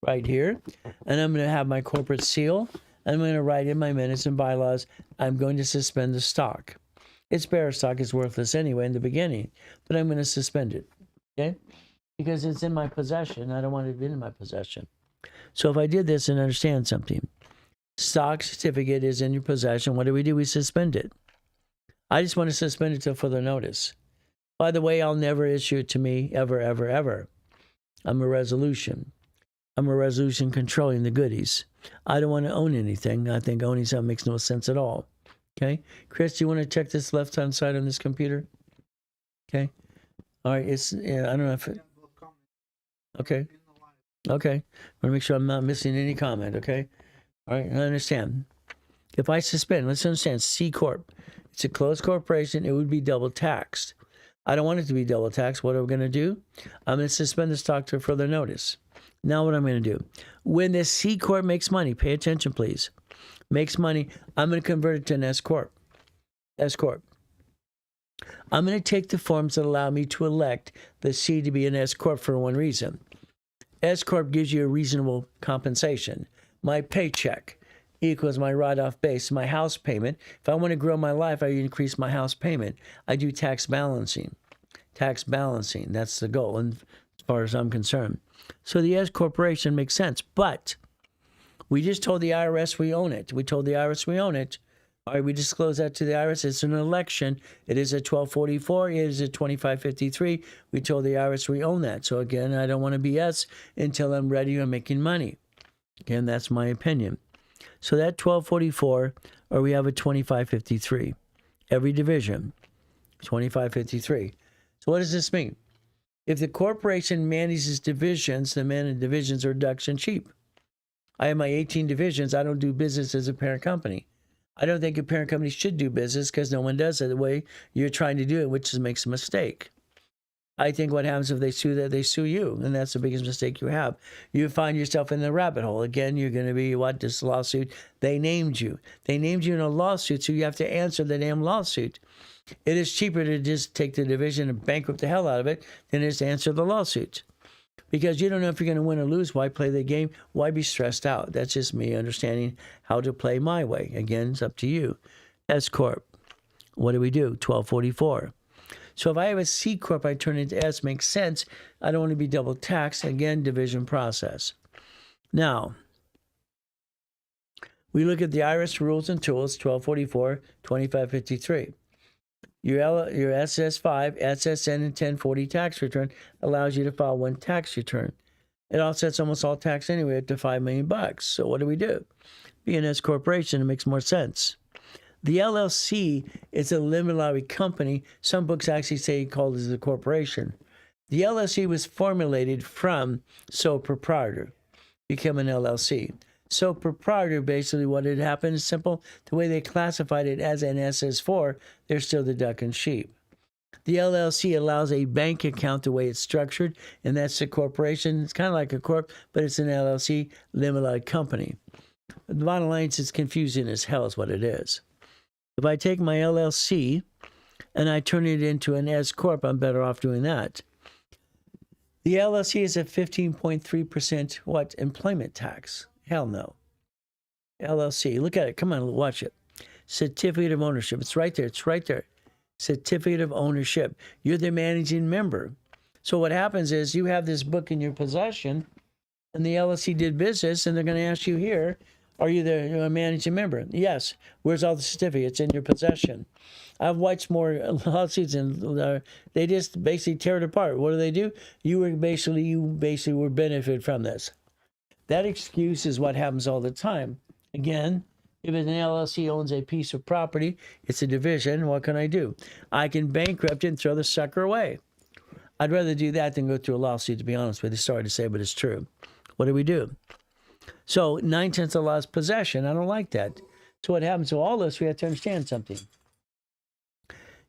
right here, and I'm going to have my corporate seal. I'm going to write in my minutes and bylaws, I'm going to suspend the stock. Its bearer stock is worthless anyway in the beginning, but I'm going to suspend it, okay? Because it's in my possession. I don't want it in my possession. So if I did this and understand something, stock certificate is in your possession. What do? We suspend it. I just want to suspend it till further notice. By the way, I'll never issue it to me ever, ever, ever. I'm a resolution. I'm a resolution controlling the goodies. I don't want to own anything. I think owning something makes no sense at all. Okay? Chris, do you want to check this left-hand side on this computer? Okay? All right, I don't know if it... Okay. Okay. I want to make sure I'm not missing any comment, okay? All right, I understand. If I suspend, let's understand, C Corp. It's a closed corporation. It would be double taxed. I don't want it to be double taxed. What are we going to do? I'm going to suspend the stock to further notice. Now what I'm going to do. When this C Corp makes money, pay attention, please. Makes money, I'm going to convert it to an S Corp. S Corp. I'm going to take the forms that allow me to elect the C to be an S Corp for one reason. S Corp gives you a reasonable compensation. My paycheck equals my write-off base, my house payment. If I want to grow my life, I increase my house payment. I do tax balancing. tax balancing. That's the goal, and as far as I'm concerned. So the S corporation makes sense, but we just told the IRS we own it. We told the IRS we own it. All right, we disclose that to the IRS. It's an election. It is a 1244. It is a 2553. We told the IRS we own that. So again, I don't want to BS until I'm ready and making money. Again, that's my opinion. So that 1244, or we have a 2553. Every division, 2553. So what does this mean? If the corporation manages divisions, the managed divisions are deduction cheap. I have my 18 divisions. I don't do business as a parent company. I don't think a parent company should do business because no one does it the way you're trying to do it, which makes a mistake. I think what happens if they sue that, they sue you, and that's the biggest mistake you have. You find yourself in the rabbit hole. Again, you're going to be, what, this lawsuit? They named you. They named you in a lawsuit, so you have to answer the damn lawsuit. It is cheaper to just take the division and bankrupt the hell out of it than it is to answer the lawsuit. Because you don't know if you're going to win or lose. Why play the game? Why be stressed out? That's just me understanding how to play my way. Again, it's up to you. S Corp. What do we do? 1244. So if I have a C Corp, I turn it to S. Makes sense. I don't want to be double taxed. Again, division process. Now, we look at the IRS rules and tools, 1244, 2553. Your SS5, SSN, and 1040 tax return allows you to file one tax return. It offsets almost all tax anyway up to $5 million. So what do? Being an S corporation, it makes more sense. The LLC is a limited liability company. Some books actually say called as a corporation. The LLC was formulated from sole proprietor, become an LLC. So proprietor, basically what had happened is simple. The way they classified it as an SS4, they're still the duck and sheep. The LLC allows a bank account the way it's structured, and that's the corporation. It's kind of like a corp, but it's an LLC, limited company. The bottom line is it's confusing as hell is what it is. If I take my LLC and I turn it into an S Corp, I'm better off doing that. The LLC is a 15.3% what? Employment tax. Hell no. LLC. Look at it. Come on, watch it. Certificate of ownership. It's right there. It's right there. Certificate of ownership. You're the managing member. So what happens is you have this book in your possession, and the LLC did business, and they're going to ask you here, are you the managing member? Yes. Where's all the certificates in your possession? I've watched more lawsuits, and they just basically tear it apart. What do? You basically were benefited from this. That excuse is what happens all the time. Again, if an LLC owns a piece of property, it's a division, what can I do? I can bankrupt it and throw the sucker away. I'd rather do that than go through a lawsuit, to be honest with you. Sorry to say, but it's true. What do? So 9/10 of the law is possession. I don't like that. So what happens to all this, we have to understand something.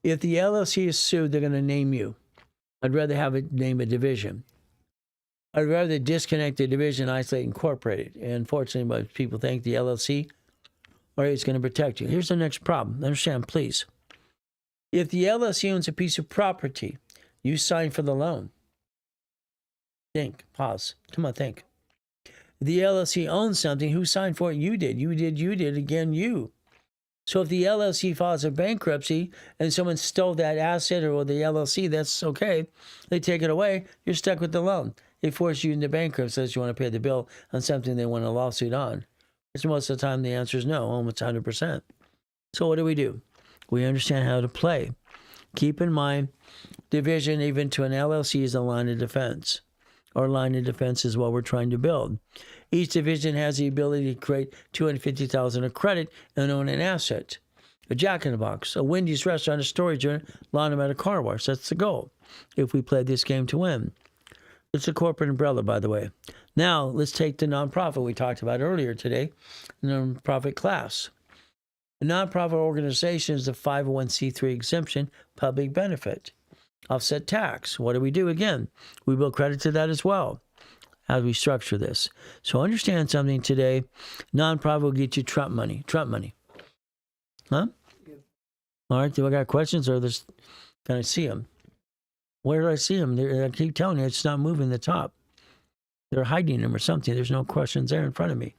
If the LLC is sued, they're going to name you. I'd rather have it name a division. I'd rather disconnect the division, isolate, and incorporate it. And unfortunately, most people think the LLC is going to protect you. Here's the next problem. Understand, please. If the LLC owns a piece of property, you sign for the loan. Think. Pause. Come on, think. The LLC owns something. Who signed for it? You did. You did. Again, you. So if the LLC files a bankruptcy and someone stole that asset or the LLC, that's okay. They take it away. You're stuck with the loan. They force you into bankruptcy, says you want to pay the bill on something they want a lawsuit on. Which most of the time the answer is no, almost 100%. So what do? We understand how to play. Keep in mind, division even to an LLC is a line of defense. Our line of defense is what we're trying to build. Each division has the ability to create $250,000 of credit and own an asset. A Jack in the Box, a Wendy's restaurant, a storage unit, laundromat, a car wash. That's the goal if we play this game to win. It's a corporate umbrella, by the way. Now, let's take the nonprofit we talked about earlier today, the nonprofit class. A nonprofit organization is a 501c3 exemption, public benefit. Offset tax. What do? Again, we build credit to that as well as we structure this. So understand something today. Nonprofit will get you Trump money. Trump money. Huh? All right, do I got questions or can I see them? Where do I see them? I keep telling you, it's not moving the top. They're hiding them or something. There's no questions there in front of me.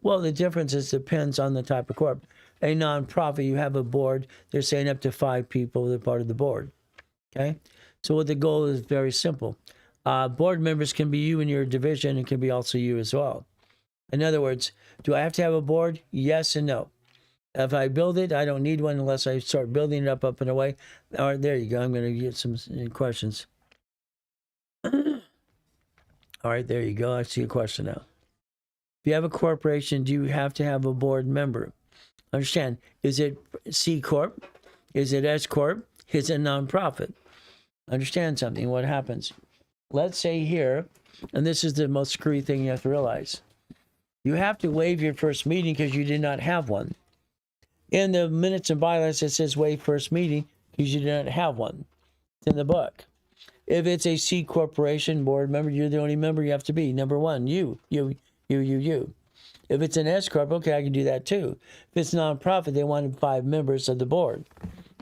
Well, the difference is depends on the type of corp. a nonprofit, you have a board. They're saying up to 5 people that are part of the board. Okay? So what the goal is very simple. Board members can be you in your division and can be also you as well. In other words, do I have to have a board? Yes and no. If I build it, I don't need one unless I start building it up and away. All right, there you go. I'm going to get some questions. All right, there you go. I see a question now. If you have a corporation, do you have to have a board member? Understand, is it C Corp? Is it S Corp? Is it nonprofit? Understand something, what happens. Let's say here, and this is the most screwy thing you have to realize. You have to waive your first meeting because you did not have one. In the minutes and bylaws, it says waive first meeting because you did not have one. It's in the book. If it's a C corporation board member, you're the only member you have to be. Number one, you. If it's an S corp, okay, I can do that too. If it's nonprofit, they wanted 5 members of the board.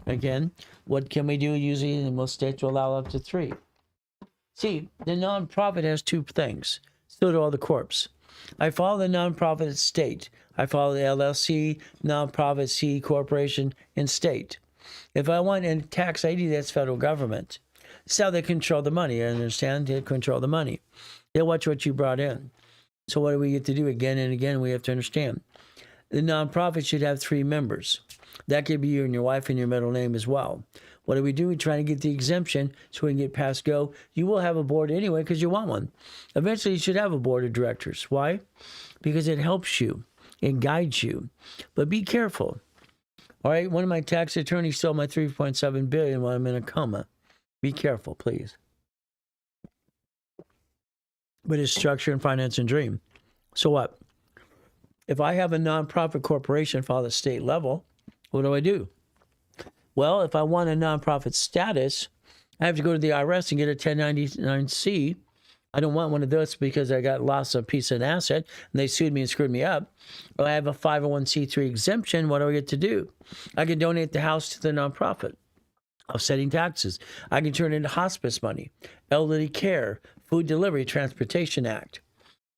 Again, what can we do? Usually in most states will allow up to 3. See, the nonprofit has 2 things. So do all the corps. I follow the nonprofit state. I follow the LLC, nonprofit, C corporation, and state. If I want a tax ID, that's federal government. That's how they control the money. I understand? They control the money. They watch what you brought in. So what do we get to do again and again? We have to understand. The nonprofit should have 3 members. That could be you and your wife and your middle name as well. What do? We try to get the exemption so we can get past go. You will have a board anyway because you want one. Eventually, you should have a board of directors. Why? Because it helps you. It guides you. But be careful. All right, one of my tax attorneys stole my $3.7 billion while I'm in a coma. Be careful, please. But it's structure and finance and dream. So what? If I have a nonprofit corporation file at state level, what do? Well, if I want a nonprofit status, I have to go to the IRS and get a 1099-C. I don't want one of those because I got lost a piece of an asset and they sued me and screwed me up. But I have a 501c3 exemption. What do I get to do? I can donate the house to the nonprofit, offsetting taxes. I can turn it into hospice money, elderly care, food delivery, transportation act.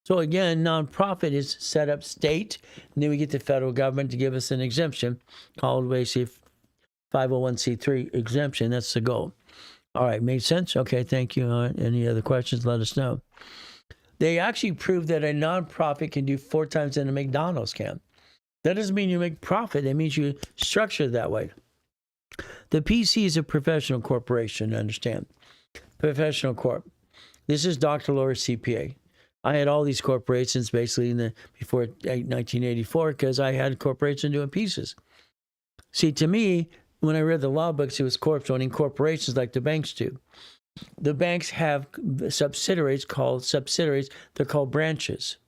So again, nonprofit is set up state, and then we get the federal government to give us an exemption called basically 501c3 exemption. That's the goal. All right, made sense? Okay, thank you. Any other questions, let us know. They actually proved that a nonprofit can do 4 times than a McDonald's can. That doesn't mean you make profit. It means you structure it that way. The PC is a professional corporation, understand? Professional corp. This is Dr. Laura CPA. I had all these corporations basically before 1984 because I had corporations doing pieces. See, to me, when I read the law books, it was corps owning corporations like the banks do. The banks have subsidiaries. They're called branches.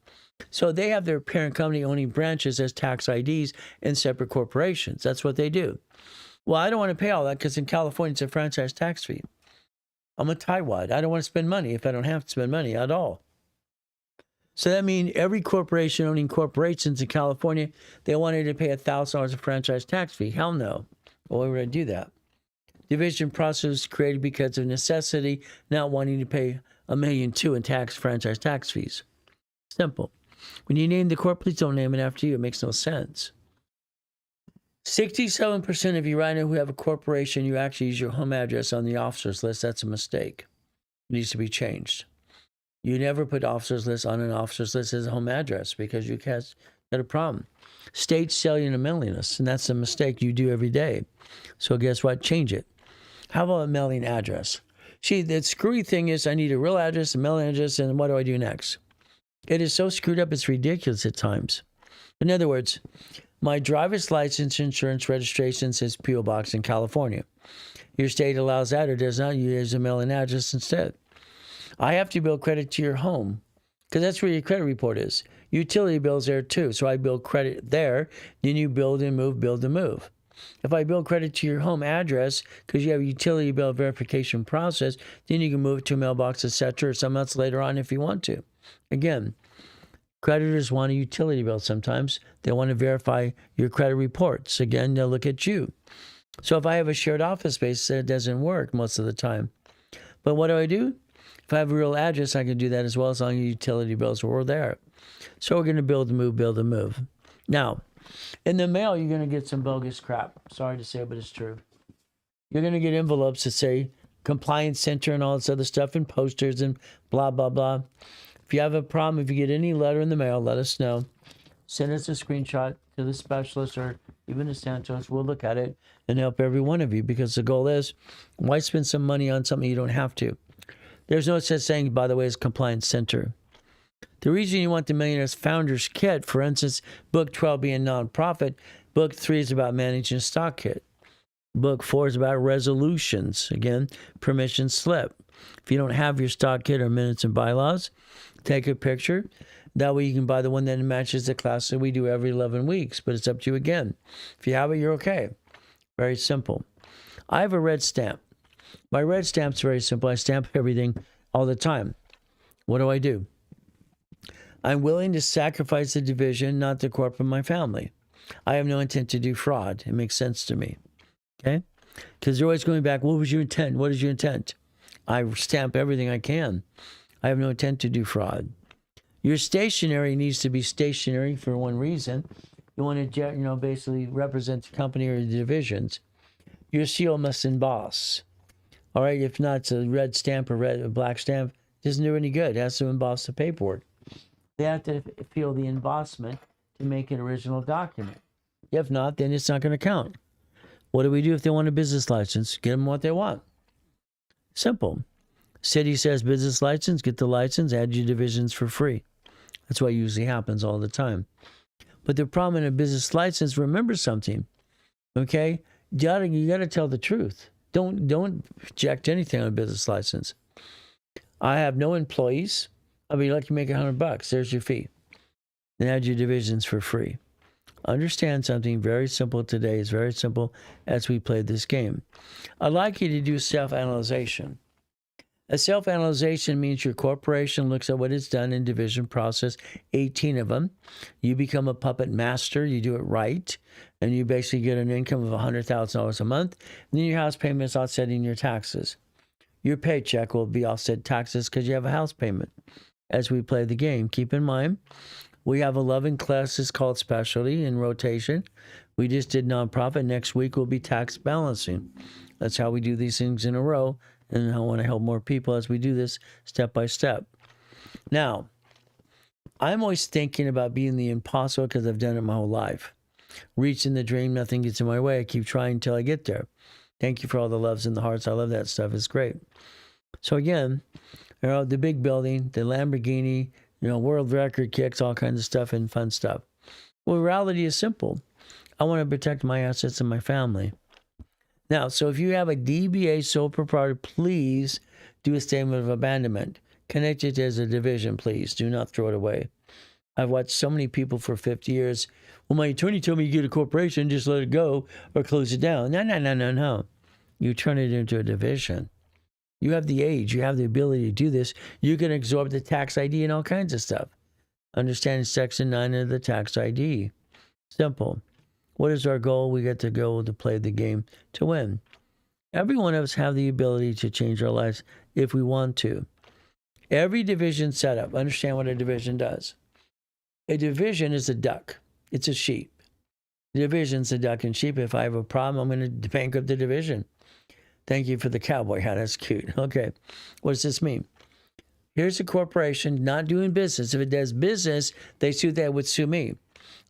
So they have their parent company owning branches as tax IDs in separate corporations. That's what they do. Well, I don't want to pay all that because in California, it's a franchise tax fee. I'm a tightwad. I don't want to spend money if I don't have to spend money at all. So that means every corporation owning corporations in California, they wanted to pay $1,000 a franchise tax fee. Hell no. Well, why would I do that? Division process was created because of necessity, not wanting to pay $1.2 million in franchise tax fees. Simple. When you name the corp, please don't name it after you. It makes no sense. 67% of you right now who have a corporation, you actually use your home address on the officers list. That's a mistake. It needs to be changed. You never put officers list on an officers list as a home address because you got a problem. States sell you to mailingless, and that's a mistake you do every day. So guess what? Change it. How about a mailing address? See, the screwy thing is I need a real address, a mailing address, and what do I do next? It is so screwed up, it's ridiculous at times. In other words, my driver's license insurance registration says P.O. Box in California. Your state allows that or does not. You use a mailing address instead. I have to bill credit to your home because that's where your credit report is. Utility bills there too. So I build credit there. Then you build and move. If I build credit to your home address because you have a utility bill verification process, then you can move it to a mailbox, etc., or some months later on if you want to. Again, creditors want a utility bill sometimes. They want to verify your credit reports. Again, they'll look at you. So if I have a shared office space, it doesn't work most of the time. But what do? If I have a real address, I can do that as well as long as utility bills were there. So we're going to build and move. Now, In the mail, you're going to get some bogus crap. Sorry to say, but it's true. You're going to get envelopes that say compliance center and all this other stuff and posters and blah, blah, blah. If you have a problem, if you get any letter in the mail, let us know. Send us a screenshot to the specialist or even to Santos. We'll look at it and help every one of you, because the goal is, why spend some money on something you don't have to? There's no such thing, by the way, as compliance center. The reason you want the Millionaire's Founders Kit, for instance, Book 12 being nonprofit, Book 3 is about managing a stock kit. Book 4 is about resolutions. Again, permission slip. If you don't have your stock kit or minutes and bylaws, take a picture. That way you can buy the one that matches the class that we do every 11 weeks, but it's up to you again. If you have it, you're okay. Very simple. I have a red stamp. My red stamp's very simple. I stamp everything all the time. What do? I'm willing to sacrifice the division, not the corporate, my family. I have no intent to do fraud. It makes sense to me. Okay? Because they're always going back, what was your intent? What is your intent? I stamp everything I can. I have no intent to do fraud. Your stationery needs to be stationary for one reason. You want to, basically represent the company or the divisions. Your seal must emboss. All right, if not, it's a red stamp or a black stamp. It doesn't do any good. It has to emboss the paperwork. They have to feel the embossment to make an original document. If not, then it's not going to count. What do we do if they want a business license? Get them what they want. Simple. City says business license, get the license, add your divisions for free. That's what usually happens all the time. But the problem in a business license, remember something, okay? You got to tell the truth. Don't project anything on a business license. I have no employees. I'll be lucky to make $100. There's your fee. Then add your divisions for free. Understand something very simple today. It's very simple as we play this game. I'd like you to do self-analyzation. A self-analyzation means your corporation looks at what it's done in division process, 18 of them. You become a puppet master. You do it right. And you basically get an income of $100,000 a month. And then your house payment is offsetting your taxes. Your paycheck will be offset taxes because you have a house payment. As we play the game, keep in mind, we have 11 classes called specialty in rotation. We just did nonprofit. Next week will be tax balancing. That's how we do these things in a row. And I want to help more people as we do this step by step. Now, I'm always thinking about being the impossible because I've done it my whole life. Reaching the dream, nothing gets in my way. I keep trying until I get there. Thank you for all the loves and the hearts. I love that stuff. It's great. So again, the big building, the Lamborghini, world record kicks, all kinds of stuff and fun stuff. Well, reality is simple. I want to protect my assets and my family. Now, so if you have a DBA sole proprietor, please do a statement of abandonment. Connect it as a division, please. Do not throw it away. I've watched so many people for 50 years. Well, my attorney told me you get a corporation, just let it go or close it down. No. You turn it into a division. You have the age. You have the ability to do this. You can absorb the tax ID and all kinds of stuff. Understand Section 9 of the tax ID. Simple. What is our goal? We get to go to play the game to win. Every one of us have the ability to change our lives if we want to. Every division setup, understand what a division does. A division is a duck. It's a sheep. The division's a duck and sheep. If I have a problem, I'm going to bankrupt the division. Thank you for the cowboy hat. That's cute. Okay. What does this mean? Here's a corporation not doing business. If it does business, they would sue me.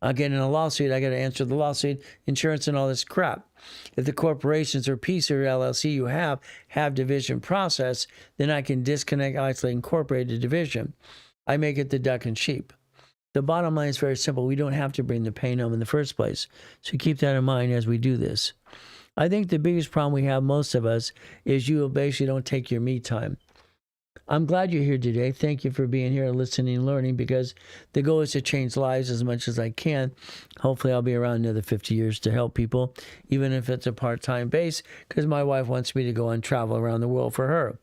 I'll get in a lawsuit. I got to answer the lawsuit, insurance, and all this crap. If the corporations or piece or LLC you have division process, then I can disconnect, isolate, incorporate a division. I make it the duck and sheep. The bottom line is very simple. We don't have to bring the pain home in the first place. So keep that in mind as we do this. I think the biggest problem we have, most of us, is you basically don't take your me time. I'm glad you're here today. Thank you for being here, listening, and learning, because the goal is to change lives as much as I can. Hopefully, I'll be around another 50 years to help people, even if it's a part-time base, because my wife wants me to go and travel around the world for her,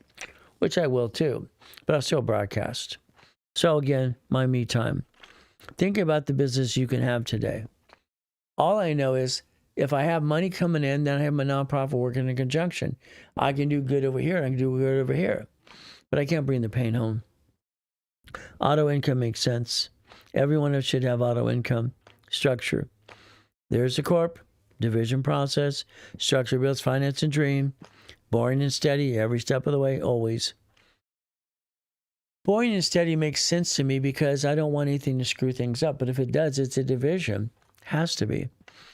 which I will too, but I'll still broadcast. So again, my me time. Think about the business you can have today. All I know is if I have money coming in, then I have my nonprofit working in conjunction. I can do good over here, and I can do good over here. But I can't bring the pain home. Auto income makes sense. Every one of us should have auto income structure. There's the corp, division process, structure, builds, finance, and dream. Boring and steady every step of the way, always. Boring and steady makes sense to me because I don't want anything to screw things up. But if it does, it's a division. Has to be.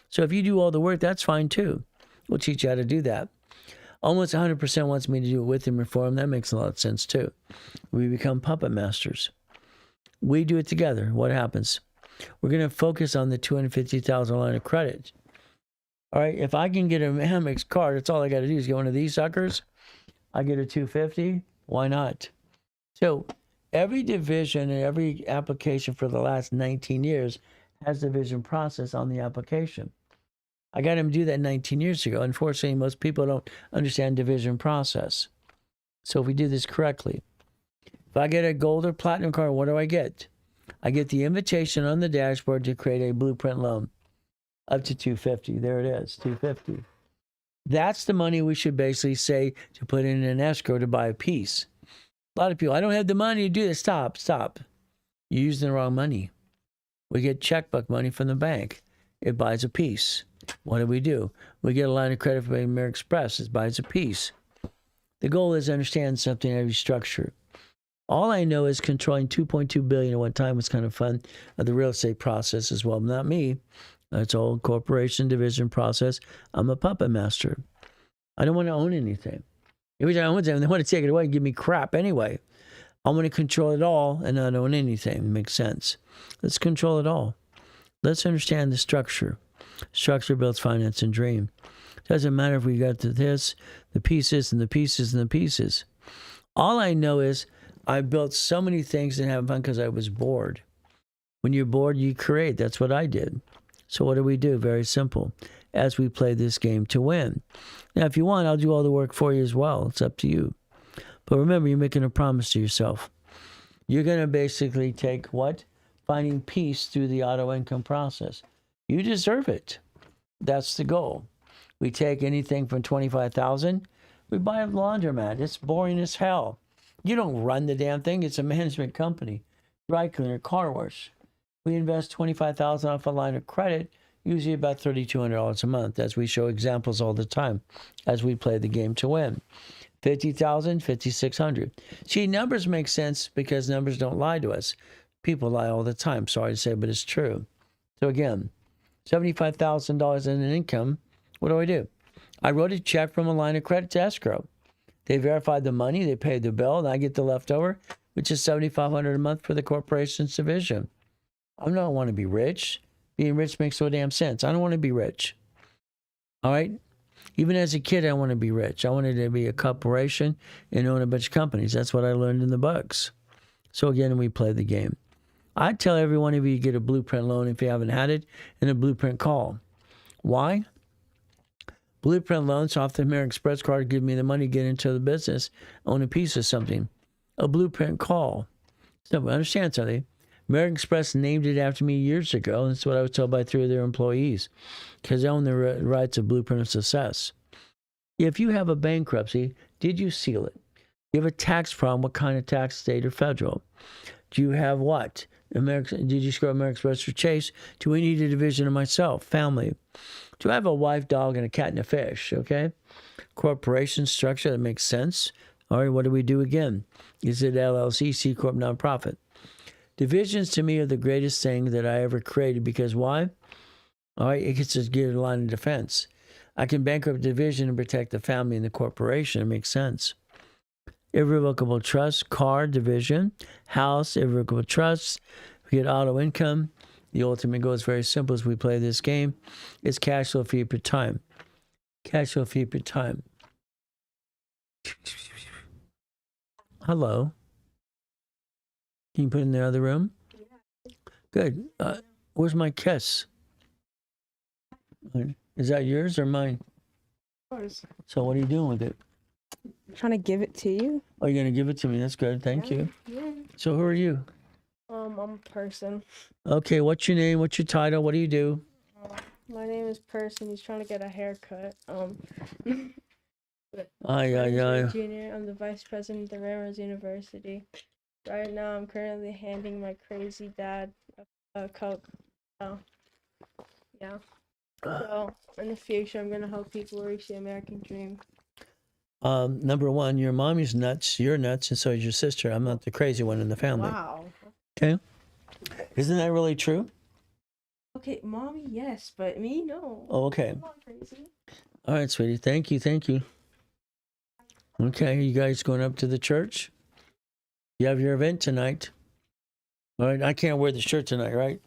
So if you do all the work, that's fine too. We'll teach you how to do that. Almost 100% wants me to do it with him and for him. That makes a lot of sense too. We become puppet masters. We do it together. What happens? We're going to focus on the $250,000 line of credit. All right, if I can get a Amex card, that's all I got to do is get one of these suckers. I get a $250. Why not? So every division and every application for the last 19 years has division process on the application. I got him to do that 19 years ago. Unfortunately, most people don't understand division process. So if we do this correctly, if I get a gold or platinum card, what do I get? I get the invitation on the dashboard to create a blueprint loan up to $250. There it is, $250. That's the money we should basically say to put in an escrow to buy a piece. A lot of people, I don't have the money to do this. Stop. You're using the wrong money. We get checkbook money from the bank. It buys a piece. What do? We get a line of credit from American Express. It buys a piece. The goal is to understand something in every structure. All I know is controlling $2.2 billion at one time was kind of fun. The real estate process as well. Not me. It's all corporation division process. I'm a puppet master. I don't want to own anything. Every time I want them, they want to take it away and give me crap anyway. I want to control it all and not own anything. It makes sense. Let's control it all. Let's understand the structure. Structure builds finance and dream. Doesn't matter if we got to this, the pieces and the pieces and the pieces. All I know is I built so many things and having fun because I was bored. When you're bored, you create. That's what I did. So what do? Very simple. As we play this game to win. Now, if you want, I'll do all the work for you as well. It's up to you. But remember, you're making a promise to yourself. You're going to basically take what? Finding peace through the auto income process. You deserve it. That's the goal. We take anything from $25,000. We buy a laundromat. It's boring as hell. You don't run the damn thing. It's a management company. Dry cleaner, car wash. We invest $25,000 off a line of credit, usually about $3,200 a month, as we show examples all the time as we play the game to win. $50,000, $5,600. See, numbers make sense because numbers don't lie to us. People lie all the time. Sorry to say, but it's true. So again, $75,000 in an income. What do? I wrote a check from a line of credit to escrow. They verified the money, they paid the bill, and I get the leftover, which is $7,500 a month for the corporation's division. I don't want to be rich. Being rich makes no damn sense. I don't want to be rich. All right? Even as a kid, I want to be rich. I wanted to be a corporation and own a bunch of companies. That's what I learned in the books. So again, we play the game. I tell every one of you to get a blueprint loan if you haven't had it, and a blueprint call. Why? Blueprint loans off the American Express card give me the money to get into the business, own a piece of something. A blueprint call. So understand something. American Express named it after me years ago. That's what I was told by 3 of their employees, because they own the rights of Blueprint of Success. If you have a bankruptcy, did you seal it? You have a tax problem, what kind of tax, state or federal? Do you have what? Did you screw American Express or Chase? Do we need a division of myself, family? Do I have a wife, dog, and a cat and a fish? Okay. Corporation structure, that makes sense. All right, what do we do again? Is it LLC, C Corp, nonprofit? Divisions to me are the greatest thing that I ever created because why? All right, it gets us get a line of defense. I can bankrupt a division and protect the family and the corporation. It makes sense. Irrevocable trust, car, division, house, irrevocable trusts. We get auto income. The ultimate goal is very simple as we play this game. It's cash flow fee per time. Cash flow fee per time. Hello. Can you put it in the other room? Good. Where's my kiss? Is that yours or mine? Yours. So what are you doing with it? Trying to give it to you. Oh, you're going to give it to me. That's good. Thank you. Yeah. So who are you? I'm a person. Okay, what's your name? What's your title? What do you do? My name is Person. He's trying to get a haircut. Aye. I'm the vice president of the Railroads University. Right now, I'm currently handing my crazy dad a Coke. So, yeah. So in the future, I'm gonna help people reach the American dream. Number one, your mommy's nuts, you're nuts, and so is your sister. I'm not the crazy one in the family. Wow. Okay. Isn't that really true? Okay, mommy, yes, but me, no. Oh, okay. I'm not crazy. All right, sweetie. Thank you. Thank you. Okay, you guys going up to the church? You have your event tonight. All right, I can't wear the shirt tonight, right?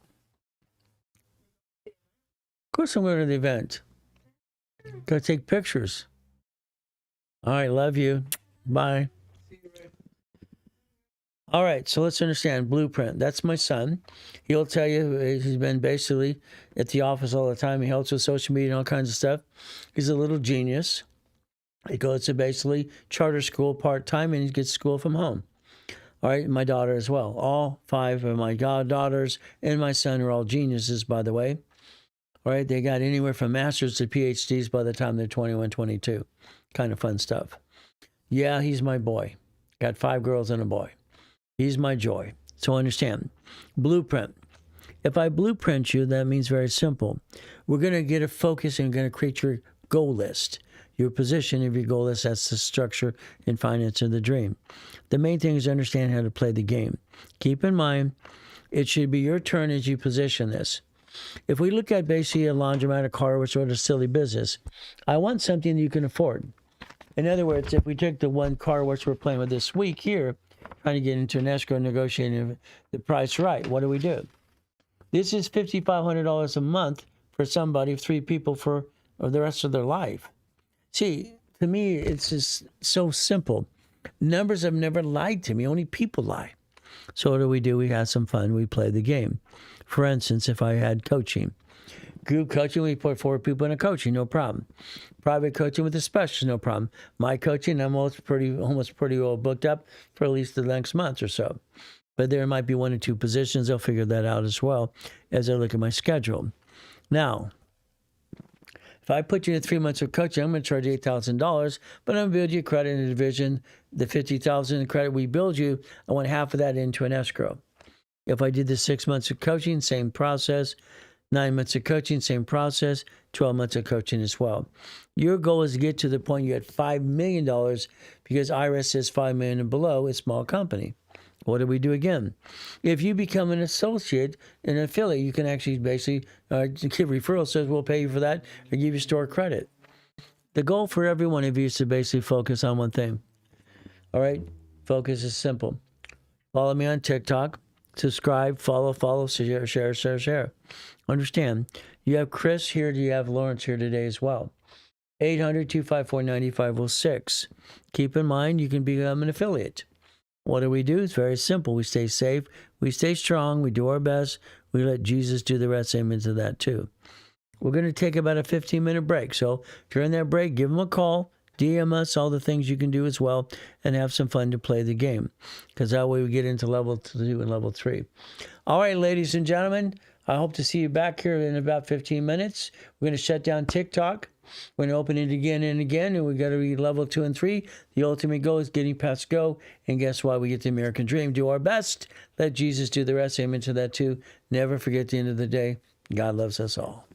Of course I'm going to the event. Gotta take pictures. All right, love you. Bye. All right, so let's understand Blueprint. That's my son. He'll tell you he's been basically at the office all the time. He helps with social media and all kinds of stuff. He's a little genius. He goes to basically charter school part-time and he gets school from home. All right, my daughter as well. All 5 of my goddaughters and my son are all geniuses, by the way. All right, they got anywhere from masters to PhDs by the time they're 21, 22. Kind of fun stuff. Yeah, he's my boy. Got 5 girls and a boy. He's my joy. So understand, Blueprint. If I blueprint you, that means very simple. We're going to get a focus and we're going to create your goal list. Your position of your goal list, that's the structure and finance of the dream. The main thing is understand how to play the game. Keep in mind, it should be your turn as you position this. If we look at basically a laundromat, a car, which sort of silly business, I want something you can afford. In other words, if we take the one car which we're playing with this week here, trying to get into an escrow negotiating the price right, what do? This is $5,500 a month for somebody, 3 people for the rest of their life. See, to me, it's just so simple. Numbers have never lied to me. Only people lie. So what do? We have some fun. We play the game. For instance, if I had coaching, group coaching, we put 4 people in a coaching, no problem. Private coaching with a specialist, no problem. My coaching, I'm almost pretty well booked up for at least the next month or so. But there might be 1 or 2 positions. I'll figure that out as well as I look at my schedule. Now, if I put you in 3 months of coaching, I'm going to charge $8,000, but I'm going to build you credit in a division. The $50,000 in credit we build you, I want half of that into an escrow. If I did the 6 months of coaching, same process. 9 months of coaching, same process. 12 months of coaching as well. Your goal is to get to the point you get $5 million because IRS says $5 million and below is small company. What do we do again? If you become an associate, an affiliate, you can actually basically give referrals, says we'll pay you for that, or give you store credit. The goal for every one of you is to basically focus on one thing. All right? Focus is simple. Follow me on TikTok. Subscribe, follow, share. Understand, you have Chris here, you have Lawrence here today as well. 800-254-9506. Keep in mind, you can become an affiliate. What do? It's very simple. We stay safe, we stay strong, we do our best, we let Jesus do the rest. Amen to that too. We're going to take about a 15-minute break. So during that break, give them a call, DM us, all the things you can do as well, and have some fun to play the game. Because that way we get into level 2 and level 3. All right, ladies and gentlemen, I hope to see you back here in about 15 minutes. We're going to shut down TikTok. We're going to open it again and again, and we got to read level 2 and 3. The ultimate goal is getting past go. And guess what? We get the American dream. Do our best. Let Jesus do the rest. Amen to that too. Never forget, at the end of the day, God loves us all.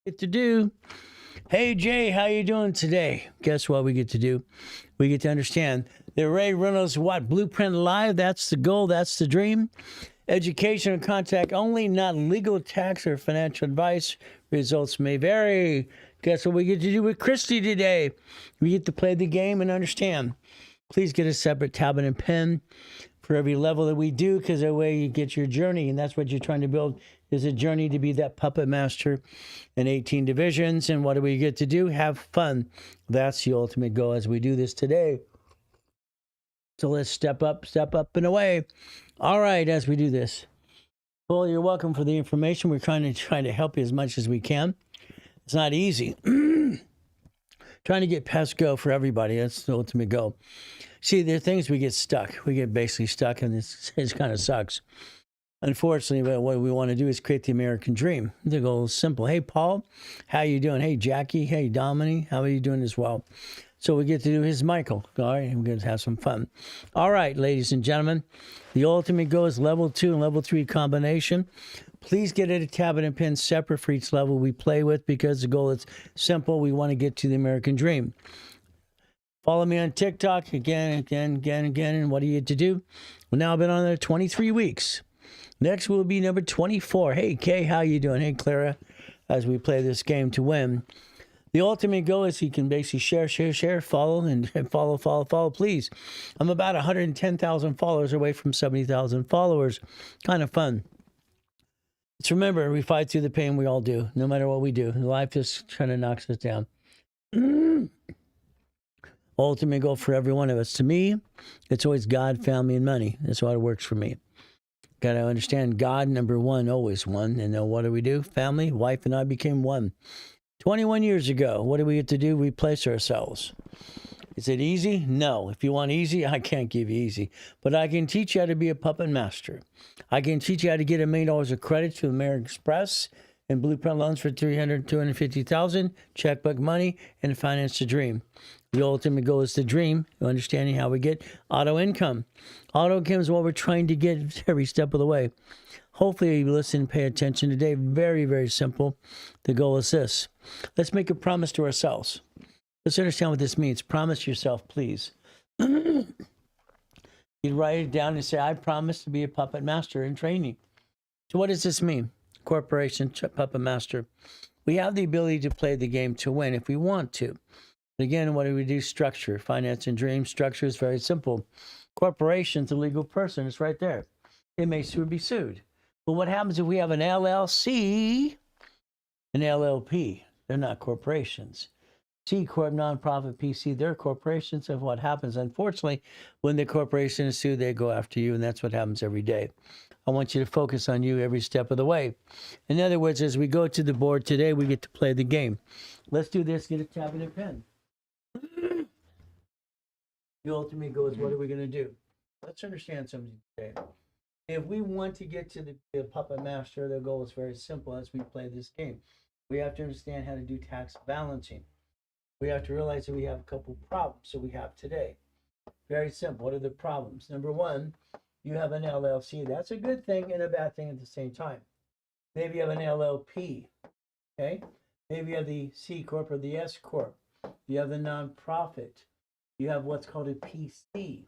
get to do. Hey Jay, how you doing today? Guess what we get to do? We get to understand the Ray Reynolds Blueprint Live. That's the goal. That's the dream. Education and contact only, not legal, tax, or financial advice. Results may vary. Guess what we get to do with Christy today? We get to play the game and understand. Please get a separate tablet and pen for every level that we do, because that way you get your journey, and that's what you're trying to build, is a journey to be that puppet master in 18 divisions. And what do we get to do? Have fun. That's the ultimate goal as we do this today. So let's step up and away. All right, as we do this. Well, you're welcome for the information. We're trying to help you as much as we can. It's not easy. Trying to get past go for everybody. That's the ultimate goal. See, there are things we get stuck. We get basically stuck, and it kind of sucks. Unfortunately, what we want to do is create the American dream. The goal is simple. Hey, Paul, how you doing? Hey, Jackie. Hey, Dominique. How are you doing as well? So we get to do his Michael. All right, we're going to have some fun. All right, ladies and gentlemen, the ultimate goal is level 2 and level 3 combination. Please get a tablet and pen separate for each level we play with, because the goal is simple. We want to get to the American dream. Follow me on TikTok again. And what do you get to do? Well, now I've been on there 23 weeks. Next will be number 24. Hey, Kay, how you doing? Hey, Clara, as we play this game to win. The ultimate goal is you can basically share, follow, and follow, please. I'm about 110,000 followers away from 70,000 followers. Kind of fun. Just remember, we fight through the pain. We all do, no matter what we do. Life just kind of knocks us down. Ultimate goal for every one of us. To me, it's always God, family, and money. That's why it works for me. Got to understand God, number one, always one. And then what do we do? Family, wife, and I became one. 21 years ago, what do we get to do? We place ourselves. Is it easy? No. If you want easy, I can't give you easy. But I can teach you how to be a puppet master. I can teach you how to get $1 million of credit to American Express and Blueprint loans for $250,000, checkbook money, and finance the dream. The ultimate goal is the dream, understanding how we get auto income. Auto income is what we're trying to get every step of the way. Hopefully you listen and pay attention today. Very, very simple. The goal is this. Let's make a promise to ourselves. Let's understand what this means. Promise yourself, please. You write it down and say, I promise to be a puppet master in training. So what does this mean? Corporation, puppet master. We have the ability to play the game to win if we want to. Again, what do we do? Structure, finance and dream. Structure is very simple. Corporation's a legal person. It's right there. It may be sued. But what happens if we have an LLC, an LLP? They're not corporations. C Corp, nonprofit, PC, they're corporations. And what happens, unfortunately, when the corporation is sued, they go after you, and that's what happens every day. I want you to focus on you every step of the way. In other words, as we go to the board today, we get to play the game. Let's do this. Get a tablet and pen. The ultimate goal is, what are we going to do? Let's understand something today. If we want to get to the puppet master, the goal is very simple as we play this game. We have to understand how to do tax balancing. We have to realize that we have a couple problems that we have today. Very simple. What are the problems? Number one, you have an LLC. That's a good thing and a bad thing at the same time. Maybe you have an LLP. Okay? Maybe you have the C Corp or the S Corp. You have the nonprofit. You have what's called a PC.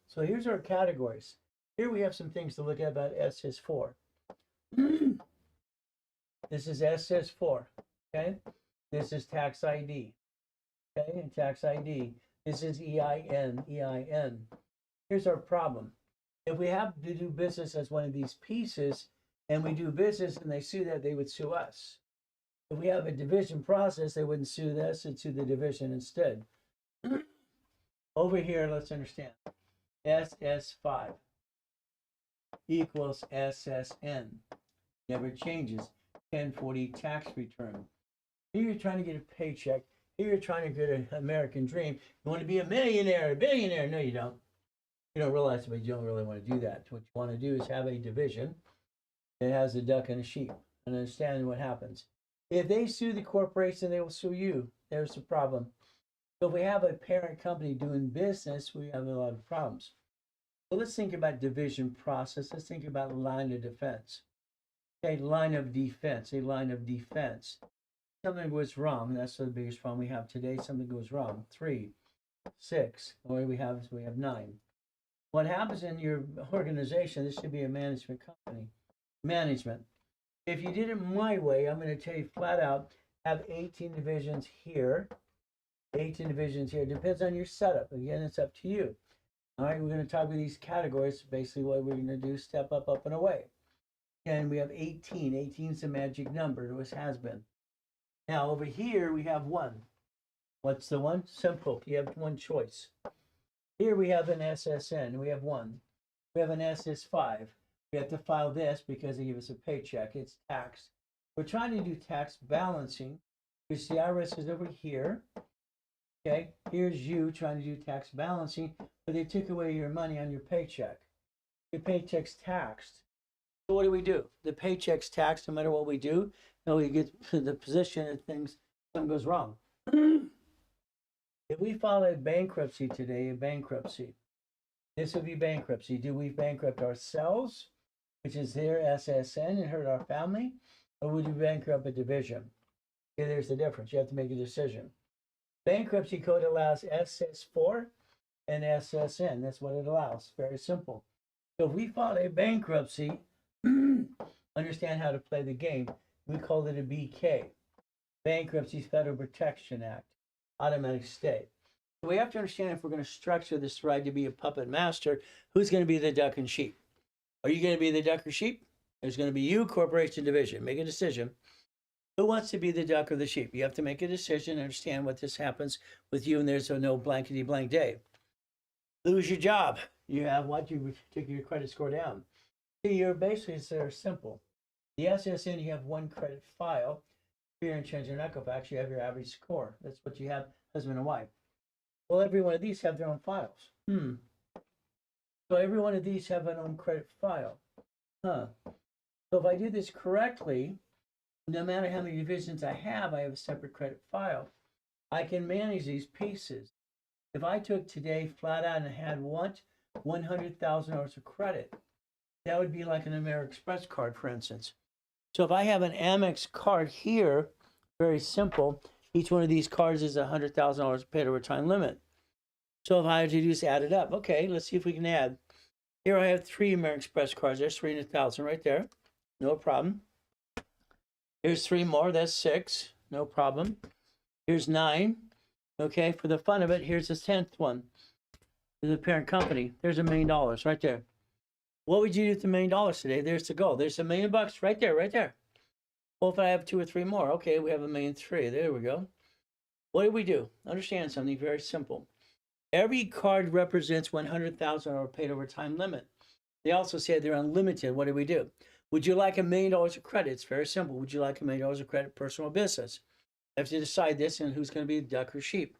So here's our categories. Here we have some things to look at about SS4. This is SS4. Okay? This is tax ID. Okay? And tax ID. This is EIN. EIN. Here's our problem. If we have to do business as one of these pieces, and we do business and they sue that, they would sue us. If we have a division process, they wouldn't sue us, they'd sue the division instead. Over here, let's understand. SS5 equals SSN. Never changes. 1040 tax return. Here you're trying to get a paycheck. Here you're trying to get an American dream. You want to be a millionaire, a billionaire. No, you don't. You don't realize it, but you don't really want to do that. What you want to do is have a division that has a duck and a sheep, and understand what happens. If they sue the corporation, they will sue you. There's the problem. So if we have a parent company doing business, we have a lot of problems. So let's think about division process. Let's think about line of defense. Okay, line of defense, a line of defense. something goes wrong. That's the biggest problem we have today. Something goes wrong. 3, 6. What do we have? We have 9. What happens in your organization? This should be a management company. Management. If you did it my way, I'm going to tell you flat out, have 18 divisions here, 18 divisions here. Depends on your setup. Again, it's up to you. All right, we're going to talk about these categories. Basically, what we're going to do: step up, up, and away. And we have 18. 18 is the magic number. It always has been. Now over here we have 1. What's the 1? Simple. You have one choice. Here we have an SSN. We have 1. We have an SS5. We have to file this because they give us a paycheck. It's taxed. We're trying to do tax balancing, which the IRS is over here. Okay, here's you trying to do tax balancing, but they took away your money on your paycheck. Your paycheck's taxed. So what do? The paycheck's taxed no matter what we do. No, we get to the position of things, something goes wrong. If we file a bankruptcy today, this would be bankruptcy. Do we bankrupt ourselves, which is their SSN, and hurt our family? Or would you bankrupt a division? Okay, there's the difference. You have to make a decision. Bankruptcy code allows SS4 and SSN. That's what it allows. Very simple. So if we file a bankruptcy, understand how to play the game. We call it a BK. Bankruptcy Federal Protection Act. Automatic stay. So we have to understand if we're going to structure this right to be a puppet master, who's going to be the duck and sheep? Are you going to be the duck or sheep? There's going to be you, corporation, division. Make a decision. Who wants to be the duck or the sheep? You have to make a decision, understand what this happens with you, and there's no blankety blank day. Lose your job. You have what? You take your credit score down. See, you're basically, they're simple. The SSN, you have one credit file. Here in Change and Equifax, you have your average score. That's what you have, husband and wife. Well, every one of these have their own files. So every one of these have an own credit file. So if I do this correctly, no matter how many divisions I have a separate credit file. I can manage these pieces. If I took today flat out and had $100,000 of credit, that would be like an American Express card, for instance. So if I have an Amex card here, very simple, each one of these cards is $100,000 paid over time limit. So if I had to just add it up, okay, let's see if we can add. Here I have 3 American Express cards. There's 300,000 right there. No problem. Here's 3 more. That's 6. No problem. Here's 9. Okay, for the fun of it, here's the 10th one. The parent company. There's $1 million right there. What would you do with $1 million today? There's the goal. There's $1 million right there, right there. Well, if I have 2 or 3 more, okay, we have $1.3 million. There we go. What do we do? Understand something very simple. Every card represents $100,000 paid over time limit. They also say they're unlimited. What do we do? Would you like $1 million of credit? It's very simple. Would you like $1 million of credit, personal or business? You have to decide this and who's going to be the duck or sheep.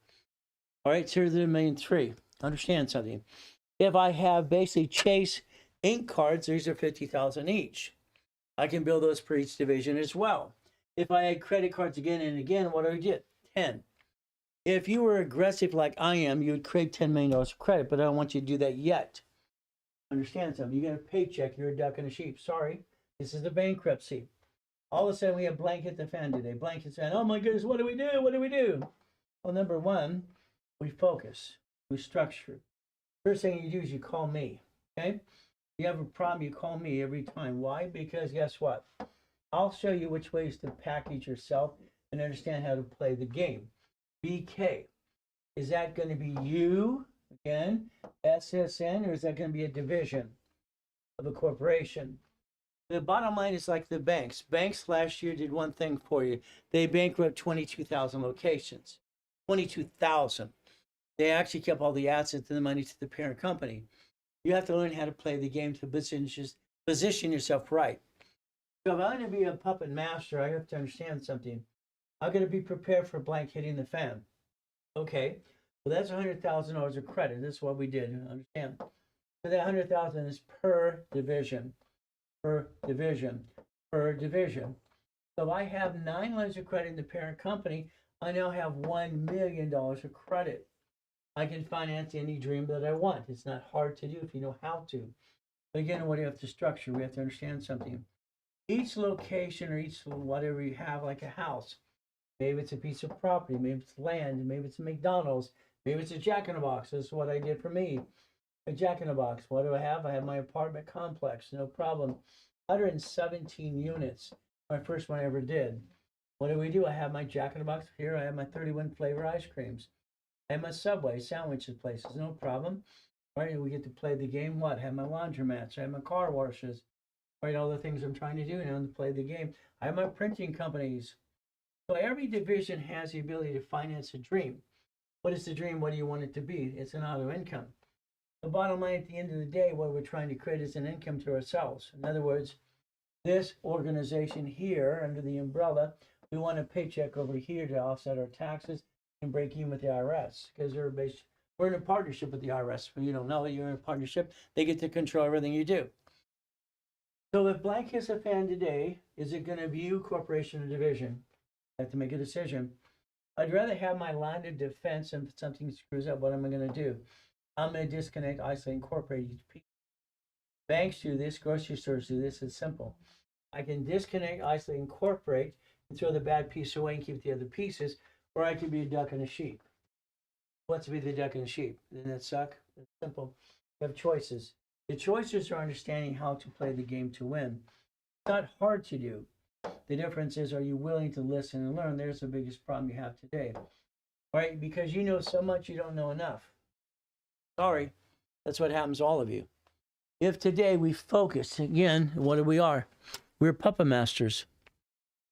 All right, so here's the $1.3 million. Understand something. If I have basically Chase Inc. cards, these are $50,000 each. I can build those for each division as well. If I had credit cards again and again, what do I get? 10. If you were aggressive like I am, you would create $10 million of credit, but I don't want you to do that yet. Understand something. You get a paycheck, you're a duck and a sheep. Sorry, this is the bankruptcy. All of a sudden, we have blanket the fan today. Blanket saying, oh my goodness, what do we do? What do we do? Well, number one, we focus. We structure. First thing you do is you call me, okay? You have a problem, you call me every time. Why? Because guess what? I'll show you which ways to package yourself and understand how to play the game. BK. Is that going to be you, again, SSN, or is that going to be a division of a corporation? The bottom line is like the banks. Banks last year did one thing for you. They bankrupt 22,000 locations. 22,000. They actually kept all the assets and the money to the parent company. You have to learn how to play the game to position yourself right. So if I'm going to be a puppet master, I have to understand something. I'm going to be prepared for blank hitting the fan. Okay, well that's $100,000 of credit. This is what we did. Understand? So that $100,000 is per division, per division, per division. So if I have 9 lines of credit in the parent company, I now have $1 million of credit. I can finance any dream that I want. It's not hard to do if you know how to. But again, what do you have to structure? We have to understand something. Each location or each whatever you have, like a house, Maybe it's a piece of property. Maybe it's land. Maybe it's a McDonald's. Maybe it's a Jack in the Box. This is what I did for me. A Jack in the Box. What do I have? I have my apartment complex. No problem. 117 units. My first one I ever did. What do? I have my Jack in the Box here. I have my 31 flavor ice creams. I have my Subway sandwiches places. No problem. All right, we get to play the game. What? I have my laundromats. I have my car washes. Right, all the things I'm trying to do now to play the game. I have my printing companies. So every division has the ability to finance a dream. What is the dream? What do you want it to be? It's an auto income. The bottom line at the end of the day, what we're trying to create is an income to ourselves. In other words, this organization here under the umbrella, we want a paycheck over here to offset our taxes and break even with the IRS because we're in a partnership with the IRS. But you don't know that you're in a partnership. They get to control everything you do. So if blank is a fan today, is it going to be you, corporation, or division? I have to make a decision. I'd rather have my line of defense, and if something screws up, what am I going to do? I'm going to disconnect, isolate, incorporate each piece. Banks do this, grocery stores do this. It's simple. I can disconnect, isolate, incorporate, and throw the bad piece away and keep the other pieces, or I could be a duck and a sheep. What's to be the duck and the sheep? Doesn't that suck? It's simple. You have choices. The choices are understanding how to play the game to win. It's not hard to do. The difference is, are you willing to listen and learn? There's the biggest problem you have today. Right? Because you know so much, you don't know enough. Sorry. That's what happens to all of you. If today we focus, again, what are we? We're puppet masters.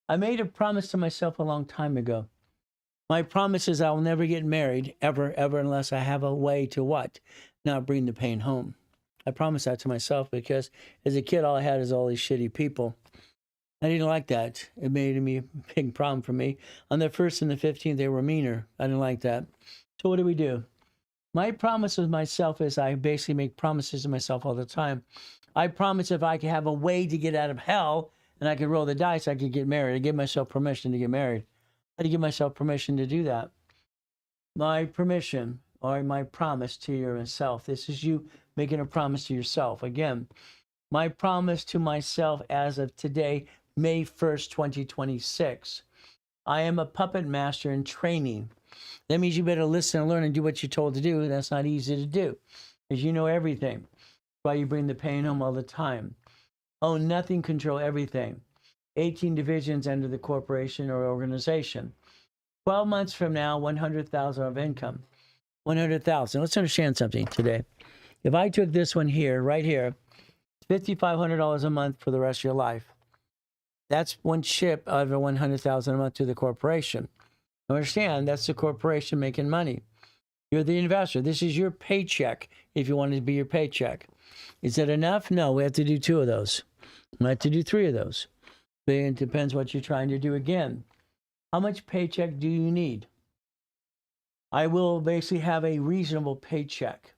I made a promise to myself a long time ago. My promise is I will never get married, ever, unless I have a way to what? Not bring the pain home. I promised that to myself because as a kid, all I had is all these shitty people. I didn't like that. It made me a big problem for me. On the 1st and the 15th, they were meaner. I didn't like that. So what do? My promise with myself is I basically make promises to myself all the time. I promise if I could have a way to get out of hell and I could roll the dice, I could get married. I give myself permission to get married. I had to give myself permission to do that. My permission or my promise to yourself. This is you making a promise to yourself. Again, my promise to myself as of today, May 1st, 2026. I am a puppet master in training. That means you better listen and learn and do what you're told to do. That's not easy to do because you know everything. That's why you bring the pain home all the time. Own nothing, control everything. 18 divisions under the corporation or organization. 12 months from now, 100,000 of income. 100,000. Let's understand something today. If I took this one here, right here, $5,500 a month for the rest of your life. That's one chip out of 100,000 a month to the corporation. Understand, that's the corporation making money. You're the investor. This is your paycheck if you want it to be your paycheck. Is it enough? No, we have to do 2 of those. We have to do 3 of those. But it depends what you're trying to do again. How much paycheck do you need? I will basically have a reasonable paycheck.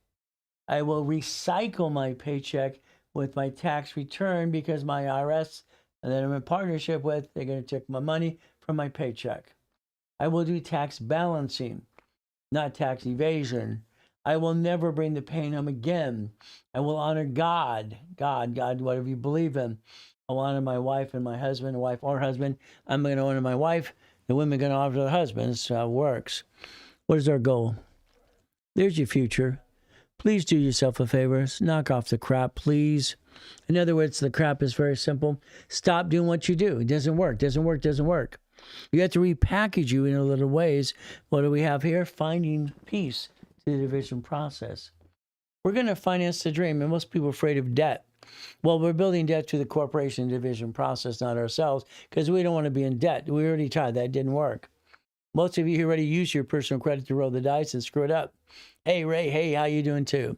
I will recycle my paycheck with my tax return because my IRS that I'm in partnership with, they're going to take my money from my paycheck. I will do tax balancing, not tax evasion. I will never bring the pain home again. I will honor God, whatever you believe in. I'll honor my wife and my husband, wife or husband. I'm going to honor my wife. The women are going to honor their husbands. That's how it works. What is our goal? There's your future. Please do yourself a favor. Knock off the crap, please. In other words, the crap is very simple. Stop doing what you do. It doesn't work. You have to repackage you in a little ways. What do we have here? Finding peace to the division process. We're going to finance the dream, and most people are afraid of debt. Well, we're building debt to the corporation division process, not ourselves, because we don't want to be in debt. We already tried. That didn't work. Most of you already use your personal credit to roll the dice and screw it up. Hey, Ray, hey, how you doing too?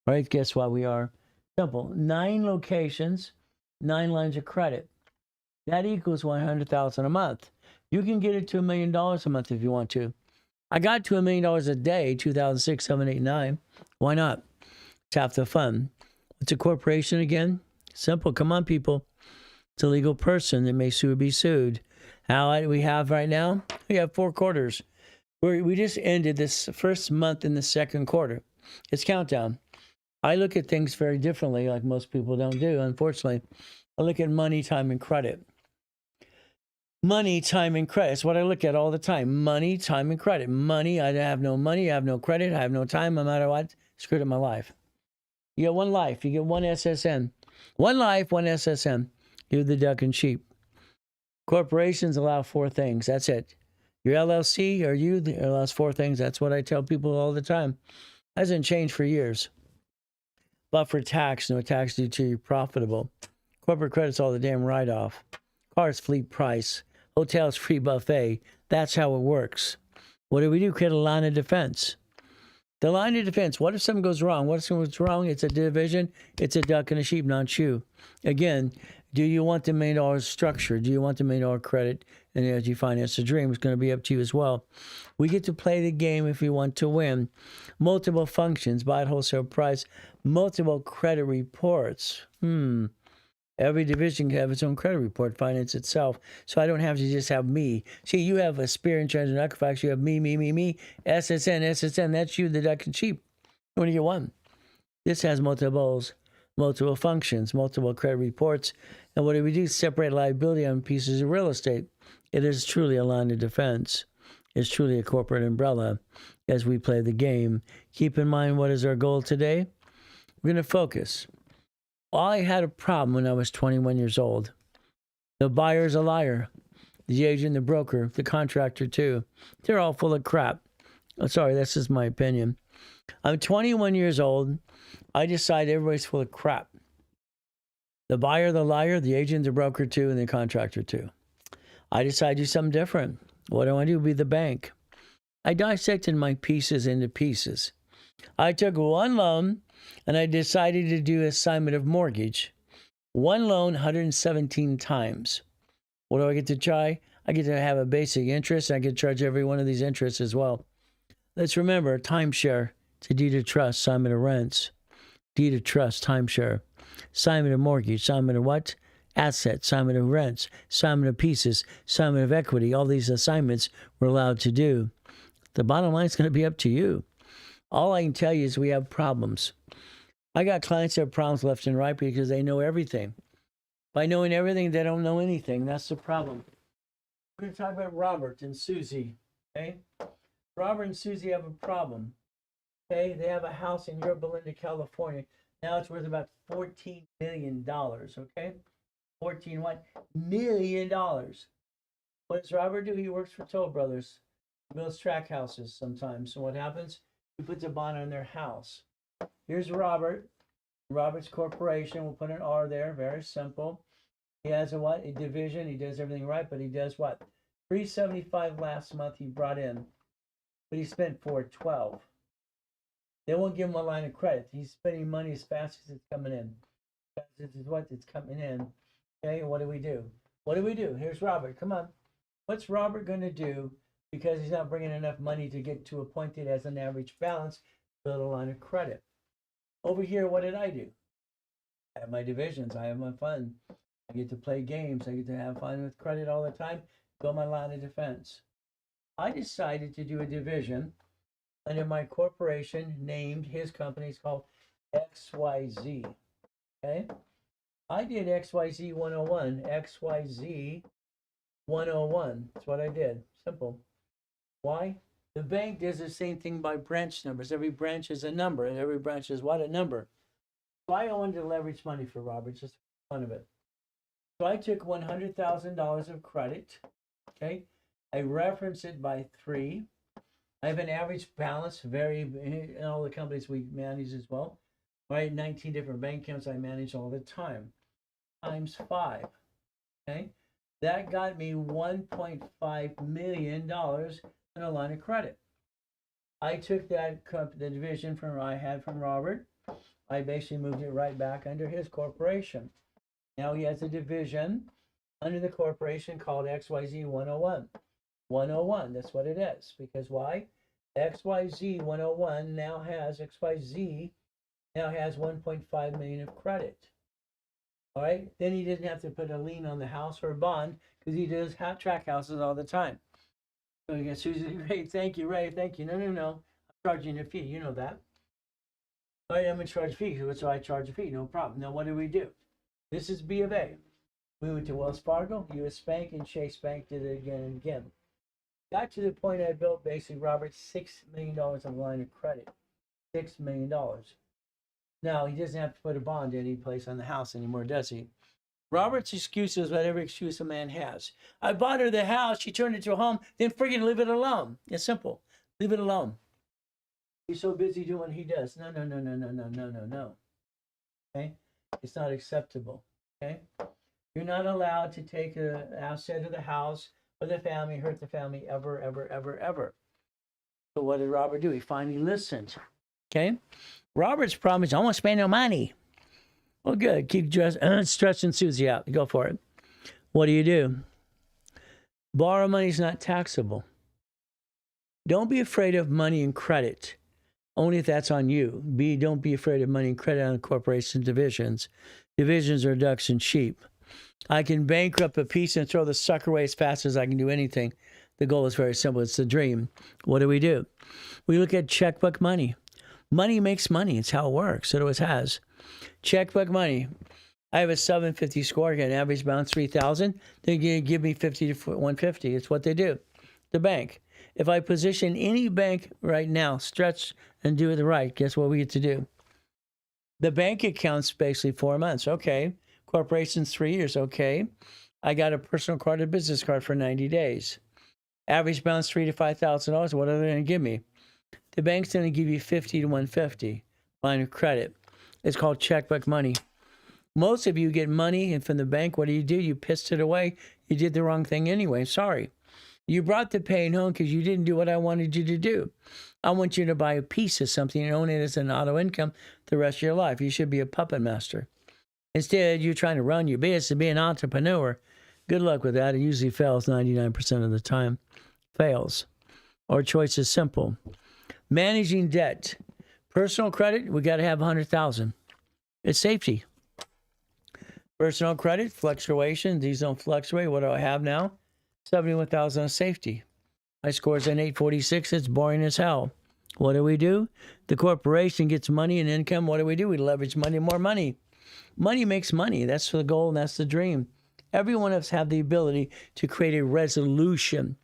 All right, guess what we are? Simple. 9 locations, 9 lines of credit. That equals $100,000 a month. You can get it to $1 million a month if you want to. I got to $1 million a day, 2006, 7, 8, 9. Why not? It's half the fun. What's a corporation again? Simple. Come on, people. It's a legal person that may sue or be sued. How do we have right now? We have 4 quarters. We just ended this first month in the second quarter. It's countdown. I look at things very differently, like most people don't do, unfortunately. I look at money, time, and credit. Money, time, and credit. It's what I look at all the time. Money, time, and credit. Money, I have no money, I have no credit, I have no time, no matter what. Screwed up my life. You get one life, you get one SSN. One life, one SSN. You're the duck and sheep. Corporations allow 4 things. That's it. Your LLC or you allows 4 things. That's what I tell people all the time. Hasn't changed for years. But for tax, no tax due till you're profitable. Corporate credit's all the damn write-off. Cars fleet price. Hotels free buffet. That's how it works. What do? Create a line of defense. The line of defense. What if something goes wrong? What if something goes wrong? It's a division. It's a duck and a sheep, not you. Again, do you want the $1 million structure? Do you want the $1 million credit? And as you finance the dream, it's going to be up to you as well. We get to play the game if we want to win. Multiple functions, buy at wholesale price, multiple credit reports. Every division can have its own credit report, finance itself. So I don't have to just have me. See, you have a spear and trans and Equifax. You have me, SSN. That's you, the duck and sheep. You only get one. This has multiples, multiple functions, multiple credit reports. And what do? Separate liability on pieces of real estate. It is truly a line of defense. It's truly a corporate umbrella as we play the game. Keep in mind, what is our goal today? We're going to focus. I had a problem when I was 21 years old. The buyer's a liar. The agent, the broker, the contractor too. They're all full of crap. Oh, sorry, that's just my opinion. I'm 21 years old. I decide everybody's full of crap. The buyer, the liar, the agent, the broker too, and the contractor too. I decided to do something different. What do I do? Be the bank. I dissected my pieces into pieces. I took one loan and I decided to do assignment of mortgage. One loan, 117 times. What do I get to try? I get to have a basic interest. I get to charge every one of these interests as well. Let's remember, timeshare. It's a deed of trust, assignment of rents. Deed of trust, timeshare. Assignment of mortgage, assignment of what? Assets, assignment of rents, assignment of pieces, assignment of equity. All these assignments we're allowed to do. The bottom line is going to be up to you. All I can tell you is we have problems. I got clients that have problems left and right because they know everything. By knowing everything, they don't know anything. That's the problem. We're going to talk about Robert and Susie. Okay? Robert and Susie have a problem. Okay? They have a house in Yorba Linda, California. Now it's worth about $14 million. Okay? 14 what? $million. What does Robert do? He works for Toll Brothers. He builds track houses sometimes. So what happens? He puts a bond on their house. Here's Robert. Robert's corporation. We'll put an R there. Very simple. He has a what? A division. He does everything right, but he does what? $375 last month he brought in, but he spent $412. They won't give him a line of credit. He's spending money as fast as it's coming in. This is what it's coming in. Okay, what do we do? What do we do? Here's Robert. Come on. What's Robert going to do? Because he's not bringing enough money to get to a point that has an average balance, build a line of credit. Over here, what did I do? I have my divisions. I have my fun. I get to play games. I get to have fun with credit all the time. Build my line of defense. I decided to do a division under my corporation named, his company is called XYZ. Okay? I did XYZ 101. XYZ 101. That's what I did. Simple. Why? The bank does the same thing by branch numbers. Every branch is a number, and every branch is what? A number. So I wanted to leverage money for Robert, just for fun of it. So I took $100,000 of credit. Okay? I reference it by 3. I have an average balance, in all the companies we manage as well. Right? 19 different bank accounts I manage all the time. Times 5. Okay? That got me $1.5 million in a line of credit. I took that the division I had from Robert. I basically moved it right back under his corporation. Now he has a division under the corporation called XYZ 101. 101, that's what it is. Because why? XYZ 101 XYZ now has 1.5 million of credit. All right, then he doesn't have to put a lien on the house or a bond because he does track houses all the time. So you get Susie, Ray, thank you, Ray, thank you. No. I'm charging a fee, you know that. All right, I'm going to charge a fee, so I charge a fee, no problem. Now what do we do? This is B of A. We went to Wells Fargo, U.S. Bank, and Chase Bank did it again and again. Got to the point I built basically, Robert, $6 million on the line of credit. $6 million. Now, he doesn't have to put a bond any place on the house anymore, does he? Robert's excuse is whatever excuse a man has. I bought her the house, she turned it into a home, then friggin' leave it alone. It's simple. Leave it alone. He's so busy doing what he does. No. Okay? It's not acceptable. Okay? You're not allowed to take an asset of the house or the family, hurt the family ever. So what did Robert do? He finally listened. Okay? Robert's problem is, I won't spend no money. Well, good. Keep stretching Susie out. Go for it. What do? Borrow money is not taxable. Don't be afraid of money and credit. Only if that's on you. Don't be afraid of money and credit on corporation divisions. Divisions are ducks and sheep. I can bankrupt a piece and throw the sucker away as fast as I can do anything. The goal is very simple. It's the dream. What do? We look at checkbook money. Money makes money. It's how it works. It always has. Checkbook money. I have a 750 score. I get an average balance 3,000. They give me 50 to 150. It's what they do. The bank. If I position any bank right now, stretch and do it right, guess what we get to do? The bank account's basically 4 months. Okay. Corporation's 3 years. Okay. I got a personal card, a business card for 90 days. Average balance $3,000 to $5,000. What are they going to give me? The bank's going to give you 50 to 150 line of credit. It's called checkbook money. Most of you get money and from the bank. What do? You pissed it away. You did the wrong thing anyway. Sorry. You brought the pain home because you didn't do what I wanted you to do. I want you to buy a piece of something and own it as an auto income the rest of your life. You should be a puppet master. Instead, you're trying to run your business and be an entrepreneur. Good luck with that. It usually fails 99% of the time. Fails. Our choice is simple. Managing debt. Personal credit, we got to have 100,000. It's safety. Personal credit, fluctuation. These don't fluctuate. What do I have now? 71,000 of safety. My score's an 846. It's boring as hell. What do? The corporation gets money and income. What do? We leverage money, more money. Money makes money. That's the goal and that's the dream. Every one of us have the ability to create a resolution.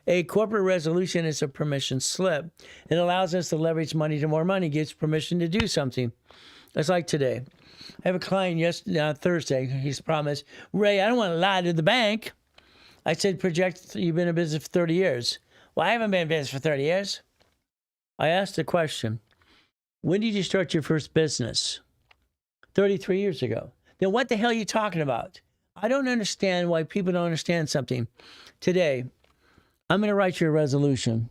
A corporate resolution is a permission slip. It allows us to leverage money to more money, gives permission to do something. It's like today. I have a client Thursday. He's promised, Ray, I don't want to lie to the bank. I said, project, you've been in business for 30 years. Well, I haven't been in business for 30 years. I asked the question, when did you start your first business? 33 years ago. Then what the hell are you talking about? I don't understand why people don't understand something. Today, I'm going to write you a resolution.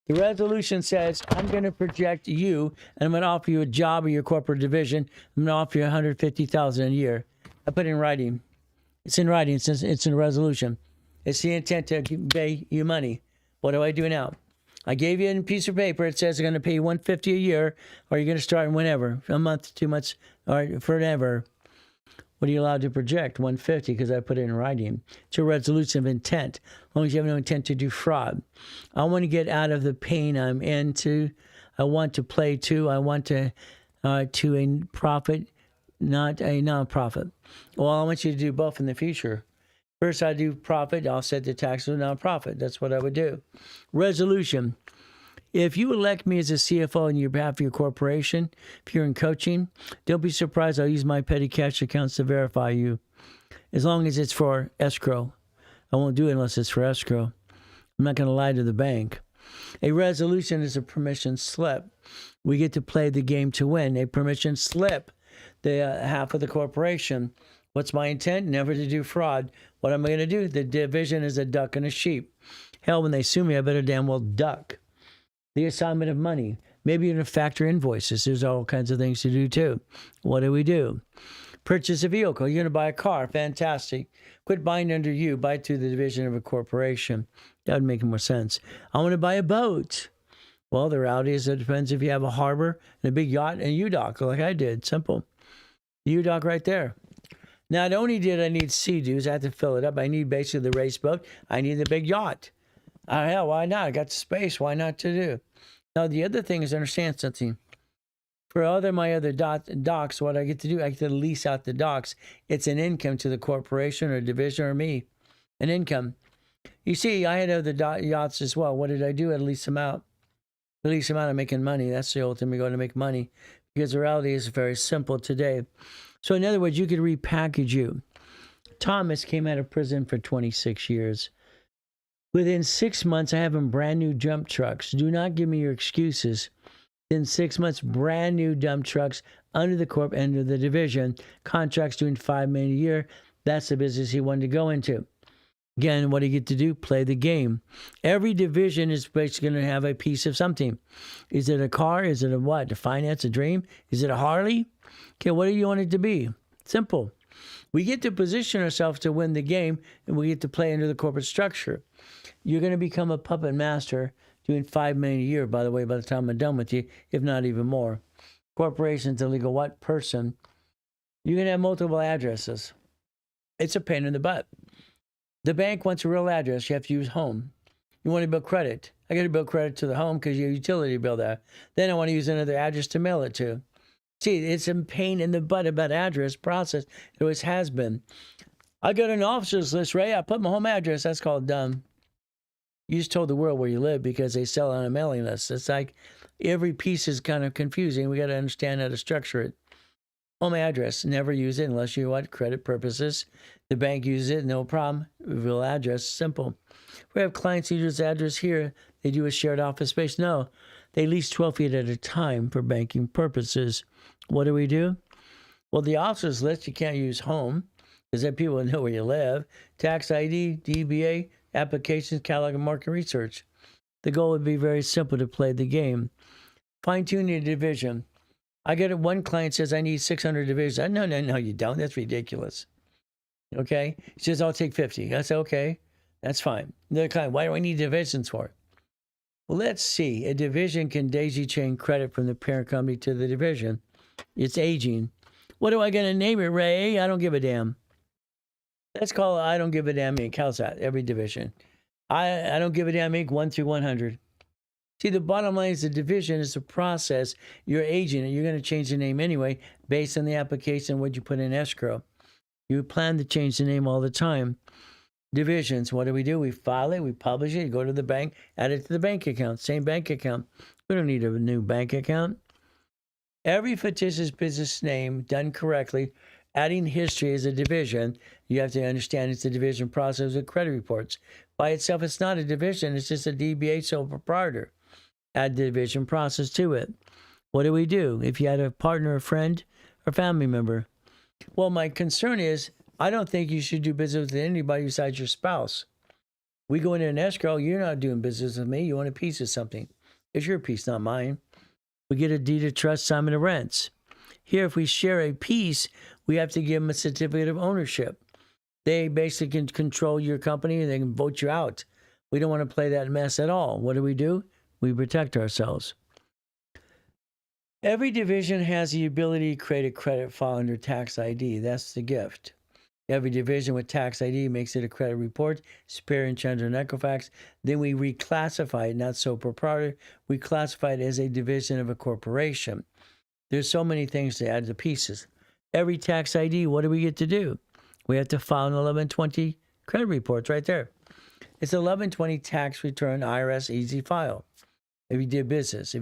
The resolution says, I'm going to project you, and I'm going to offer you a job or your corporate division. I'm going to offer you $150,000 a year. I put it in writing. It's in writing. It's in a resolution. It's the intent to pay you money. What do I do now? I gave you a piece of paper. It says I'm going to pay you $150 a year, or you're going to start whenever, a month, 2 months, or forever. What are you allowed to project? 150, because I put it in writing. It's a resolution of intent, as long as you have no intent to do fraud. I want to get out of the pain I'm into. I want to play to. I want to a profit, not a nonprofit. Well, I want you to do both in the future. First, I do profit. I'll set the taxes with nonprofit. That's what I would do. Resolution. If you elect me as a CFO on your behalf of your corporation, if you're in coaching, don't be surprised. I'll use my petty cash accounts to verify you, as long as it's for escrow. I won't do it unless it's for escrow. I'm not going to lie to the bank. A resolution is a permission slip. We get to play the game to win. A permission slip, the half of the corporation. What's my intent? Never to do fraud. What am I going to do? The division is a duck and a sheep. Hell, when they sue me, I better damn well duck. The assignment of money. Maybe you're going to factor invoices. There's all kinds of things to do too. What do? Purchase a vehicle. You're going to buy a car. Fantastic. Quit buying under you. Buy through the division of a corporation. That would make more sense. I want to buy a boat. Well, the reality is it depends if you have a harbor and a big yacht and a U-dock like I did. Simple. U-dock right there. Not only did I need sea dues, I had to fill it up. I need basically the race boat. I need the big yacht. Hell, why not? I got the space. Why not to do? Now, the other thing is understand something. For my other docs, what I get to do, I get to lease out the docs. It's an income to the corporation or division or me, an income. You see, I had other yachts as well. What did I do? I lease them out. I lease them out. I'm making money. That's the ultimate goal, to make money, because the reality is very simple today. So in other words, you could repackage you. Thomas came out of prison for 26 years. Within 6 months, I have him brand new dump trucks. Do not give me your excuses. In 6 months, brand new dump trucks under the corp, under the division, contracts doing $5 million a year. That's the business he wanted to go into. Again, what do you get to do? Play the game. Every division is basically going to have a piece of something. Is it a car? Is it a what? A finance, a dream? Is it a Harley? Okay, what do you want it to be? Simple. We get to position ourselves to win the game, and we get to play under the corporate structure. You're going to become a puppet master doing $5 million a year, by the way, by the time I'm done with you, if not even more. Corporation's a legal what? Person. You're going to have multiple addresses. It's a pain in the butt. The bank wants a real address. You have to use home. You want to build credit. I got to build credit to the home because your utility bill there. Then I want to use another address to mail it to. See, it's a pain in the butt about address process. It always has been. I got an officer's list, Ray. I put my home address. That's called dumb. You just told the world where you live because they sell on a mailing list. It's like every piece is kind of confusing. We got to understand how to structure it. Home address, never use it unless you want credit purposes. The bank uses it, no problem. Real address, simple. We have clients who use address here. They do a shared office space. No, they lease 12 feet at a time for banking purposes. What do? Well, the officer's list, you can't use home because then people know where you live. Tax ID, DBA, applications, catalog, and market research. The goal would be very simple to play the game. Fine-tune your division. I get it. One client says, I need 600 divisions. No, you don't. That's ridiculous. Okay? He says, I'll take 50. I say, okay, that's fine. Another client, why do I need divisions for? Well, let's see. A division can daisy chain credit from the parent company to the division. It's aging. What do I got to name it, Ray? I don't give a damn. Let's call it I don't give a damn Inc. How's that? Every division. I don't give a damn Inc. 1 through 100. See, the bottom line is the division is the process. You're aging it. You're going to change the name anyway based on the application, what you put in escrow. You plan to change the name all the time. Divisions, what do? We file it, we publish it, you go to the bank, add it to the bank account, same bank account. We don't need a new bank account. Every fictitious business name done correctly, adding history as a division, you have to understand it's a division process with credit reports. By itself, it's not a division, it's just a DBA sole proprietor. Add the division process to it. What do? If you had a partner, a friend, or family member? Well, my concern is I don't think you should do business with anybody besides your spouse. We go into an escrow, you're not doing business with me. You want a piece of something. It's your piece, not mine. We get a deed of trust, assignment of rents. Here, if we share a piece, we have to give them a certificate of ownership. They basically can control your company and they can vote you out. We don't want to play that mess at all. What do? We protect ourselves. Every division has the ability to create a credit file under tax ID. That's the gift. Every division with tax ID makes it a credit report, spare and under Equifax. Then we reclassify it, not sole proprietor. We classify it as a division of a corporation. There's so many things to add to pieces. Every tax ID, what do we get to do? We have to file an 1120 credit reports right there. It's 1120 tax return IRS easy file. If you did business,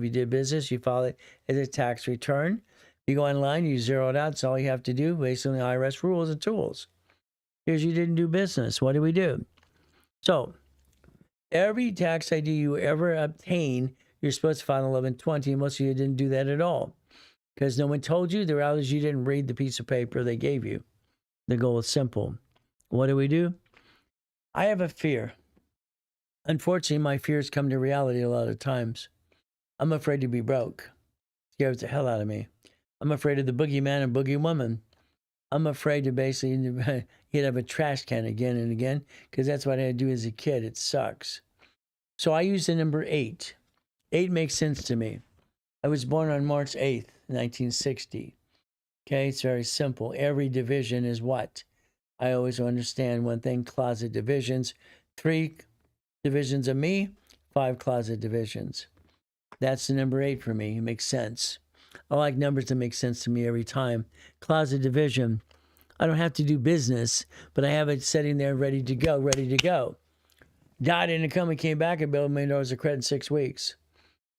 you file it as a tax return. You go online, you zero it out. That's all you have to do based on the IRS rules and tools. Here's you didn't do business. What do? So every tax ID you ever obtain, you're supposed to file 1120. Most of you didn't do that at all because no one told you. The reality is you didn't read the piece of paper they gave you. The goal is simple. What do? I have a fear. Unfortunately, my fears come to reality a lot of times. I'm afraid to be broke. It scares the hell out of me. I'm afraid of the boogeyman and boogie woman. I'm afraid to basically hit up a trash can again and again because that's what I had to do as a kid. It sucks. So I use the number 8. 8 makes sense to me. I was born on March 8th, 1960. Okay, it's very simple. Every division is what? I always understand one thing, closet divisions. 3 divisions of me, 5 closet divisions. That's the number 8 for me. It makes sense. I like numbers that make sense to me every time. Closet division. I don't have to do business, but I have it sitting there ready to go, ready to go. Died in a coma, came back and built $1 million of credit in 6 weeks.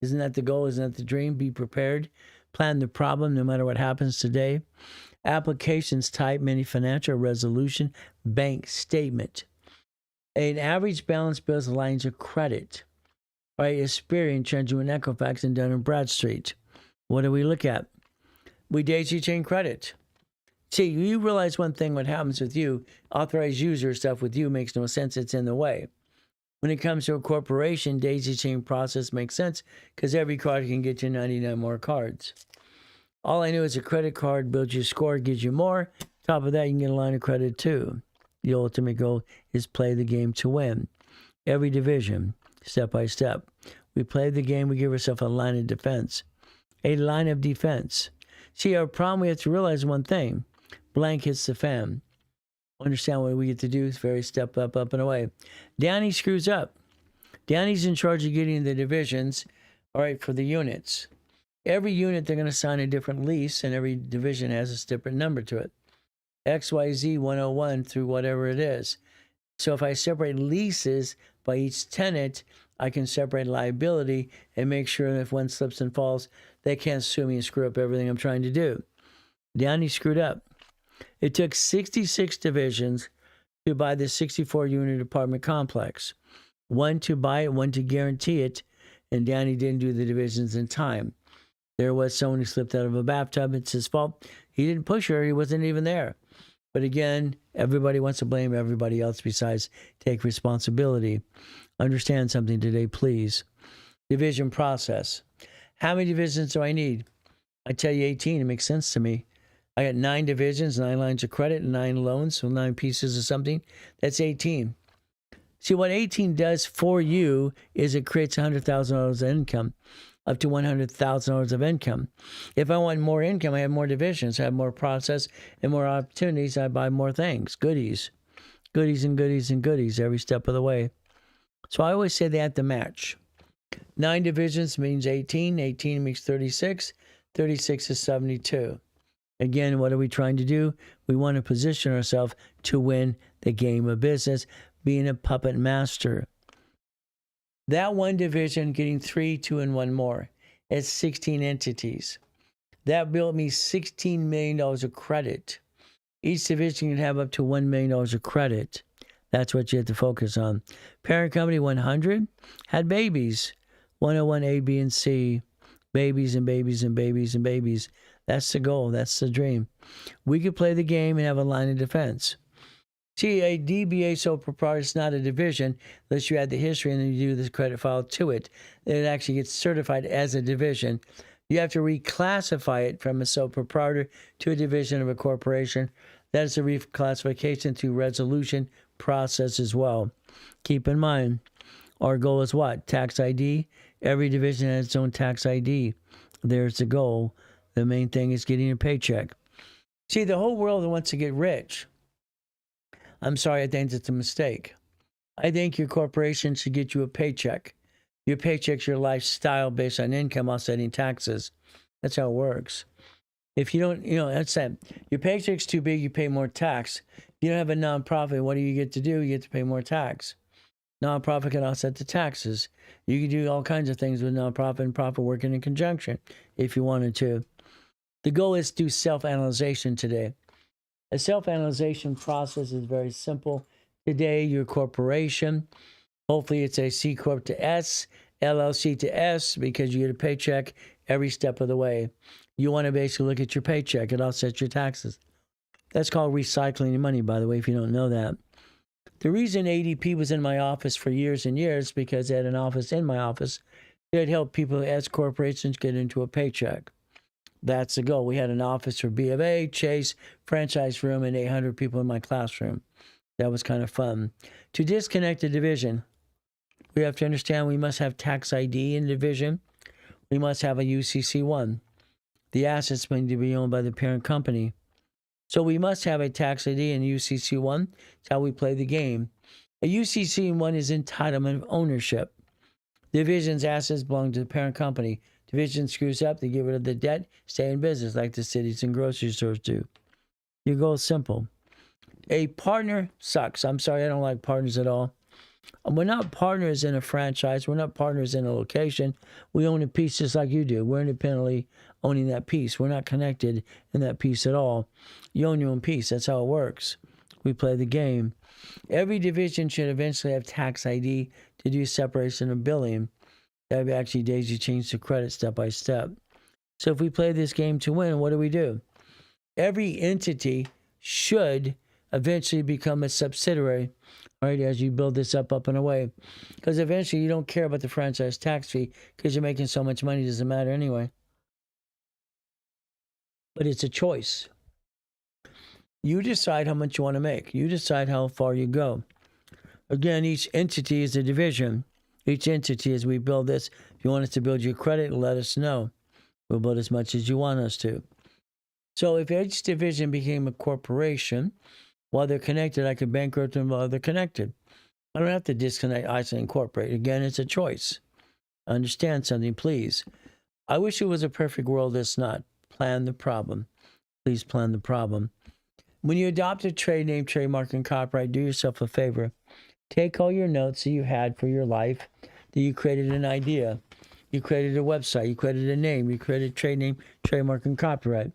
Isn't that the goal? Isn't that the dream? Be prepared. Plan the problem no matter what happens today. Applications type, many financial resolution, bank statement. An average balance bills lines of credit. Right, Experian, Trending with Equifax, and Dun & Bradstreet. What do we look at? We daisy chain credit. See, you realize one thing, what happens with you, authorized user stuff with you makes no sense. It's in the way. When it comes to a corporation, daisy chain process makes sense because every card can get you 99 more cards. All I know is a credit card builds your score, gives you more. Top of that, you can get a line of credit too. The ultimate goal is play the game to win. Every division, step by step. We play the game, we give ourselves a line of defense. A line of defense. See, our problem, we have to realize one thing. Blank hits the fan. Understand what we get to do is very step up and away. Danny screws up. Danny's in charge of getting the divisions, all right, for the units. Every unit, they're going to sign a different lease, and every division has a different number to it. XYZ 101 through whatever it is. So if I separate leases by each tenant, I can separate liability and make sure that if one slips and falls, they can't sue me and screw up everything I'm trying to do. Danny screwed up. It took 66 divisions to buy the 64-unit apartment complex. One to buy it, one to guarantee it, and Danny didn't do the divisions in time. There was someone who slipped out of a bathtub. It's his fault. He didn't push her. He wasn't even there. But again, everybody wants to blame everybody else besides take responsibility. Understand something today, please. Division process. How many divisions do I need? I tell you 18. It makes sense to me. I got 9 divisions, 9 lines of credit, 9 loans, so 9 pieces of something. That's 18. See, what 18 does for you is it creates $100,000 of income, up to $100,000 of income. If I want more income, I have more divisions, I have more process and more opportunities. I buy more things, goodies, goodies and goodies and goodies every step of the way. So I always say they have to match. 9 divisions means 18. 18 makes 36. 36 is 72. Again, what are we trying to do? We want to position ourselves to win the game of business, being a puppet master. That one division getting 3, 2, and 1 more. It's 16 entities. That built me $16 million of credit. Each division can have up to $1 million of credit. That's what you have to focus on. Parent company 100 had babies. 101 A, B, and C. Babies and babies and babies and babies. That's the goal. That's the dream. We could play the game and have a line of defense. See, a DBA sole proprietor is not a division unless you add the history and then you do the credit file to it. Then it actually gets certified as a division. You have to reclassify it from a sole proprietor to a division of a corporation. That is a reclassification to resolution process as well. Keep in mind, our goal is what? Tax ID. Every division has its own tax ID. There's the goal. The main thing is getting a paycheck. See, the whole world wants to get rich. I'm sorry, I think it's a mistake. I think your corporation should get you a paycheck. Your paycheck's your lifestyle based on income offsetting taxes. That's how it works. If you don't, that's that. Your paycheck's too big, you pay more tax. If you don't have a nonprofit, what do you get to do? You get to pay more tax. Nonprofit can offset the taxes. You can do all kinds of things with nonprofit and profit working in conjunction if you wanted to. The goal is to do self-analyzation today. A self-analyzation process is very simple. Today, your corporation, hopefully it's a C Corp to S, LLC to S, because you get a paycheck every step of the way. You want to basically look at your paycheck. It offsets your taxes. That's called recycling your money, by the way, if you don't know that. The reason ADP was in my office for years and years because they had an office in my office. They'd help people as corporations get into a paycheck. That's the goal. We had an office for B of A, Chase, franchise room, and 800 people in my classroom. That was kind of fun. To disconnect a division, we have to understand we must have tax ID in the division. We must have a UCC1. The assets need to be owned by the parent company. So we must have a tax ID and UCC1. It's how we play the game. A UCC1 is entitlement of ownership. Division's assets belong to the parent company. Division screws up, they get rid of the debt, stay in business like the cities and grocery stores do. Your goal is simple. A partner sucks. I'm sorry, I don't like partners at all. We're not partners in a franchise. We're not partners in a location. We own a piece just like you do. We're independently owning that piece. We're not connected in that piece at all. You own your own piece. That's how it works. We play the game. Every division should eventually have tax ID to do separation of billing. That would actually daisy change the credit step by step. So if we play this game to win, what do? Every entity should eventually become a subsidiary, right, as you build this up and away. Because eventually you don't care about the franchise tax fee because you're making so much money, it doesn't matter anyway. But it's a choice. You decide how much you want to make. You decide how far you go. Again, each entity is a division. Each entity, as we build this, if you want us to build your credit, let us know. We'll build as much as you want us to. So if each division became a corporation, while they're connected, I could bankrupt them while they're connected. I don't have to disconnect, isolate, incorporate. Again, it's a choice. Understand something, please. I wish it was a perfect world. It's not. Plan the problem. Please plan the problem. When you adopt a trade name, trademark, and copyright, do yourself a favor. Take all your notes that you had for your life, that you created an idea, you created a website, you created a name, you created a trade name, trademark, and copyright.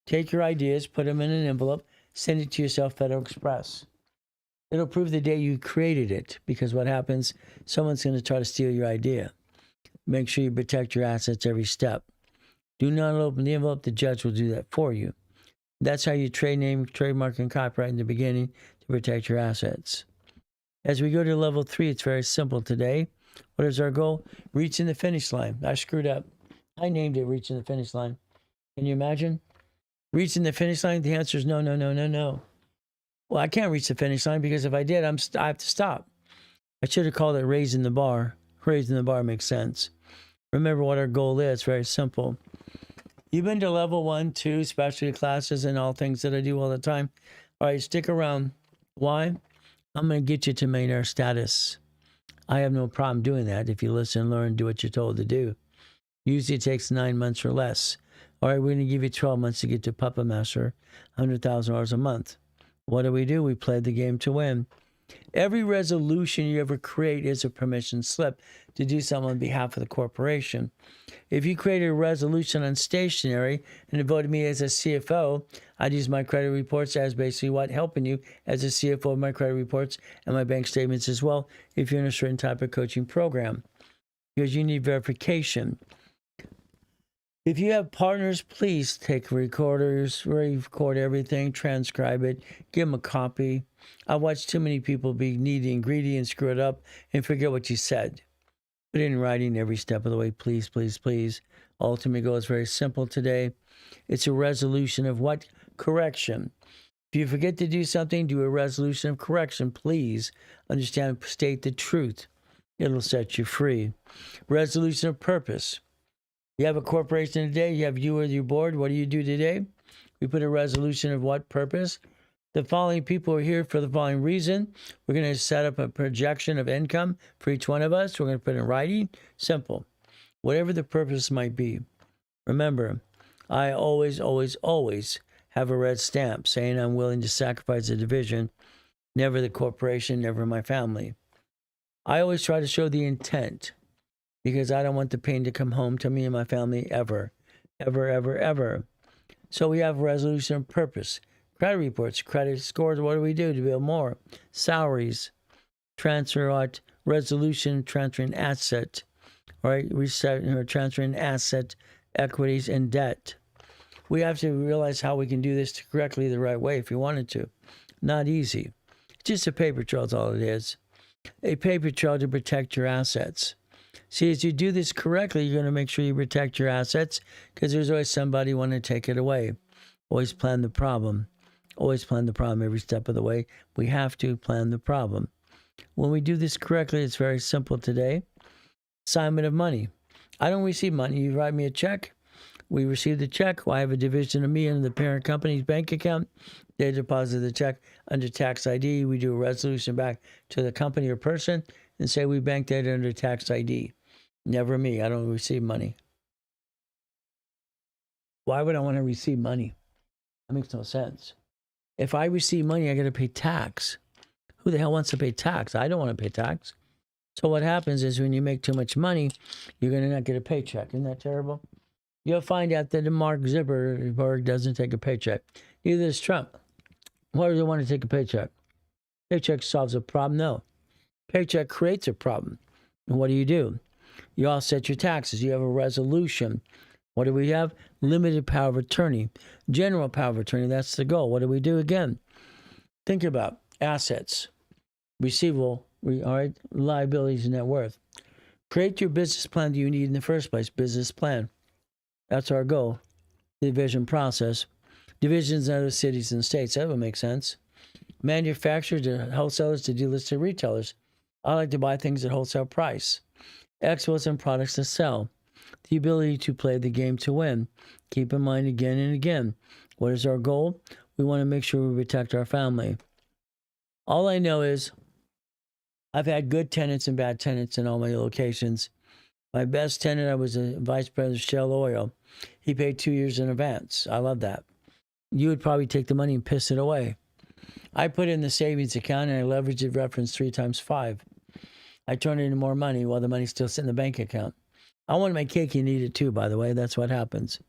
Take your ideas, put them in an envelope, send it to yourself, Federal Express. It'll prove the day you created it, because what happens, someone's going to try to steal your idea. Make sure you protect your assets every step. Do not open the envelope, the judge will do that for you. That's how you trade name, trademark, and copyright in the beginning to protect your assets. As we go to level 3, it's very simple today. What is our goal? Reaching the finish line. I screwed up. I named it Reaching the Finish Line. Can you imagine? Reaching the finish line? The answer is no, no, no, no, no. Well, I can't reach the finish line because if I did, I have to stop. I should have called it Raising the Bar. Raising the bar makes sense. Remember what our goal is. Very simple. You've been to level 1, 2, specialty classes, and all things that I do all the time. All right, stick around. Why? I'm going to get you to millionaire status. I have no problem doing that if you listen, learn, do what you're told to do. Usually it takes 9 months or less. All right, we're going to give you 12 months to get to Puppet Master, $100,000 a month. What do? We play the game to win. Every resolution you ever create is a permission slip to do something on behalf of the corporation. If you created a resolution on stationery and voted me as a CFO, I'd use my credit reports as basically what? Helping you as a CFO of my credit reports and my bank statements as well if you're in a certain type of coaching program. Because you need verification. If you have partners, please take recorders, record everything, transcribe it, give them a copy. I watched too many people be needy and greedy and screw it up and forget what you said. Put it in writing every step of the way, please, please, please. Ultimate goal is very simple today. It's a resolution of what? Correction. If you forget to do something, do a resolution of correction, please. Understand, state the truth. It'll set you free. Resolution of purpose. You have a corporation today, you have you with your board. What do you do today? We put a resolution of what purpose? The following people are here for the following reason. We're going to set up a projection of income for each one of us. We're going to put it in writing. Simple. Whatever the purpose might be. Remember, I always, always, always have a red stamp saying I'm willing to sacrifice the division. Never the corporation, never my family. I always try to show the intent. Because I don't want the pain to come home to me and my family ever. Ever, ever, ever. So we have a resolution of purpose. Credit reports, credit scores, what do we do to build more? Salaries, transfer out, resolution, transferring asset, right? Transferring asset, equities, and debt. We have to realize how we can do this correctly the right way if you wanted to. Not easy. It's just a paper trail is all it is. A paper trail to protect your assets. See, as you do this correctly, you're going to make sure you protect your assets because there's always somebody wanting to take it away. Always plan the problem. Always plan the problem every step of the way. We have to plan the problem. When we do this correctly, it's very simple today. Assignment of money. I don't receive money. You write me a check. We receive the check. Well, I have a division of me in the parent company's bank account. They deposit the check under tax ID. We do a resolution back to the company or person and say we bank that under tax ID. Never me. I don't receive money. Why would I want to receive money? That makes no sense. If I receive money, I got to pay tax. Who the hell wants to pay tax? I don't want to pay tax. So what happens is when you make too much money, you're going to not get a paycheck. Isn't that terrible? You'll find out that Mark Zuckerberg doesn't take a paycheck. Neither does Trump. Why do they want to take a paycheck? Paycheck solves a problem? No. Paycheck creates a problem. And what do? You offset your taxes. You have a resolution. What do we have? Limited power of attorney. General power of attorney. That's the goal. What do we do again? Think about assets, receivable, all right, liabilities, and net worth. Create your business plan that you need in the first place. Business plan. That's our goal. Division process. Divisions in other cities and states. That would make sense. Manufacturers to wholesalers to dealers to retailers. I like to buy things at wholesale price. Exports and products to sell. The ability to play the game to win. Keep in mind again and again. What is our goal? We want to make sure we protect our family. All I know is I've had good tenants and bad tenants in all my locations. My best tenant, I was a vice president of Shell Oil. He paid 2 years in advance. I love that. You would probably take the money and piss it away. I put it in the savings account and I leveraged it reference 3 times 5. I turned it into more money while the money's still sitting in the bank account. I want my cake, you need it too, by the way. That's what happens.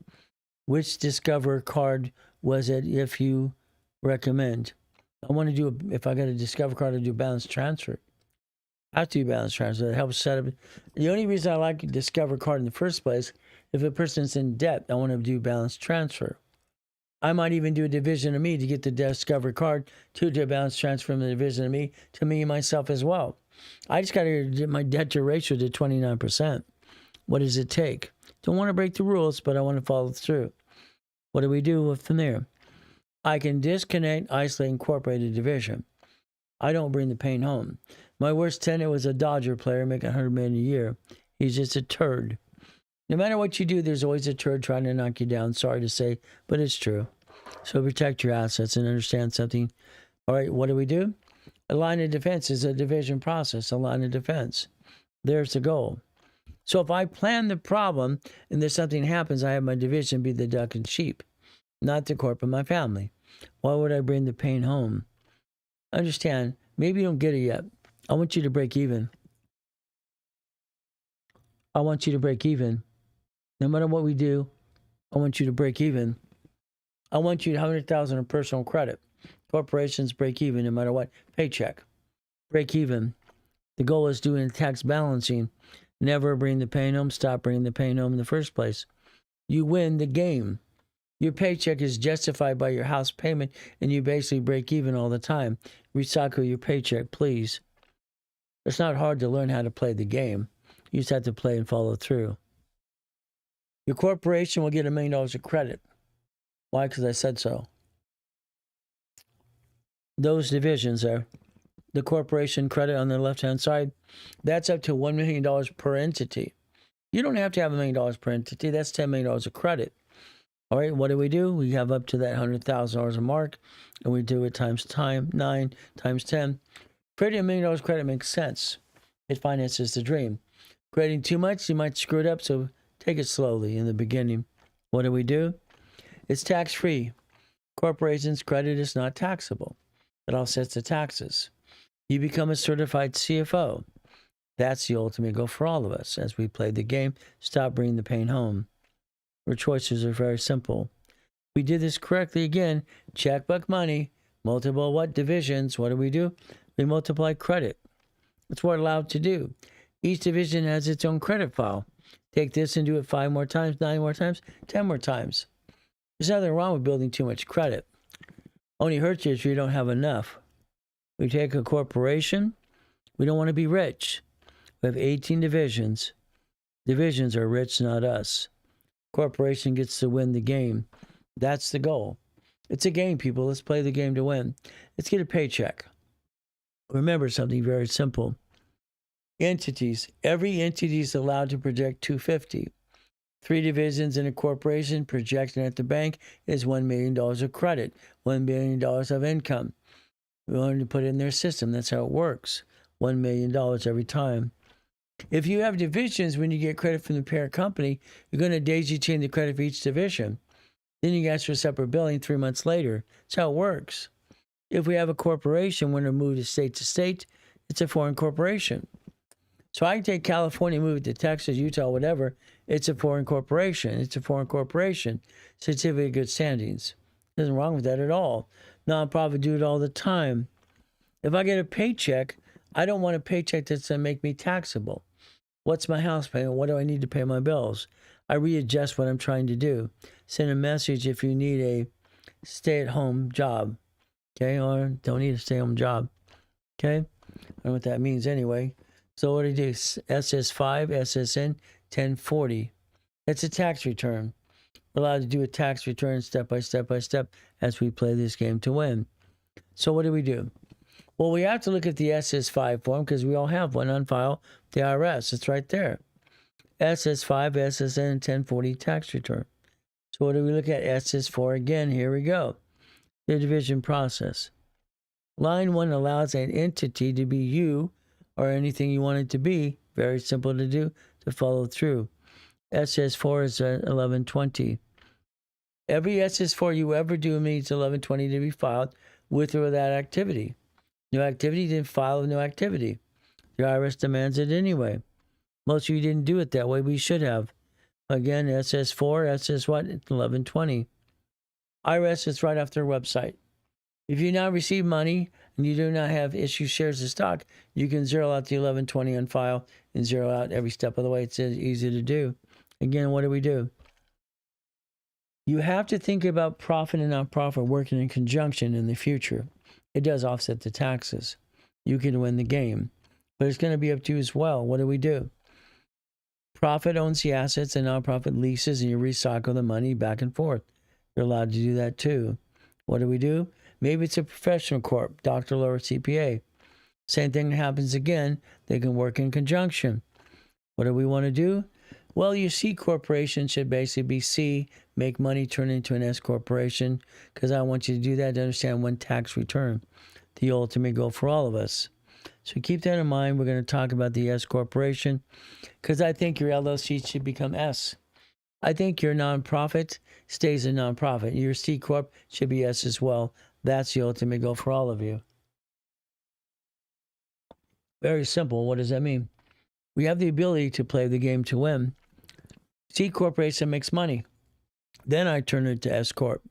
Which Discover card was it if you recommend? I want to do, if I got a Discover card, I do balance transfer. I have to do balance transfer. It helps set up. The only reason I like a Discover card in the first place, if a person's in debt, I want to do balance transfer. I might even do a division of me to get the Discover card to do a balance transfer from the division of me to me myself as well. I just got to get my debt to ratio to 29%. What does it take? Don't want to break the rules, but I want to follow through. What do we do from there? I can disconnect, isolate, incorporate a division. I don't bring the pain home. My worst tenant was a Dodger player making $100 million a year. He's just a turd. No matter what you do, there's always a turd trying to knock you down. Sorry to say, but it's true. So protect your assets and understand something. All right, what do? A line of defense is a division process, a line of defense. There's the goal. So if I plan the problem and there's something happens, I have my division be the duck and sheep, not the corp of my family. Why would I bring the pain home? Understand, maybe you don't get it yet. I want you to break even. I want you to break even. No matter what we do, I want you to break even. I want you to have $100,000 in personal credit. Corporations break even no matter what. Paycheck. Break even. The goal is doing tax balancing. Never bring the pain home. Stop bringing the pain home in the first place. You win the game. Your paycheck is justified by your house payment, and you basically break even all the time. Recycle your paycheck, please. It's not hard to learn how to play the game. You just have to play and follow through. Your corporation will get $1 million of credit. Why? Because I said so. Those divisions are the corporation credit on the left-hand side. That's up to $1 million per entity. You don't have to have $1 million per entity. That's $10 million of credit. All right, what do? We have up to that $100,000 a mark, and we do it times 9 times 10. Creating $1 million credit makes sense. It finances the dream. Creating too much, you might screw it up, so take it slowly in the beginning. What do? It's tax-free. Corporations' credit is not taxable. It offsets the taxes. You become a certified CFO. That's the ultimate goal for all of us. As we play the game, stop bringing the pain home. Our choices are very simple. We did this correctly again. Checkbook money, multiple what? Divisions. What do? We multiply credit. That's what we're allowed to do. Each division has its own credit file. Take this and do it 5 more times, 9 more times, 10 more times. There's nothing wrong with building too much credit. Only hurts you if you don't have enough. We take a corporation. We don't want to be rich. We have 18 divisions. Divisions are rich, not us. Corporation gets to win the game. That's the goal. It's a game, people. Let's play the game to win. Let's get a paycheck. Remember something very simple. Entities. Every entity is allowed to project 250. 3 divisions in a corporation projecting at the bank is $1 million of credit, $1 million of income. We wanted to put it in their system. That's how it works. $1 million every time. If you have divisions, when you get credit from the parent company, you're going to daisy chain the credit for each division. Then you ask for separate billing 3 months later. That's how it works. If we have a corporation, when we move to state, it's a foreign corporation. So I can take California, move it to Texas, Utah, whatever. It's a foreign corporation. It's a foreign corporation. Certificate of good standings. Nothing wrong with that at all. Nonprofit do it all the time. If I get a paycheck, I don't want a paycheck that's going to make me taxable. What's my house payment? What do I need to pay my bills? I readjust what I'm trying to do. Send a message if you need a stay-at-home job. Okay, or don't need a stay-at-home job. Okay, I don't know what that means anyway. So what do you do? SS5, SSN, 1040. That's a tax return. We're allowed to do a tax return step by step as we play this game to win. So what do? Well, we have to look at the SS5 form because we all have one on file. The IRS, it's right there. SS5, SSN, 1040 tax return. So what do we look at? SS4 again. Here we go. The division process. Line 1 allows an entity to be you or anything you want it to be. Very simple to do, to follow through. SS4 is 1120. Every SS4 you ever do needs 1120 to be filed with or without activity. No activity, didn't file with no activity. The IRS demands it anyway. Most of you didn't do it that way. We should have. Again, SS4, SS what? 1120. IRS is right off their website. If you now receive money and you do not have issued shares of stock, you can zero out the 1120 on file and zero out every step of the way. It's easy to do. Again, what do? You have to think about profit and nonprofit working in conjunction in the future. It does offset the taxes. You can win the game. But it's going to be up to you as well. What do? Profit owns the assets and nonprofit leases, and you recycle the money back and forth. You're allowed to do that too. What do? Maybe it's a professional corp, doctor, lawyer, CPA. Same thing happens again. They can work in conjunction. What do we want to do? Well, your C corporation should basically be C, make money, turn into an S corporation, because I want you to do that to understand one tax return, the ultimate goal for all of us. So keep that in mind. We're going to talk about the S corporation, because I think your LLC should become S. I think your nonprofit stays a nonprofit. Your C corp should be S as well. That's the ultimate goal for all of you. Very simple. What does that mean? We have the ability to play the game to win. C corporation makes money. Then I turn it to S corp.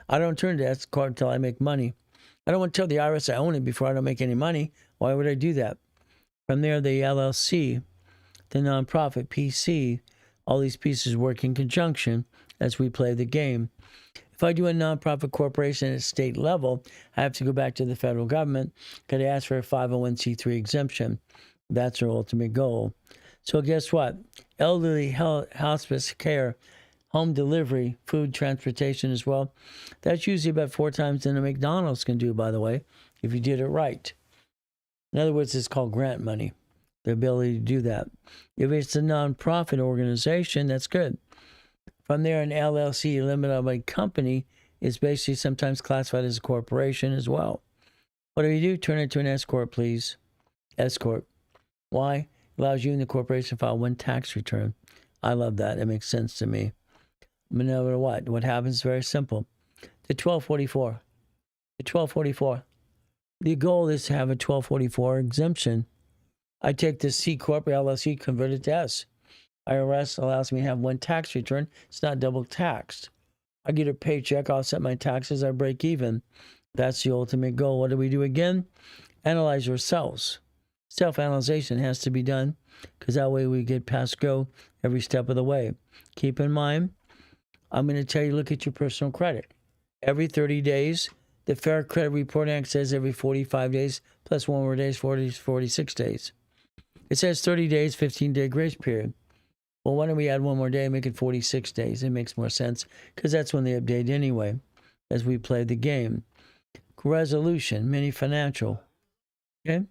I don't turn it to S corp until I make money. I don't want to tell the IRS I own it before I don't make any money. Why would I do that? From there, the LLC, the nonprofit, PC, all these pieces work in conjunction as we play the game. If I do a nonprofit corporation at state level, I have to go back to the federal government. Got to ask for a 501c3 exemption. That's our ultimate goal. So guess what? Elderly health, hospice care, home delivery, food transportation as well. That's usually about 4 times than a McDonald's can do, by the way, if you did it right. In other words, it's called grant money, the ability to do that. If it's a nonprofit organization, that's good. From there, an LLC, limited liability company, is basically sometimes classified as a corporation as well. What do? Turn it to an S corp, please. S corp. Why? Allows you and the corporation to file one tax return. I love that. It makes sense to me. No matter what. What happens is very simple. The 1244. The 1244. The goal is to have a 1244 exemption. I take the C corp or LLC, convert it to S. IRS allows me to have one tax return. It's not double taxed. I get a paycheck, offset my taxes, I break even. That's the ultimate goal. What do we do again? Analyze yourselves. Self-analyzation has to be done because that way we get past go every step of the way. Keep in mind, I'm going to tell you, look at your personal credit. Every 30 days, the Fair Credit Reporting Act says every 45 days, plus 1 more day is 46 days. It says 30 days, 15-day grace period. Well, why don't we add 1 more day and make it 46 days? It makes more sense because that's when they update anyway as we play the game. Resolution, mini financial. Okay?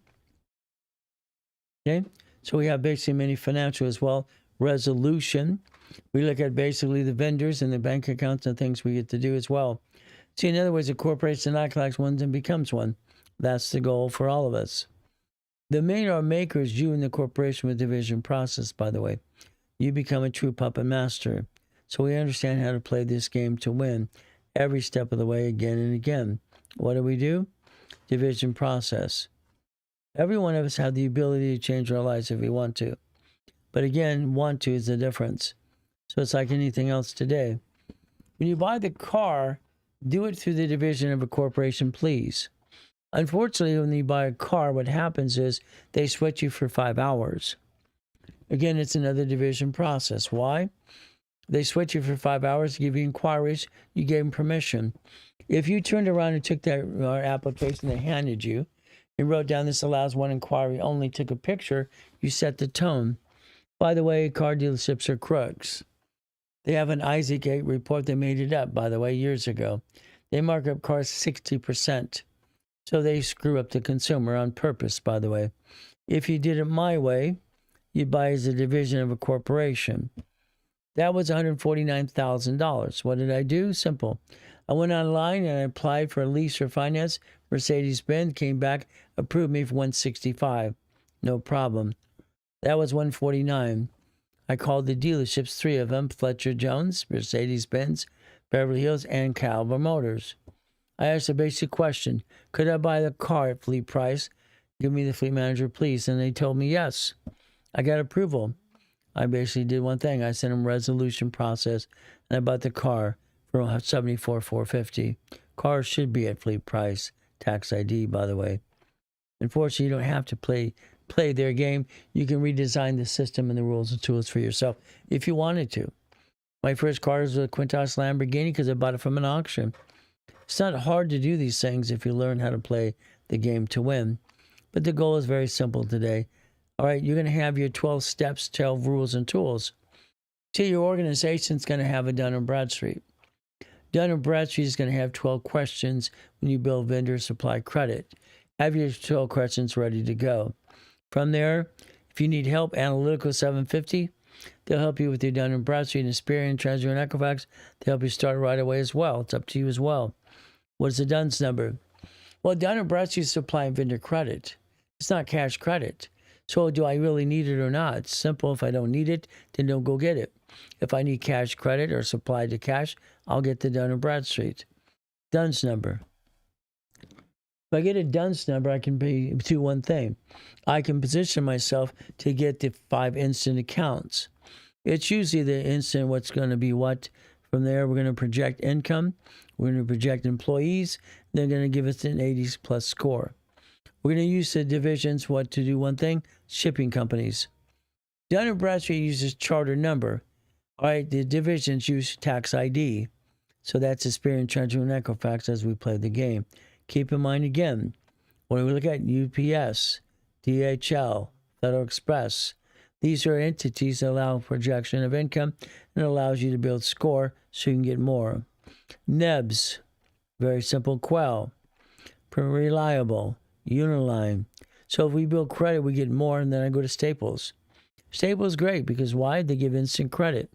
Okay? So we have basically mini financial as well. Resolution. We look at basically the vendors and the bank accounts and things we get to do as well. See, in other words, a corporation not collects one and becomes one. That's the goal for all of us. The main or maker is you and the corporation with division process, by the way. You become a true puppet master. So we understand how to play this game to win every step of the way again and again. What do? Division process. Every one of us have the ability to change our lives if we want to. But again, want to is the difference. So it's like anything else today. When you buy the car, do it through the division of a corporation, please. Unfortunately, when you buy a car, what happens is they switch you for 5 hours. Again, it's another division process. Why? They switch you for 5 hours to give you inquiries. You gave them permission. If you turned around and took that application they handed you and wrote down this allows one inquiry only, took a picture, you set the tone. By the way, car dealerships are crooks. They have an Isaac 8 report. They made it up, by the way, years ago. They mark up cars 60%. So they screw up the consumer on purpose, by the way. If you did it my way, you'd buy as a division of a corporation. That was $149,000. What did I do? Simple. I went online and I applied for a lease or finance. Mercedes-Benz came back, approved me for $165. No problem. That was $149. I called the dealerships, 3 of them, Fletcher Jones, Mercedes-Benz, Beverly Hills, and Calver Motors. I asked a basic question. Could I buy the car at fleet price? Give me the fleet manager, please. And they told me yes. I got approval. I basically did one thing. I sent them resolution process, and I bought the car for $74,450. Cars should be at fleet price. Tax ID, by the way. Unfortunately, you don't have to play their game. You can redesign the system and the rules and tools for yourself if you wanted to. My first car was a Quintas Lamborghini because I bought it from an auction. It's not hard to do these things if you learn how to play the game to win. But the goal is very simple today. All right, you're going to have your 12 steps, 12 rules and tools. So your organization's going to have a Dun & Bradstreet. Dun & Bradstreet is going to have 12 questions when you build vendor supply credit. Have your 12 questions ready to go. From there, if you need help, Analytical 750, they'll help you with your Dun & Bradstreet and Experian, Treasury, and Equifax. They'll help you start right away as well. It's up to you as well. What's the DUNS number? Well, Dun & Bradstreet is supplying vendor credit. It's not cash credit. So do I really need it or not? It's simple. If I don't need it, then don't go get it. If I need cash credit or supply to cash, I'll get the Dun & Bradstreet. DUNS number. If I get a DUNS number, I can do one thing. I can position myself to get the 5 instant accounts. It's usually the instant what's going to be what. From there, we're going to project income. We're going to project employees. They're going to give us an 80 plus score. We're going to use the divisions, what to do one thing, shipping companies. Dun & Bradstreet uses charter number. All right, the divisions use tax ID. So that's Experian, Treasury, and Equifax as we play the game. Keep in mind again, when we look at UPS, DHL, Federal Express, these are entities that allow projection of income and allows you to build score so you can get more. NEBS, very simple, Quell, Reliable, Uniline. So if we build credit, we get more, and then I go to Staples. Staples is great because why? They give instant credit.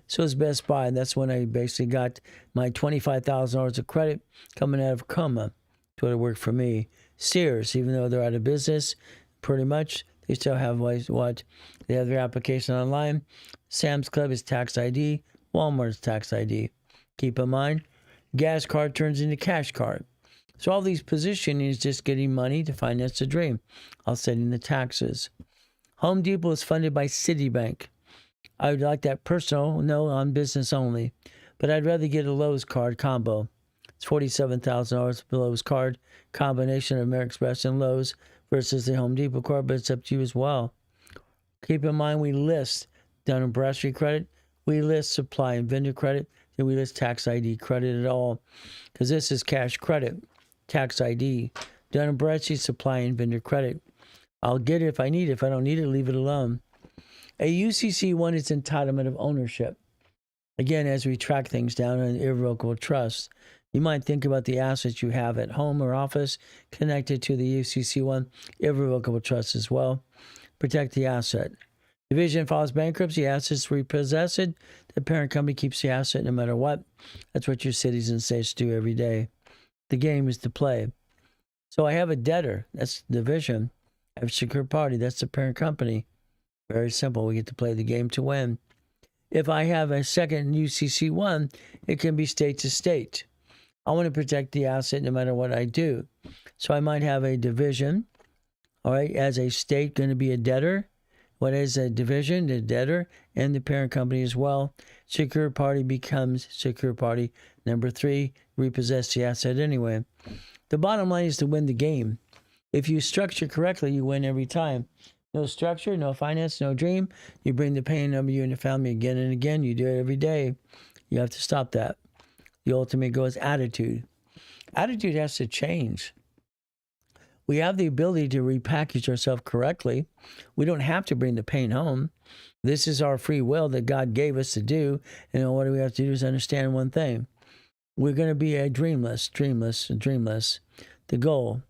So it's Best Buy, and that's when I basically got my $25,000 of credit coming out of coma. That's what it worked for me. Sears, even though they're out of business, pretty much, they still have what? They have their application online. Sam's Club is tax ID. Walmart's tax ID. Keep in mind, gas card turns into cash card. So all these positioning is just getting money to finance the dream. Offsetting the taxes. Home Depot is funded by Citibank. I would like that personal, no, on business only. But I'd rather get a Lowe's card combo. It's $47,000 for Lowe's card. Combination of American Express and Lowe's versus the Home Depot card, but it's up to you as well. Keep in mind we list Dun & Bradstreet credit. We list supply and vendor credit. Then we list tax ID credit at all. Because this is cash credit. Tax ID. Dun & Bradstreet supply and vendor credit. I'll get it if I need it. If I don't need it, leave it alone. A UCC1 is entitlement of ownership. Again, as we track things down in irrevocable trust, you might think about the assets you have at home or office connected to the UCC1 irrevocable trust as well. Protect the asset. Division files bankruptcy, assets repossessed. The parent company keeps the asset no matter what. That's what your cities and states do every day. The game is to play. So I have a debtor. That's the division. I have a secure party. That's the parent company. Very simple. We get to play the game to win. If I have a second UCC1, it can be state to state. I want to protect the asset no matter what I do. So I might have a division, all right, as a state going to be a debtor. What is a division? The debtor and the parent company as well. Secure party becomes secure party. Number 3, repossess the asset anyway. The bottom line is to win the game. If you structure correctly, you win every time. No structure, no finance, no dream. You bring the pain over you and the family again and again. You do it every day. You have to stop that. The ultimate goal is attitude. Attitude has to change. We have the ability to repackage ourselves correctly. We don't have to bring the pain home. This is our free will that God gave us to do. And what we have to do is understand one thing. We're going to be a dreamless. The goal,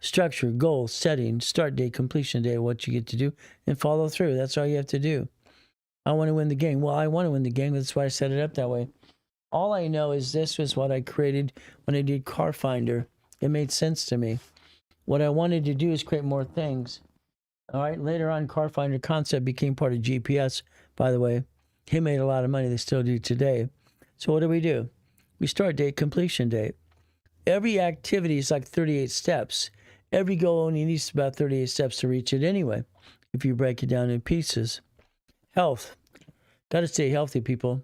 structure, goal, setting, start date, completion date, what you get to do, and follow through. That's all you have to do. I want to win the game. Well, I want to win the game. That's why I set it up that way. All I know is this was what I created when I did Car Finder. It made sense to me. What I wanted to do is create more things. All right. Later on, Car Finder concept became part of GPS, by the way. He made a lot of money. They still do today. So what do? We start date, completion date. Every activity is like 38 steps. Every goal only needs about 38 steps to reach it anyway, if you break it down in pieces. Health. Got to stay healthy, people.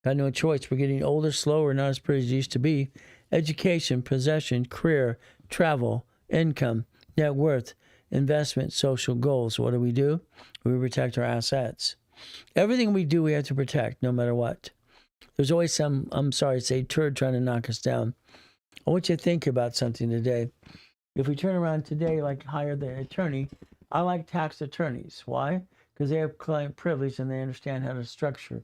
Got no choice. We're getting older, slower, not as pretty as it used to be. Education, possession, career, travel, income, net worth, investment, social goals. What do? We protect our assets. Everything we do, we have to protect, no matter what. There's always some, turd trying to knock us down. I want you to think about something today. If we turn around today, like hire the attorney, I like tax attorneys. Why? Because they have client privilege and they understand how to structure.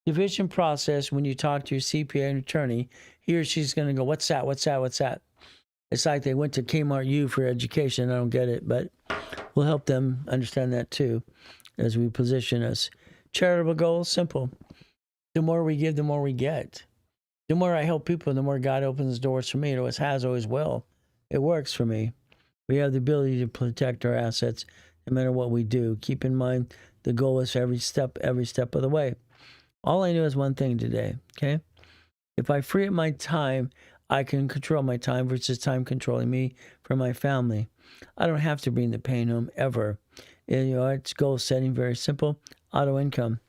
Division process, when you talk to your CPA and attorney, he or she's going to go, what's that? It's like they went to Kmart U for education. I don't get it, but we'll help them understand that too as we position us. Charitable goals, simple. The more we give, the more we get. The more I help people, the more God opens doors for me. It always has, always will. It works for me. We have the ability to protect our assets no matter what we do. Keep in mind, the goal is every step of the way. All I know is one thing today, okay? If I free up my time, I can control my time versus time controlling me for my family. I don't have to bring the pain home ever. And, it's goal setting, very simple. Auto income.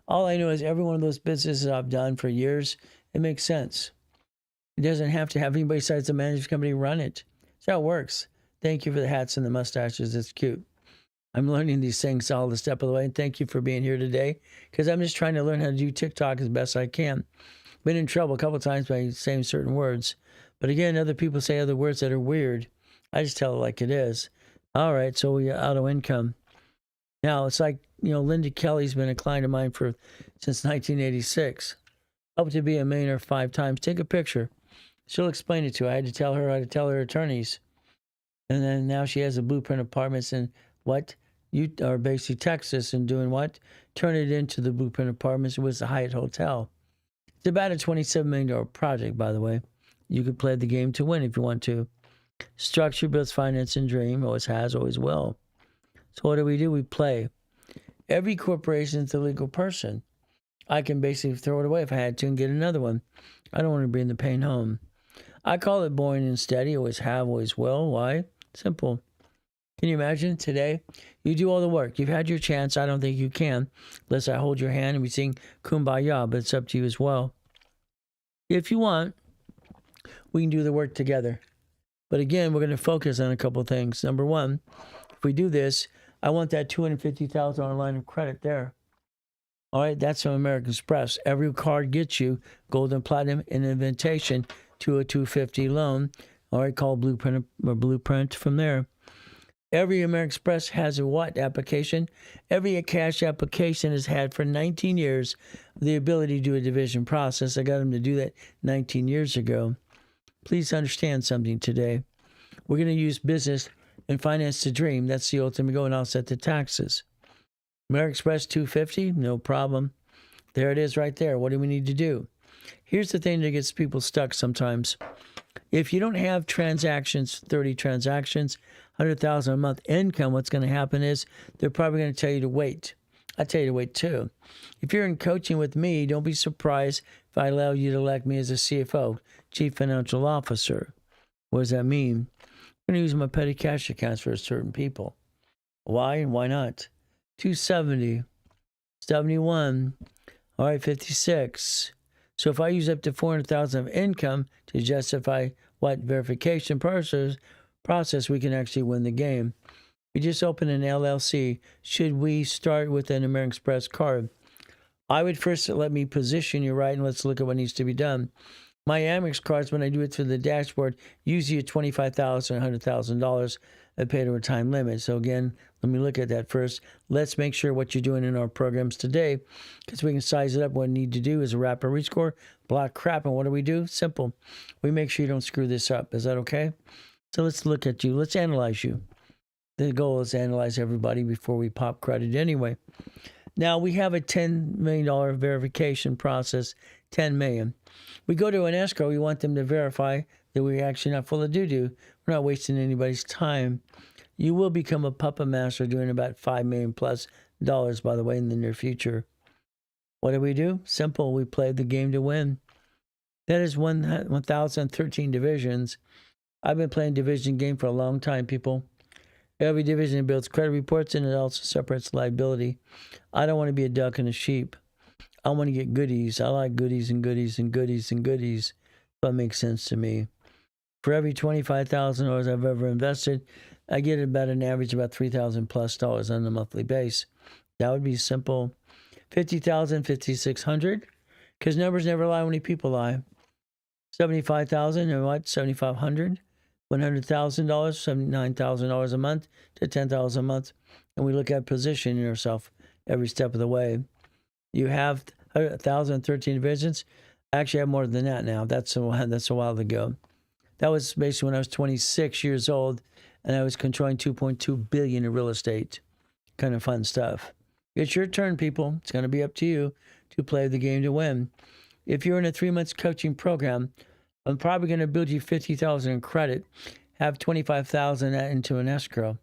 All I know is every one of those businesses I've done for years, it makes sense. It doesn't have to have anybody besides the management company run it. That's how it works. Thank you for the hats and the mustaches. It's cute. I'm learning these things all the step of the way, and thank you for being here today, because I'm just trying to learn how to do TikTok as best I can. Been in trouble a couple of times by saying certain words, but again, other people say other words that are weird. I just tell it like it is. All right, so we auto income. Now, it's like, Linda Kelly's been a client of mine since 1986. Up to be a millionaire 5 times. Take a picture. She'll explain it to you. I had to tell her how to tell her attorneys. And then now she has a blueprint apartments in basically Texas, and doing what? Turn it into the blueprint apartments. It was the Hyatt Hotel. It's about a $27 million project, by the way. You could play the game to win if you want to. Structure builds finance and dream. Always has, always will. So what do? We play. Every corporation is a legal person. I can basically throw it away if I had to and get another one. I don't want to bring the pain home. I call it boring and steady. Always have, always will. Why? Simple. Can you imagine today? You do all the work. You've had your chance. I don't think you can, unless I hold your hand and we sing Kumbaya, but it's up to you as well. If you want, we can do the work together. But again, we're going to focus on a couple of things. Number one, if we do this, I want that $250,000 line of credit there. All right, that's from American Express. Every card gets you gold and platinum and an invitation to a $250 loan. All right, called Blueprint from there. Every American Express has a what application? Every cash application has had for 19 years the ability to do a division process. I got them to do that 19 years ago. Please understand something today. We're going to use business and finance to dream. That's the ultimate goal, and I'll set the taxes. American Express $250, no problem. There it is right there. What do we need to do? Here's the thing that gets people stuck sometimes. If you don't have transactions, 30 transactions, $100,000 a month income, what's going to happen is they're probably going to tell you to wait. I tell you to wait too. If you're in coaching with me, don't be surprised if I allow you to elect me as a CFO, Chief Financial Officer. What does that mean? I'm going to use my petty cash accounts for certain people. Why and why not? 270, 71, all right, 56. So if I use up to 400,000 of income to justify what verification process, we can actually win the game. We just opened an LLC. Should we start with an American Express card? I would first let me position you right, and let's look at what needs to be done. My Amex cards, when I do it through the dashboard, usually at $25,000, $100,000, I pay to a time limit. So again, let me look at that first. Let's make sure what you're doing in our programs today, because we can size it up. What we need to do is a rapid rescore, block crap, and what do? Simple. We make sure you don't screw this up. Is that okay? So let's look at you. Let's analyze you. The goal is to analyze everybody before we pop credit anyway. Now, we have a $10 million verification process, $10 million. We go to an escrow. We want them to verify that we're actually not full of doo-doo. We're not wasting anybody's time. You will become a puppet master doing about $5 million plus, by the way, in the near future. What do? Simple. We play the game to win. That is 1,013 divisions. I've been playing division game for a long time, people. Every division builds credit reports, and it also separates liability. I don't want to be a duck and a sheep. I want to get goodies. I like goodies and goodies and goodies and goodies. That makes sense to me. For every $25,000 I've ever invested, I get about an average about $3,000 plus on a monthly base. That would be simple. 50,000, 5,600, because numbers never lie, only people lie. 75,000 and what? 7,500. $100,000, $79,000 a month to $10,000 a month, and we look at positioning yourself every step of the way. You have 1,013 divisions. I actually have more than that now. That's a while ago. That was basically when I was 26 years old, and I was controlling $2.2 billion in real estate. Kind of fun stuff. It's your turn, people. It's going to be up to you to play the game to win. If you're in a 3-month coaching program, I'm probably going to build you $50,000 in credit, have $25,000 into an escrow.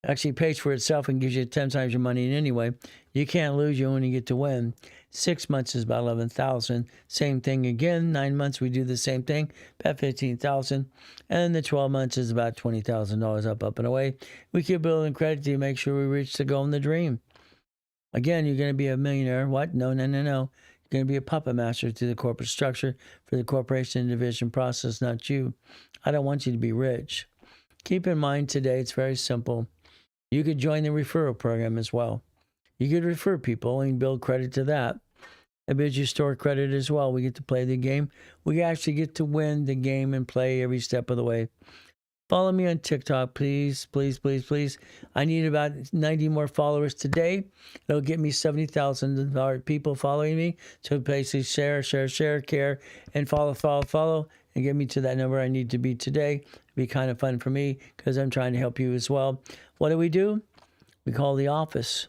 Actually pays for itself and gives you 10 times your money anyway. You can't lose, you only get to win. 6 months is about $11,000. Same thing again. 9 months we do the same thing, about $15,000. And the 12 months is about $20,000 up and away. We keep building credit to make sure we reach the goal and the dream. Again, you're going to be a millionaire. What? No. You're going to be a puppet master to the corporate structure for the corporation and division process, not you. I don't want you to be rich. Keep in mind today, it's very simple. You could join the referral program as well. You could refer people and build credit to that. It builds you store credit as well. We get to play the game. We actually get to win the game and play every step of the way. Follow me on TikTok, please, please, please, please. I need about 90 more followers today. It'll get me 70,000 people following me. So basically share, care, and follow, and get me to that number I need to be today. It'll be kind of fun for me because I'm trying to help you as well. What do? We call the office.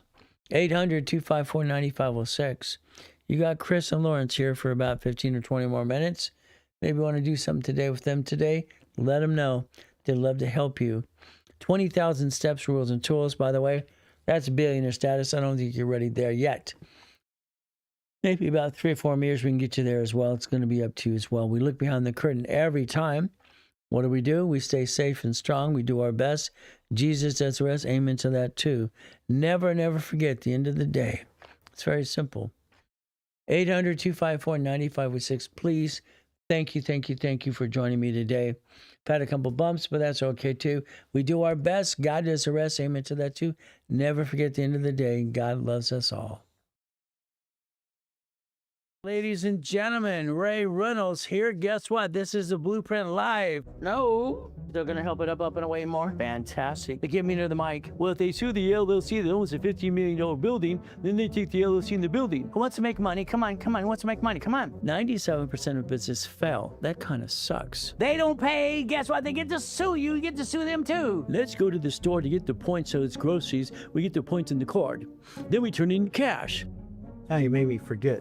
800-254-9506. You got Chris and Lawrence here for about 15 or 20 more minutes. Maybe you want to do something today with them today. Let them know. They'd love to help you. 20,000 steps, rules, and tools, by the way. That's billionaire status. I don't think you're ready there yet. Maybe about 3 or 4 years we can get you there as well. It's going to be up to you as well. We look behind the curtain every time. What do? We stay safe and strong. We do our best. Jesus does the rest. Amen to that too. Never forget the end of the day. It's very simple. 800-254-9506. Please. Thank you for joining me today. I've had a couple bumps, but that's okay too. We do our best. God does the rest. Amen to that too. Never forget the end of the day. God loves us all. Ladies and gentlemen, Ray Reynolds here. Guess what? This is the Blueprint Live. No, they're going to help it up and away more. Fantastic. They get me near the mic. Well, if they sue the LLC that owns a $15 million building, then they take the LLC in the building. Who wants to make money? Come on. Who wants to make money? Come on. 97% of business fell. That kind of sucks. They don't pay. Guess what? They get to sue you. You get to sue them too. Let's go to the store to get the points so it's groceries. We get the points in the card. Then we turn in cash. Now you made me forget.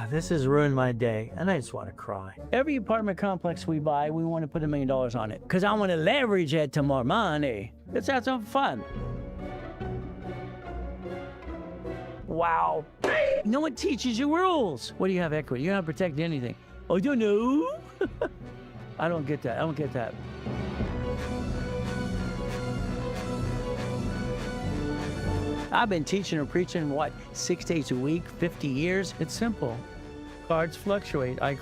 This has ruined my day, and I just want to cry. Every apartment complex we buy, we want to put $1 million on it, because I want to leverage it to more money. Let's have some fun. Wow. No one teaches you rules. What do you have equity? You're not protecting anything. Oh, you don't know? I don't get that. I don't get that. I've been teaching or preaching, what, 6 days a week, 50 years? It's simple. Cards fluctuate. I